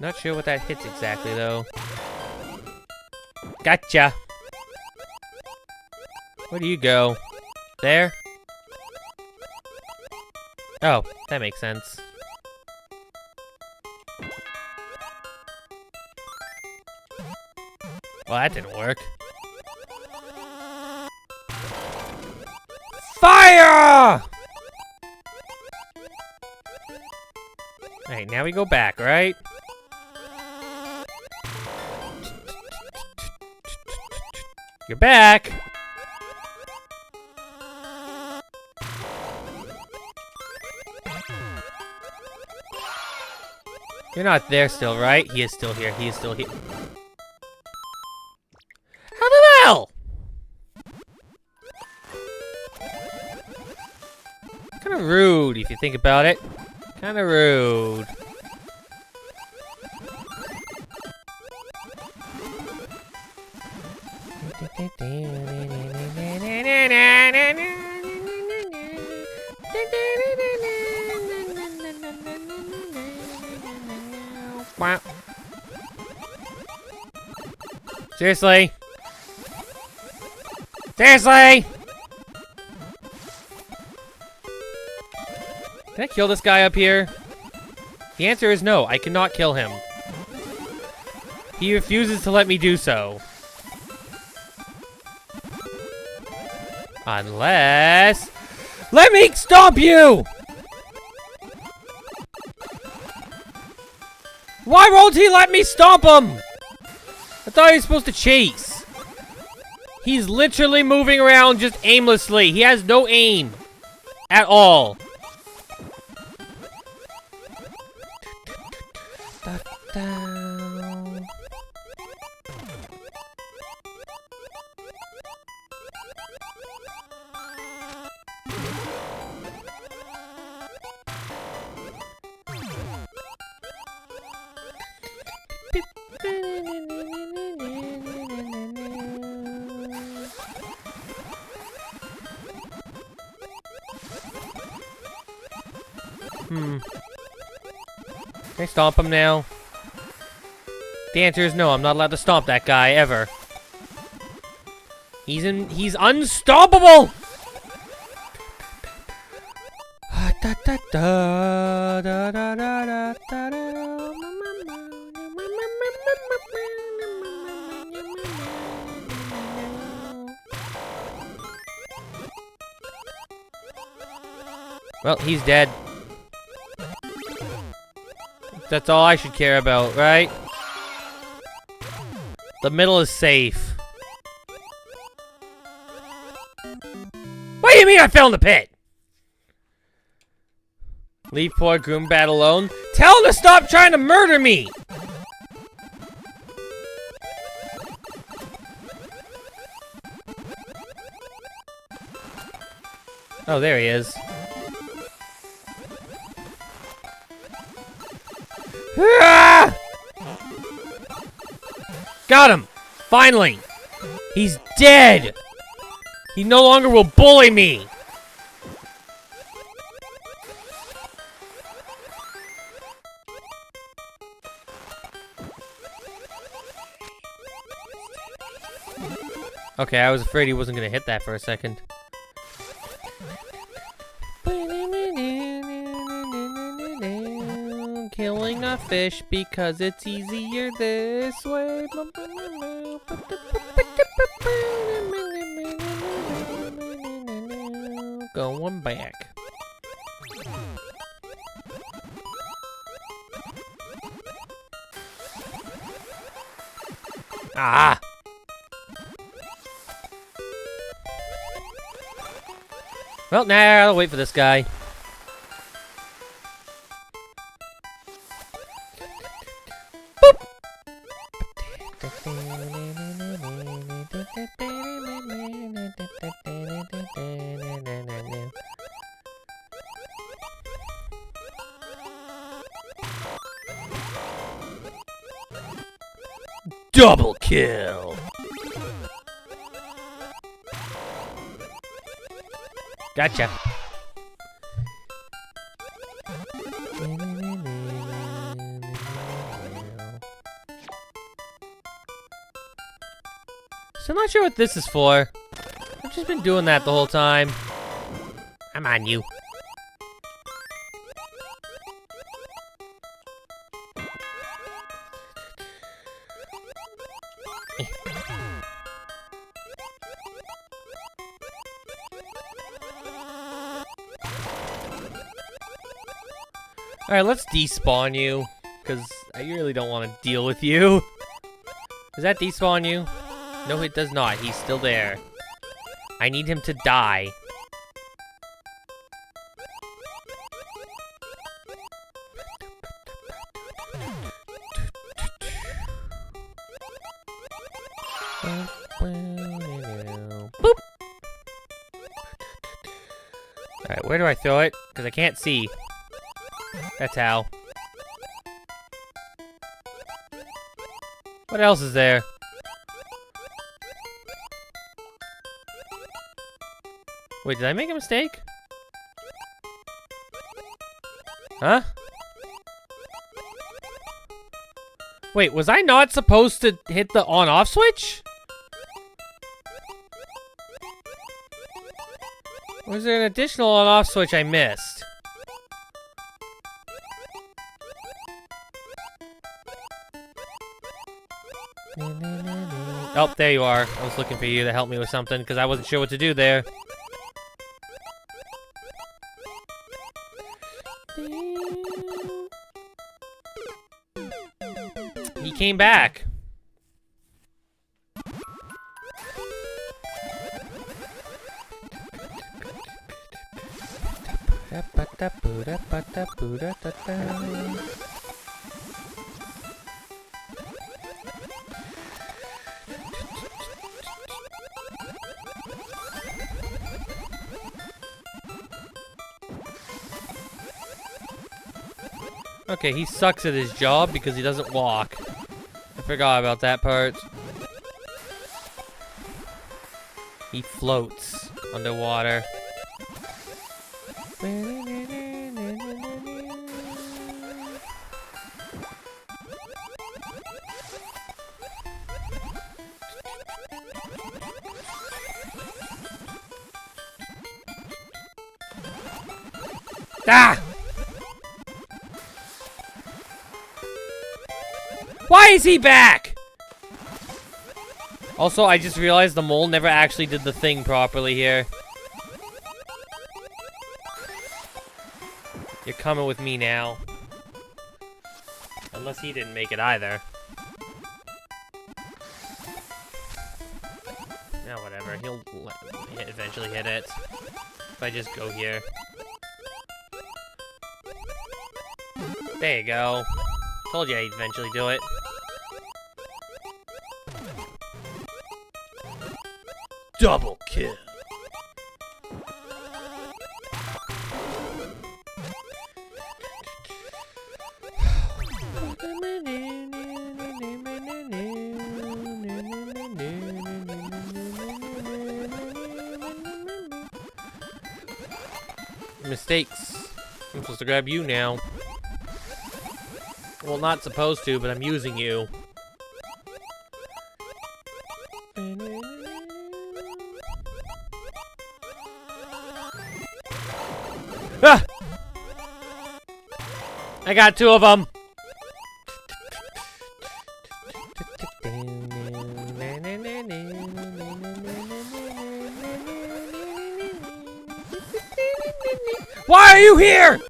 Not sure what that hits exactly, though. Gotcha. Where do you go? There? Oh, that makes sense. Well, that didn't work. Fire! Alright, now we go back, right? You're back! You're not there still, right? He is still here. He is still here. How the hell? Kind of rude if you think about it. Kind of rude. Wow. Seriously? Seriously? Can I kill this guy up here? The answer is no, I cannot kill him. He refuses to let me do so. Unless... Let me stomp you! Why won't he let me stomp him? I thought he was supposed to chase. He's literally moving around just aimlessly. He has no aim. At all. Can I stomp him now? The answer is no, I'm not allowed to stomp that guy, ever. He's unstoppable! Well, he's dead. That's all I should care about, right? The middle is safe. What do you mean I fell in the pit? Leave poor Groombat alone? Tell him to stop trying to murder me! Oh, there he is. Ah! Got him! Finally! He's dead! He no longer will bully me! Okay, I was afraid he wasn't gonna hit that for a second. Killing a fish because it's easier this way. Going back. Ah! Well, nah, I'll wait for this guy. Double kill! Gotcha. So I'm not sure what this is for. I've just been doing that the whole time. I'm on you. Alright, let's despawn you, because I really don't want to deal with you. Does that despawn you? No, it does not. He's still there. I need him to die. Boop! Alright, where do I throw it? Because I can't see. That's how. What else is there? Wait, did I make a mistake? Huh? Wait, was I not supposed to hit the on-off switch? Or is there an additional on-off switch I missed? Oh, there you are. I was looking for you to help me with something because I wasn't sure what to do there. He came back. Okay, he sucks at his job because he doesn't walk. I forgot about that part. He floats underwater. Ah! Why is he back? Also, I just realized the mole never actually did the thing properly here. You're coming with me now. Unless he didn't make it either. Yeah, whatever. He'll eventually hit it. If I just go here. There you go. Told you I'd eventually do it. Double kill. Mistakes. I'm supposed to grab you now. Well, not supposed to, but I'm using you. Ah! I got two of them. Why are you here?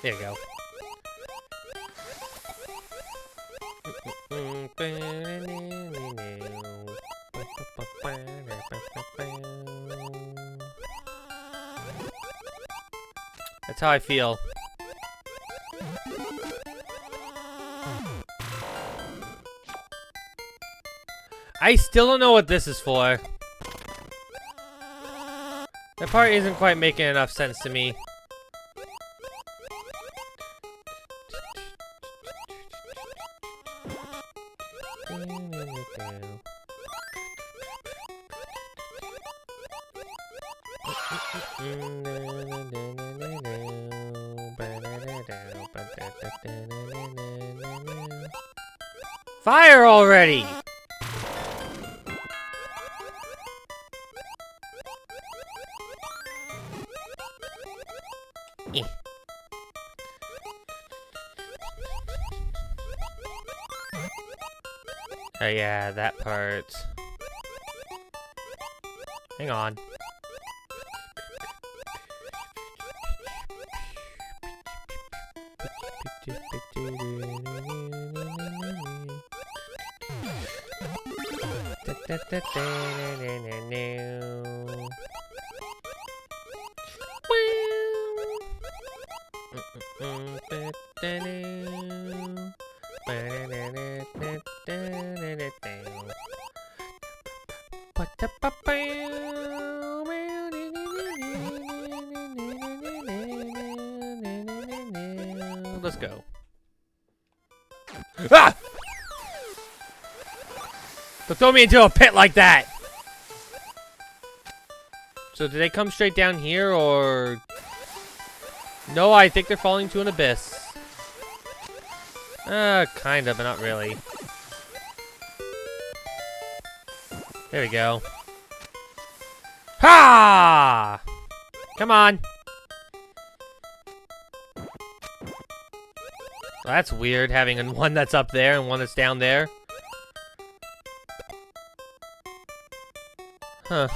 There you go. That's how I feel. I still don't know what this is for. That part isn't quite making enough sense to me. Fire already! Oh yeah, that part. Hang on. Let's go. Ah! Don't throw me into a pit like that! So did they come straight down here, or... No, I think they're falling to an abyss. Kind of, but not really. There we go. Ha! Come on. Well, that's weird, having one that's up there and one that's down there. Huh.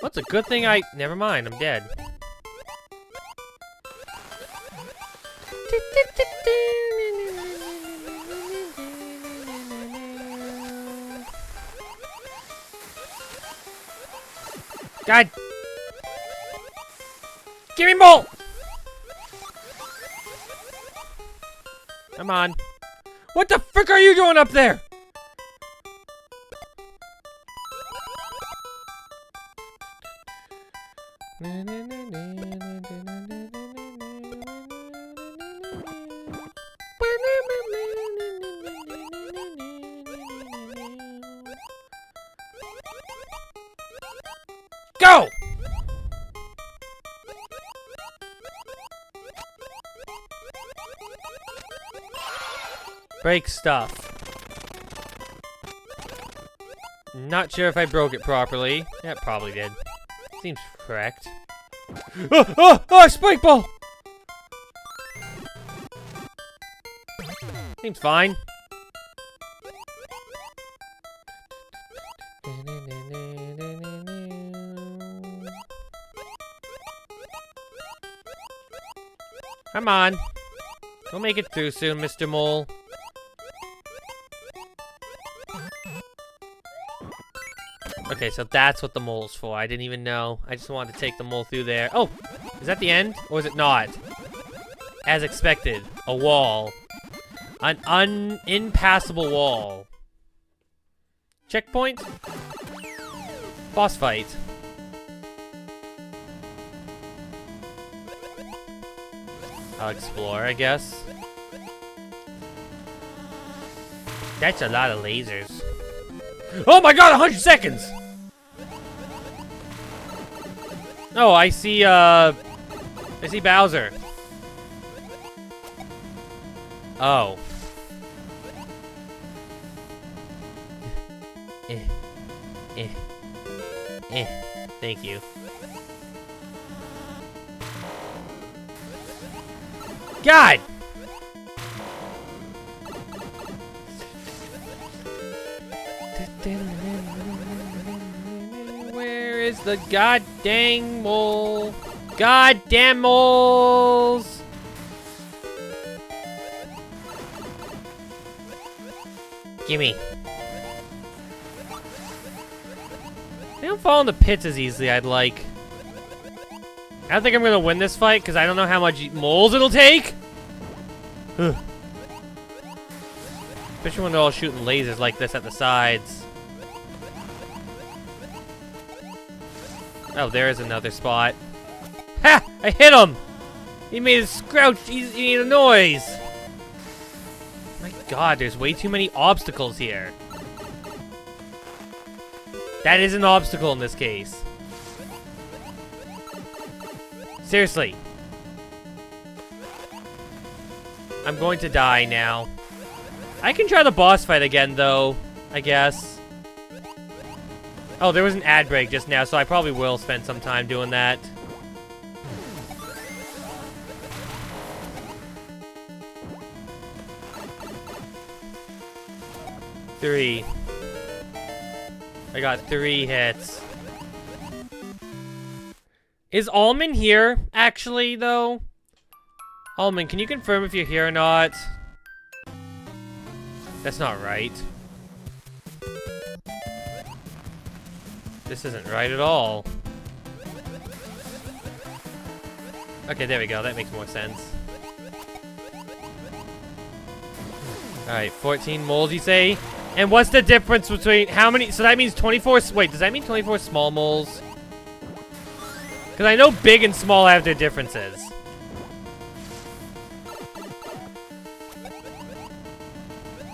What's a good thing never mind, I'm dead. God! Give me more! Come on. What the frick are you doing up there? Go! Break stuff. Not sure if I broke it properly. Yeah, it probably did. Seems correct. Spike ball! Seems fine. Come on. We'll make it through soon, Mr. Mole. Okay, so that's what the mole's for. I didn't even know. I just wanted to take the mole through there. Oh! Is that the end? Or is it not? As expected. A wall. An impassable wall. Checkpoint? Boss fight. I'll explore, I guess. That's a lot of lasers. Oh my god, 100 seconds! Oh, I see Bowser. Oh. Thank you. God! Where is the goddamn mole? Goddamn moles! Gimme. They don't fall in the pits as easily I'd like. I don't think I'm gonna win this fight because I don't know how much moles it'll take. Ugh. Especially when they're all shooting lasers like this at the sides. Oh, there is another spot. Ha! I hit him! He made a scrouch. He made a noise. My god, there's way too many obstacles here. That is an obstacle in this case. Seriously. I'm going to die now. I can try the boss fight again, though, I guess. Oh, there was an ad break just now, so I probably will spend some time doing that. Three. I got 3 hits. Is Almond here, actually, though? Almond, can you confirm if you're here or not? That's not right. This isn't right at all. Okay, there we go. That makes more sense. Alright, 14 moles, you say? And what's the difference between how many? So that means 24. Wait, does that mean 24 small moles? Because I know big and small have their differences.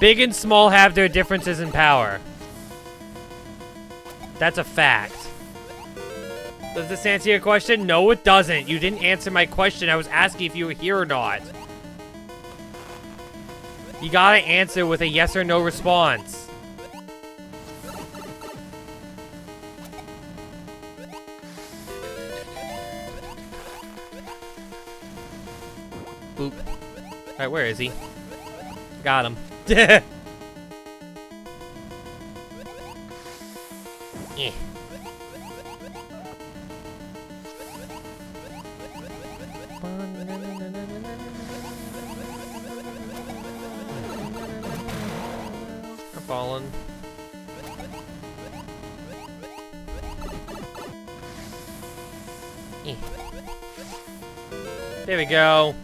Big and small have their differences in power. That's a fact. Does this answer your question? No, it doesn't. You didn't answer my question. I was asking if you were here or not. You gotta answer with a yes or no response. Boop. Alright, where is he? Got him. Eh. I'm falling. Eh. There we go.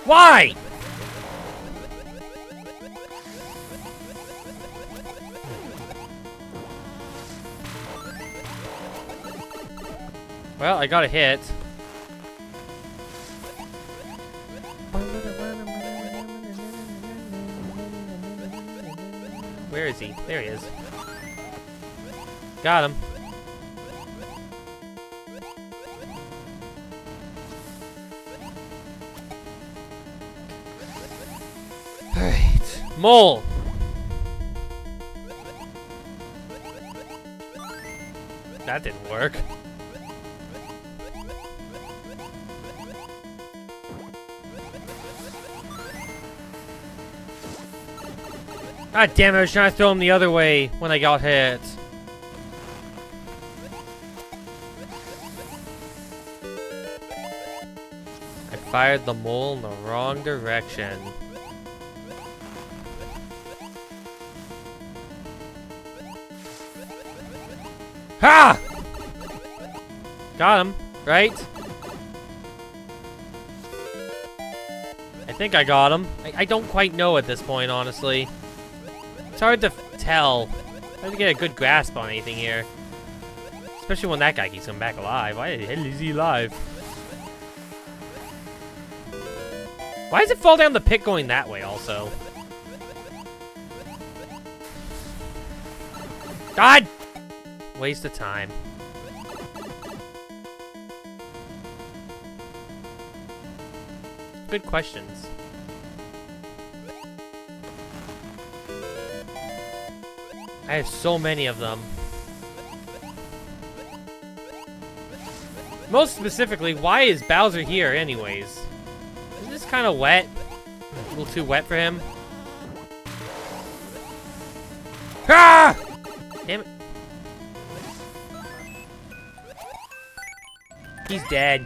Why? Well, I got a hit. Where is he? There he is. Got him. Alright. Mole! That didn't work. God damn it, I was trying to throw him the other way when I got hit. I fired the mole in the wrong direction. Ha! Got him, right? I think I got him. I don't quite know at this point, honestly. It's hard to tell. Hard to get a good grasp on anything here. Especially when that guy keeps coming back alive. Why the hell is he alive? Why does it fall down the pit going that way also? God! Waste of time. Good questions. I have so many of them. Most specifically, why is Bowser here anyways? Isn't this kind of wet? A little too wet for him? Ah! Damn it. He's dead.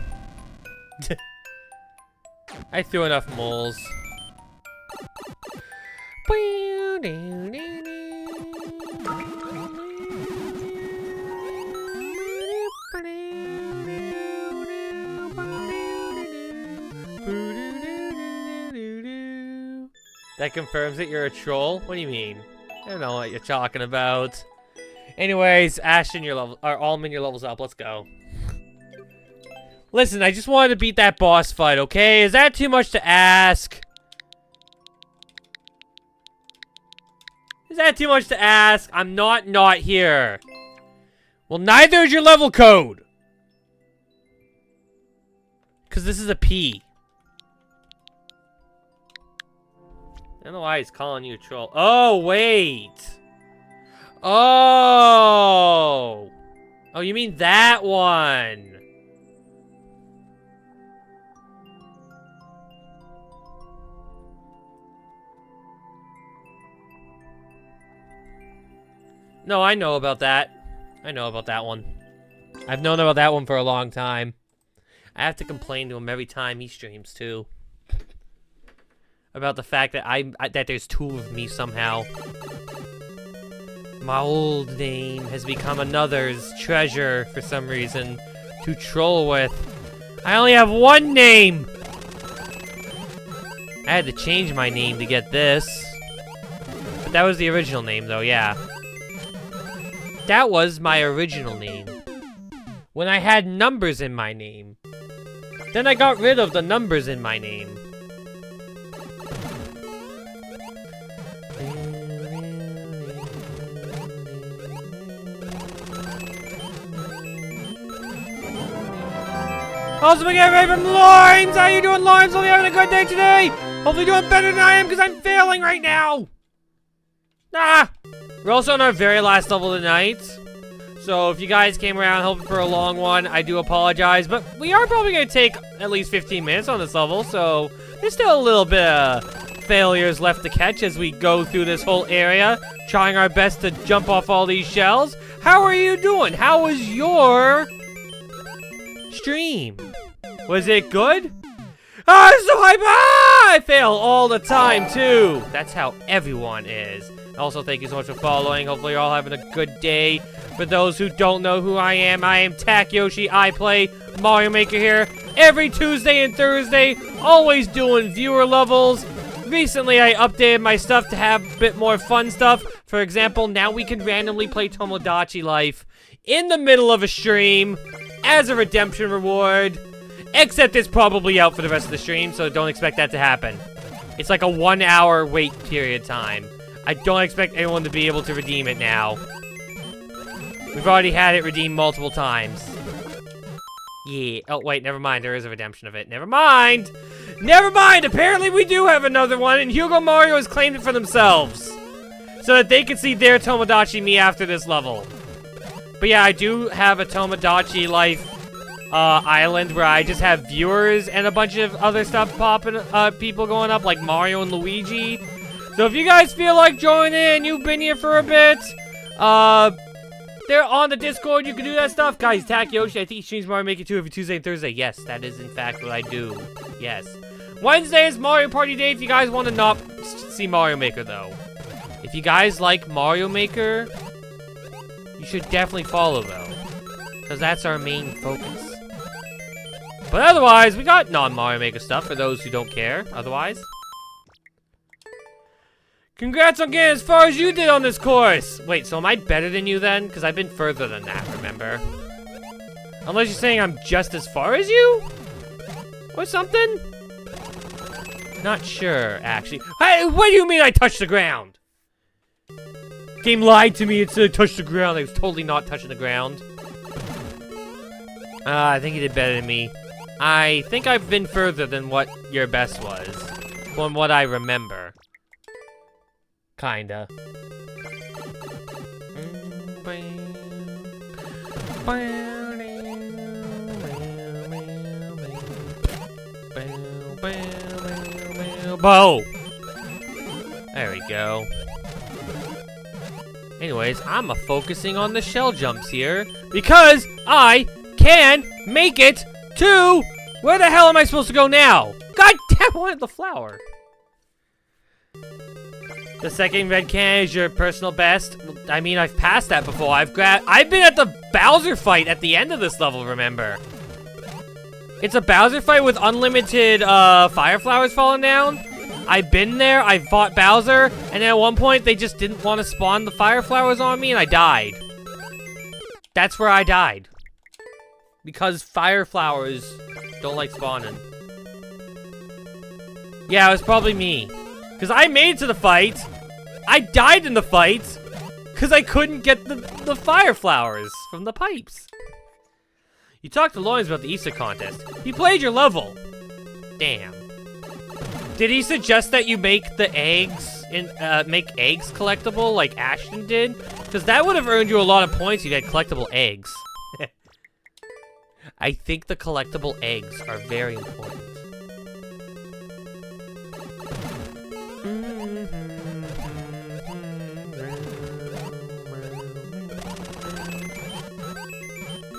I threw enough moles. That confirms that you're a troll? What do you mean? I don't know what you're talking about. Anyways, Ashton, your level, or Almond, your level's up. Let's go. Listen, I just wanted to beat that boss fight, okay? Is that too much to ask? Is that too much to ask? I'm not here. Well, neither is your level code. Because this is a P. I don't know why he's calling you a troll. Oh, wait. Oh. Oh, you mean that one. No, I know about that. I know about that one. I've known about that one for a long time. I have to complain to him every time he streams, too. About the fact that that there's two of me somehow. My old name has become another's treasure for some reason to troll with. I only have one name! I had to change my name to get this. But that was the original name, though, yeah. That was my original name. When I had numbers in my name. Then I got rid of the numbers in my name. Also, we get ready from Lawrence! How you doing, Lawrence? Hope you're having a good day today! Hopefully doing better than I am, because I'm failing right now! We're also on our very last level of the night. So if you guys came around hoping for a long one, I do apologize. But we are probably going to take at least 15 minutes on this level. So there's still a little bit of failures left to catch as we go through this whole area. Trying our best to jump off all these shells. How are you doing? How was your stream? Was it good? I'm so hype! I fail all the time, too. That's how everyone is. Also, thank you so much for following. Hopefully, you're all having a good day. For those who don't know who I am Tak Yoshi. I play Mario Maker here every Tuesday and Thursday. Always doing viewer levels. Recently, I updated my stuff to have a bit more fun stuff. For example, now we can randomly play Tomodachi Life in the middle of a stream as a redemption reward. Except it's probably out for the rest of the stream, so don't expect that to happen. It's like a 1 hour wait period time. I don't expect anyone to be able to redeem it now. We've already had it redeemed multiple times. Yeah. Oh, wait, never mind. There is a redemption of it. Never mind! Never mind! Apparently we do have another one, and Hugo Mario has claimed it for themselves. So that they can see their Tomodachi me after this level. But yeah, I do have a Tomodachi Life island where I just have viewers and a bunch of other stuff popping, people going up, like Mario and Luigi. So if you guys feel like joining in, you've been here for a bit, they're on the Discord, you can do that stuff. Guys, Tak Yoshi, I think he streams Mario Maker 2 every Tuesday and Thursday. Yes, that is in fact what I do. Yes. Wednesday is Mario Party Day if you guys want to not see Mario Maker, though. If you guys like Mario Maker, you should definitely follow, though. Because that's our main focus. But otherwise, we got non-Mario Maker stuff for those who don't care, otherwise. Congrats on getting as far as you did on this course! Wait, so am I better than you then? Because I've been further than that, remember? Unless you're saying I'm just as far as you? Or something? Not sure, actually. Hey, what do you mean I touched the ground? Game lied to me, it said I touched the ground. I was totally not touching the ground. I think you did better than me. I think I've been further than what your best was. From what I remember. Kinda. Bow! There we go. Anyways, I'm focusing on the shell jumps here because I can make it to... Where the hell am I supposed to go now? God damn, I wanted the flower. The second red can is your personal best. I mean, I've passed that before. I've been at the Bowser fight at the end of this level, remember? It's a Bowser fight with unlimited fire flowers falling down. I've been there, I fought Bowser, and then at one point they just didn't want to spawn the fire flowers on me and I died. That's where I died. Because fire flowers don't like spawning. Yeah, it was probably me. Because I made it to the fight. I died in the fight. Because I couldn't get the fire flowers from the pipes. You talked to Lawrence about the Easter contest. He played your level. Damn. Did he suggest that you make the eggs make eggs collectible like Ashton did? Because that would have earned you a lot of points if you had collectible eggs. I think the collectible eggs are very important.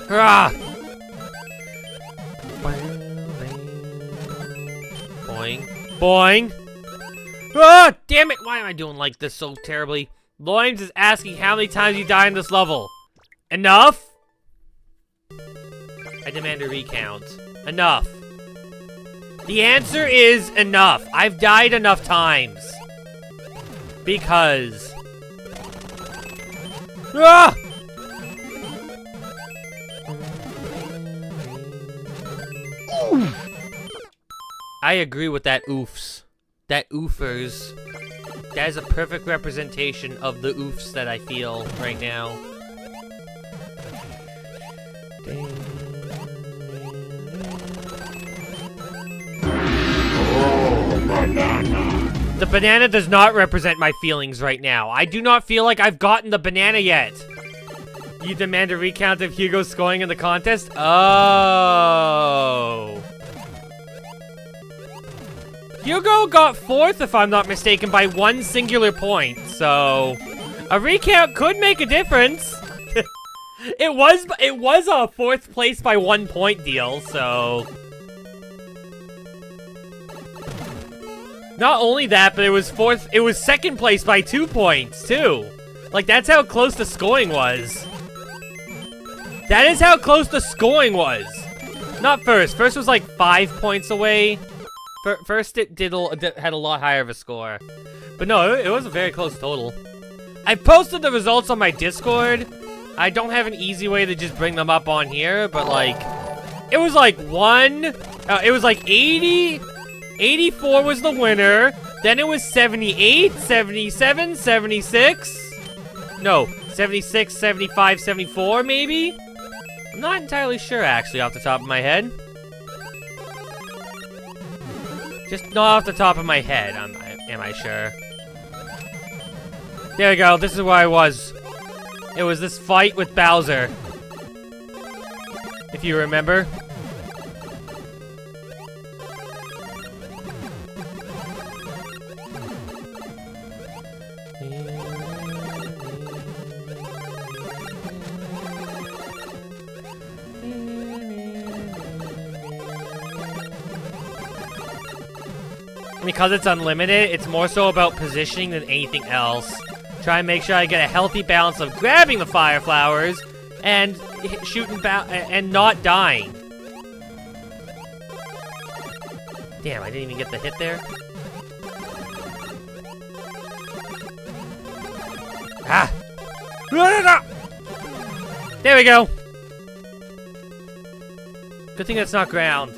Hurrah! Boing. Boing! Ah! Damn it! Why am I doing like this so terribly? Loins is asking how many times you die in this level. Enough? I demand a recount. Enough. The answer is enough. I've died enough times. Because... Ah! I agree with that oofs. That oofers. That is a perfect representation of the oofs that I feel right now. The banana does not represent my feelings right now. I do not feel like I've gotten the banana yet. You demand a recount of Hugo scoring in the contest? Oh. Hugo got 4th, if I'm not mistaken, by 1 singular point, so a recount could make a difference. It was a 4th place by 1 point deal, so not only that, but it was 2nd place by 2 points too. Like, that's how close the scoring was. That is how close the scoring was. Not first. First was like 5 points away. First it had a lot higher of a score. But no, it was a very close total. I posted the results on my Discord. I don't have an easy way to just bring them up on here, but like, it was like it was like 80, 84 was the winner. Then it was 78, 77, 76. No, 76, 75, 74 maybe? I'm not entirely sure actually off the top of my head. Just not off the top of my head, am I sure? There we go, this is where I was. It was this fight with Bowser. If you remember. Because it's unlimited, it's more so about positioning than anything else. Try and make sure I get a healthy balance of grabbing the fire flowers and shooting and not dying. Damn, I didn't even get the hit there. Ah! There we go. Good thing that's not ground.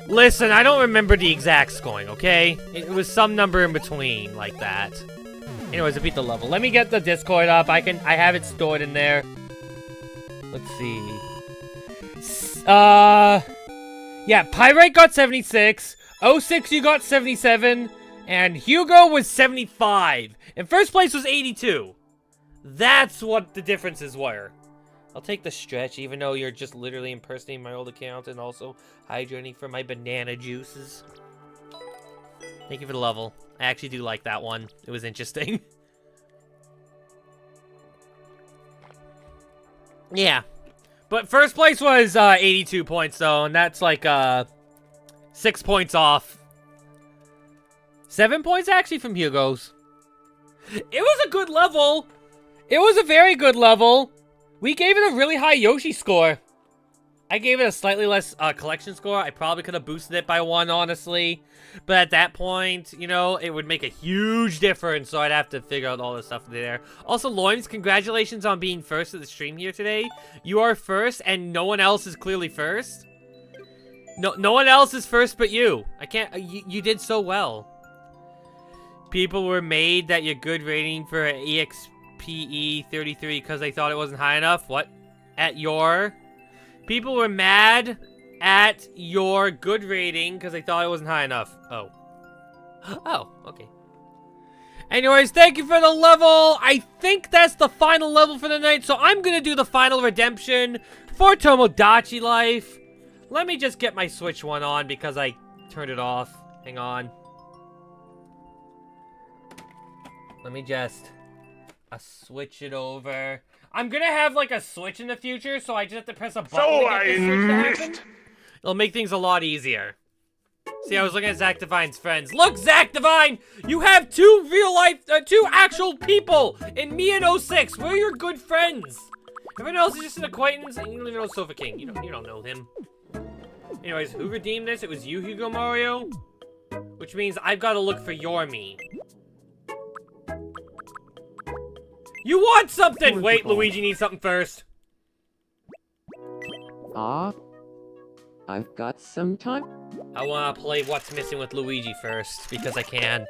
Listen, I don't remember the exact scoring, okay? It was some number in between, like that. Anyways, I beat the level. Let me get the Discord up. I have it stored in there. Let's see. Yeah, Pyrite got 76. 06, you got 77. And Hugo was 75. And first place was 82. That's what the differences were. I'll take the stretch, even though you're just literally impersonating my old account and also hydrating for my banana juices. Thank you for the level. I actually do like that one. It was interesting. Yeah. But first place was 82 points, though, and that's like 6 points off. 7 points, actually, from Hugo's. It was a good level. It was a very good level. We gave it a really high Yoshi score. I gave it a slightly less collection score. I probably could have boosted it by 1, honestly. But at that point, you know, it would make a huge difference. So I'd have to figure out all this stuff there. Also, Loins, congratulations on being first at the stream here today. You are first, and no one else is clearly first. No one else is first but you. I can't... You did so well. People were made that your good rating for EXPE 33 because they thought it wasn't high enough. What? At your... People were mad at your good rating because they thought it wasn't high enough. Oh. Oh, okay. Anyways, thank you for the level. I think that's the final level for the night, so I'm going to do the final redemption for Tomodachi Life. Let me just get my Switch one on because I turned it off. Hang on. Let me just switch it over. I'm gonna have like a Switch in the future, so I just have to press a button to get this Switch to happen. It'll make things a lot easier. See, I was looking at Zach Devine's friends. Look, Zach Devine! You have two two actual people in me and 06. We're your good friends. Everyone else is just an acquaintance, and you don't even know Sofa King. You don't know him. Anyways, who redeemed this? It was you, Hugo Mario. Which means I've got to look for your me. You want something! Wait, Luigi needs something first. Ah. I've got some time. I want to play What's Missing with Luigi first, because I can.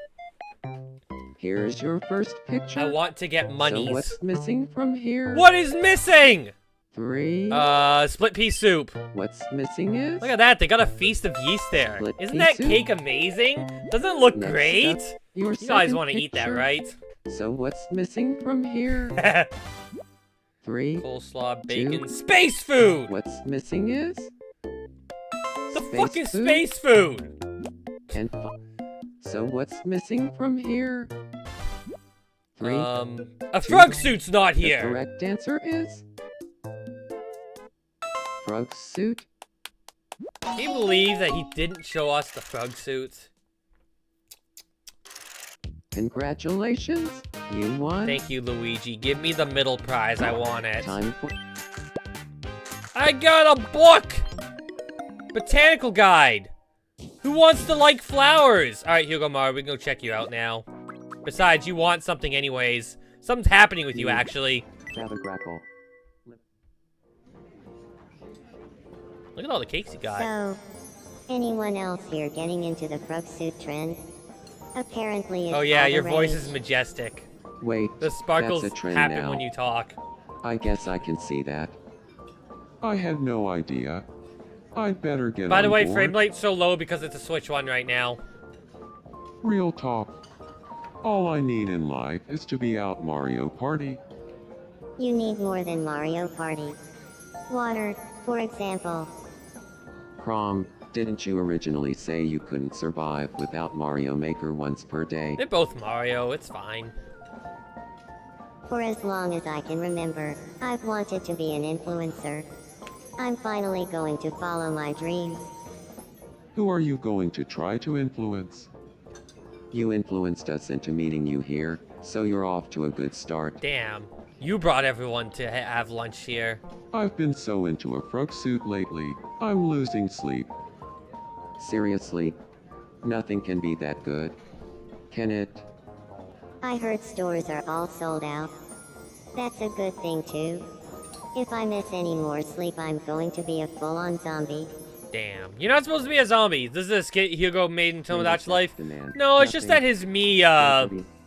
Here's your first picture. I want to get monies. So what's missing from here? What is missing? 3. Split pea soup. What's missing is... Look at that, they got a feast of yeast there. Split Isn't pea that soup. cake amazing? Doesn't it look Next great? up, your You guys second want to eat that, picture. right? So what's missing from here? 3. Coleslaw, bacon, space food! What's missing is... The space fucking food space food! and So what's missing from here? 3. A frog suit's not The here! correct answer is... frog suit. Can you believe that he didn't show us the frog suit? Congratulations, you won. Thank you, Luigi. Give me the middle prize. I want it. Time for... I got a book! Botanical guide! Who wants to like flowers? Alright, Hugo Maru, we can go check you out now. Besides, you want something anyways. Something's happening with you, actually. Grackle. Look at all the cakes you got. So, anyone else here getting into the frog suit trend? Apparently it's Oh yeah, all your the voice rage. is majestic. Wait, The sparkles that's a trend happen now. when you talk. I guess I can see that. I had no idea. I'd better get By the on way, board. frame rate's so low because it's a Switch one right now. Real talk. All I need in life is to be out Mario Party. You need more than Mario Party. Water, for example. Crom, didn't you originally say you couldn't survive without Mario Maker once per day? They're both Mario, it's fine. For as long as I can remember, I've wanted to be an influencer. I'm finally going to follow my dreams. Who are you going to try to influence? You influenced us into meeting you here, so you're off to a good start. Damn. You brought everyone to have lunch here. I've been so into a frog suit lately, I'm losing sleep. Seriously? Nothing can be that good. Can it? I heard stores are all sold out. That's a good thing too. If I miss any more sleep, I'm going to be a full-on zombie. Damn. You're not supposed to be a zombie. This is a skit Hugo made in Tomodachi Life. Demand. No, it's just that his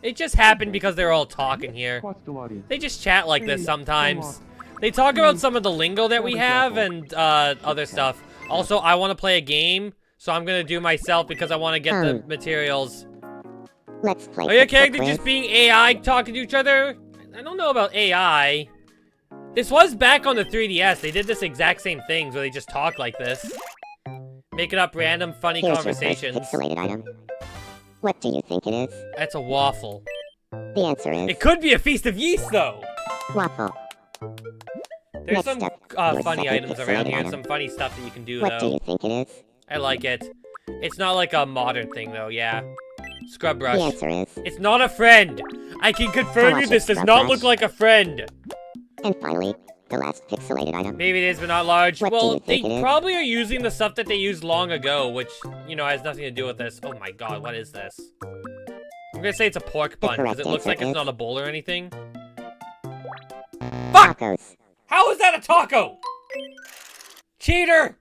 it just happened because they're all talking here. What's the audience? They just chat like this sometimes. They talk about some of the lingo that we have and other stuff. Also, I want to play a game, so I'm gonna do myself because I want to get the materials. Let's play. Are your Pixel characters Quiz. just being AI talking to each other? I don't know about AI. This was back on the 3DS. They did this exact same things where they just talk like this. Making up random funny Here's your first conversations. pixelated item. What do you think it is? That's a waffle. The answer is It could be a feast of yeast, though. waffle. There's Next some up, your funny second items pixelated around here. item. Some funny stuff that you can do, What do though. you think it is? I like it. It's not like a modern thing, though. Yeah. Scrub The brush. answer is. It's not a friend. I can confirm How you much this is does scrub not brush? look like a friend. And finally, the last pixelated item. Maybe it is, but not large. What do Well, you they think it is? probably are using the stuff that they used long ago, which, you know, has nothing to do with this. Oh my god, what is this? I'm gonna say it's a pork bun, because correct it looks like answer it's is- not a bowl or anything. Fuck! Tacos. How is that a taco? Cheater!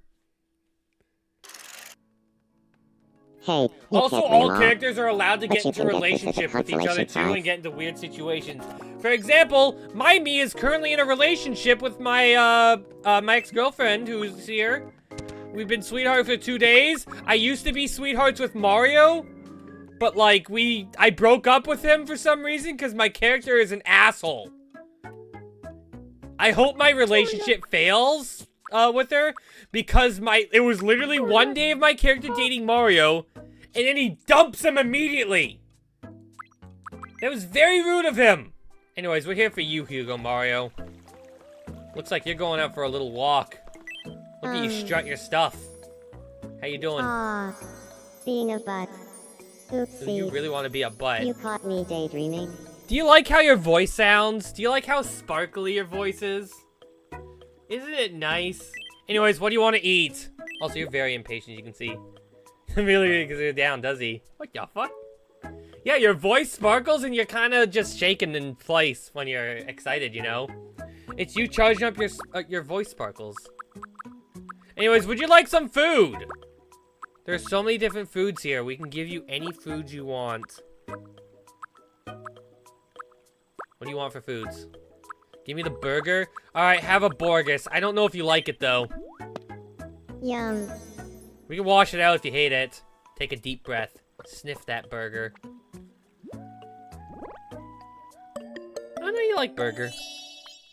Hey, you Also, can't all win 'em all. characters are allowed to But get you into can get this as a relationship with each other consolation too and prize. get into weird situations. For example, my me is currently in a relationship with my my ex-girlfriend who's here. We've been sweethearts for 2 days. I used to be sweethearts with Mario, but like I broke up with him for some reason because my character is an asshole. I hope my relationship fails with her because it was literally 1 day of my character dating Mario, and then he dumps him immediately. That was very rude of him. Anyways, we're here for you, Hugo Mario. Looks like you're going out for a little walk. Look at you strut your stuff. How you doing? Aw, being a butt. Do Oopsie. you really want to be a butt? You caught me daydreaming. Do you like how your voice sounds? Do you like how sparkly your voice is? Isn't it nice? Anyways, what do you want to eat? Also, you're very impatient, you can see. Really, because you're down, does he? What the fuck? Yeah, your voice sparkles and you're kind of just shaking in place when you're excited, you know? It's you charging up your voice sparkles. Anyways, would you like some food? There's so many different foods here. We can give you any foods you want. What do you want for foods? Give me the burger. Alright, have a Borgus. I don't know if you like it, though. Yum. We can wash it out if you hate it. Take a deep breath. Sniff that burger. Oh, no, you like burger.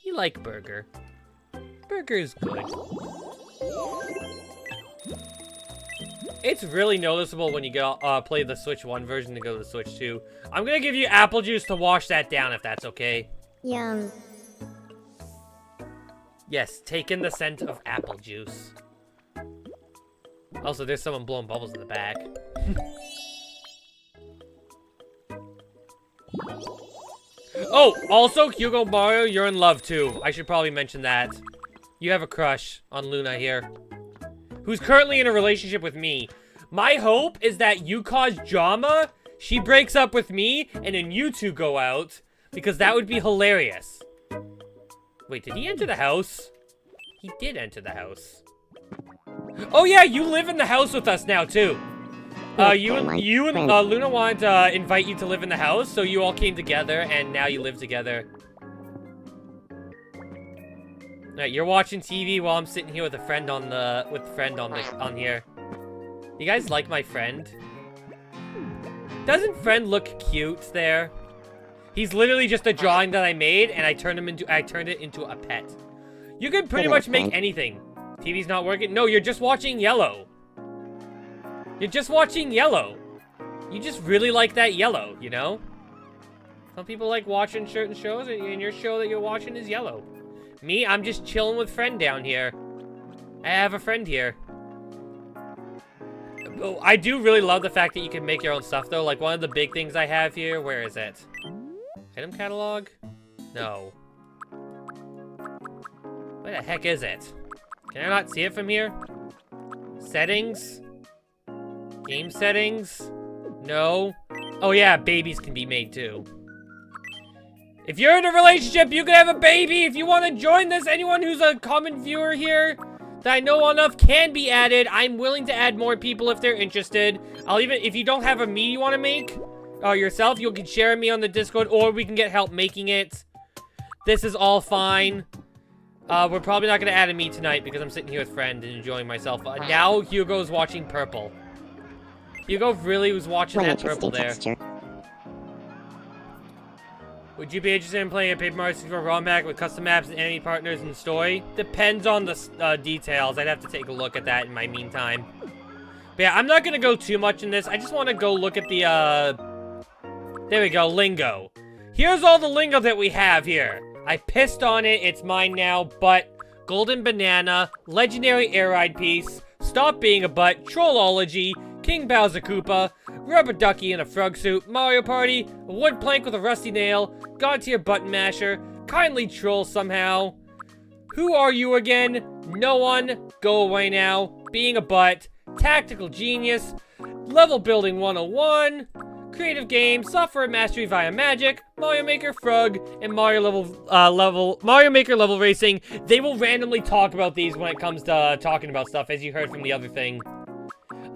You like burger. Burger is good. It's really noticeable when you go play the Switch 1 version to go to the Switch 2. I'm gonna give you apple juice to wash that down if that's okay. Yum. Yes, take in the scent of apple juice. Also, there's someone blowing bubbles in the back. Oh, also, Hugo Mario, you're in love too. I should probably mention that. You have a crush on Luna here, who's currently in a relationship with me. My hope is that you cause drama, she breaks up with me, and then you two go out, because that would be hilarious. Wait, did he enter the house? He did enter the house. Oh yeah, you live in the house with us now too. You and Luna wanted to invite you to live in the house, so you all came together, and now you live together. Alright, you're watching TV while I'm sitting here with a friend on here. You guys like my friend? Doesn't friend look cute there? He's literally just a drawing that I made, and I turned it into a pet. You can pretty much make anything. TV's not working? No, you're just watching yellow. You're just watching yellow. You just really like that yellow, you know? Some people like watching certain shows, and your show that you're watching is yellow. Me, I'm just chilling with friend down here. I have a friend here. Oh, I do really love the fact that you can make your own stuff, though. Like, one of the big things I have here, where is it? Item catalog? No. Where the heck is it? Can I not see it from here? Settings? Game settings? No. Oh yeah, babies can be made too. If you're in a relationship, you can have a baby. If you want to join this, anyone who's a common viewer here that I know enough can be added. I'm willing to add more people if they're interested. I'll even, if you don't have a me you want to make yourself, you can share me on the Discord, or we can get help making it. This is all fine. We're probably not going to add a me tonight because I'm sitting here with friend and enjoying myself. Now Hugo's watching purple. Hugo really was watching that purple there. Would you be interested in playing a Paper Mario 64 ROM hack with custom maps and enemy partners in the story? Depends on the details. I'd have to take a look at that in my meantime. But yeah, I'm not going to go too much in this. I just want to go look at the, there we go, lingo. Here's all the lingo that we have here. I pissed on it. It's mine now. But Golden Banana, Legendary Air Ride Piece, Stop Being a Butt, Trollology, King Bowser Koopa, Rubber Ducky in a Frog Suit, Mario Party, a Wood Plank with a Rusty Nail, God Tier Button Masher, Kindly Troll Somehow. Who are you again? No one. Go away now. Being a Butt, Tactical Genius, Level Building 101, Creative Games, Software Mastery via Magic, Mario Maker Frog, and Mario Maker Level Racing. They will randomly talk about these when it comes to talking about stuff, as you heard from the other thing.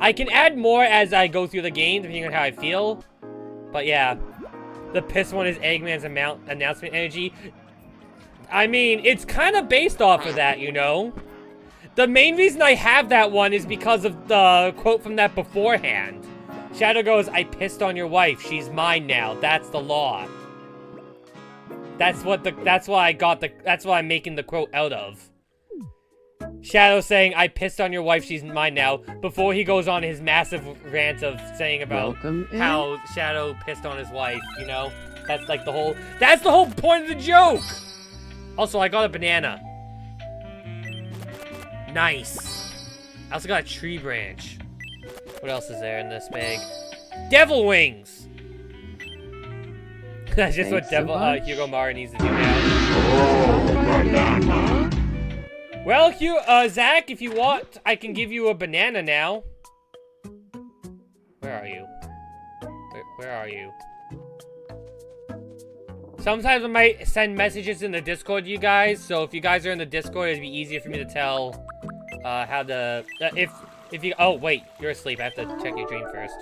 I can add more as I go through the game, depending on how I feel. But yeah, the piss one is Eggman's announcement energy. I mean, it's kind of based off of that, you know? The main reason I have that one is because of the quote from that beforehand. Shadow goes, I pissed on your wife. She's mine now. That's the law. That's why I'm making the quote out of. Shadow saying, I pissed on your wife, she's mine now, before he goes on his massive rant of saying about how Shadow pissed on his wife, you know? That's like that's the whole point of the joke! Also, I got a banana. Nice. I also got a tree branch. What else is there in this bag? Devil wings! That's just what Hugo Mara needs to do now. Well, Zach, if you want, I can give you a banana now. Where are you? Where are you? Sometimes I might send messages in the Discord to you guys, so if you guys are in the Discord, it'd be easier for me to tell how to, if you, oh, wait, you're asleep. I have to check your dream first.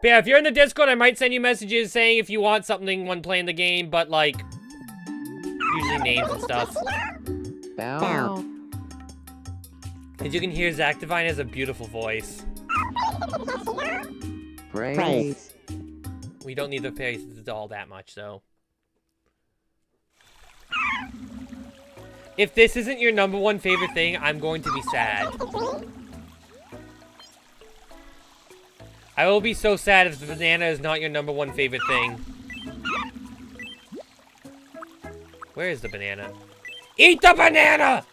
But yeah, if you're in the Discord, I might send you messages saying if you want something when playing the game, but, like, usually names and stuff. Bow. As you can hear, Zach Divine has a beautiful voice. Praise. We don't need to pay the doll that much, though. If this isn't your #1 favorite thing, I'm going to be sad. I will be so sad if the banana is not your #1 favorite thing. Where is the banana? Eat the banana!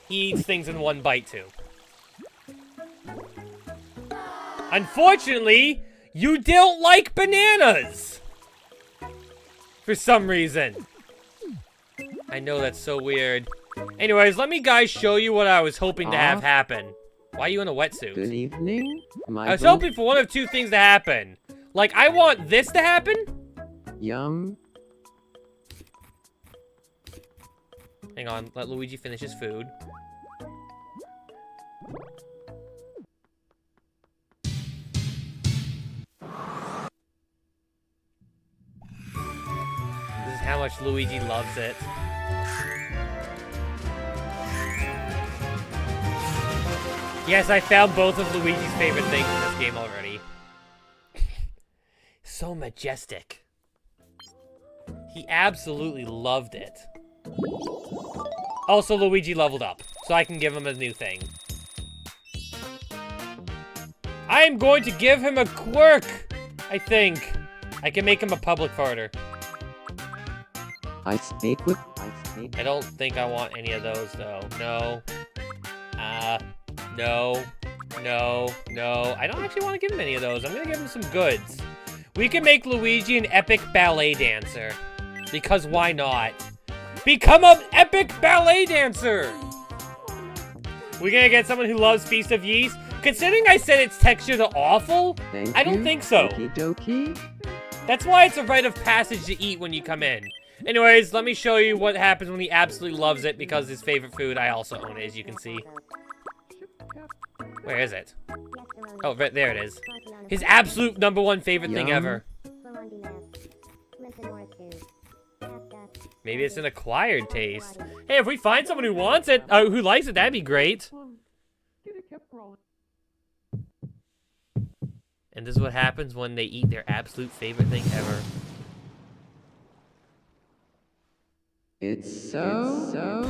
He eats things in one bite, too. Unfortunately, you don't like bananas! For some reason. I know that's so weird. Anyways, let me guys show you what I was hoping to have happen. Why are you in a wetsuit? Good evening. I was hoping for one of two things to happen. Like, I want this to happen. Yum. Hang on, let Luigi finish his food. This is how much Luigi loves it. Yes, I found both of Luigi's favorite things in this game already. So majestic. He absolutely loved it. Also, Luigi leveled up, so I can give him a new thing. I am going to give him a quirk, I think. I can make him a public farter. I speak. I don't think I want any of those, though. No. No. No. No. I don't actually want to give him any of those. I'm going to give him some goods. We can make Luigi an epic ballet dancer. Because why not? Become an epic ballet dancer! We're going to get someone who loves Feast of Yeast? Considering I said its texture to awful, I don't think so. Okie dokie. That's why it's a rite of passage to eat when you come in. Anyways, let me show you what happens when he absolutely loves it because his favorite food, I also own it, as you can see. Where is it? Oh, right there it is. His absolute #1 favorite thing ever. Maybe it's an acquired taste. Hey, if we find someone who wants it, who likes it, that'd be great. And this is what happens when they eat their absolute favorite thing ever. It's so good.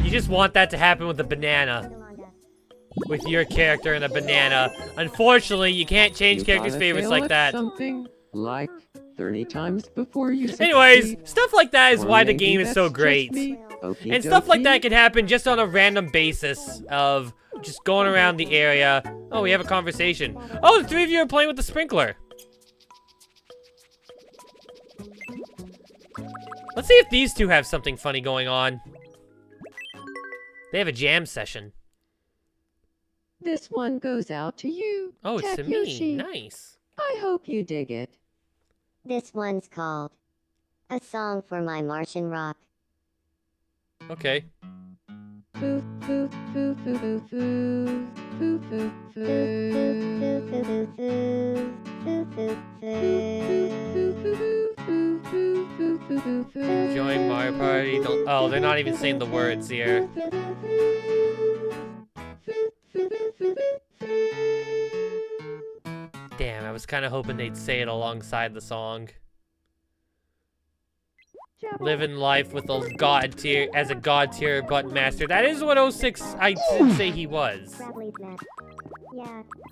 You just want that to happen with a banana. With your character and a banana. Unfortunately, you can't change characters' favorites like that. Something like 30 times before you succeed. Anyways, stuff like that is Or why the maybe game is so that's great. just me. Okie And stuff like dokie. that can happen just on a random basis of just going around the area. Oh, we have a conversation. Oh, the three of you are playing with the sprinkler. Let's see if these two have something funny going on. They have a jam session. This one goes out to you. Oh, it's to me. Takeyoshi. Nice. I hope you dig it. This one's called A Song for My Martian Rock. Okay. Foo, foo, foo, foo, foo, foo, foo, foo, foo. Join Mario Party. Don't. Oh, they're not even saying the words here. Damn, I was kind of hoping they'd say it alongside the song. Living life with a god tier as a god tier button master. That is what 06 I did say he was.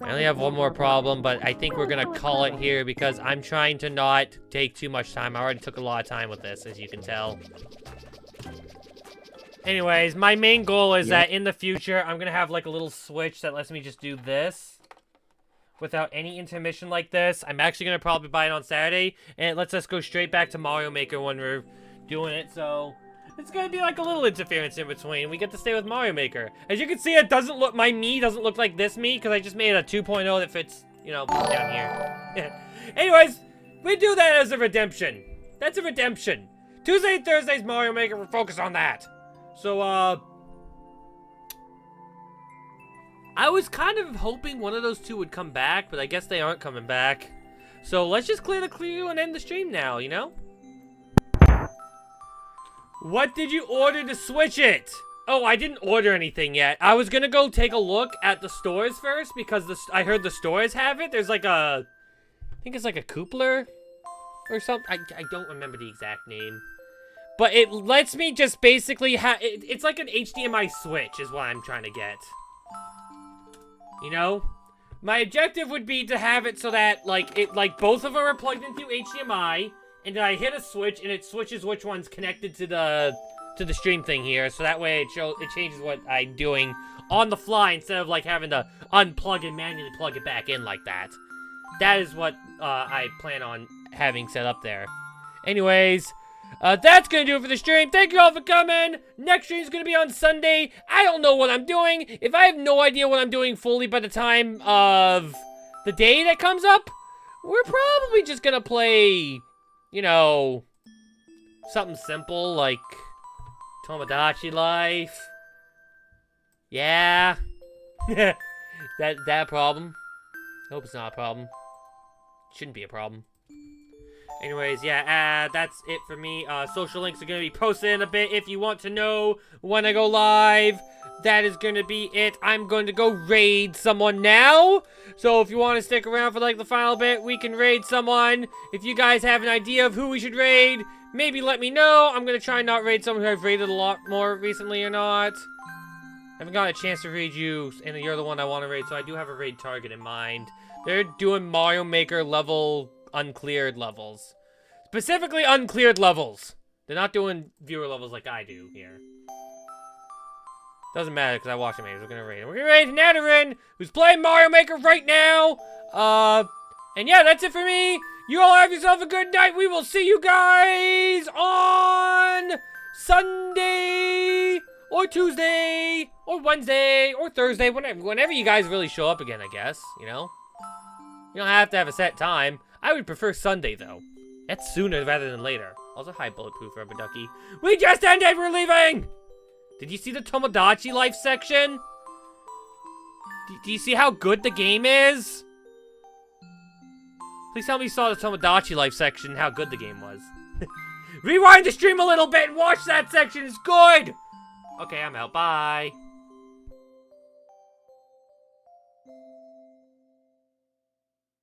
I only have one more problem, but I think we're gonna call it here because I'm trying to not take too much time. I already took a lot of time with this, as you can tell. Anyways, my main goal is Yep. that in the future, I'm gonna have like a little switch that lets me just do this without any intermission like this. I'm actually gonna probably buy it on Saturday, and it lets us go straight back to Mario Maker when we're doing it, so it's gonna be like a little interference in between. We get to stay with Mario Maker. As you can see, it doesn't look, my Mii doesn't look like this Mii, because I just made a 2.0 that fits, you know, down here. Anyways, we do that as a redemption. That's a redemption. Tuesday and Thursday's Mario Maker, we're focused on that. So, I was kind of hoping one of those two would come back, but I guess they aren't coming back. So let's just clear the queue and end the stream now, you know? What did you order to switch it? Oh, I didn't order anything yet. I was gonna go take a look at the stores first because I heard the stores have it. There's like a, I think it's like a Koopler or something. I don't remember the exact name. But it lets me just basically it's like an HDMI switch is what I'm trying to get. You know? My objective would be to have it so that, like both of them are plugged into HDMI, and then I hit a switch, and it switches which one's connected to the stream thing here, so that way it changes what I'm doing on the fly, instead of, like, having to unplug and manually plug it back in like that. That is what, I plan on having set up there. Anyways, that's gonna do it for the stream. Thank you all for coming. Next stream is gonna be on Sunday. I don't know what I'm doing. If I have no idea what I'm doing fully by the time of the day that comes up, we're probably just gonna play, you know, something simple like Tomodachi Life. Yeah. that problem. I hope it's not a problem. Shouldn't be a problem. Anyways, yeah, that's it for me. Social links are going to be posted in a bit if you want to know when I go live. That is going to be it. I'm going to go raid someone now. So if you want to stick around for, like, the final bit, we can raid someone. If you guys have an idea of who we should raid, maybe let me know. I'm going to try and not raid someone who I've raided a lot more recently or not. I haven't got a chance to raid you, and you're the one I want to raid, so I do have a raid target in mind. They're doing Mario Maker level uncleared levels. Specifically uncleared levels. They're not doing viewer levels like I do here. Doesn't matter because I watch them. We're gonna raid him. We're gonna raid Natarin, who's playing Mario Maker right now. And yeah, that's it for me. You all have yourself a good night. We will see you guys on Sunday or Tuesday or Wednesday or Thursday, whenever you guys really show up again, I guess, you know? You don't have to have a set time. I would prefer Sunday, though. That's sooner rather than later. Also, hi, Bulletproof Rubber Ducky. We just ended! We're leaving! Did you see the Tomodachi Life section? Do you see how good the game is? Please tell me you saw the Tomodachi Life section and how good the game was. Rewind the stream a little bit and watch that section. It's good! Okay, I'm out. Bye.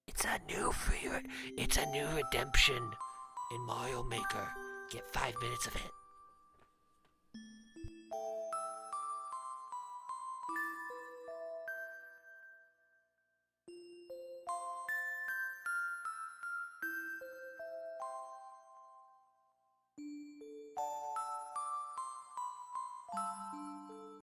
It's a new redemption in Mario Maker. Get 5 minutes of it.